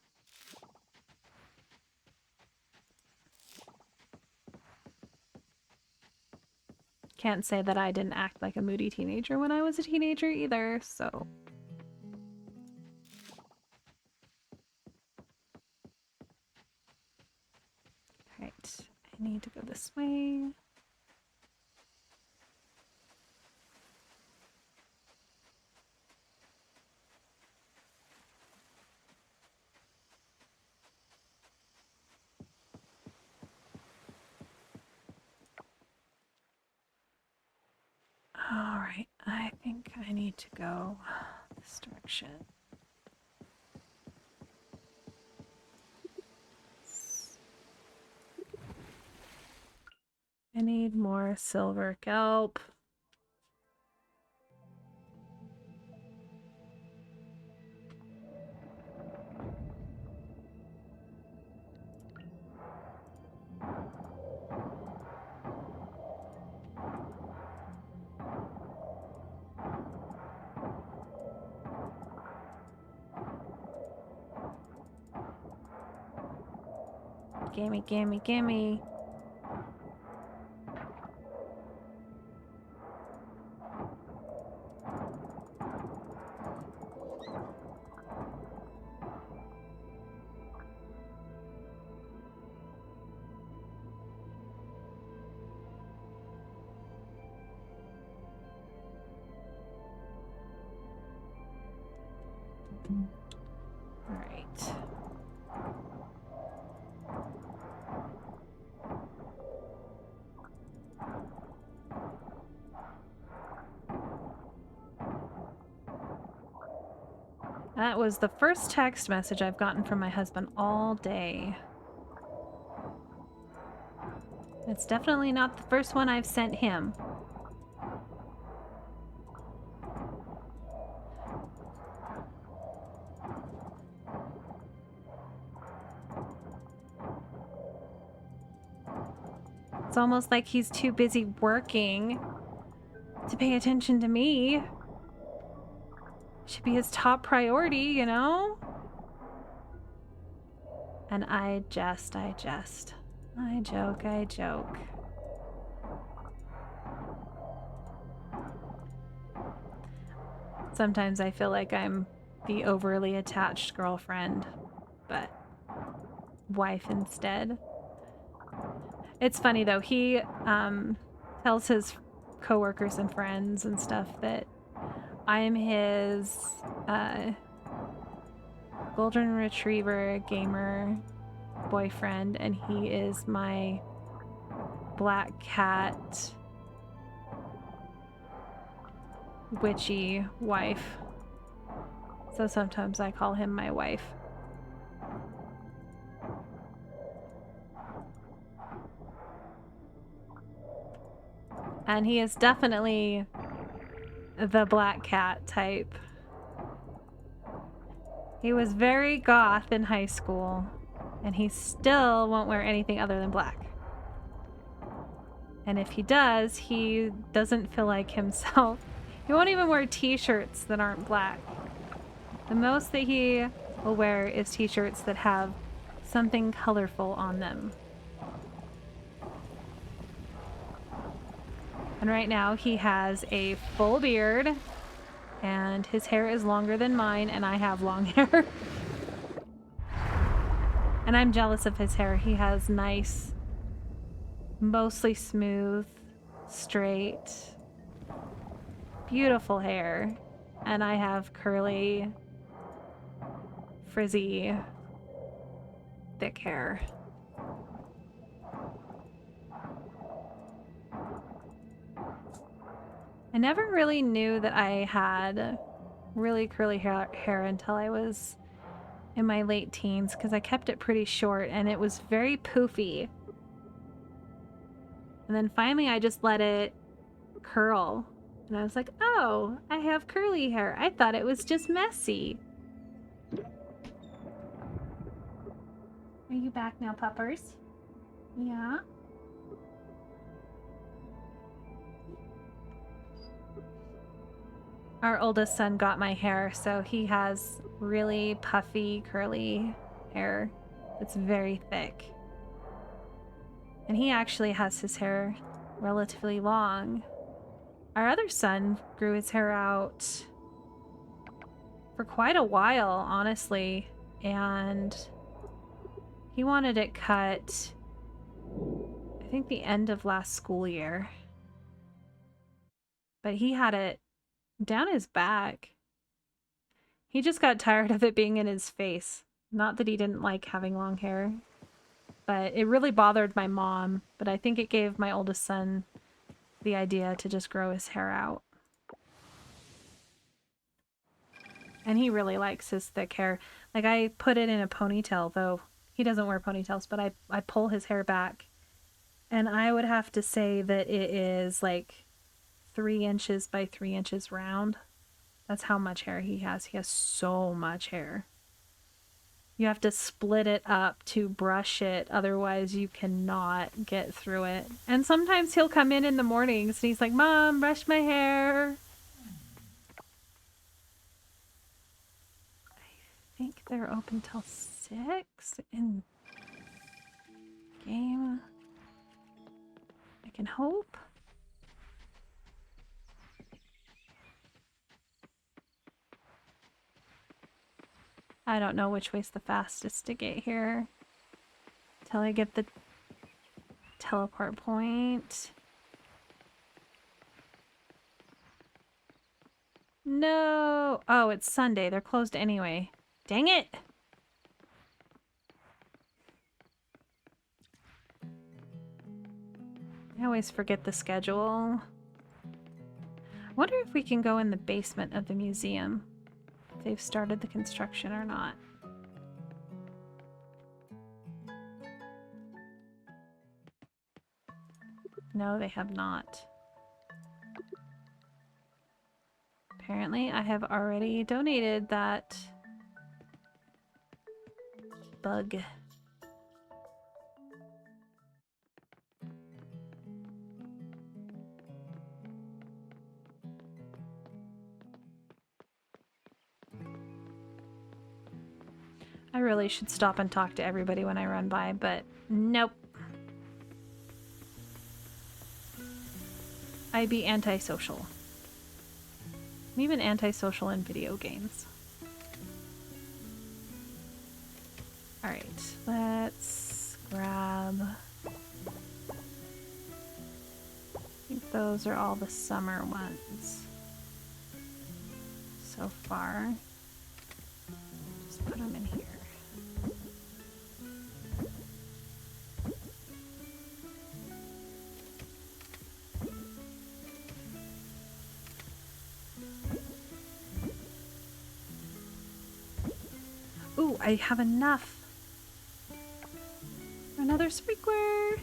A: Can't say that I didn't act like a moody teenager when I was a teenager either, so... Alright, I need to go this way. Alright, I think I need to go this direction. I need more silver kelp. Gimme, gimme, gimme. All right. That was the first text message I've gotten from my husband all day. It's definitely not the first one I've sent him. It's almost like he's too busy working to pay attention to me. Should be his top priority, you know? And I joke. Sometimes I feel like I'm the overly attached girlfriend, but wife instead. It's funny though, he tells his coworkers and friends and stuff that I am his golden retriever gamer boyfriend and he is my black cat witchy wife. So sometimes I call him my wife. And he is definitely the black cat type. He was very goth in high school, and he still won't wear anything other than black. And if he does, he doesn't feel like himself. He won't even wear t-shirts that aren't black. The most that he will wear is t-shirts that have something colorful on them. And right now he has a full beard and his hair is longer than mine and I have long hair. And I'm jealous of his hair. He has nice, mostly smooth, straight, beautiful hair. And I have curly, frizzy, thick hair. I never really knew that I had really curly hair until I was in my late teens because I kept it pretty short and it was very poofy. And then finally I just let it curl. And I was like, oh, I have curly hair. I thought it was just messy. Are you back now, puppers? Yeah? Our oldest son got my hair, so he has really puffy, curly hair. It's very thick. And he actually has his hair relatively long. Our other son grew his hair out for quite a while, honestly, and he wanted it cut, I think, the end of last school year. But he had it down his back. He just got tired of it being in his face. Not that he didn't like having long hair, but it really bothered my mom. But I think it gave my oldest son the idea to just grow his hair out. And he really likes his thick hair. Like, I put it in a ponytail, though he doesn't wear ponytails, but I pull his hair back. And I would have to say that it is like 3 inches by 3 inches round. That's how much hair he has. He has so much hair. You have to split it up to brush it, otherwise you cannot get through it. And sometimes he'll come in the mornings and he's like, Mom, brush my hair. I think they're open till 6 in game. I can hope. I don't know which way's the fastest to get here. Till I get the teleport point. No! Oh, it's Sunday. They're closed anyway. Dang it! I always forget the schedule. I wonder if we can go in the basement of the museum. if they've started the construction or not. No, they have not. Apparently, I have already donated that bug. I really should stop and talk to everybody when I run by, but nope. I'd be antisocial. I'm even antisocial in video games. Alright, let's grab... I think those are all the summer ones so far. Just put them in here. Ooh, I have enough for another sprinkler.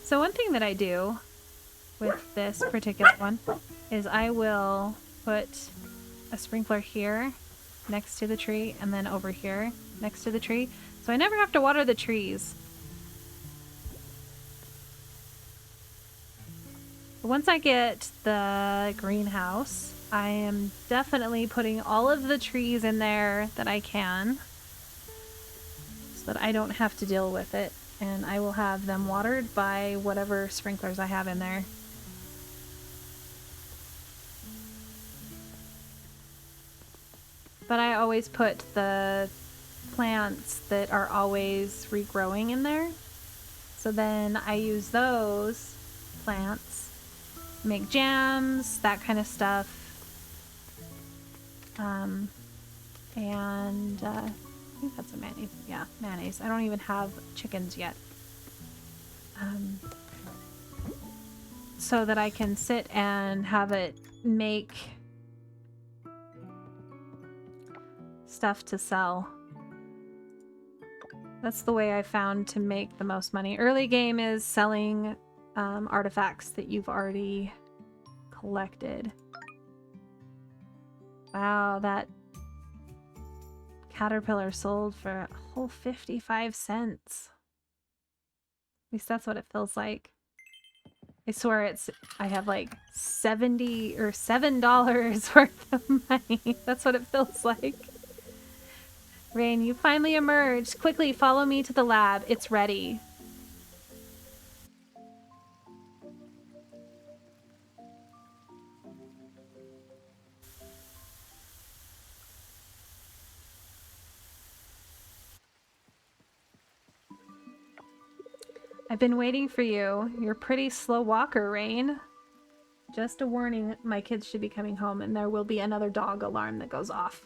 A: So one thing that I do with this particular one is I will put a sprinkler here next to the tree and then over here next to the tree. So I never have to water the trees. Once I get the greenhouse, I am definitely putting all of the trees in there that I can so that I don't have to deal with it, and I will have them watered by whatever sprinklers I have in there. But I always put the plants that are always regrowing in there, so then I use those plants, make jams, that kind of stuff. I think that's a mayonnaise. Yeah, mayonnaise. I don't even have chickens yet. So that I can sit and have it make stuff to sell. That's the way I found to make the most money. Early game is selling artifacts that you've already collected. Wow, that caterpillar sold for a whole 55 cents. At least that's what it feels like. I swear I have like 70 or $7 worth of money. That's what it feels like. Rain, you finally emerged. Quickly follow me to the lab. It's ready. I've been waiting for you. You're a pretty slow walker, Rain. Just a warning, my kids should be coming home and there will be another dog alarm that goes off.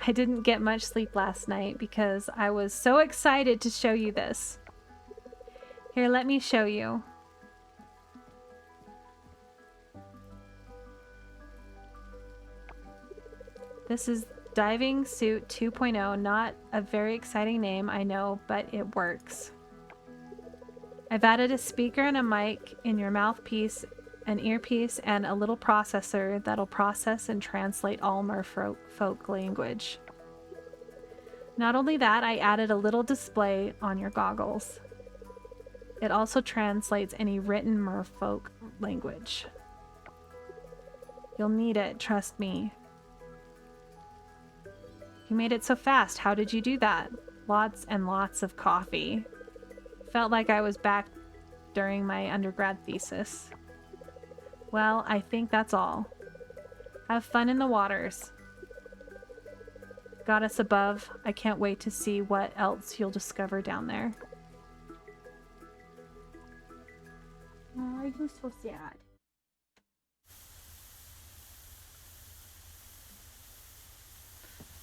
A: I didn't get much sleep last night because I was so excited to show you this. Here, let me show you. This is Diving Suit 2.0, not a very exciting name, I know, but it works. I've added a speaker and a mic in your mouthpiece, an earpiece, and a little processor that'll process and translate all merfolk language. Not only that, I added a little display on your goggles. It also translates any written merfolk language. You'll need it, trust me. You made it so fast. How did you do that? Lots and lots of coffee. Felt like I was back during my undergrad thesis. Well, I think that's all. Have fun in the waters. Got us above. I can't wait to see what else you'll discover down there. Oh, you're so sad.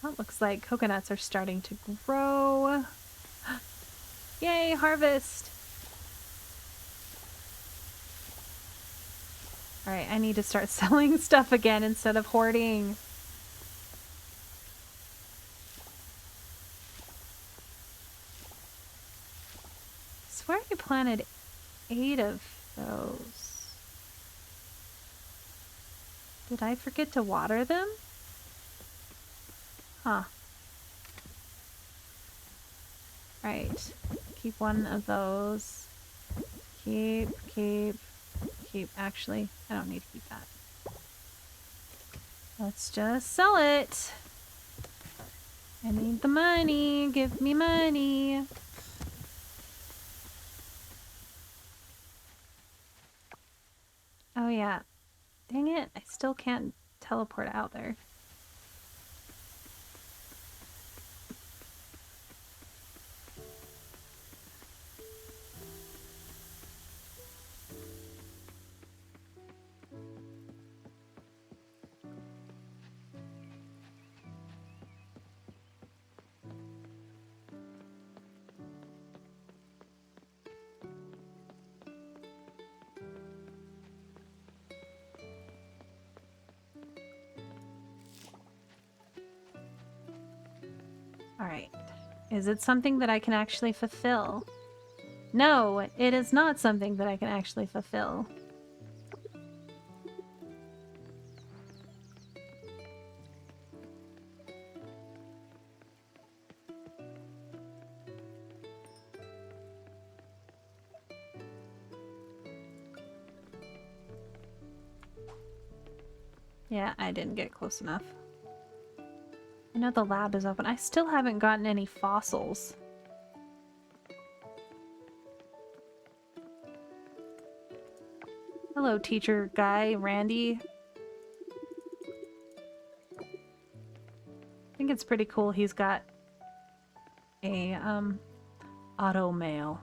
A: Well, it looks like coconuts are starting to grow. Yay, harvest! Alright, I need to start selling stuff again instead of hoarding. I swear I planted 8 of those. Did I forget to water them? Huh. Right. Keep one of those. Keep. Actually, I don't need to keep that. Let's just sell it. I need the money. Give me money. Oh yeah. Dang it. I still can't teleport out there. Alright. Is it something that I can actually fulfill? No, it is not something that I can actually fulfill. Yeah, I didn't get close enough. I know the lab is open. I still haven't gotten any fossils. Hello, teacher guy, Randy. I think it's pretty cool he's got a, auto mail.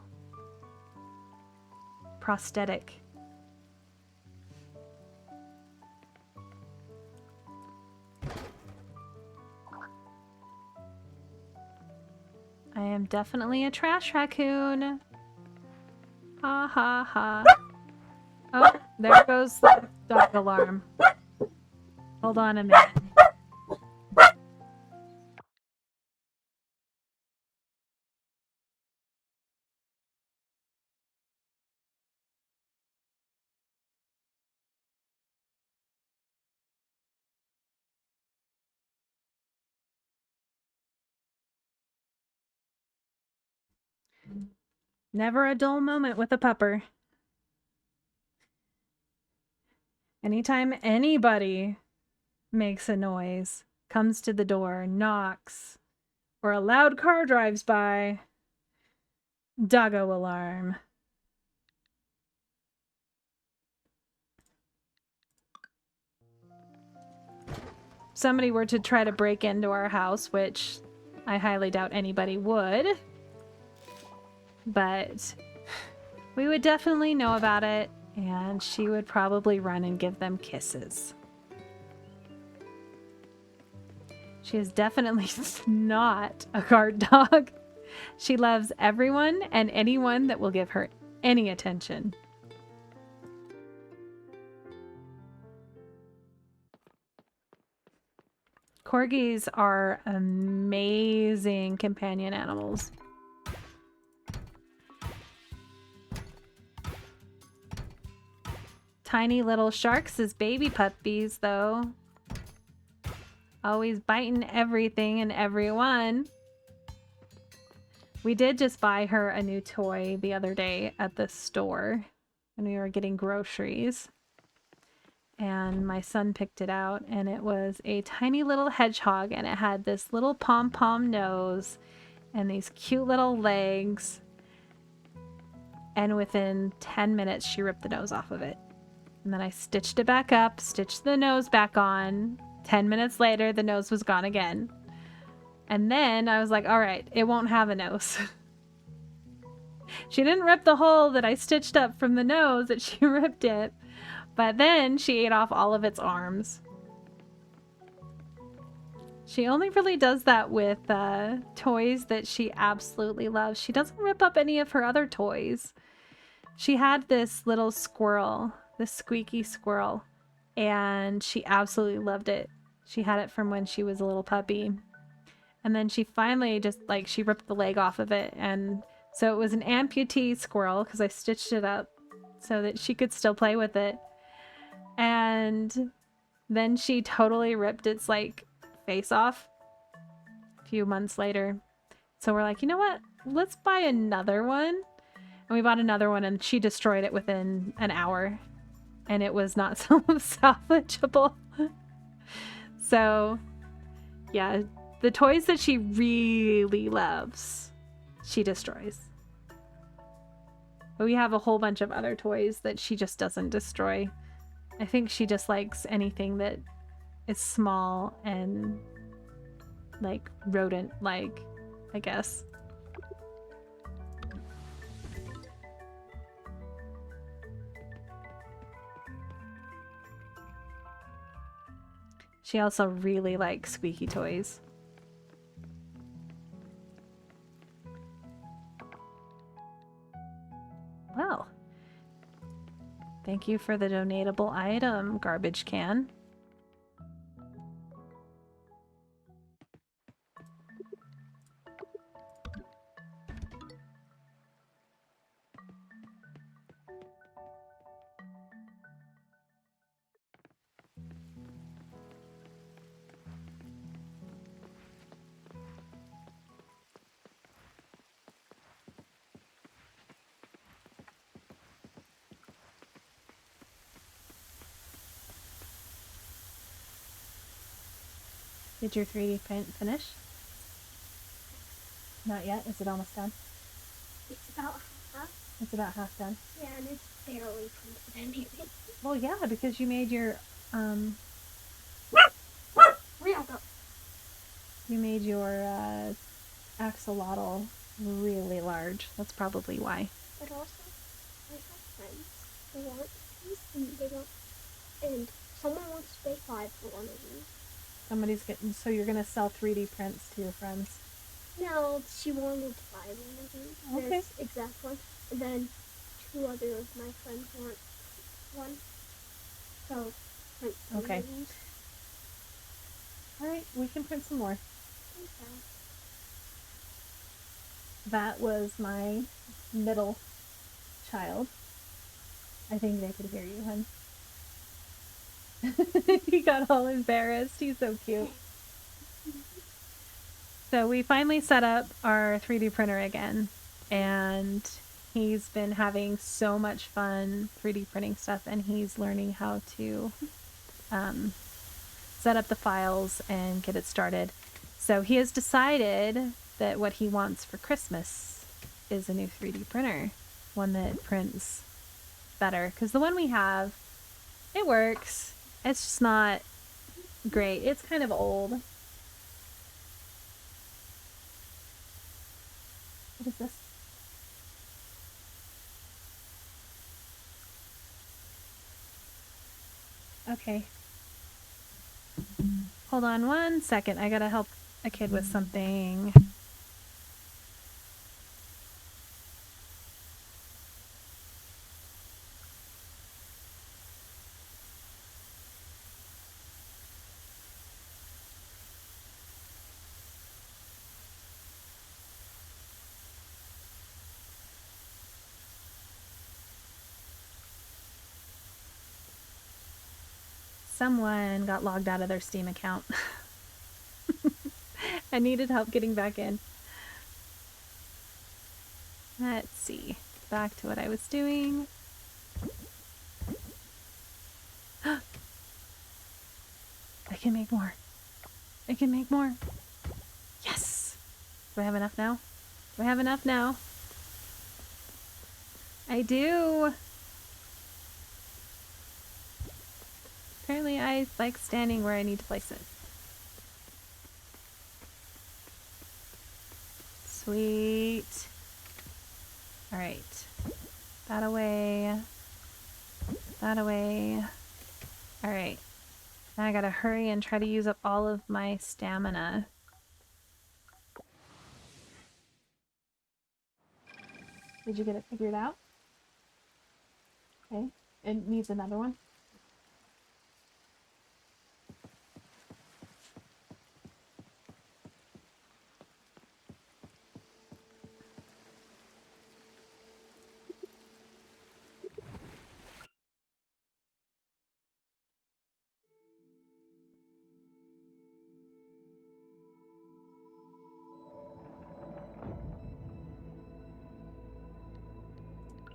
A: Prosthetic. I am definitely a trash raccoon. Ha ha ha. Oh, there goes the dog alarm. Hold on a minute. Never a dull moment with a pupper. Anytime anybody makes a noise, comes to the door, knocks, or a loud car drives by, doggo alarm. Somebody were to try to break into our house, which I highly doubt anybody would, but we would definitely know about it, and she would probably run and give them kisses. She is definitely not a guard dog. She loves everyone and anyone that will give her any attention. Corgis are amazing companion animals. Tiny little sharks as baby puppies, though. Always biting everything and everyone. We did just buy her a new toy the other day at the store when we were getting groceries. And my son picked it out, and it was a tiny little hedgehog, and it had this little pom-pom nose and these cute little legs. And within 10 minutes, she ripped the nose off of it. And then I stitched it back up, stitched the nose back on. 10 minutes later, the nose was gone again. And then I was like, all right, it won't have a nose. She didn't rip the hole that I stitched up from the nose, that she ripped it. But then she ate off all of its arms. She only really does that with toys that she absolutely loves. She doesn't rip up any of her other toys. She had this little squirrel the squeaky squirrel, and she absolutely loved it. She had it from when she was a little puppy. And then she finally just, like, she ripped the leg off of it. And so it was an amputee squirrel because I stitched it up so that she could still play with it. And then she totally ripped its, like, face off a few months later. So we're like, you know what? Let's buy another one. And we bought another one, and she destroyed it within an hour. And it was not salvageable. So, yeah, the toys that she really loves, she destroys. But we have a whole bunch of other toys that she just doesn't destroy. I think she just likes anything that is small and, like, rodent-like, I guess. She also really likes squeaky toys. Well, thank you for the donatable item, garbage can. Did your 3D print finish? Not yet? Is it almost done?
B: It's about half.
A: It's about half done.
B: Yeah, and it's barely printed anyway.
A: Well, yeah, because you made your, you made your, axolotl really large. That's probably why.
B: But also, I have friends who want these, and they don't, and someone wants to pay $5 for one of these.
A: Somebody's getting, so you're gonna sell 3D prints to your friends.
B: No, she wanted to buy one of these.
A: Okay.
B: This exact one. And then 2 other of my friends want one. So, print some
A: Okay.
B: of these.
A: Alright, we can print some more.
B: Okay.
A: That was my middle child. I think they could hear you, hun. He got all embarrassed. He's so cute. So we finally set up our 3D printer again, and he's been having so much fun 3D printing stuff, and he's learning how to set up the files and get it started. So he has decided that what he wants for Christmas is a new 3D printer, one that prints better, because the one we have, it works. It's just not great. It's kind of old. What is this? Okay. Hold on 1 second. I gotta help a kid with something. Someone got logged out of their Steam account. I needed help getting back in. Let's see. Back to what I was doing. I can make more. I can make more. Yes! Do I have enough now? Do I have enough now? I do! Apparently I like standing where I need to place it. Sweet. Alright. That away. That away. Alright. Now I gotta hurry and try to use up all of my stamina. Did you get it figured out? Okay. It needs another one?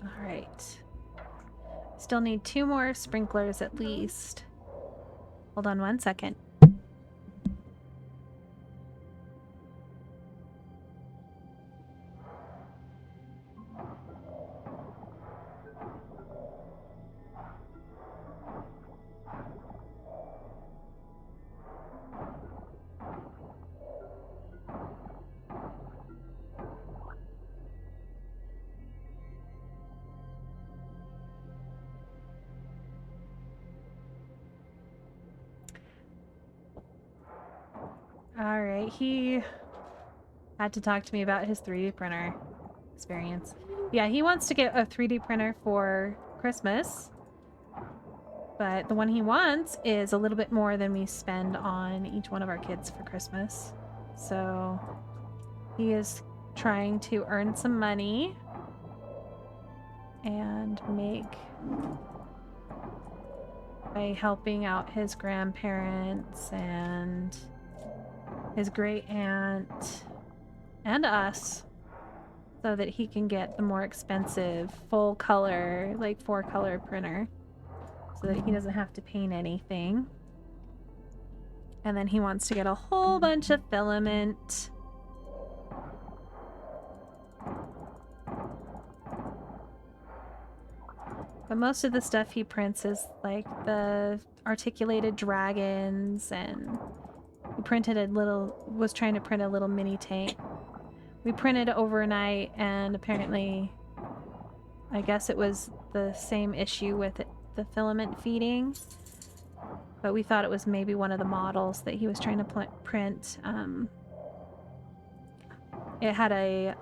A: All right. Still need 2 more sprinklers at least. Hold on 1 second. All right, he had to talk to me about his 3D printer experience. Yeah, he wants to get a 3D printer for Christmas, but the one he wants is a little bit more than we spend on each one of our kids for Christmas. So he is trying to earn some money and make by helping out his grandparents and his great aunt and us so that he can get the more expensive full color, like 4-color printer so that he doesn't have to paint anything. And then he wants to get a whole bunch of filament. But most of the stuff he prints is like the articulated dragons, and he printed was trying to print a little mini tank. We printed overnight, and apparently, I guess it was the same issue with the filament feeding. But we thought it was maybe one of the models that he was trying to print. It had a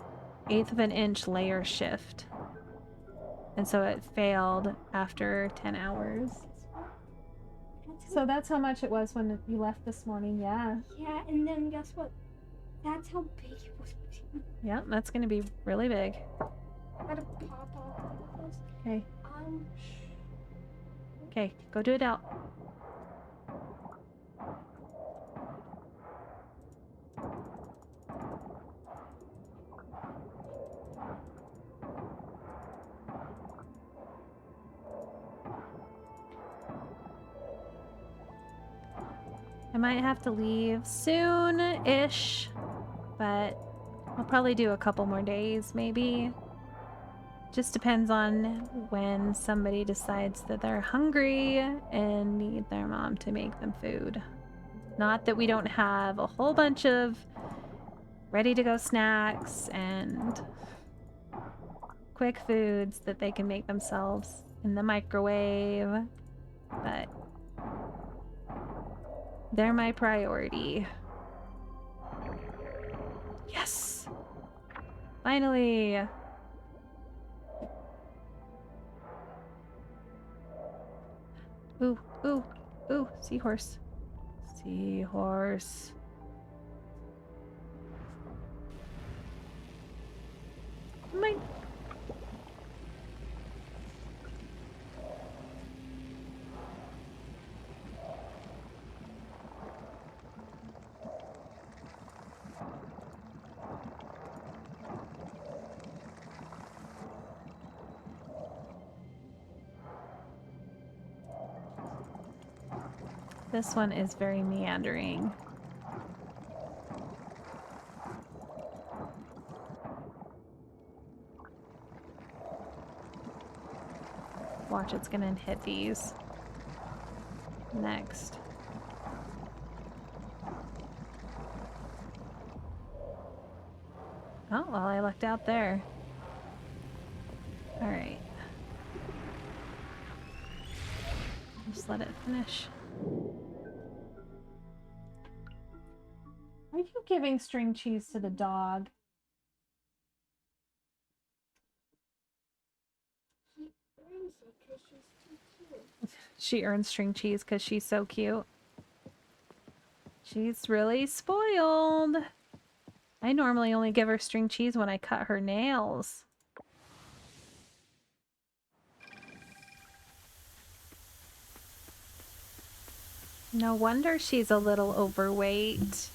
A: 1/8 of an inch layer shift. And so it failed after 10 hours. So that's how much it was when you left this morning, yeah.
B: Yeah, and then guess what? That's how big it was.
A: Yeah, that's gonna be really big.
B: Gotta pop off this.
A: Okay. Okay, go do it out. I might have to leave soon-ish, but I'll probably do a couple more days, maybe. Just depends on when somebody decides that they're hungry and need their mom to make them food. Not that we don't have a whole bunch of ready-to-go snacks and quick foods that they can make themselves in the microwave, but they're my priority. Yes! Finally! Ooh, ooh, ooh, seahorse. Seahorse. Mine. This one is very meandering. Watch, it's gonna hit these next. Oh, well, I lucked out there. Alright. Just let it finish. Are you giving string cheese to the dog?
B: He earns it because she's too
A: She earns string cheese because she's so cute. She's really spoiled. I normally only give her string cheese when I cut her nails. No wonder she's a little overweight.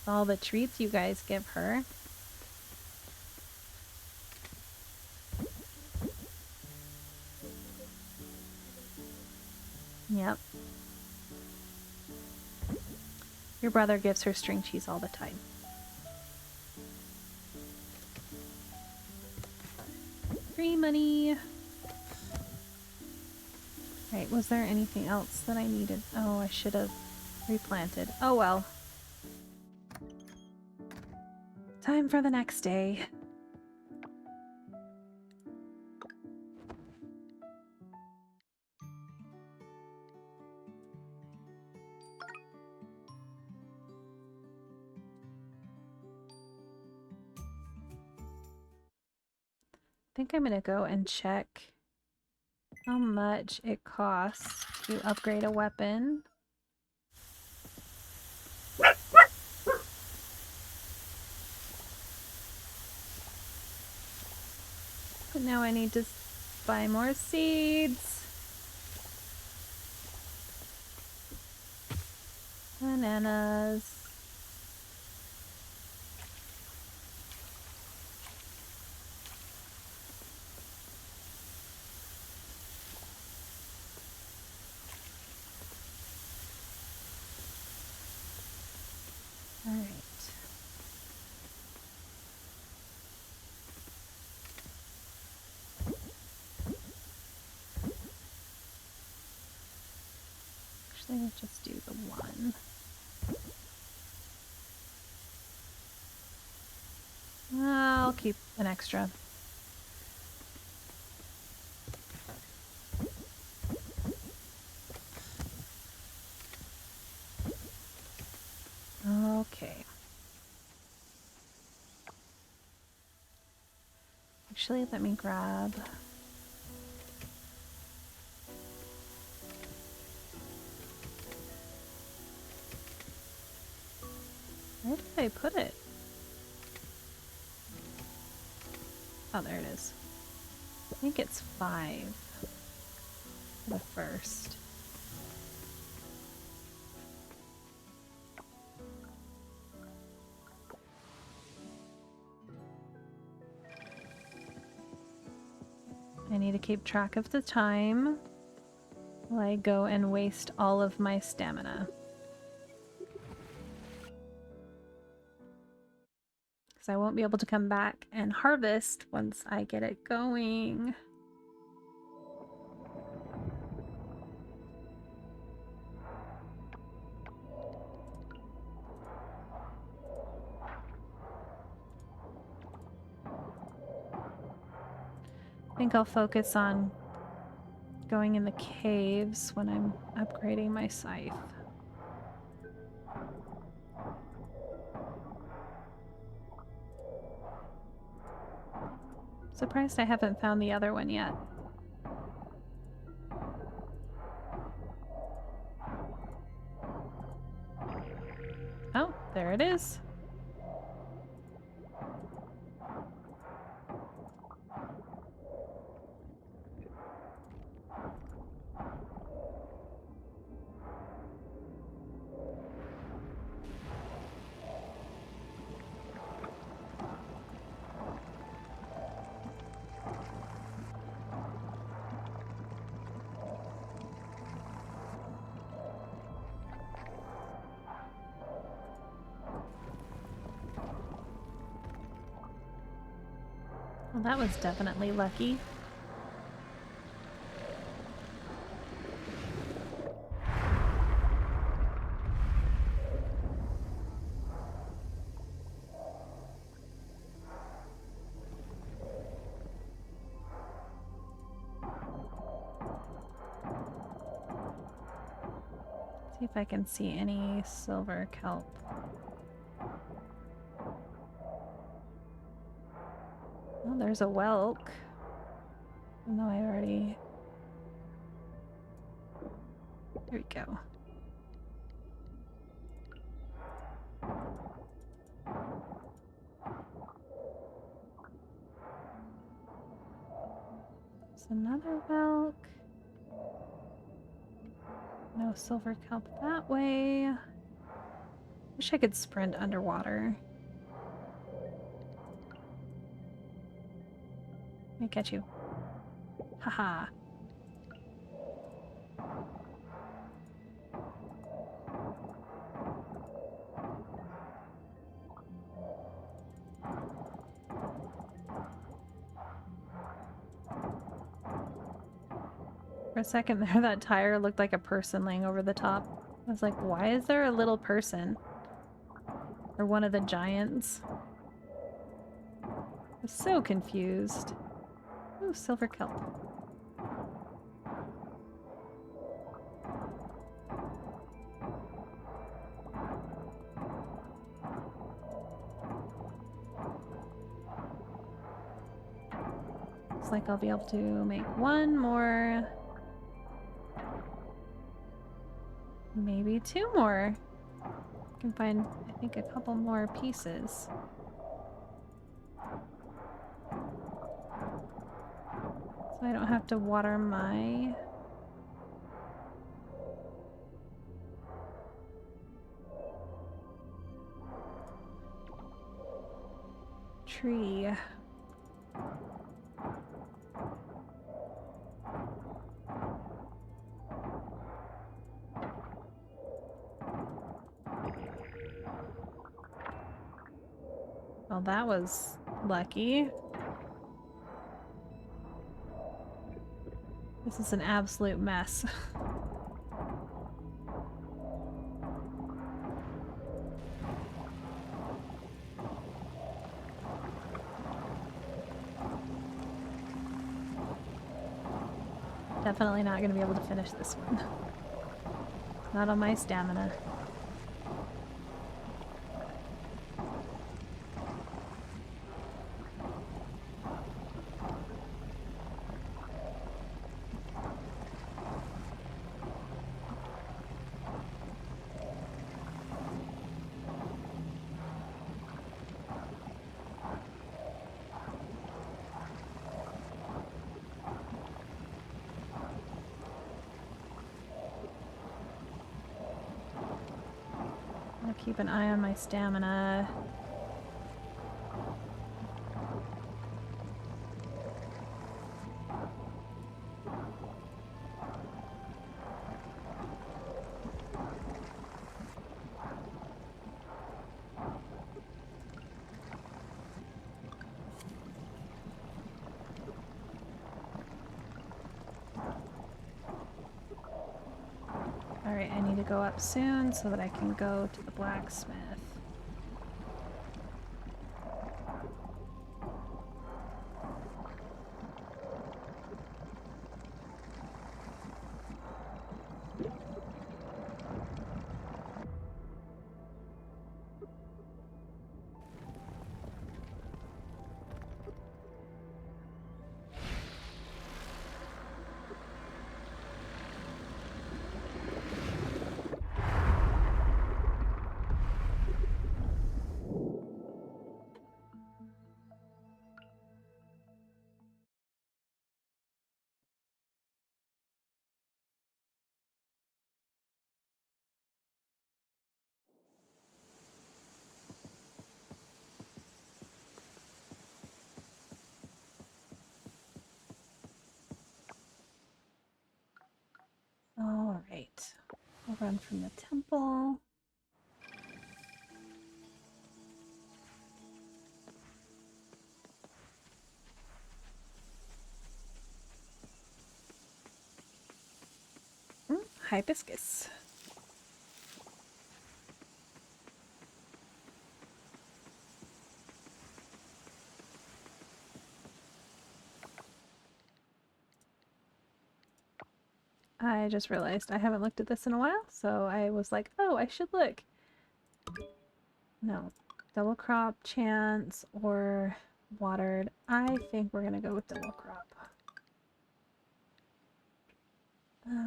A: All the treats you guys give her. Yep. Your brother gives her string cheese all the time. Free money. Right, was there anything else that I needed? Oh, I should have replanted. Oh well. Time for the next day. I think I'm gonna go and check how much it costs to upgrade a weapon. But now I need to buy more seeds. Bananas. All right. Actually, let's just do the one. I'll keep an extra. Okay. Actually, let me grab... Where did I put it? Oh, there it is. I think it's 5 for the first. I need to keep track of the time while I go and waste all of my stamina. Because I won't be able to come back and harvest once I get it going. I think I'll focus on going in the caves when I'm upgrading my scythe. Surprised I haven't found the other one yet. Oh, there it is. Well, that was definitely lucky. See if I can see any silver kelp. Oh, there's a whelk. Even though I already... There we go. There's another Welk. No silver kelp that way. Wish I could sprint underwater. Let me catch you. Haha. For a second there, that tire looked like a person laying over the top. I was like, why is there a little person? Or one of the giants? I was so confused. Ooh, silver kelp. Looks like I'll be able to make one more. Maybe two more. I can find, I think, a couple more pieces. So I don't have to water my... tree. Well, that was lucky. This is an absolute mess. Definitely not going to be able to finish this one. Not on my stamina. I'll keep an eye on my stamina. Alright, I need to go up soon so that I can go to the blacksmith. Alright. I'll run from the temple. Hibiscus. I just realized I haven't looked at this in a while, so I was like, oh, I should look. No. Double crop, chance, or watered. I think we're gonna go with double crop.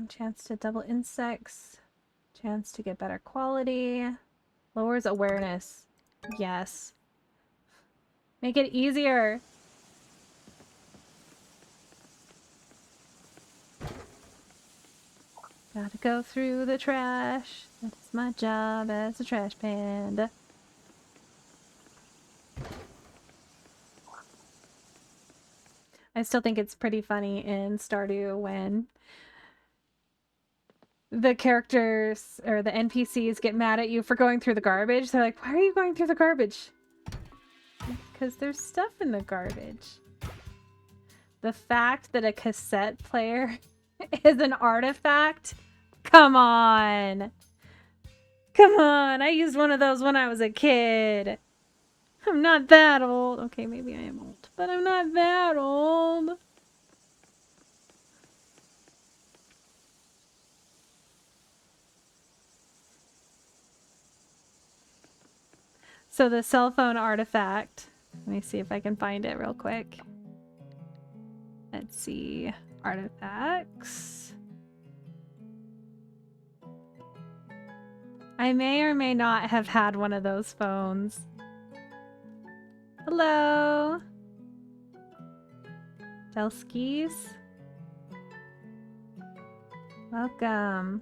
A: Chance to double insects. Chance to get better quality. Lowers awareness. Yes. Make it easier. Gotta go through the trash. That's my job as a trash panda. I still think it's pretty funny in Stardew when the characters or the NPCs get mad at you for going through the garbage. They're like, why are you going through the garbage? Because there's stuff in the garbage. The fact that a cassette player is an artifact? Come on! Come on! I used one of those when I was a kid. I'm not that old. Okay, maybe I am old, but I'm not that old. So the cell phone artifact, let me see if I can find it real quick. Let's see, artifacts. I may or may not have had one of those phones. Hello. Delskis. Welcome.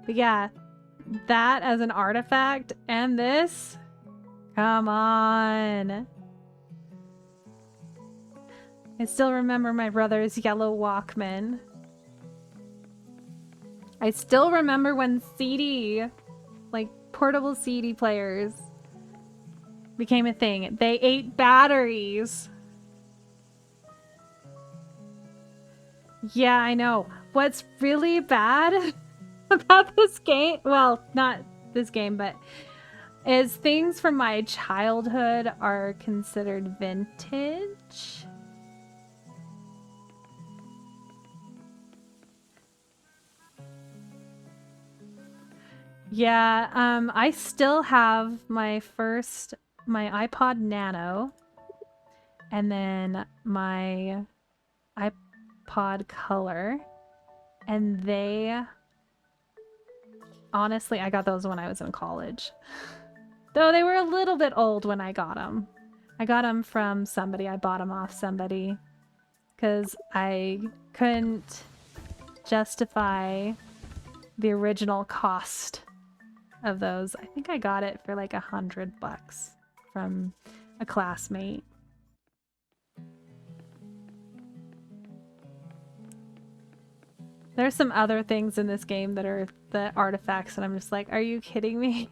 A: But yeah, that as an artifact and this, come on. I still remember my brother's yellow Walkman. I still remember when CD, like portable CD players, became a thing. They ate batteries. Yeah, I know. What's really bad about this game, well, not this game, but is things from my childhood are considered vintage. Yeah, I still have my iPod Nano and then my iPod Color, and they, honestly, I got those when I was in college. Though they were a little bit old when I got them. I got them from somebody. I bought them off somebody because I couldn't justify the original cost of those. I think I got it for like $100 from a classmate. There's some other things in this game that are the artifacts and I'm just like, are you kidding me?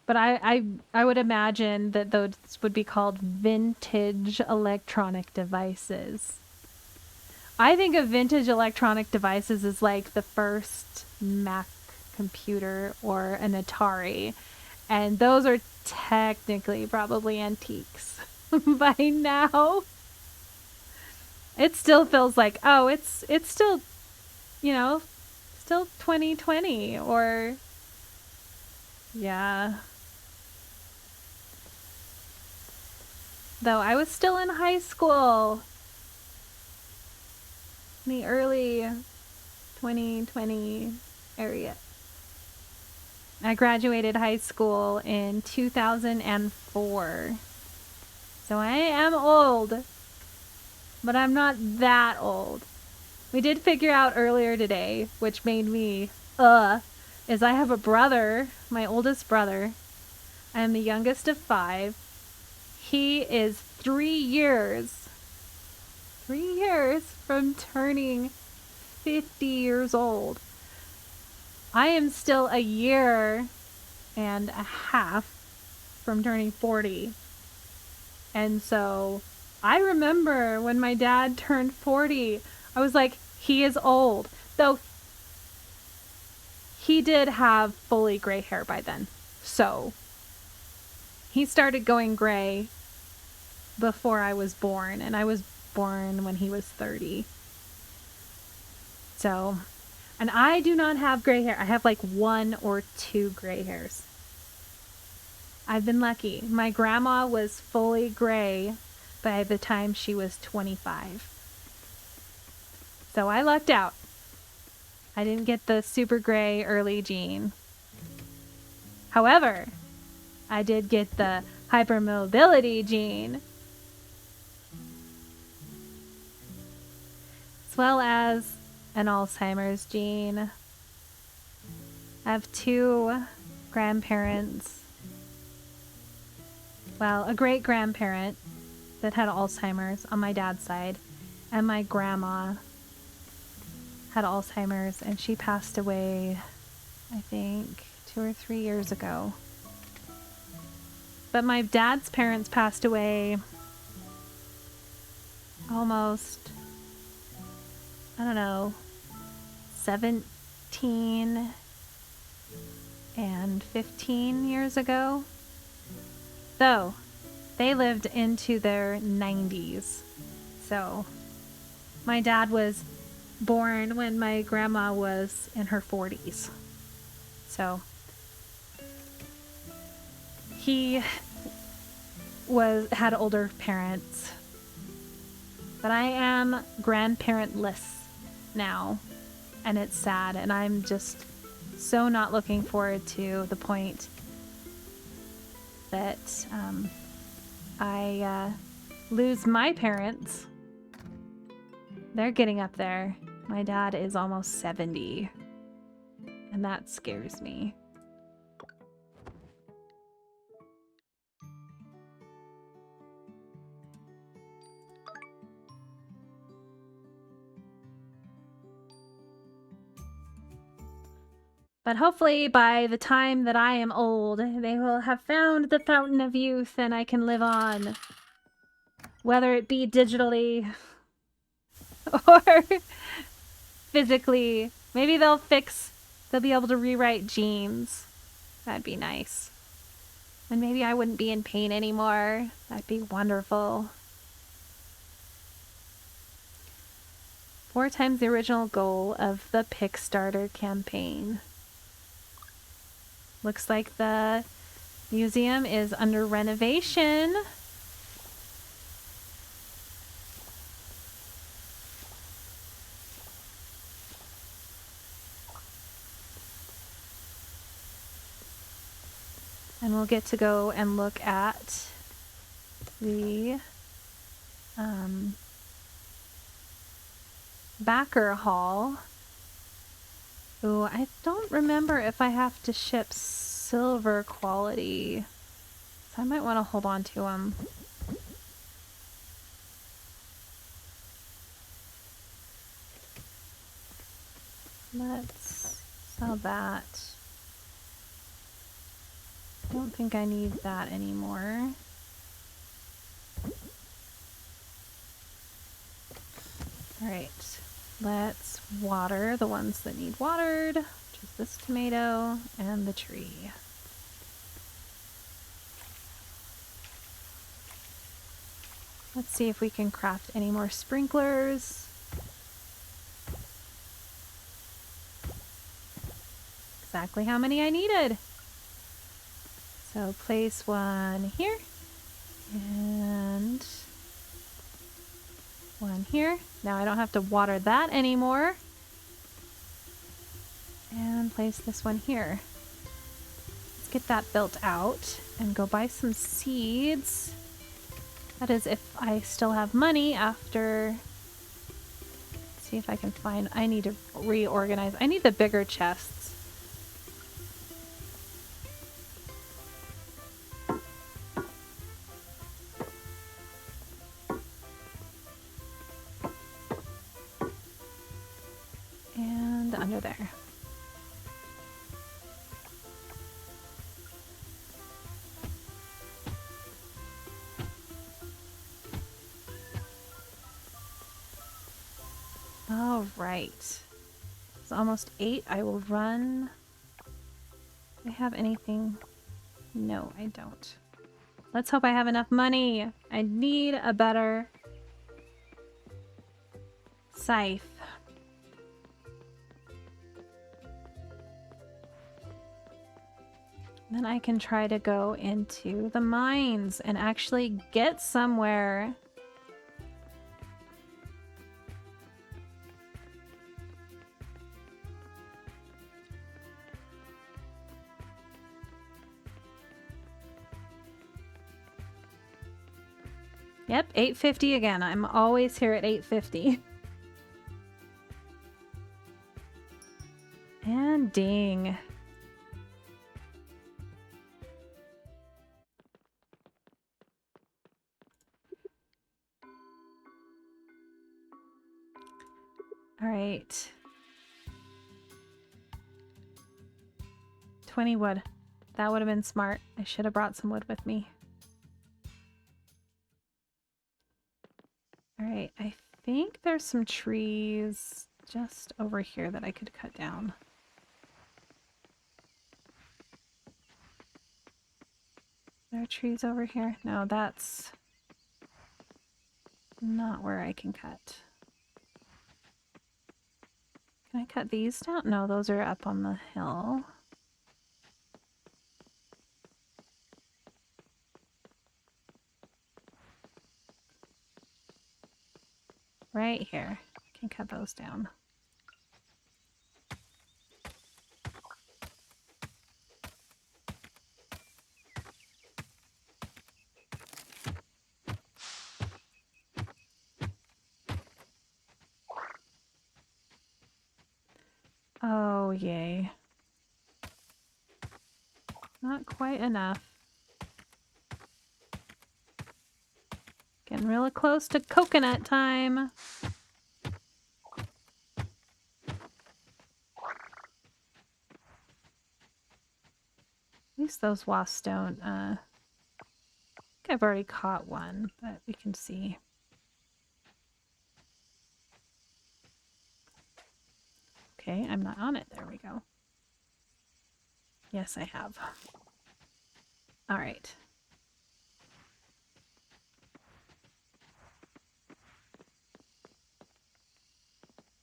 A: But I would imagine that those would be called vintage electronic devices. I think of vintage electronic devices as like the first Mac computer or an Atari. And those are technically probably antiques by now. It still feels like, oh, it's still, you know, still 2020 or yeah. Though I was still in high school. In the early 2020 area. I graduated high school in 2004. So I am old. But I'm not that old. We did figure out earlier today, which made me, is I have a brother, my oldest brother. I am the youngest of 5. He is 3 years from turning 50 years old. I am still a year and a half from turning 40. And so I remember when my dad turned 40, I was like, he is old. Though he did have fully gray hair by then. So he started going gray before I was born, and I was born when he was 30. So, and I do not have gray hair. I have like 1 or 2 gray hairs. I've been lucky. My grandma was fully gray by the time she was 25. So I lucked out. I didn't get the super gray early gene. However, I did get the hypermobility gene, as well as an Alzheimer's gene. I have 2 grandparents. Well, a great grandparent that had Alzheimer's on my dad's side, and my grandma had Alzheimer's, and she passed away, I think, 2 or 3 years ago. But my dad's parents passed away almost, I don't know, 17 and 15 years ago. Though they lived into their 90s. So my dad was born when my grandma was in her 40s. So he had older parents. But I am grandparentless now, and it's sad, and I'm just so not looking forward to the point that I lose my parents. They're getting up there. My dad is almost 70, and that scares me. But hopefully by the time that I am old, they will have found the fountain of youth and I can live on. Whether it be digitally or physically. Maybe they'll be able to rewrite genes. That'd be nice. And maybe I wouldn't be in pain anymore. That'd be wonderful. 4 times the original goal of the Pickstarter campaign. Looks like the museum is under renovation. And we'll get to go and look at the backer hall. Ooh, I don't remember if I have to ship silver quality. So I might want to hold on to them. Let's sell that. I don't think I need that anymore. Alright, let's water the ones that need watered, which is this tomato and the tree. Let's see if we can craft any more sprinklers. Exactly how many I needed. So place one here and one here. Now I don't have to water that anymore. And place this one here. Let's get that built out and go buy some seeds. That is if I still have money after. See if I can find. I need to reorganize. I need the bigger chests. And under there. All right. It's almost 8. I will run. Do I have anything? No, I don't. Let's hope I have enough money. I need a better scythe. Then I can try to go into the mines and actually get somewhere. Yep, 8:50 again. I'm always here at 8:50. And ding. All right. 20 wood. That would have been smart. I should have brought some wood with me. All right, I think there's some trees just over here that I could cut down. There are trees over here? No, that's not where I can cut. Can I cut these down? No, those are up on the hill. Right here. I can cut those down. Oh, yay. Not quite enough. Getting really close to coconut time. At least those wasps don't, I think I've already caught one, but we can see. Okay, I'm not on it. There we go. Yes, I have. All right.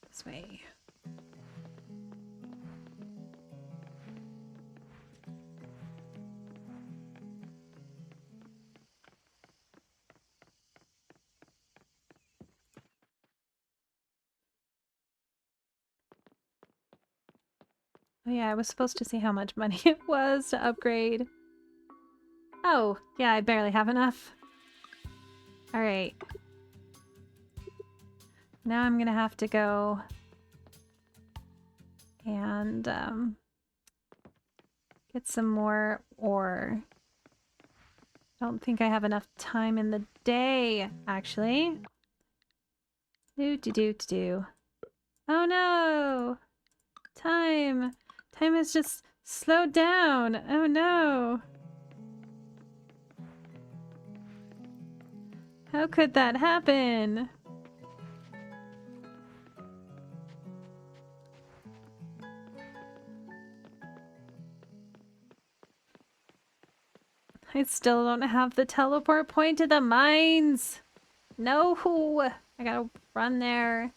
A: This way. Oh yeah, I was supposed to see how much money it was to upgrade. Oh, yeah, I barely have enough. All right. Now I'm gonna have to go and get some more ore. Don't think I have enough time in the day, actually. Do. Oh no! Time! Time has just slowed down! Oh no! How could that happen? I still don't have the teleport point to the mines! No! I gotta run there.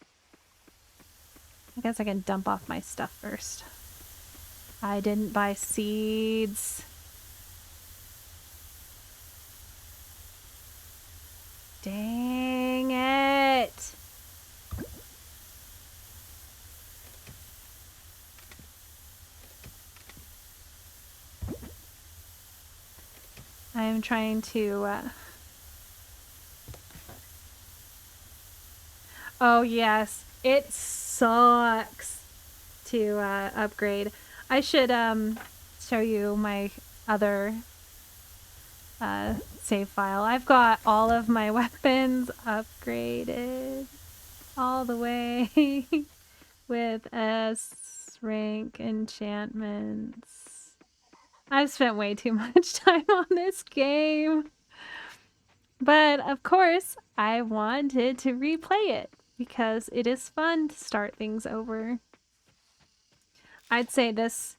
A: I guess I can dump off my stuff first. I didn't buy seeds. Dang it! I'm trying to, Oh yes, it sucks to upgrade. I should show you my other save file. I've got all of my weapons upgraded all the way with S rank enchantments. I've spent way too much time on this game. But of course, I wanted to replay it because it is fun to start things over. I'd say this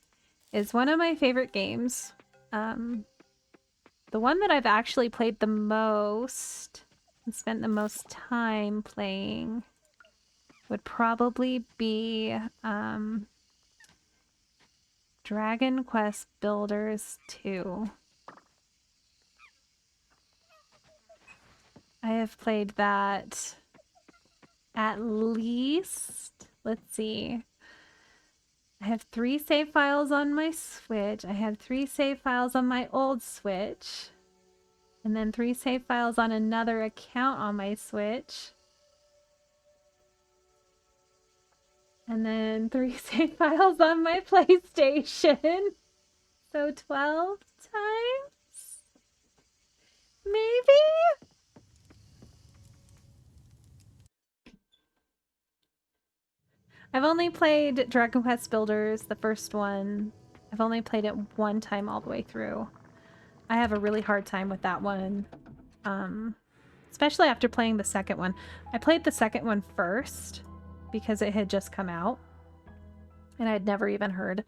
A: is one of my favorite games. The one that I've actually played the most and spent the most time playing would probably be Dragon Quest Builders 2. I have played that at least, let's see. I have 3 save files on my Switch. I have 3 save files on my old Switch. And then 3 save files on another account on my Switch. And then 3 save files on my PlayStation. So 12 times? Maybe? I've only played Dragon Quest Builders, the first one. I've only played it one time all the way through. I have a really hard time with that one. Especially after playing the second one. I played the second one first because it had just come out. And I had never even heard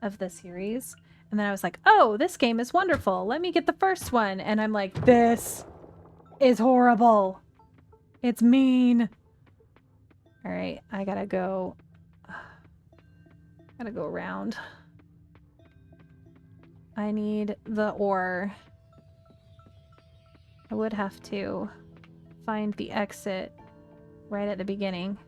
A: of the series. And then I was like, oh, this game is wonderful. Let me get the first one. And I'm like, this is horrible. It's mean. All right, I gotta go. Gotta go around. I need the ore. I would have to find the exit right at the beginning.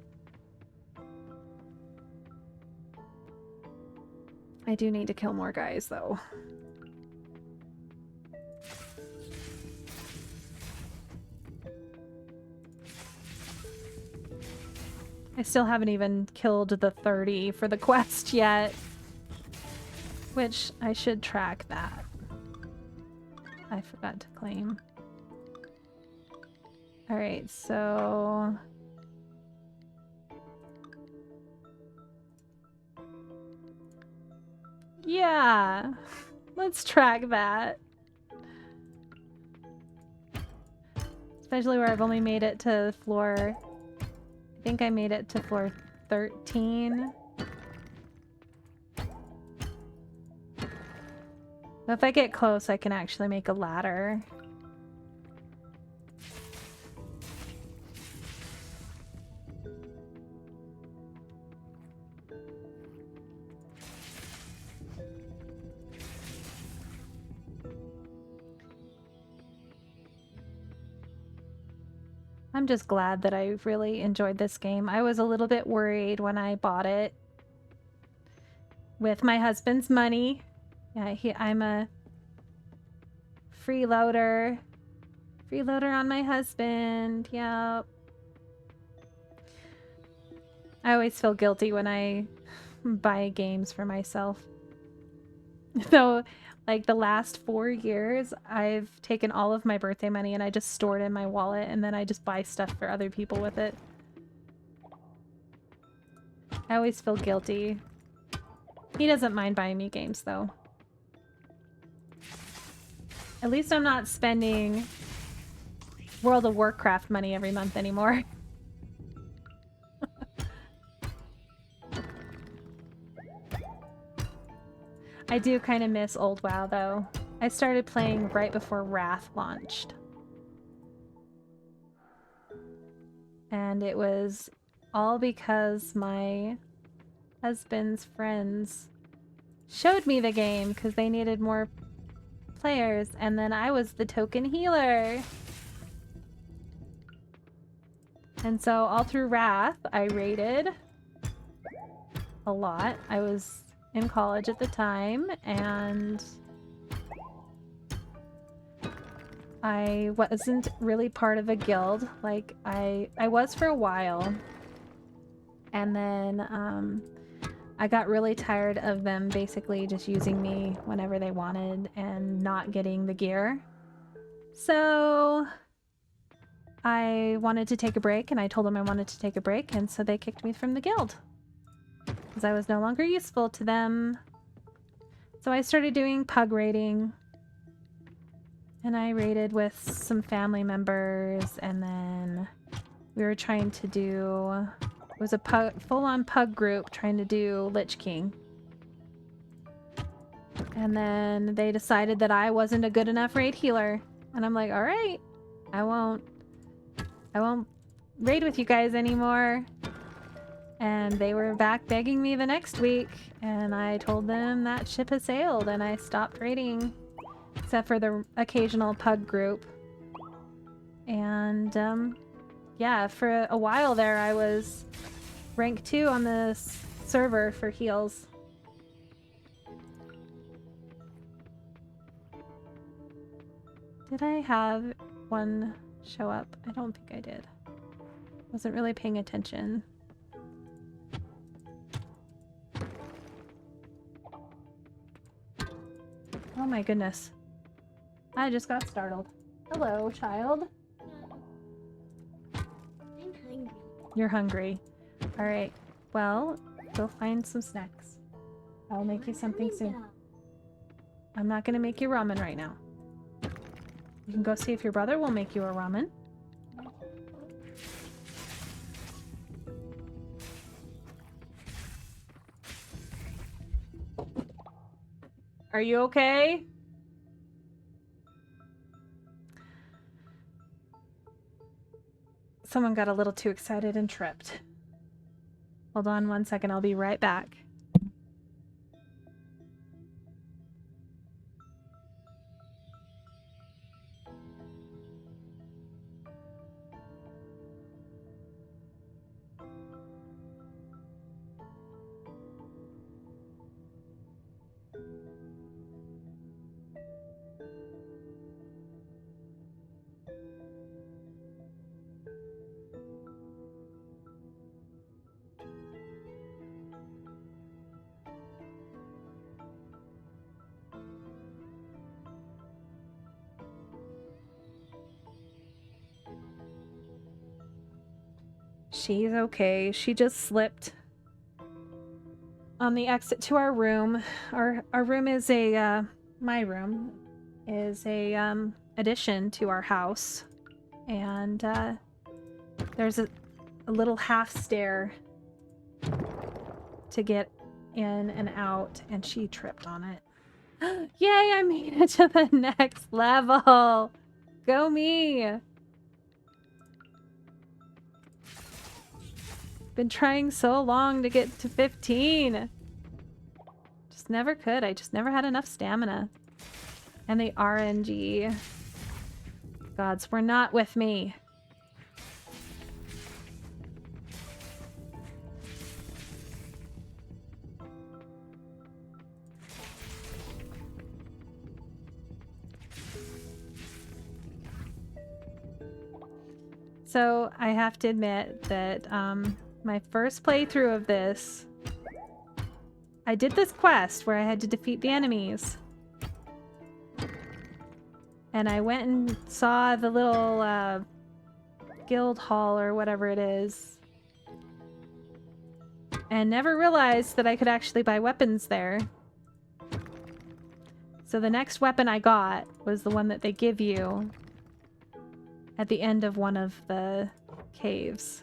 A: I do need to kill more guys, though. I still haven't even killed the 30 for the quest yet. Which I should track that. I forgot to claim. Alright, so... yeah! Let's track that. Especially where I've only made it to floor... I think I made it to floor 13. If I get close, I can actually make a ladder. I'm just glad that I really enjoyed this game. I was a little bit worried when I bought it with my husband's money. Yeah, I'm a freeloader. Freeloader on my husband. Yep. I always feel guilty when I buy games for myself. So, like the last 4 years, I've taken all of my birthday money and I just store it in my wallet and then I just buy stuff for other people with it. I always feel guilty. He doesn't mind buying me games though. At least I'm not spending World of Warcraft money every month anymore. I do kind of miss old WoW though. I started playing right before Wrath launched. And it was all because my husband's friends showed me the game because they needed more players, and then I was the token healer. And so all through Wrath, I raided a lot. I was in college at the time, and I wasn't really part of a guild. Like, I was for a while, and then I got really tired of them basically just using me whenever they wanted and not getting the gear. So I wanted to take a break, and I told them I wanted to take a break, and so they kicked me from the guild because I was no longer useful to them. So I started doing pug raiding, and I raided with some family members, and then we were trying to do... it was a full-on pug group trying to do Lich King. And then they decided that I wasn't a good enough raid healer. And I'm like, alright, I won't raid with you guys anymore. And they were back begging me the next week, and I told them that ship has sailed and I stopped raiding, except for the occasional pug group. And yeah, for a while there I was rank 2 on the server for heals. Did I have one show up? I don't think I did. Wasn't really paying attention. Oh my goodness. I just got startled. Hello, child.
B: I'm hungry.
A: You're hungry. Alright. Well, go find some snacks. I'll make you something soon. I'm not gonna make you ramen right now. You can go see if your brother will make you a ramen. Are you okay? Someone got a little too excited and tripped. Hold on one second, I'll be right back. She's okay. She just slipped on the exit to our room. Our room is a my room is a addition to our house, and there's a little half stair to get in and out, and she tripped on it. Yay, I made it to the next level. Go me. Been trying so long to get to 15. Just never could. I just never had enough stamina. And the RNG gods were not with me. So I have to admit that my first playthrough of this, I did this quest where I had to defeat the enemies. And I went and saw the little guild hall or whatever it is. And never realized that I could actually buy weapons there. So the next weapon I got was the one that they give you at the end of one of the caves.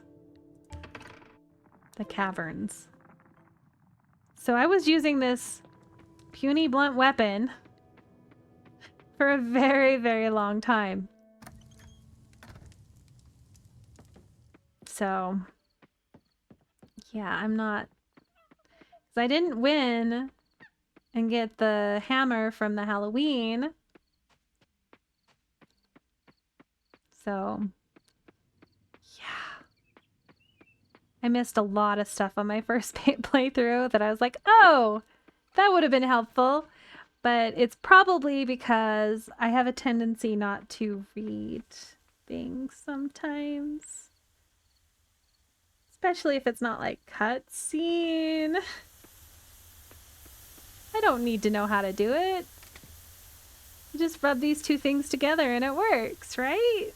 A: The caverns. So I was using this puny blunt weapon for a very, very long time. So, yeah, I'm not... 'cause I didn't win and get the hammer from the Halloween. So, yeah. I missed a lot of stuff on my first playthrough that I was like, oh, that would have been helpful. But it's probably because I have a tendency not to read things sometimes. Especially if it's not like cutscene. I don't need to know how to do it. You just rub these two things together and it works, right?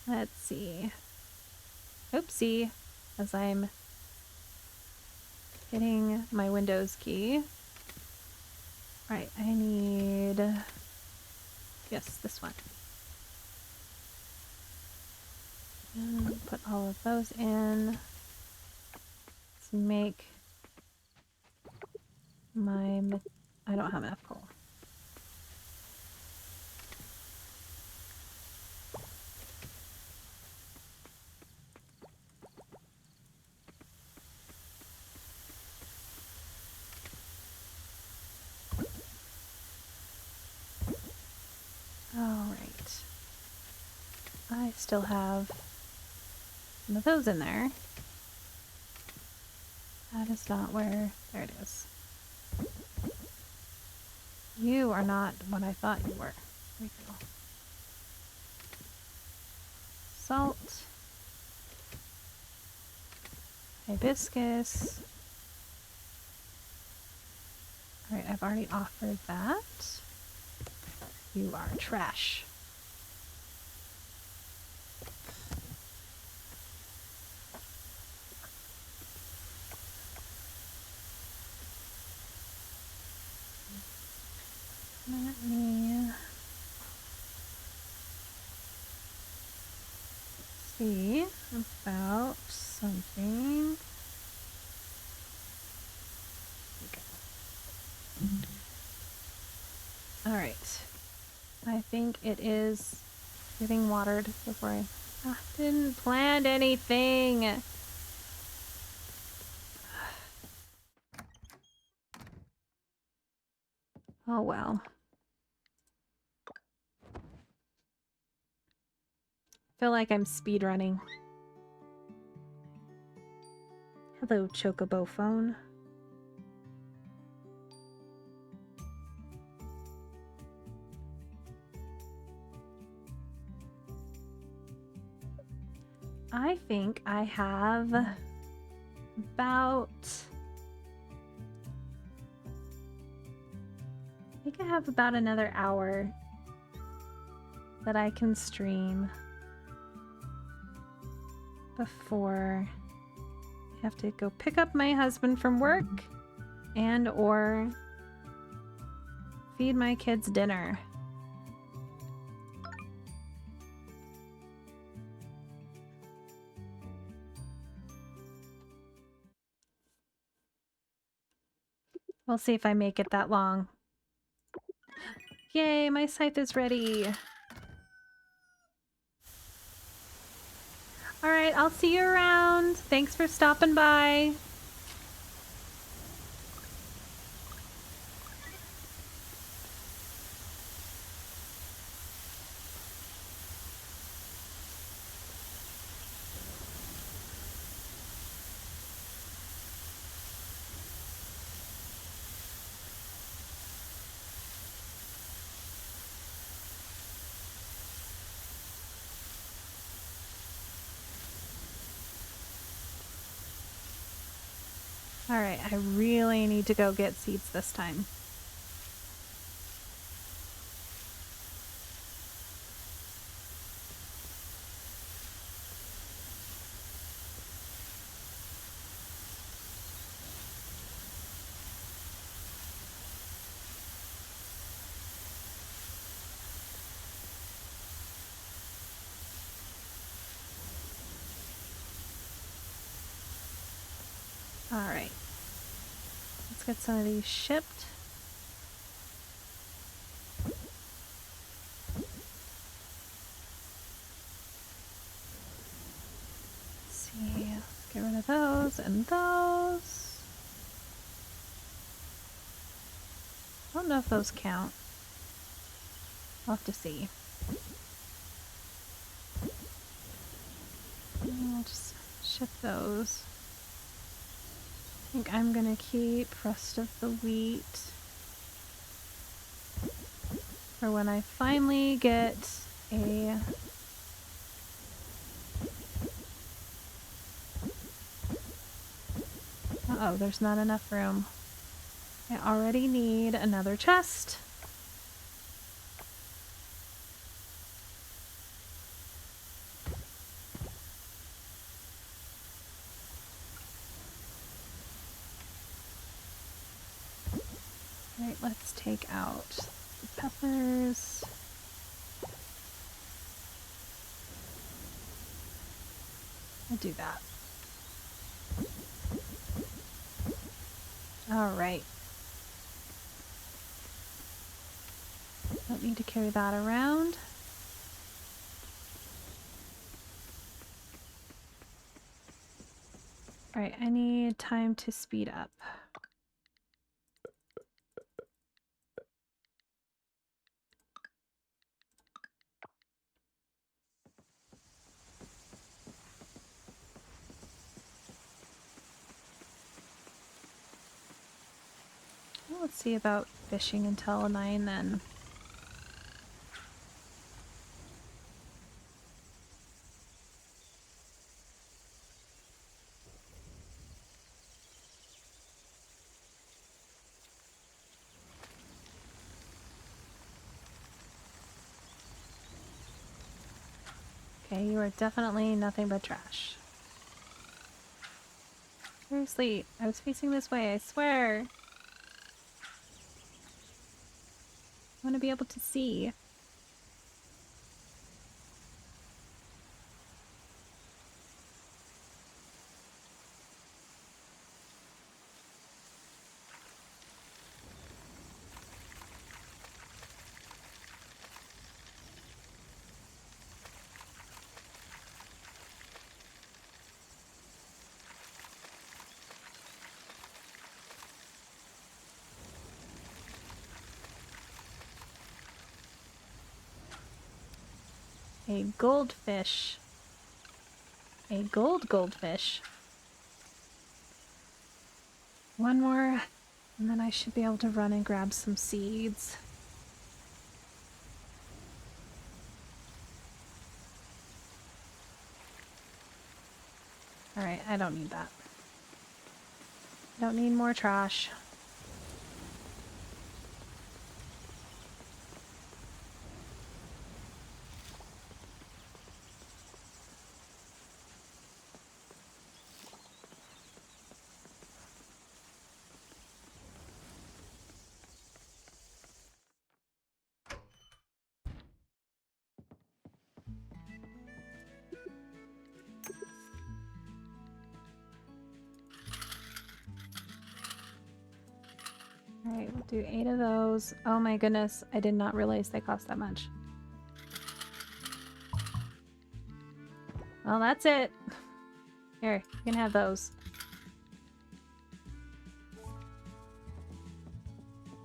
A: Let's see. Oopsie. As I'm getting my Windows key. Right, I need... yes, this one. And put all of those in. Let's make my... I don't have enough coal. still have some of those in there. That is not where... There it is. You are not what I thought you were. There we go. Salt. Hibiscus. Alright, I've already offered that. You are trash. Let me see about something. Alright. I think it is getting watered before I didn't plant anything. Oh well. Feel like I'm speed running. Hello, Chocobo phone. I think I have about... I think I have about another hour that I can stream before I have to go pick up my husband from work and or feed my kids dinner. We'll see if I make it that long. Yay, my scythe is ready. Alright, I'll see you around. Thanks for stopping by. Alright, I really need to go get seeds this time. Alright. Let's get some of these shipped. Let's see. Let's get rid of those and those. I don't know if those count. I'll have to see. I'll just ship those. I think I'm gonna keep rest of the wheat for when I finally get a uh-oh, there's not enough room. I already need another chest. Alright, let's take out the peppers. I'll do that. Alright. Don't need to carry that around. Alright, I need time to speed up. let's see about fishing until 9 then. Okay, you are definitely nothing but trash. Seriously, I was facing this way, I swear. I want to be able to see. A goldfish. A goldfish. One more, and then I should be able to run and grab some seeds. Alright, I don't need that. Don't need more trash. Alright, we'll do 8 of those. Oh my goodness, I did not realize they cost that much. Well, that's it. Here, you can have those.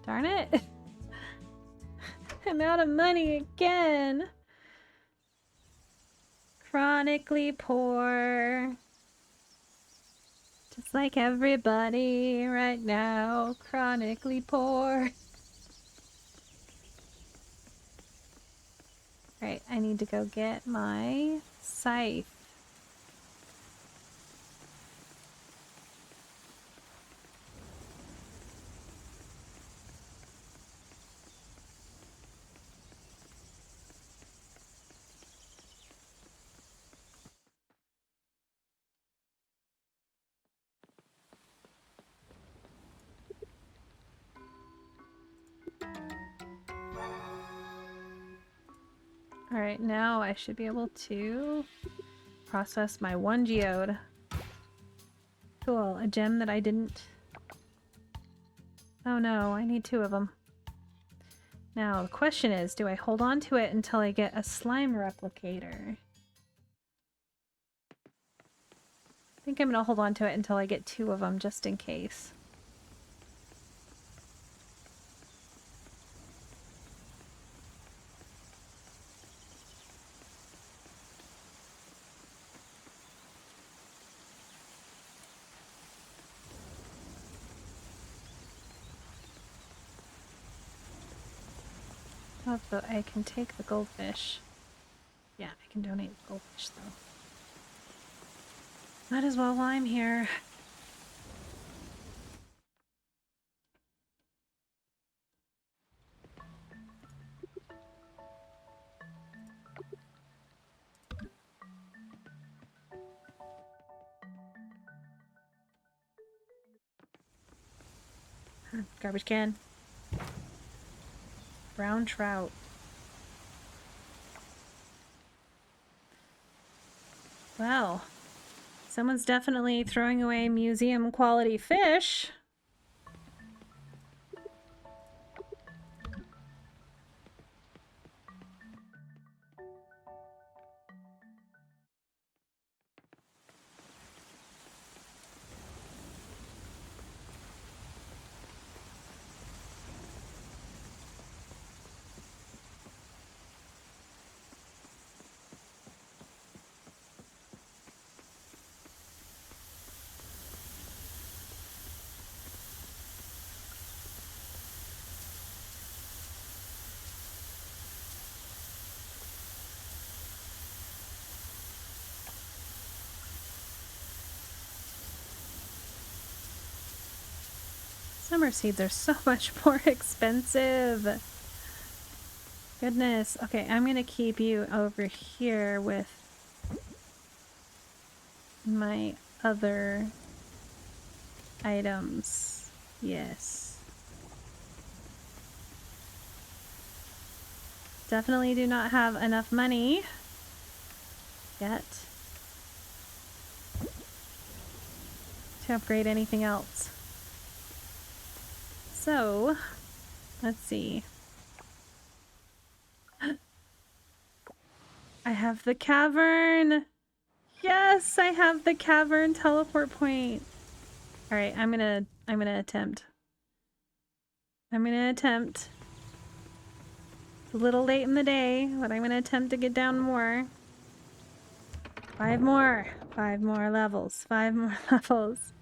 A: Darn it. I'm out of money again. Chronically poor. Just like everybody right now. Chronically poor. Alright, I need to go get my scythe. Alright, now I should be able to process my 1 geode. Cool, a gem that I didn't... Oh no, I need 2 of them. Now, the question is, do I hold on to it until I get a slime replicator? I think I'm gonna hold on to it until I get 2 of them, just in case. Oh, but I can take the goldfish. Yeah, I can donate the goldfish, though. Might as well while I'm here. Garbage can. Brown trout. Well, someone's definitely throwing away museum quality fish. Summer seeds are so much more expensive. Goodness. Okay, I'm gonna keep you over here with my other items. Yes. Definitely do not have enough money yet to upgrade anything else. So, let's see. I have the cavern. Yes, I have the cavern teleport point. All right, I'm gonna attempt. I'm gonna attempt. It's a little late in the day, but I'm gonna attempt to get down more. 5 more. 5 more levels. 5 more levels.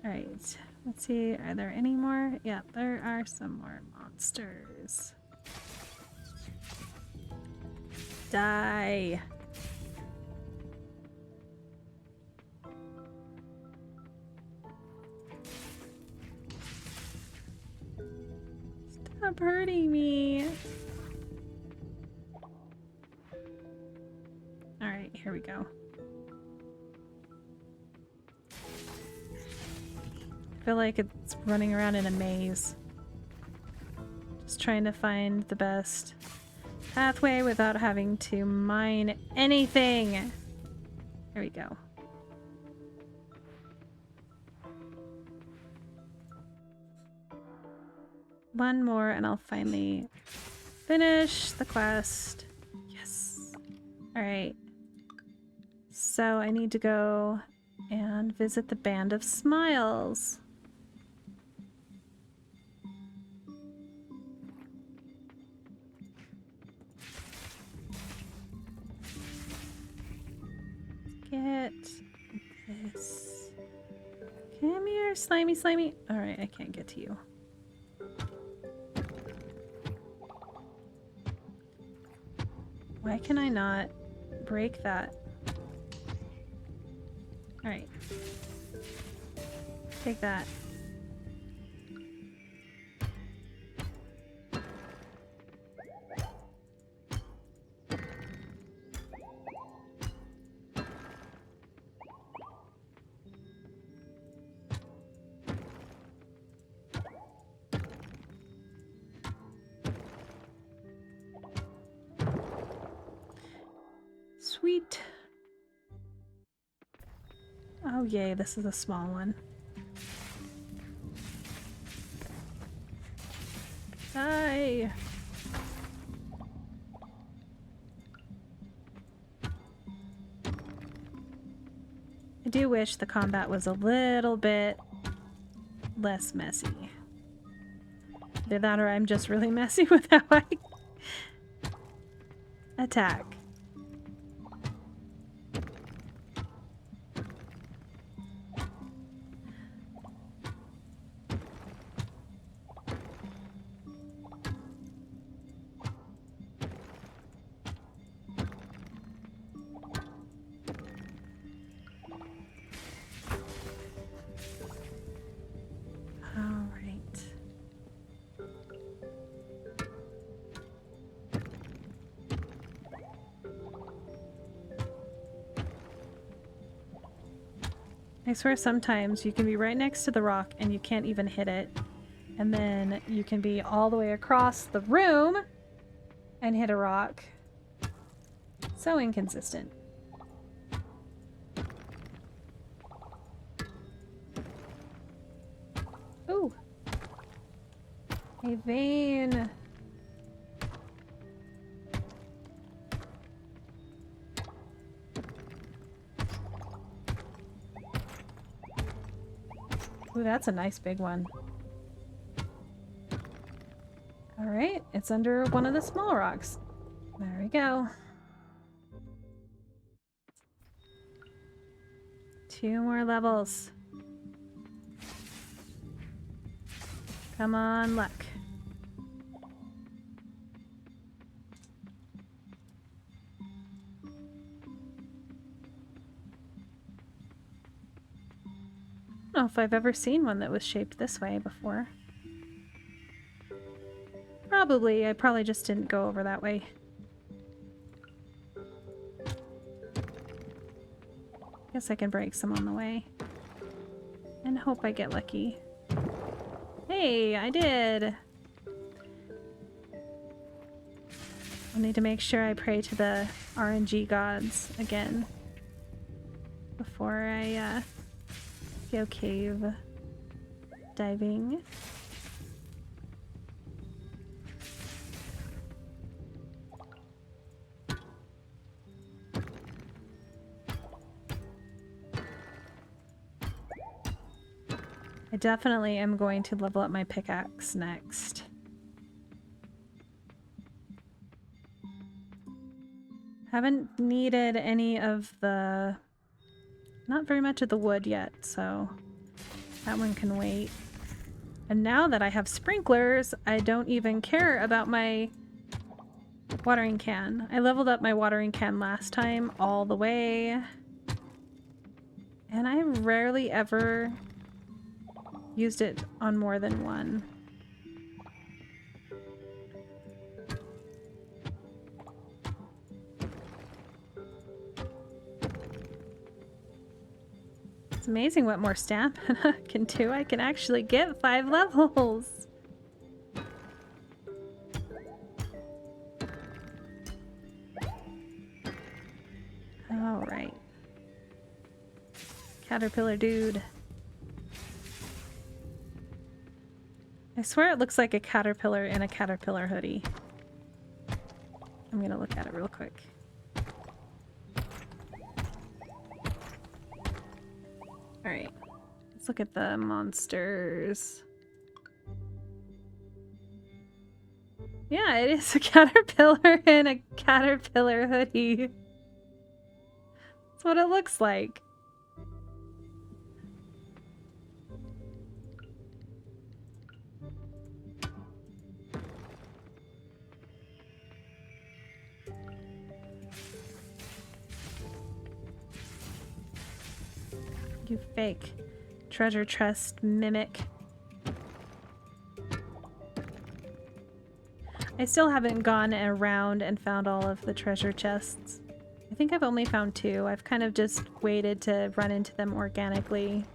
A: Alright, let's see, are there any more? Yeah, there are some more monsters. Die! Stop hurting me! Alright, here we go. I feel like it's running around in a maze. Just trying to find the best pathway without having to mine anything. Here we go. One more and I'll finally finish the quest. Yes. Alright. So I need to go and visit the Band of Smiles. Get this. Come here, slimy, slimy. Alright, I can't get to you. Why can I not break that? Alright. Take that. Sweet. Oh yay, this is a small one. Die! I do wish the combat was a little bit less messy. Either that or I'm just really messy with how I attack. I swear sometimes you can be right next to the rock and you can't even hit it. And then you can be all the way across the room and hit a rock. So inconsistent. Ooh. A vein. Ooh, that's a nice big one. Alright, it's under one of the small rocks. There we go. 2 more levels. Come on, luck. know if I've ever seen one that was shaped this way before. Probably. I probably just didn't go over that way. Guess I can break some on the way. And hope I get lucky. Hey, I did! I need to make sure I pray to the RNG gods again before I go cave diving. I definitely am going to level up my pickaxe next. Haven't needed any of the... not very much of the wood yet, so that one can wait. And now that I have sprinklers, I don't even care about my watering can. I leveled up my watering can last time all the way. And I rarely ever used it on more than one. It's amazing what more stamina can do. I can actually get 5 levels. All right. Caterpillar dude. I swear it looks like a caterpillar in a caterpillar hoodie. I'm gonna look at it real quick. Alright, let's look at the monsters. Yeah, it is a caterpillar in a caterpillar hoodie. That's what it looks like. You fake treasure chest mimic. I still haven't gone around and found all of the treasure chests. I think I've only found 2. I've kind of just waited to run into them organically.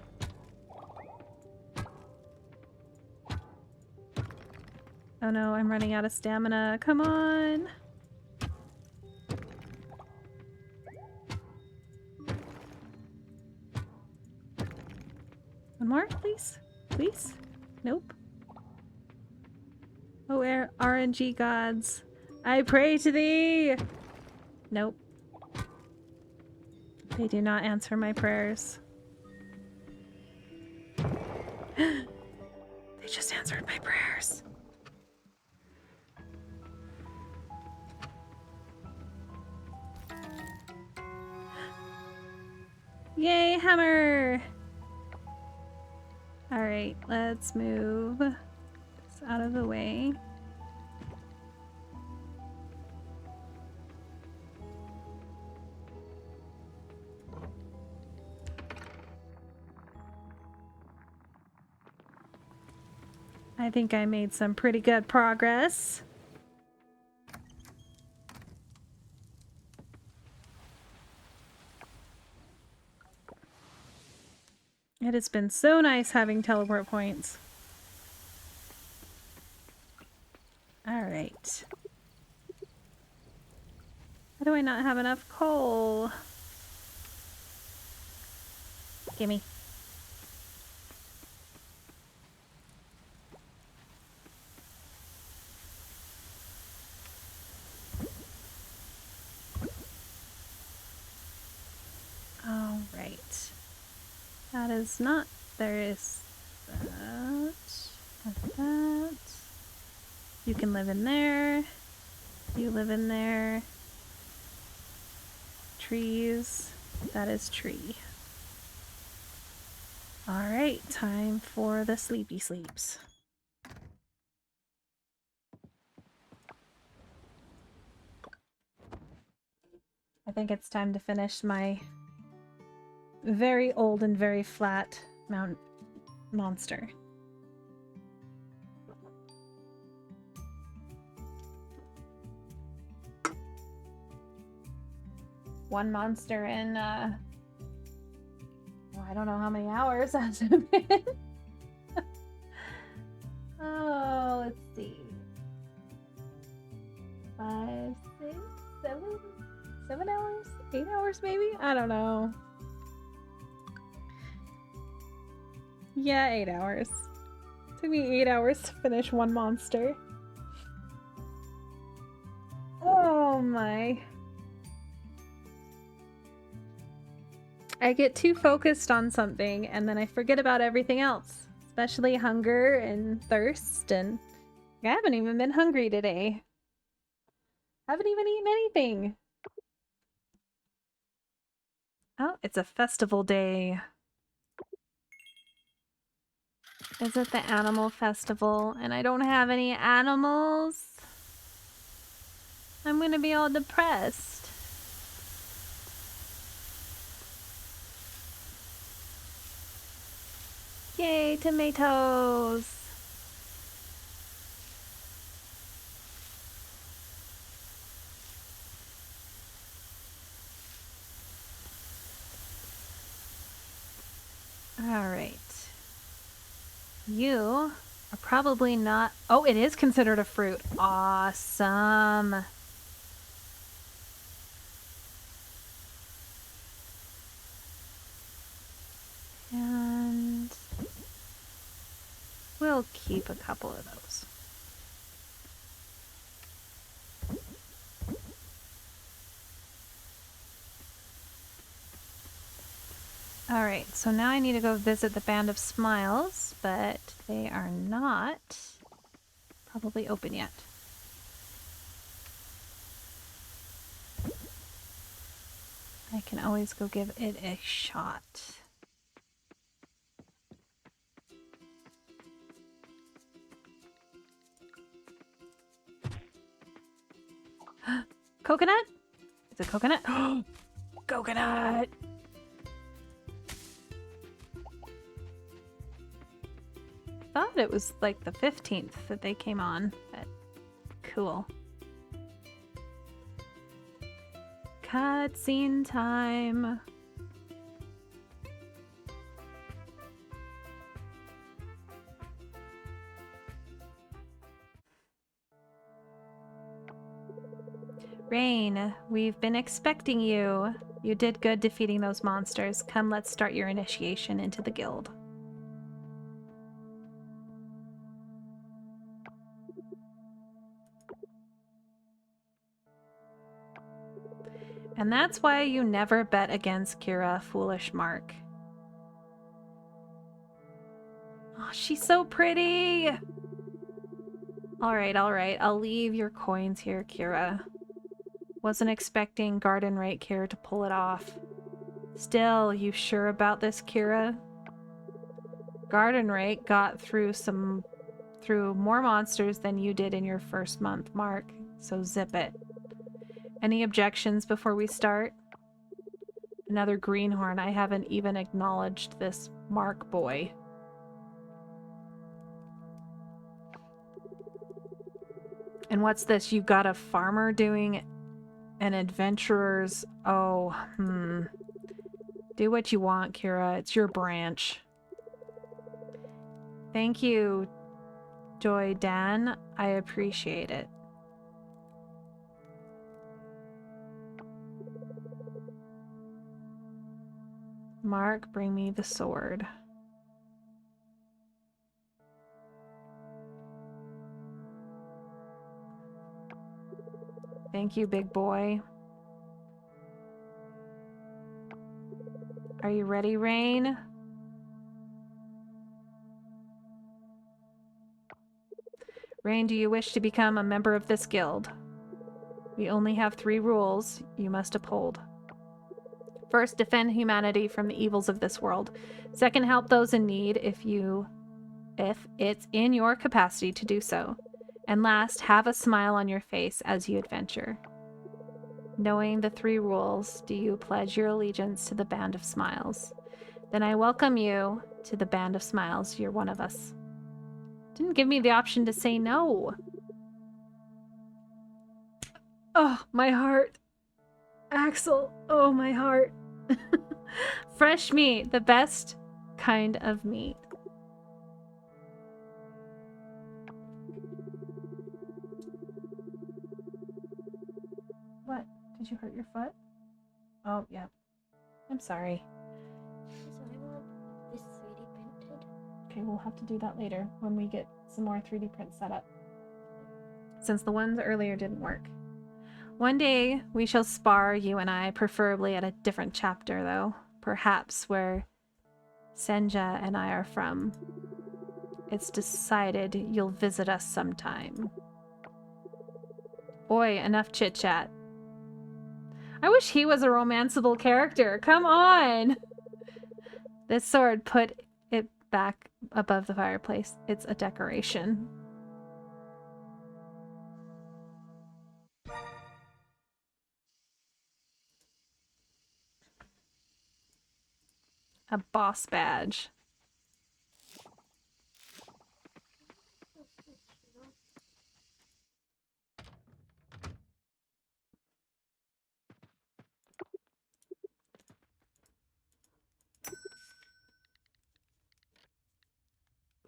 A: Oh no, I'm running out of stamina. Come on! One more, please? Please? Nope. Oh, RNG gods, I pray to thee! Nope. They do not answer my prayers. They just answered my prayers. Yay, hammer! Alright, let's move this out of the way. I think I made some pretty good progress. It has been so nice having teleport points. Alright. How do I not have enough coal? Gimme. Alright. That is not... There is that. That. You can live in there. You live in there. Trees. That is tree. Alright, time for the sleepy sleeps. I think it's time to finish my very old and very flat monster. One monster in, I don't know how many hours has it been. Oh, let's see. 5, 6, 7 hours? 8 hours maybe? I don't know. Yeah, 8 hours. Took me 8 hours to finish one monster. Oh my. I get too focused on something and then I forget about everything else, especially hunger and thirst, and I haven't even been hungry today. Haven't even eaten anything. Oh, it's a festival day. Is it the animal festival? And I don't have any animals? I'm gonna be all depressed. Yay, tomatoes! Alright. You are probably not... Oh, it is considered a fruit. Awesome. And we'll keep a couple of those. Alright, so now I need to go visit the Band of Smiles, but they are not probably open yet. I can always go give it a shot. Coconut? Is it coconut? Coconut! Thought it was like the 15th that they came on, but cool. Cutscene time. Rain, we've been expecting you. You did good defeating those monsters. Come, let's start your initiation into the guild. And that's why you never bet against Kira, foolish Mark. Oh, she's so pretty! Alright, I'll leave your coins here, Kira. Wasn't expecting Garden Rake here to pull it off. Still, you sure about this, Kira? Garden Rake got through more monsters than you did in your first month, Mark, so zip it. Any objections before we start? Another greenhorn. I haven't even acknowledged this Mark boy. And what's this? You got a farmer doing an adventurer's... Oh, Do what you want, Kira. It's your branch. Thank you, Joy Dan. I appreciate it. Mark, bring me the sword. Thank you, big boy. Are you ready, Rain? Rain, do you wish to become a member of this guild? We only have 3 rules you must uphold. First, defend humanity from the evils of this world. Second, help those in need if it's in your capacity to do so. And last, have a smile on your face as you adventure. Knowing the 3 rules, do you pledge your allegiance to the Band of Smiles? Then I welcome you to the Band of Smiles. You're one of us. Didn't give me the option to say no. Oh, my heart. Axel, oh, my heart. Fresh meat, the best kind of meat. What? Did you hurt your foot? Oh, yeah. I'm sorry.
B: So I want this 3D printed.
A: Okay, we'll have to do that later when we get some more 3D prints set up. Since the ones earlier didn't work. One day we shall spar, you and I, preferably at a different chapter, though. Perhaps where Senja and I are from. It's decided you'll visit us sometime. Boy, enough chit-chat. I wish he was a romanceable character. Come on! This sword, put it back above the fireplace. It's a decoration. A boss badge.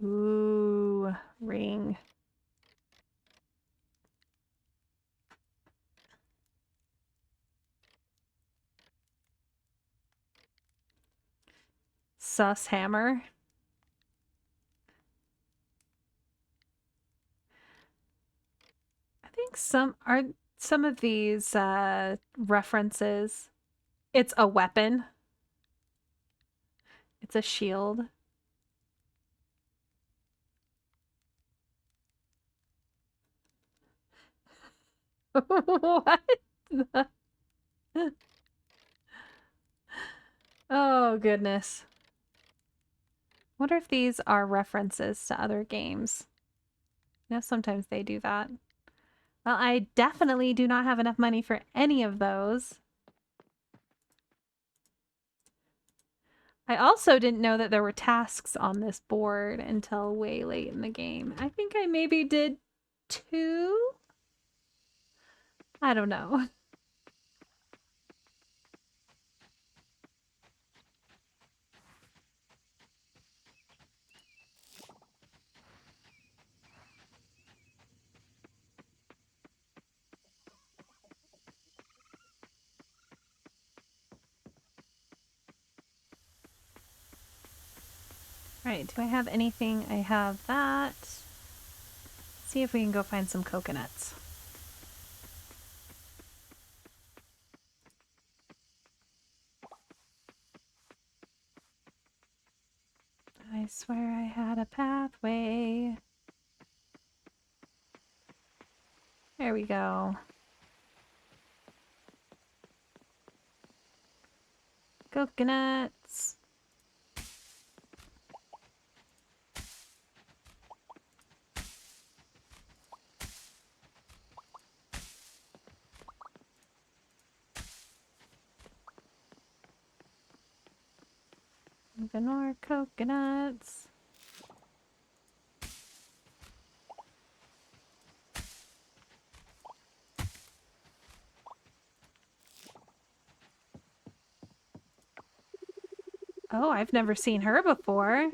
A: Ooh, ring. Sus hammer. I think some of these references. It's a weapon. It's a shield. What? Oh, goodness. Wonder if these are references to other games. You know, sometimes they do that. Well, I definitely do not have enough money for any of those. I also didn't know that there were tasks on this board until way late in the game. I think I maybe did 2? I don't know. Alright, do I have anything? I have that. Let's see if we can go find some coconuts. I swear I had a pathway. There we go. Coconuts. Even more coconuts. Oh, I've never seen her before.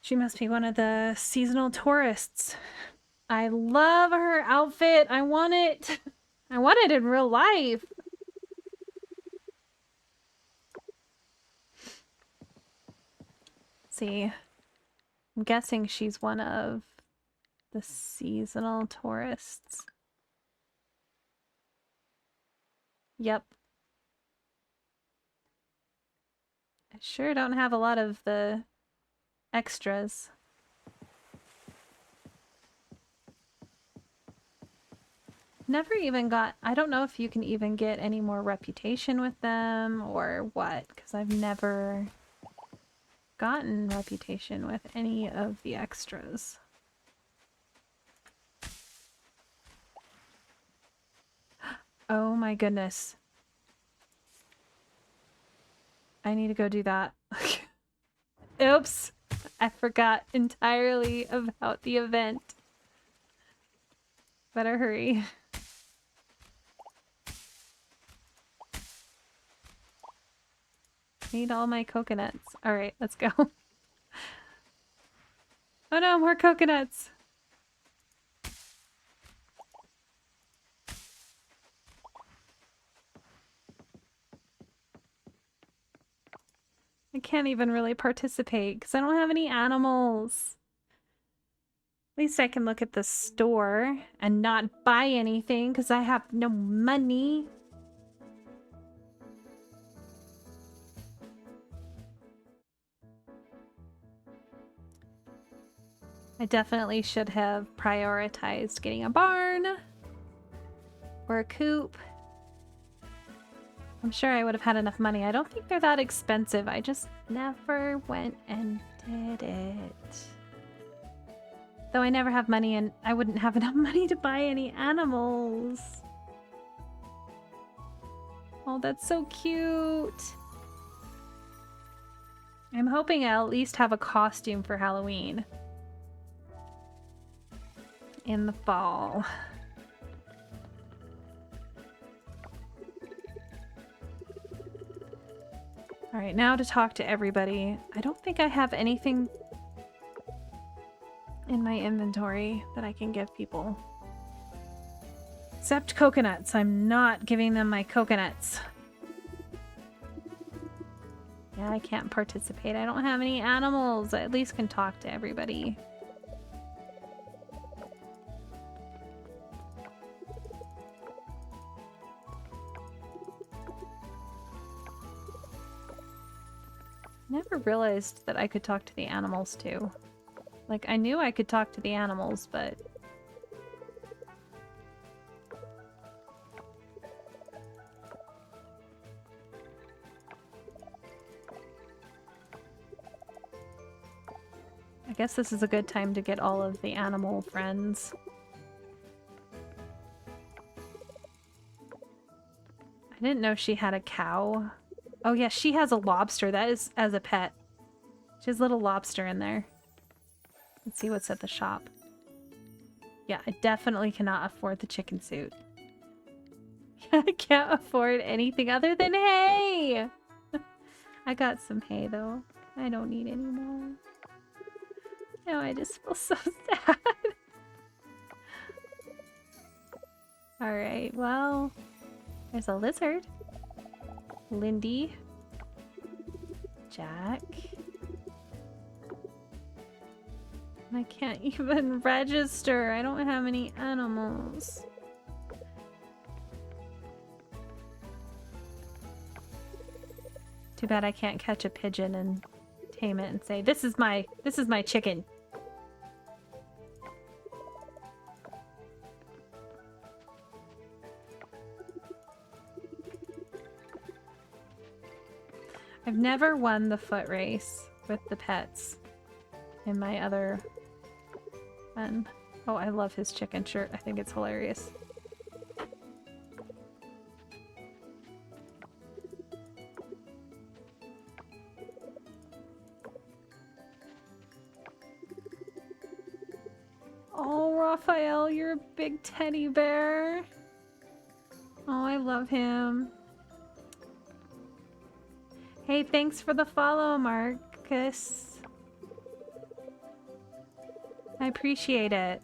A: She must be one of the seasonal tourists. I love her outfit. I want it. I want it in real life. Let's see. I'm guessing she's one of the seasonal tourists. Yep. I sure don't have a lot of the extras. Never even got... I don't know if you can even get any more reputation with them or what, because I've never gotten reputation with any of the extras. Oh my goodness. I need to go do that. Oops. I forgot entirely about the event. Better hurry. Need all my coconuts. Alright, let's go. Oh no, more coconuts! I can't even really participate because I don't have any animals. At least I can look at the store and not buy anything because I have no money. I definitely should have prioritized getting a barn or a coop. I'm sure I would have had enough money. I don't think they're that expensive. I just never went and did it. Though I never have money and I wouldn't have enough money to buy any animals. Oh, that's so cute. I'm hoping I'll at least have a costume for Halloween in the fall. All right, now to talk to everybody. I don't think I have anything in my inventory that I can give people. Except coconuts. I'm not giving them my coconuts. Yeah, I can't participate. I don't have any animals. I at least can talk to everybody. Never realized that I could talk to the animals too. Like, I knew I could talk to the animals, but... I guess this is a good time to get all of the animal friends. I didn't know she had a cow. Oh yeah, she has a lobster. That is as a pet. She has a little lobster in there. Let's see what's at the shop. Yeah, I definitely cannot afford the chicken suit. I can't afford anything other than hay! I got some hay though. I don't need any more. Now I just feel so sad. Alright, well, there's a lizard. Lindy. Jack. I can't even register. I don't have any animals. Too bad I can't catch a pigeon and tame it and say, this is my chicken. I've never won the foot race with the pets in my other one. Oh, I love his chicken shirt. I think it's hilarious. Oh, Raphael, you're a big teddy bear. Oh, I love him. Hey, thanks for the follow, Marcus. I appreciate it.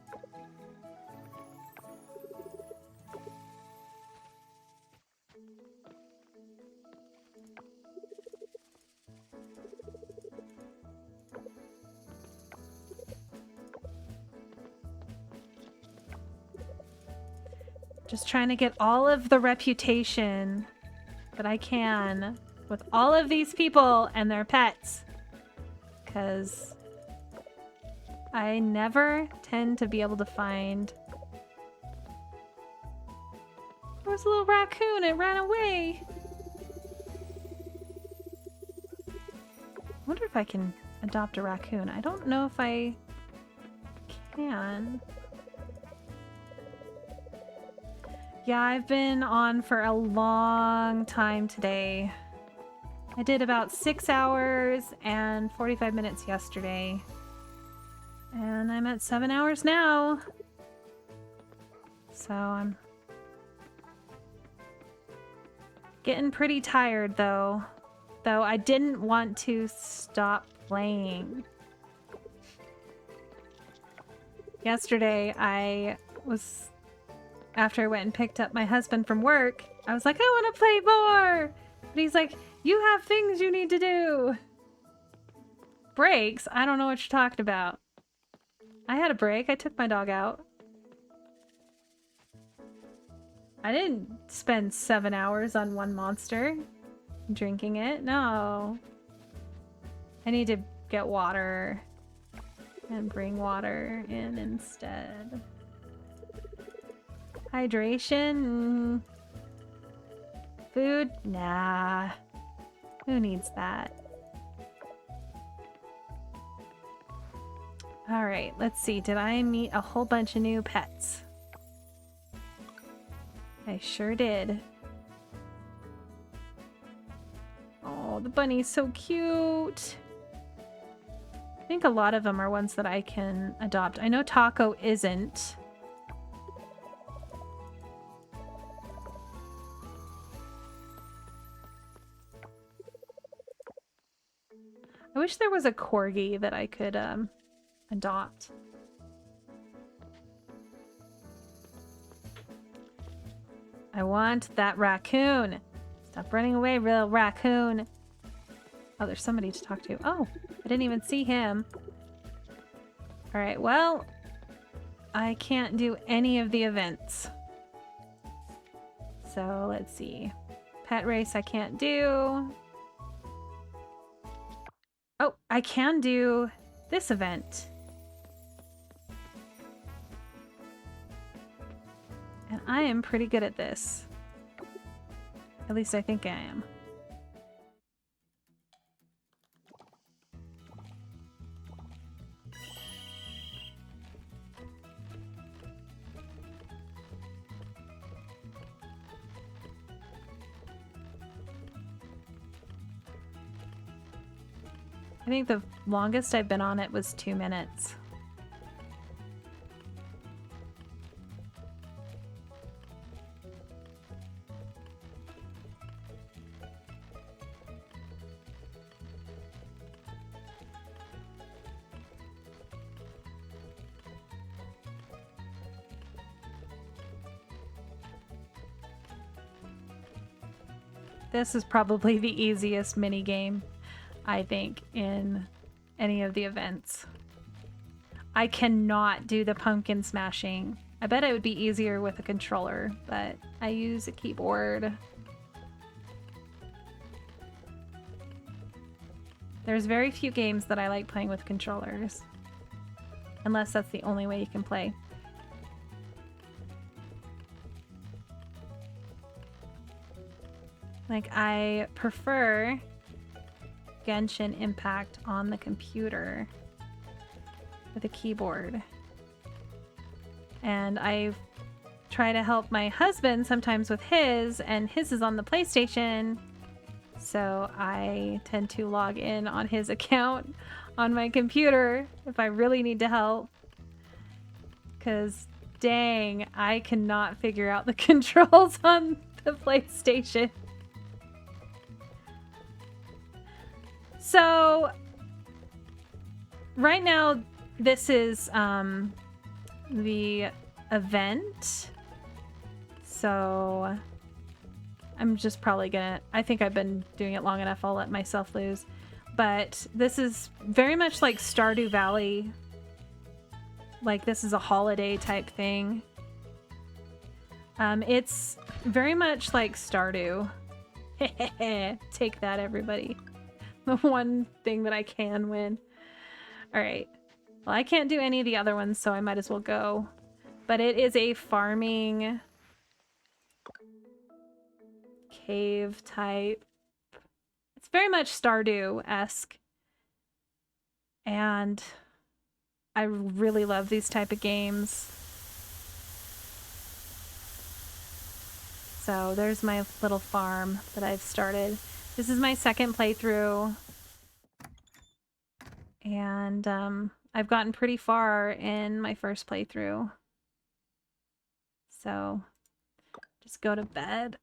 A: Just trying to get all of the reputation that I can with all of these people and their pets. Because I never tend to be able to find... There was a little raccoon, it ran away. I wonder if I can adopt a raccoon. I don't know if I can. Yeah, I've been on for a long time today. I did about 6 hours and 45 minutes yesterday. And I'm at 7 hours now. So I'm getting pretty tired though. Though I didn't want to stop playing. Yesterday after I went and picked up my husband from work, I was like, I want to play more! But he's like, you have things you need to do. Breaks? I don't know what you're talking about. I had a break. I took my dog out. I didn't spend 7 hours on one monster drinking it. No. I need to get water and bring water in instead. Hydration? Food? Nah. Who needs that? Alright, let's see. Did I meet a whole bunch of new pets? I sure did. Oh, the bunny's so cute. I think a lot of them are ones that I can adopt. I know Taco isn't. I wish there was a corgi that I could adopt. I want that raccoon. Stop running away, real raccoon. Oh, there's somebody to talk to. Oh, I didn't even see him. All right, well, I can't do any of the events. So let's see. Pet race I can't do. Oh, I can do this event. And I am pretty good at this. At least I think I am. I think the longest I've been on it was 2 minutes. This is probably the easiest mini game, I think, in any of the events. I cannot do the pumpkin smashing. I bet it would be easier with a controller, but I use a keyboard. There's very few games that I like playing with controllers, unless that's the only way you can play. Like, I prefer Genshin Impact on the computer with a keyboard. And I try to help my husband sometimes with his, and his is on the PlayStation. So I tend to log in on his account on my computer if I really need to help. Because, dang, I cannot figure out the controls on the PlayStation. So, right now, this is the event. So, I'm just probably gonna... I think I've been doing it long enough, I'll let myself lose. But this is very much like Stardew Valley. Like, this is a holiday type thing. It's very much like Stardew. Take that, everybody. The one thing that I can win. Alright. Well, I can't do any of the other ones, so I might as well go. But it is a farming cave type. It's very much Stardew-esque. And I really love these type of games. So there's my little farm that I've started. This is my second playthrough. And I've gotten pretty far in my first playthrough. So just go to bed.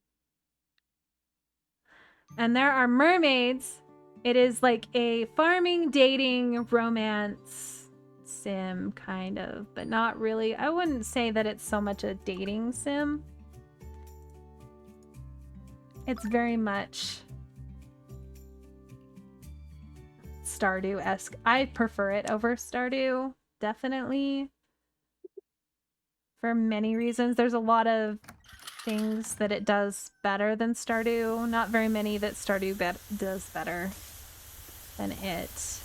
A: And there are mermaids. It is like a farming, dating, romance sim, kind of, but not really. I wouldn't say that it's so much a dating sim. It's very much Stardew-esque. I prefer it over Stardew, definitely. For many reasons. There's a lot of things that it does better than Stardew. Not very many that Stardew does better than it.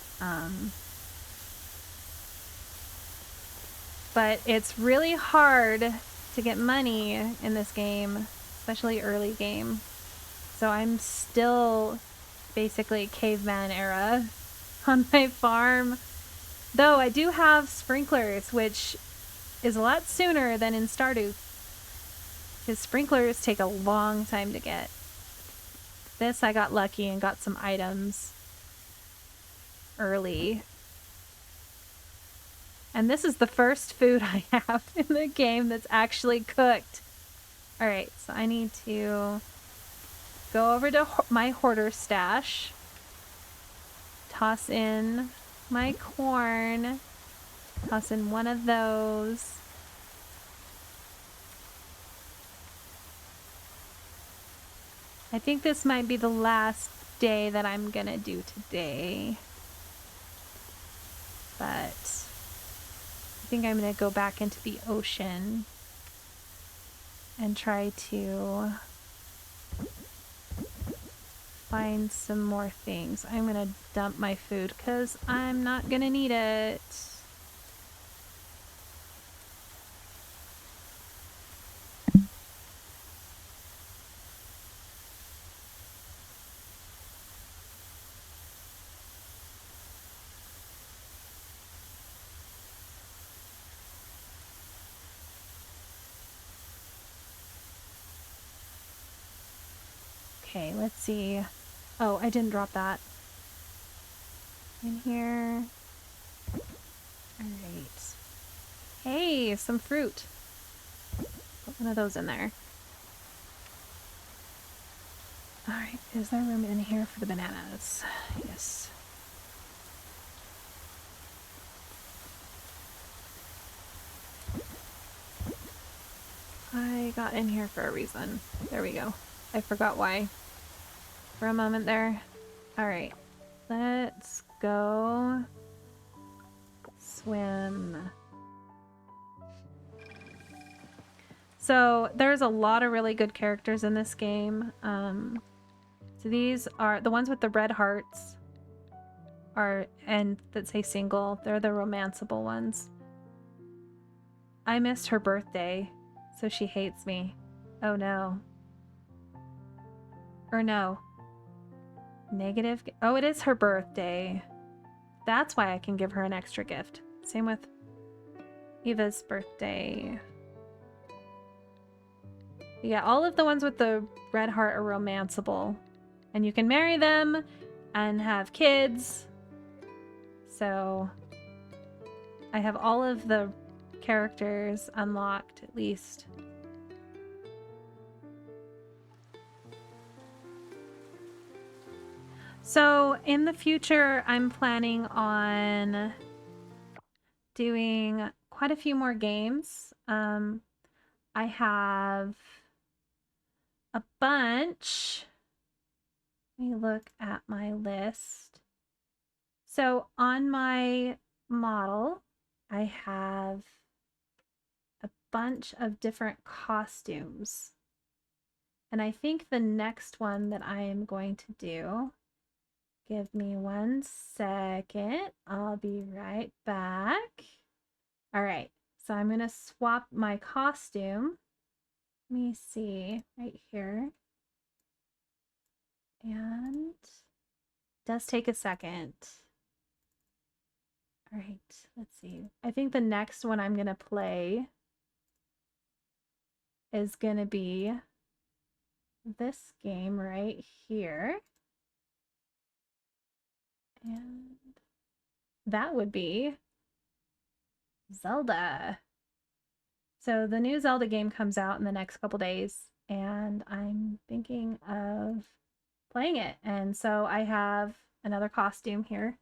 A: But it's really hard to get money in this game, especially early game. So I'm still basically caveman era on my farm. Though I do have sprinklers, which is a lot sooner than in Stardew. Because sprinklers take a long time to get. This I got lucky and got some items early. And this is the first food I have in the game that's actually cooked. Alright, so I need to go over to my hoarder stash. Toss in my corn. Toss in one of those. I think this might be the last day that I'm gonna do today. But I think I'm gonna go back into the ocean and try to find some more things. I'm gonna dump my food because I'm not gonna need it. Okay, let's see. Oh, I didn't drop that. In here. Alright. Hey, some fruit. Put one of those in there. Alright, is there room in here for the bananas? Yes. I got in here for a reason. There we go. I forgot why. For a moment there. Alright. Let's go swim. So there's a lot of really good characters in this game. So these are the ones with the red hearts and that say single. They're the romanceable ones. I missed her birthday, so she hates me. Oh no. Or no. Negative. Oh, it is her birthday. That's why I can give her an extra gift. Same with Eva's birthday. Yeah, all of the ones with the red heart are romanceable. And you can marry them and have kids. So I have all of the characters unlocked, at least. So in the future, I'm planning on doing quite a few more games. I have a bunch. Let me look at my list. So on my model, I have a bunch of different costumes. And I think the next one that I am going to do, give me 1 second, I'll be right back. All right, so I'm gonna swap my costume. Let me see, right here. And it does take a second. All right, let's see. I think the next one I'm gonna play is gonna be this game right here. And that would be Zelda. So the new Zelda game comes out in the next couple days, and I'm thinking of playing it. And so I have another costume here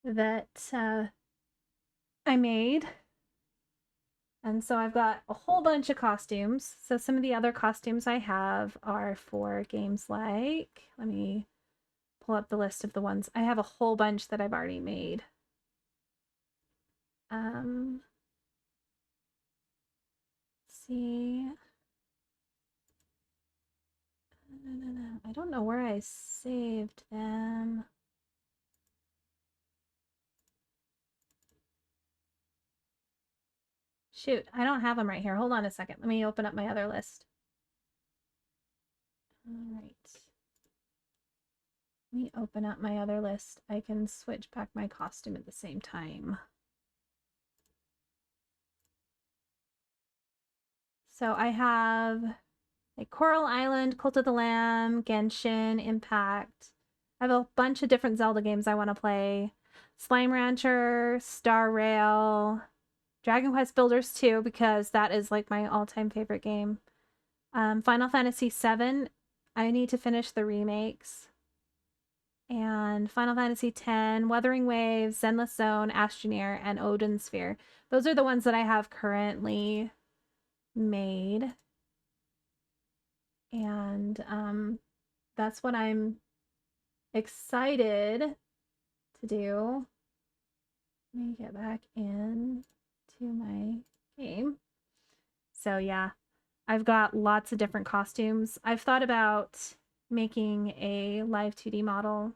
A: that I made. And so I've got a whole bunch of costumes. So some of the other costumes I have are for games like, let me pull up the list of the ones. I have a whole bunch that I've already made. Let's see. I don't know where I saved them. Shoot, I don't have them right here. Hold on a second. Let me open up my other list. All right. Let me open up my other list. I can switch back my costume at the same time. So I have like Coral Island, Cult of the Lamb, Genshin, Impact. I have a bunch of different Zelda games I want to play. Slime Rancher, Star Rail, Dragon Quest Builders 2, because that is like my all-time favorite game. Final Fantasy VII, I need to finish the remakes. And Final Fantasy X, Wuthering Waves, Zenless Zone, Astroneer, and Odin Sphere. Those are the ones that I have currently made. And that's what I'm excited to do. Let me get back in to my game. So yeah, I've got lots of different costumes. I've thought about making a live 2D model,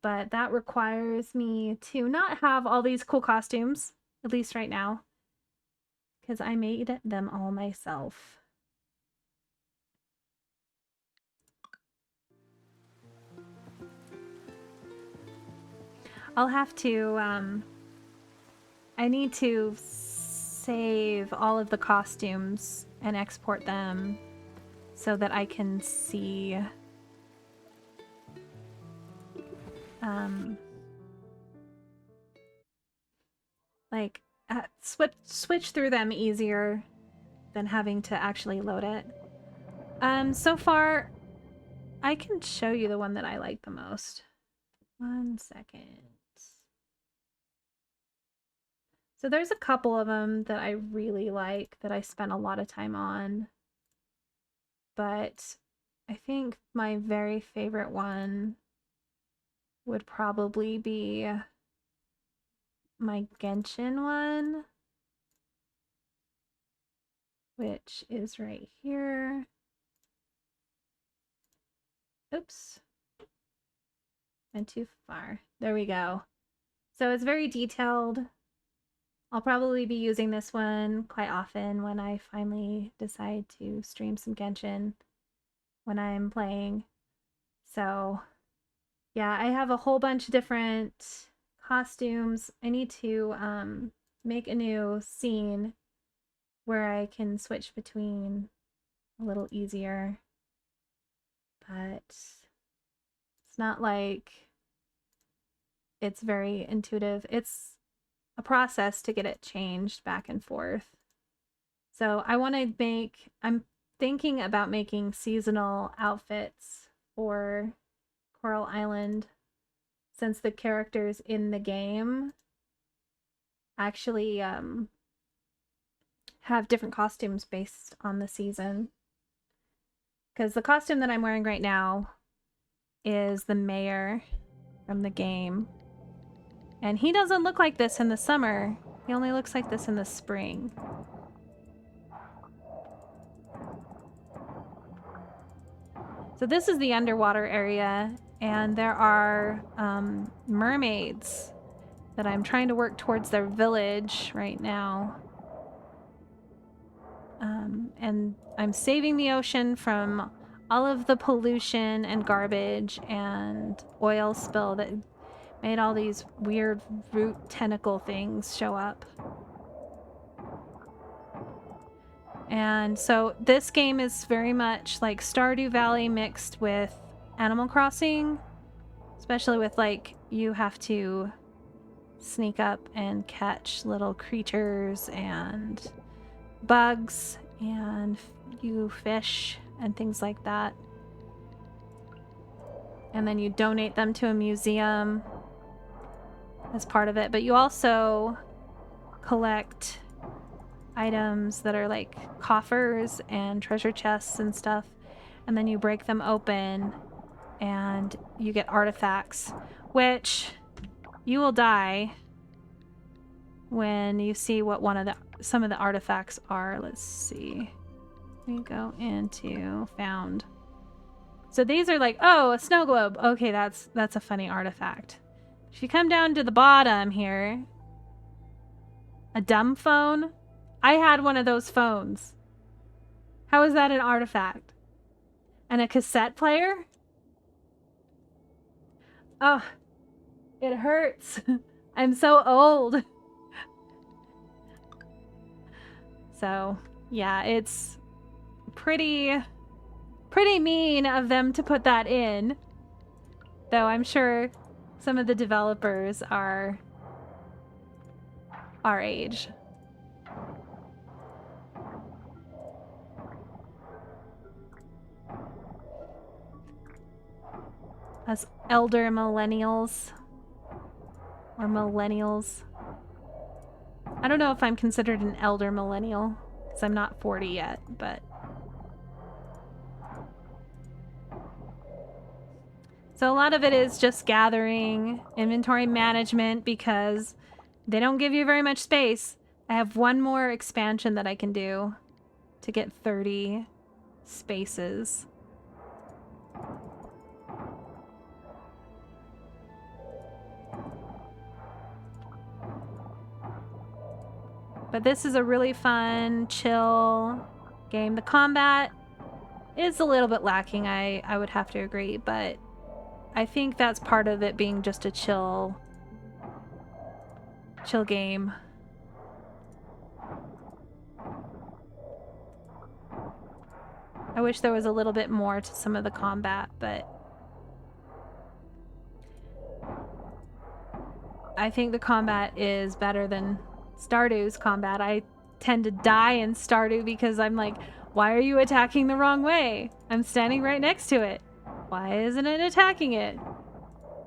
A: but that requires me to not have all these cool costumes, at least right now, because I made them all myself. I'll have to, I need to save all of the costumes and export them so that I can see like switch through them easier than having to actually load it. So far I can show you the one that I like the most. 1 second. So there's a couple of them that I really like that I spent a lot of time on. But I think my very favorite one would probably be my Genshin one, which is right here. Oops. Went too far. There we go. So it's very detailed. I'll probably be using this one quite often when I finally decide to stream some Genshin when I'm playing. So yeah, I have a whole bunch of different costumes. I need to make a new scene where I can switch between a little easier. But it's not like it's very intuitive. It's a process to get it changed back and forth. So I want to I'm thinking about making seasonal outfits for Coral Island, since the characters in the game actually have different costumes based on the season. Because the costume that I'm wearing right now is the mayor from the game. And he doesn't look like this in the summer. He only looks like this in the spring. So this is the underwater area, and there are mermaids that I'm trying to work towards their village right now. And I'm saving the ocean from all of the pollution and garbage and oil spill that made all these weird root tentacle things show up. And so this game is very much like Stardew Valley mixed with Animal Crossing, especially with like you have to sneak up and catch little creatures and bugs and you fish and things like that. And then you donate them to a museum as part of it. But you also collect items that are like coffers and treasure chests and stuff. And then you break them open and you get artifacts, which you will die when you see what some of the artifacts are. Let's see. We go into found. So these are like, oh, a snow globe. Okay, that's a funny artifact. If you come down to the bottom here, a dumb phone. I had one of those phones. How is that an artifact? And a cassette player? Oh, it hurts. I'm so old. So, yeah, it's pretty mean of them to put that in. Though I'm sure some of the developers are our age. As elder millennials. Or millennials. I don't know if I'm considered an elder millennial, because I'm not 40 yet, but... So a lot of it is just gathering, inventory management, because they don't give you very much space. I have one more expansion that I can do to get 30 spaces. But this is a really fun, chill game. The combat is a little bit lacking, I would have to agree, but I think that's part of it being just a chill game. I wish there was a little bit more to some of the combat, but I think the combat is better than Stardew's combat. I tend to die in Stardew because I'm like, why are you attacking the wrong way? I'm standing right next to it. Why isn't it attacking it?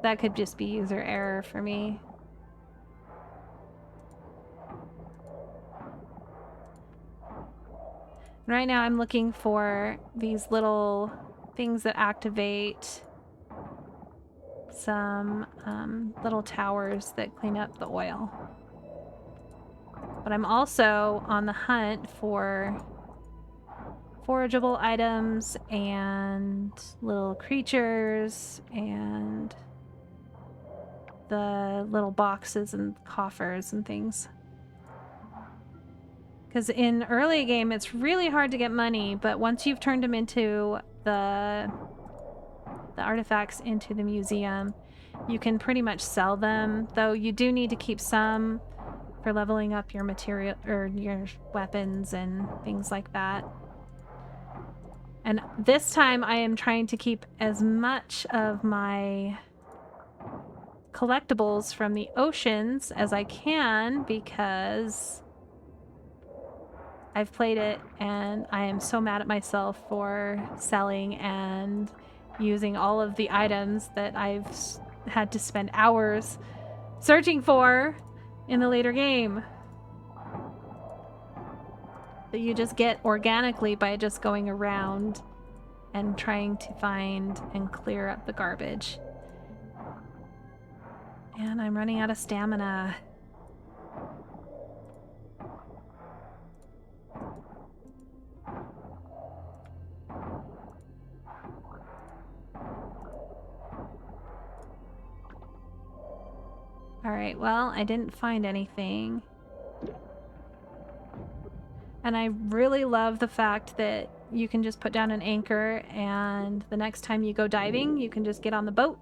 A: That could just be user error for me. Right now I'm looking for these little things that activate some little towers that clean up the oil. But I'm also on the hunt for forageable items and little creatures and the little boxes and coffers and things. Because in early game, it's really hard to get money, but once you've turned them into the artifacts into the museum, you can pretty much sell them, though you do need to keep some for leveling up your material or your weapons and things like that. And this time I am trying to keep as much of my collectibles from the oceans as I can, because I've played it and I am so mad at myself for selling and using all of the items that I've had to spend hours searching for in the later game that you just get organically by just going around and trying to find and clear up the garbage. And I'm running out of stamina. Alright, well, I didn't find anything. And I really love the fact that you can just put down an anchor and the next time you go diving, you can just get on the boat.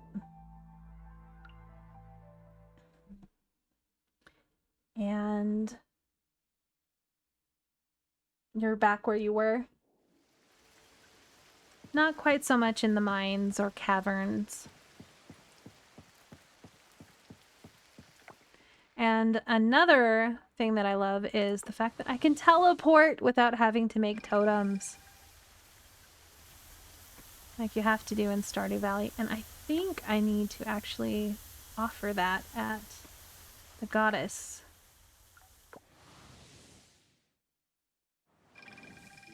A: And you're back where you were. Not quite so much in the mines or caverns. And another thing that I love is the fact that I can teleport without having to make totems. Like you have to do in Stardew Valley. And I think I need to actually offer that at the goddess.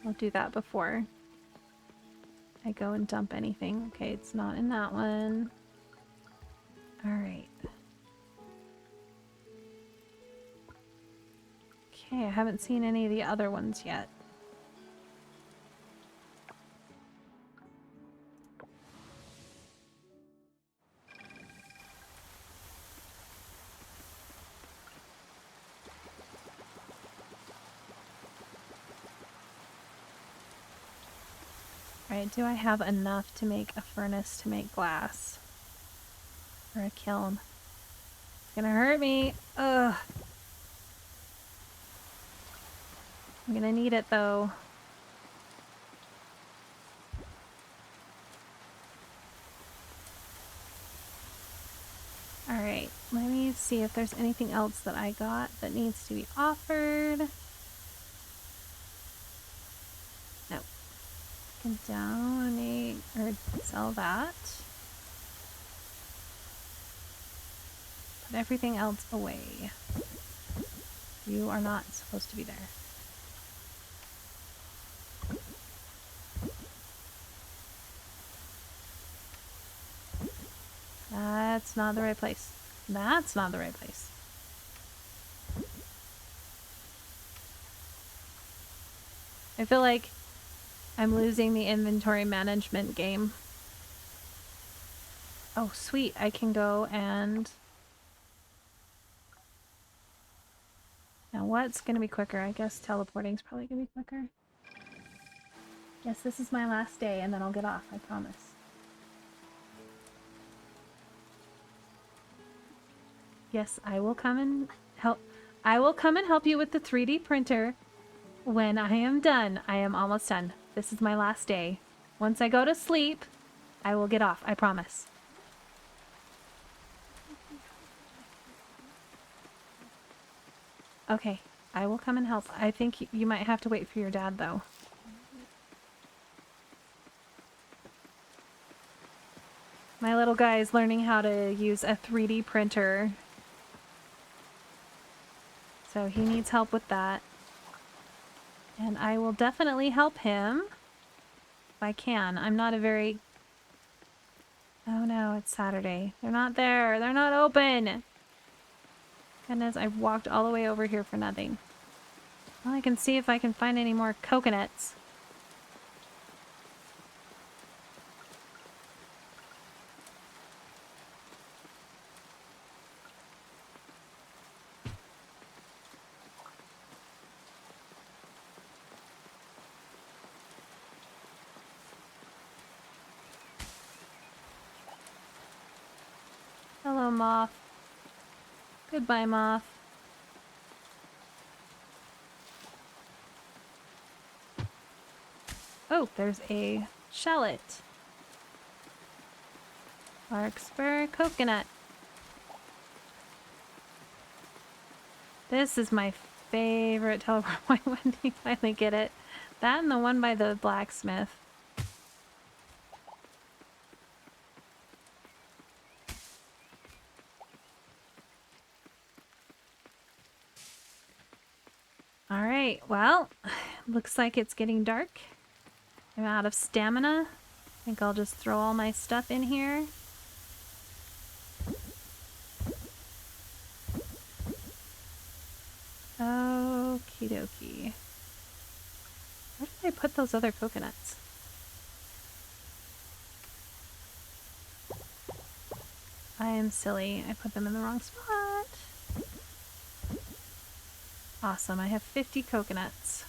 A: I'll do that before I go and dump anything. Okay, it's not in that one. Alright. Okay, I haven't seen any of the other ones yet. Alright, do I have enough to make a furnace to make glass? Or a kiln? It's gonna hurt me. Ugh. I'm gonna need it though. Alright, let me see if there's anything else that I got that needs to be offered. No. I can donate or sell that. Put everything else away. You are not supposed to be there. That's not the right place. That's not the right place. I feel like I'm losing the inventory management game. Oh, sweet. I can go and... Now what's going to be quicker? I guess teleporting's probably going to be quicker. Yes, this is my last day and then I'll get off, I promise. Yes, I will come and help. I will come and help you with the 3D printer when I am done. I am almost done. This is my last day. Once I go to sleep, I will get off, I promise. Okay, I will come and help. I think you might have to wait for your dad, though. My little guy is learning how to use a 3D printer. So he needs help with that. And I will definitely help him if I can. I'm not a very... Oh no, it's Saturday. They're not there. They're not open. Goodness, I've walked all the way over here for nothing. Well, I can see if I can find any more coconuts. Hello, moth. Goodbye, moth. Oh, there's a shallot. Larkspur coconut. This is my favorite teleport point when you finally get it. That and the one by the blacksmith. Alright, well, looks like it's getting dark. I'm out of stamina. I think I'll just throw all my stuff in here. Okie dokie. Where did I put those other coconuts? I am silly. I put them in the wrong spot. Awesome. I have 50 coconuts.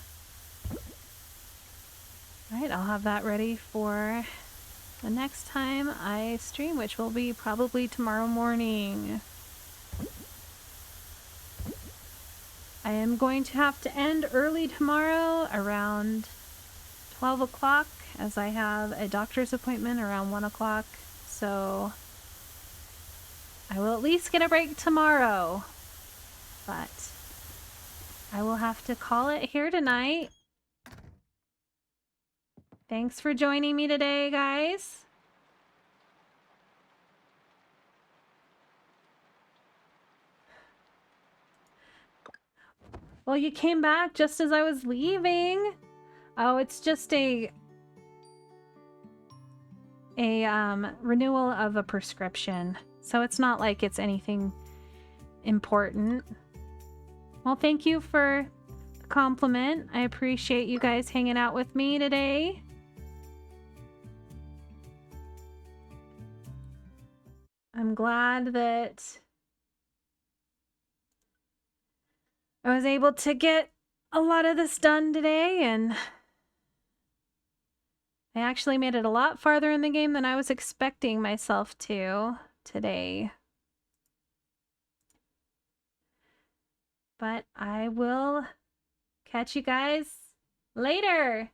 A: Alright, I'll have that ready for the next time I stream, which will be probably tomorrow morning. I am going to have to end early tomorrow around 12 o'clock as I have a doctor's appointment around 1 o'clock. So I will at least get a break tomorrow. But I will have to call it here tonight. Thanks for joining me today, guys. Well, you came back just as I was leaving. Oh, it's just a renewal of a prescription. So it's not like it's anything important. Well, thank you for the compliment. I appreciate you guys hanging out with me today. I'm glad that I was able to get a lot of this done today, and I actually made it a lot farther in the game than I was expecting myself to today. But I will catch you guys later.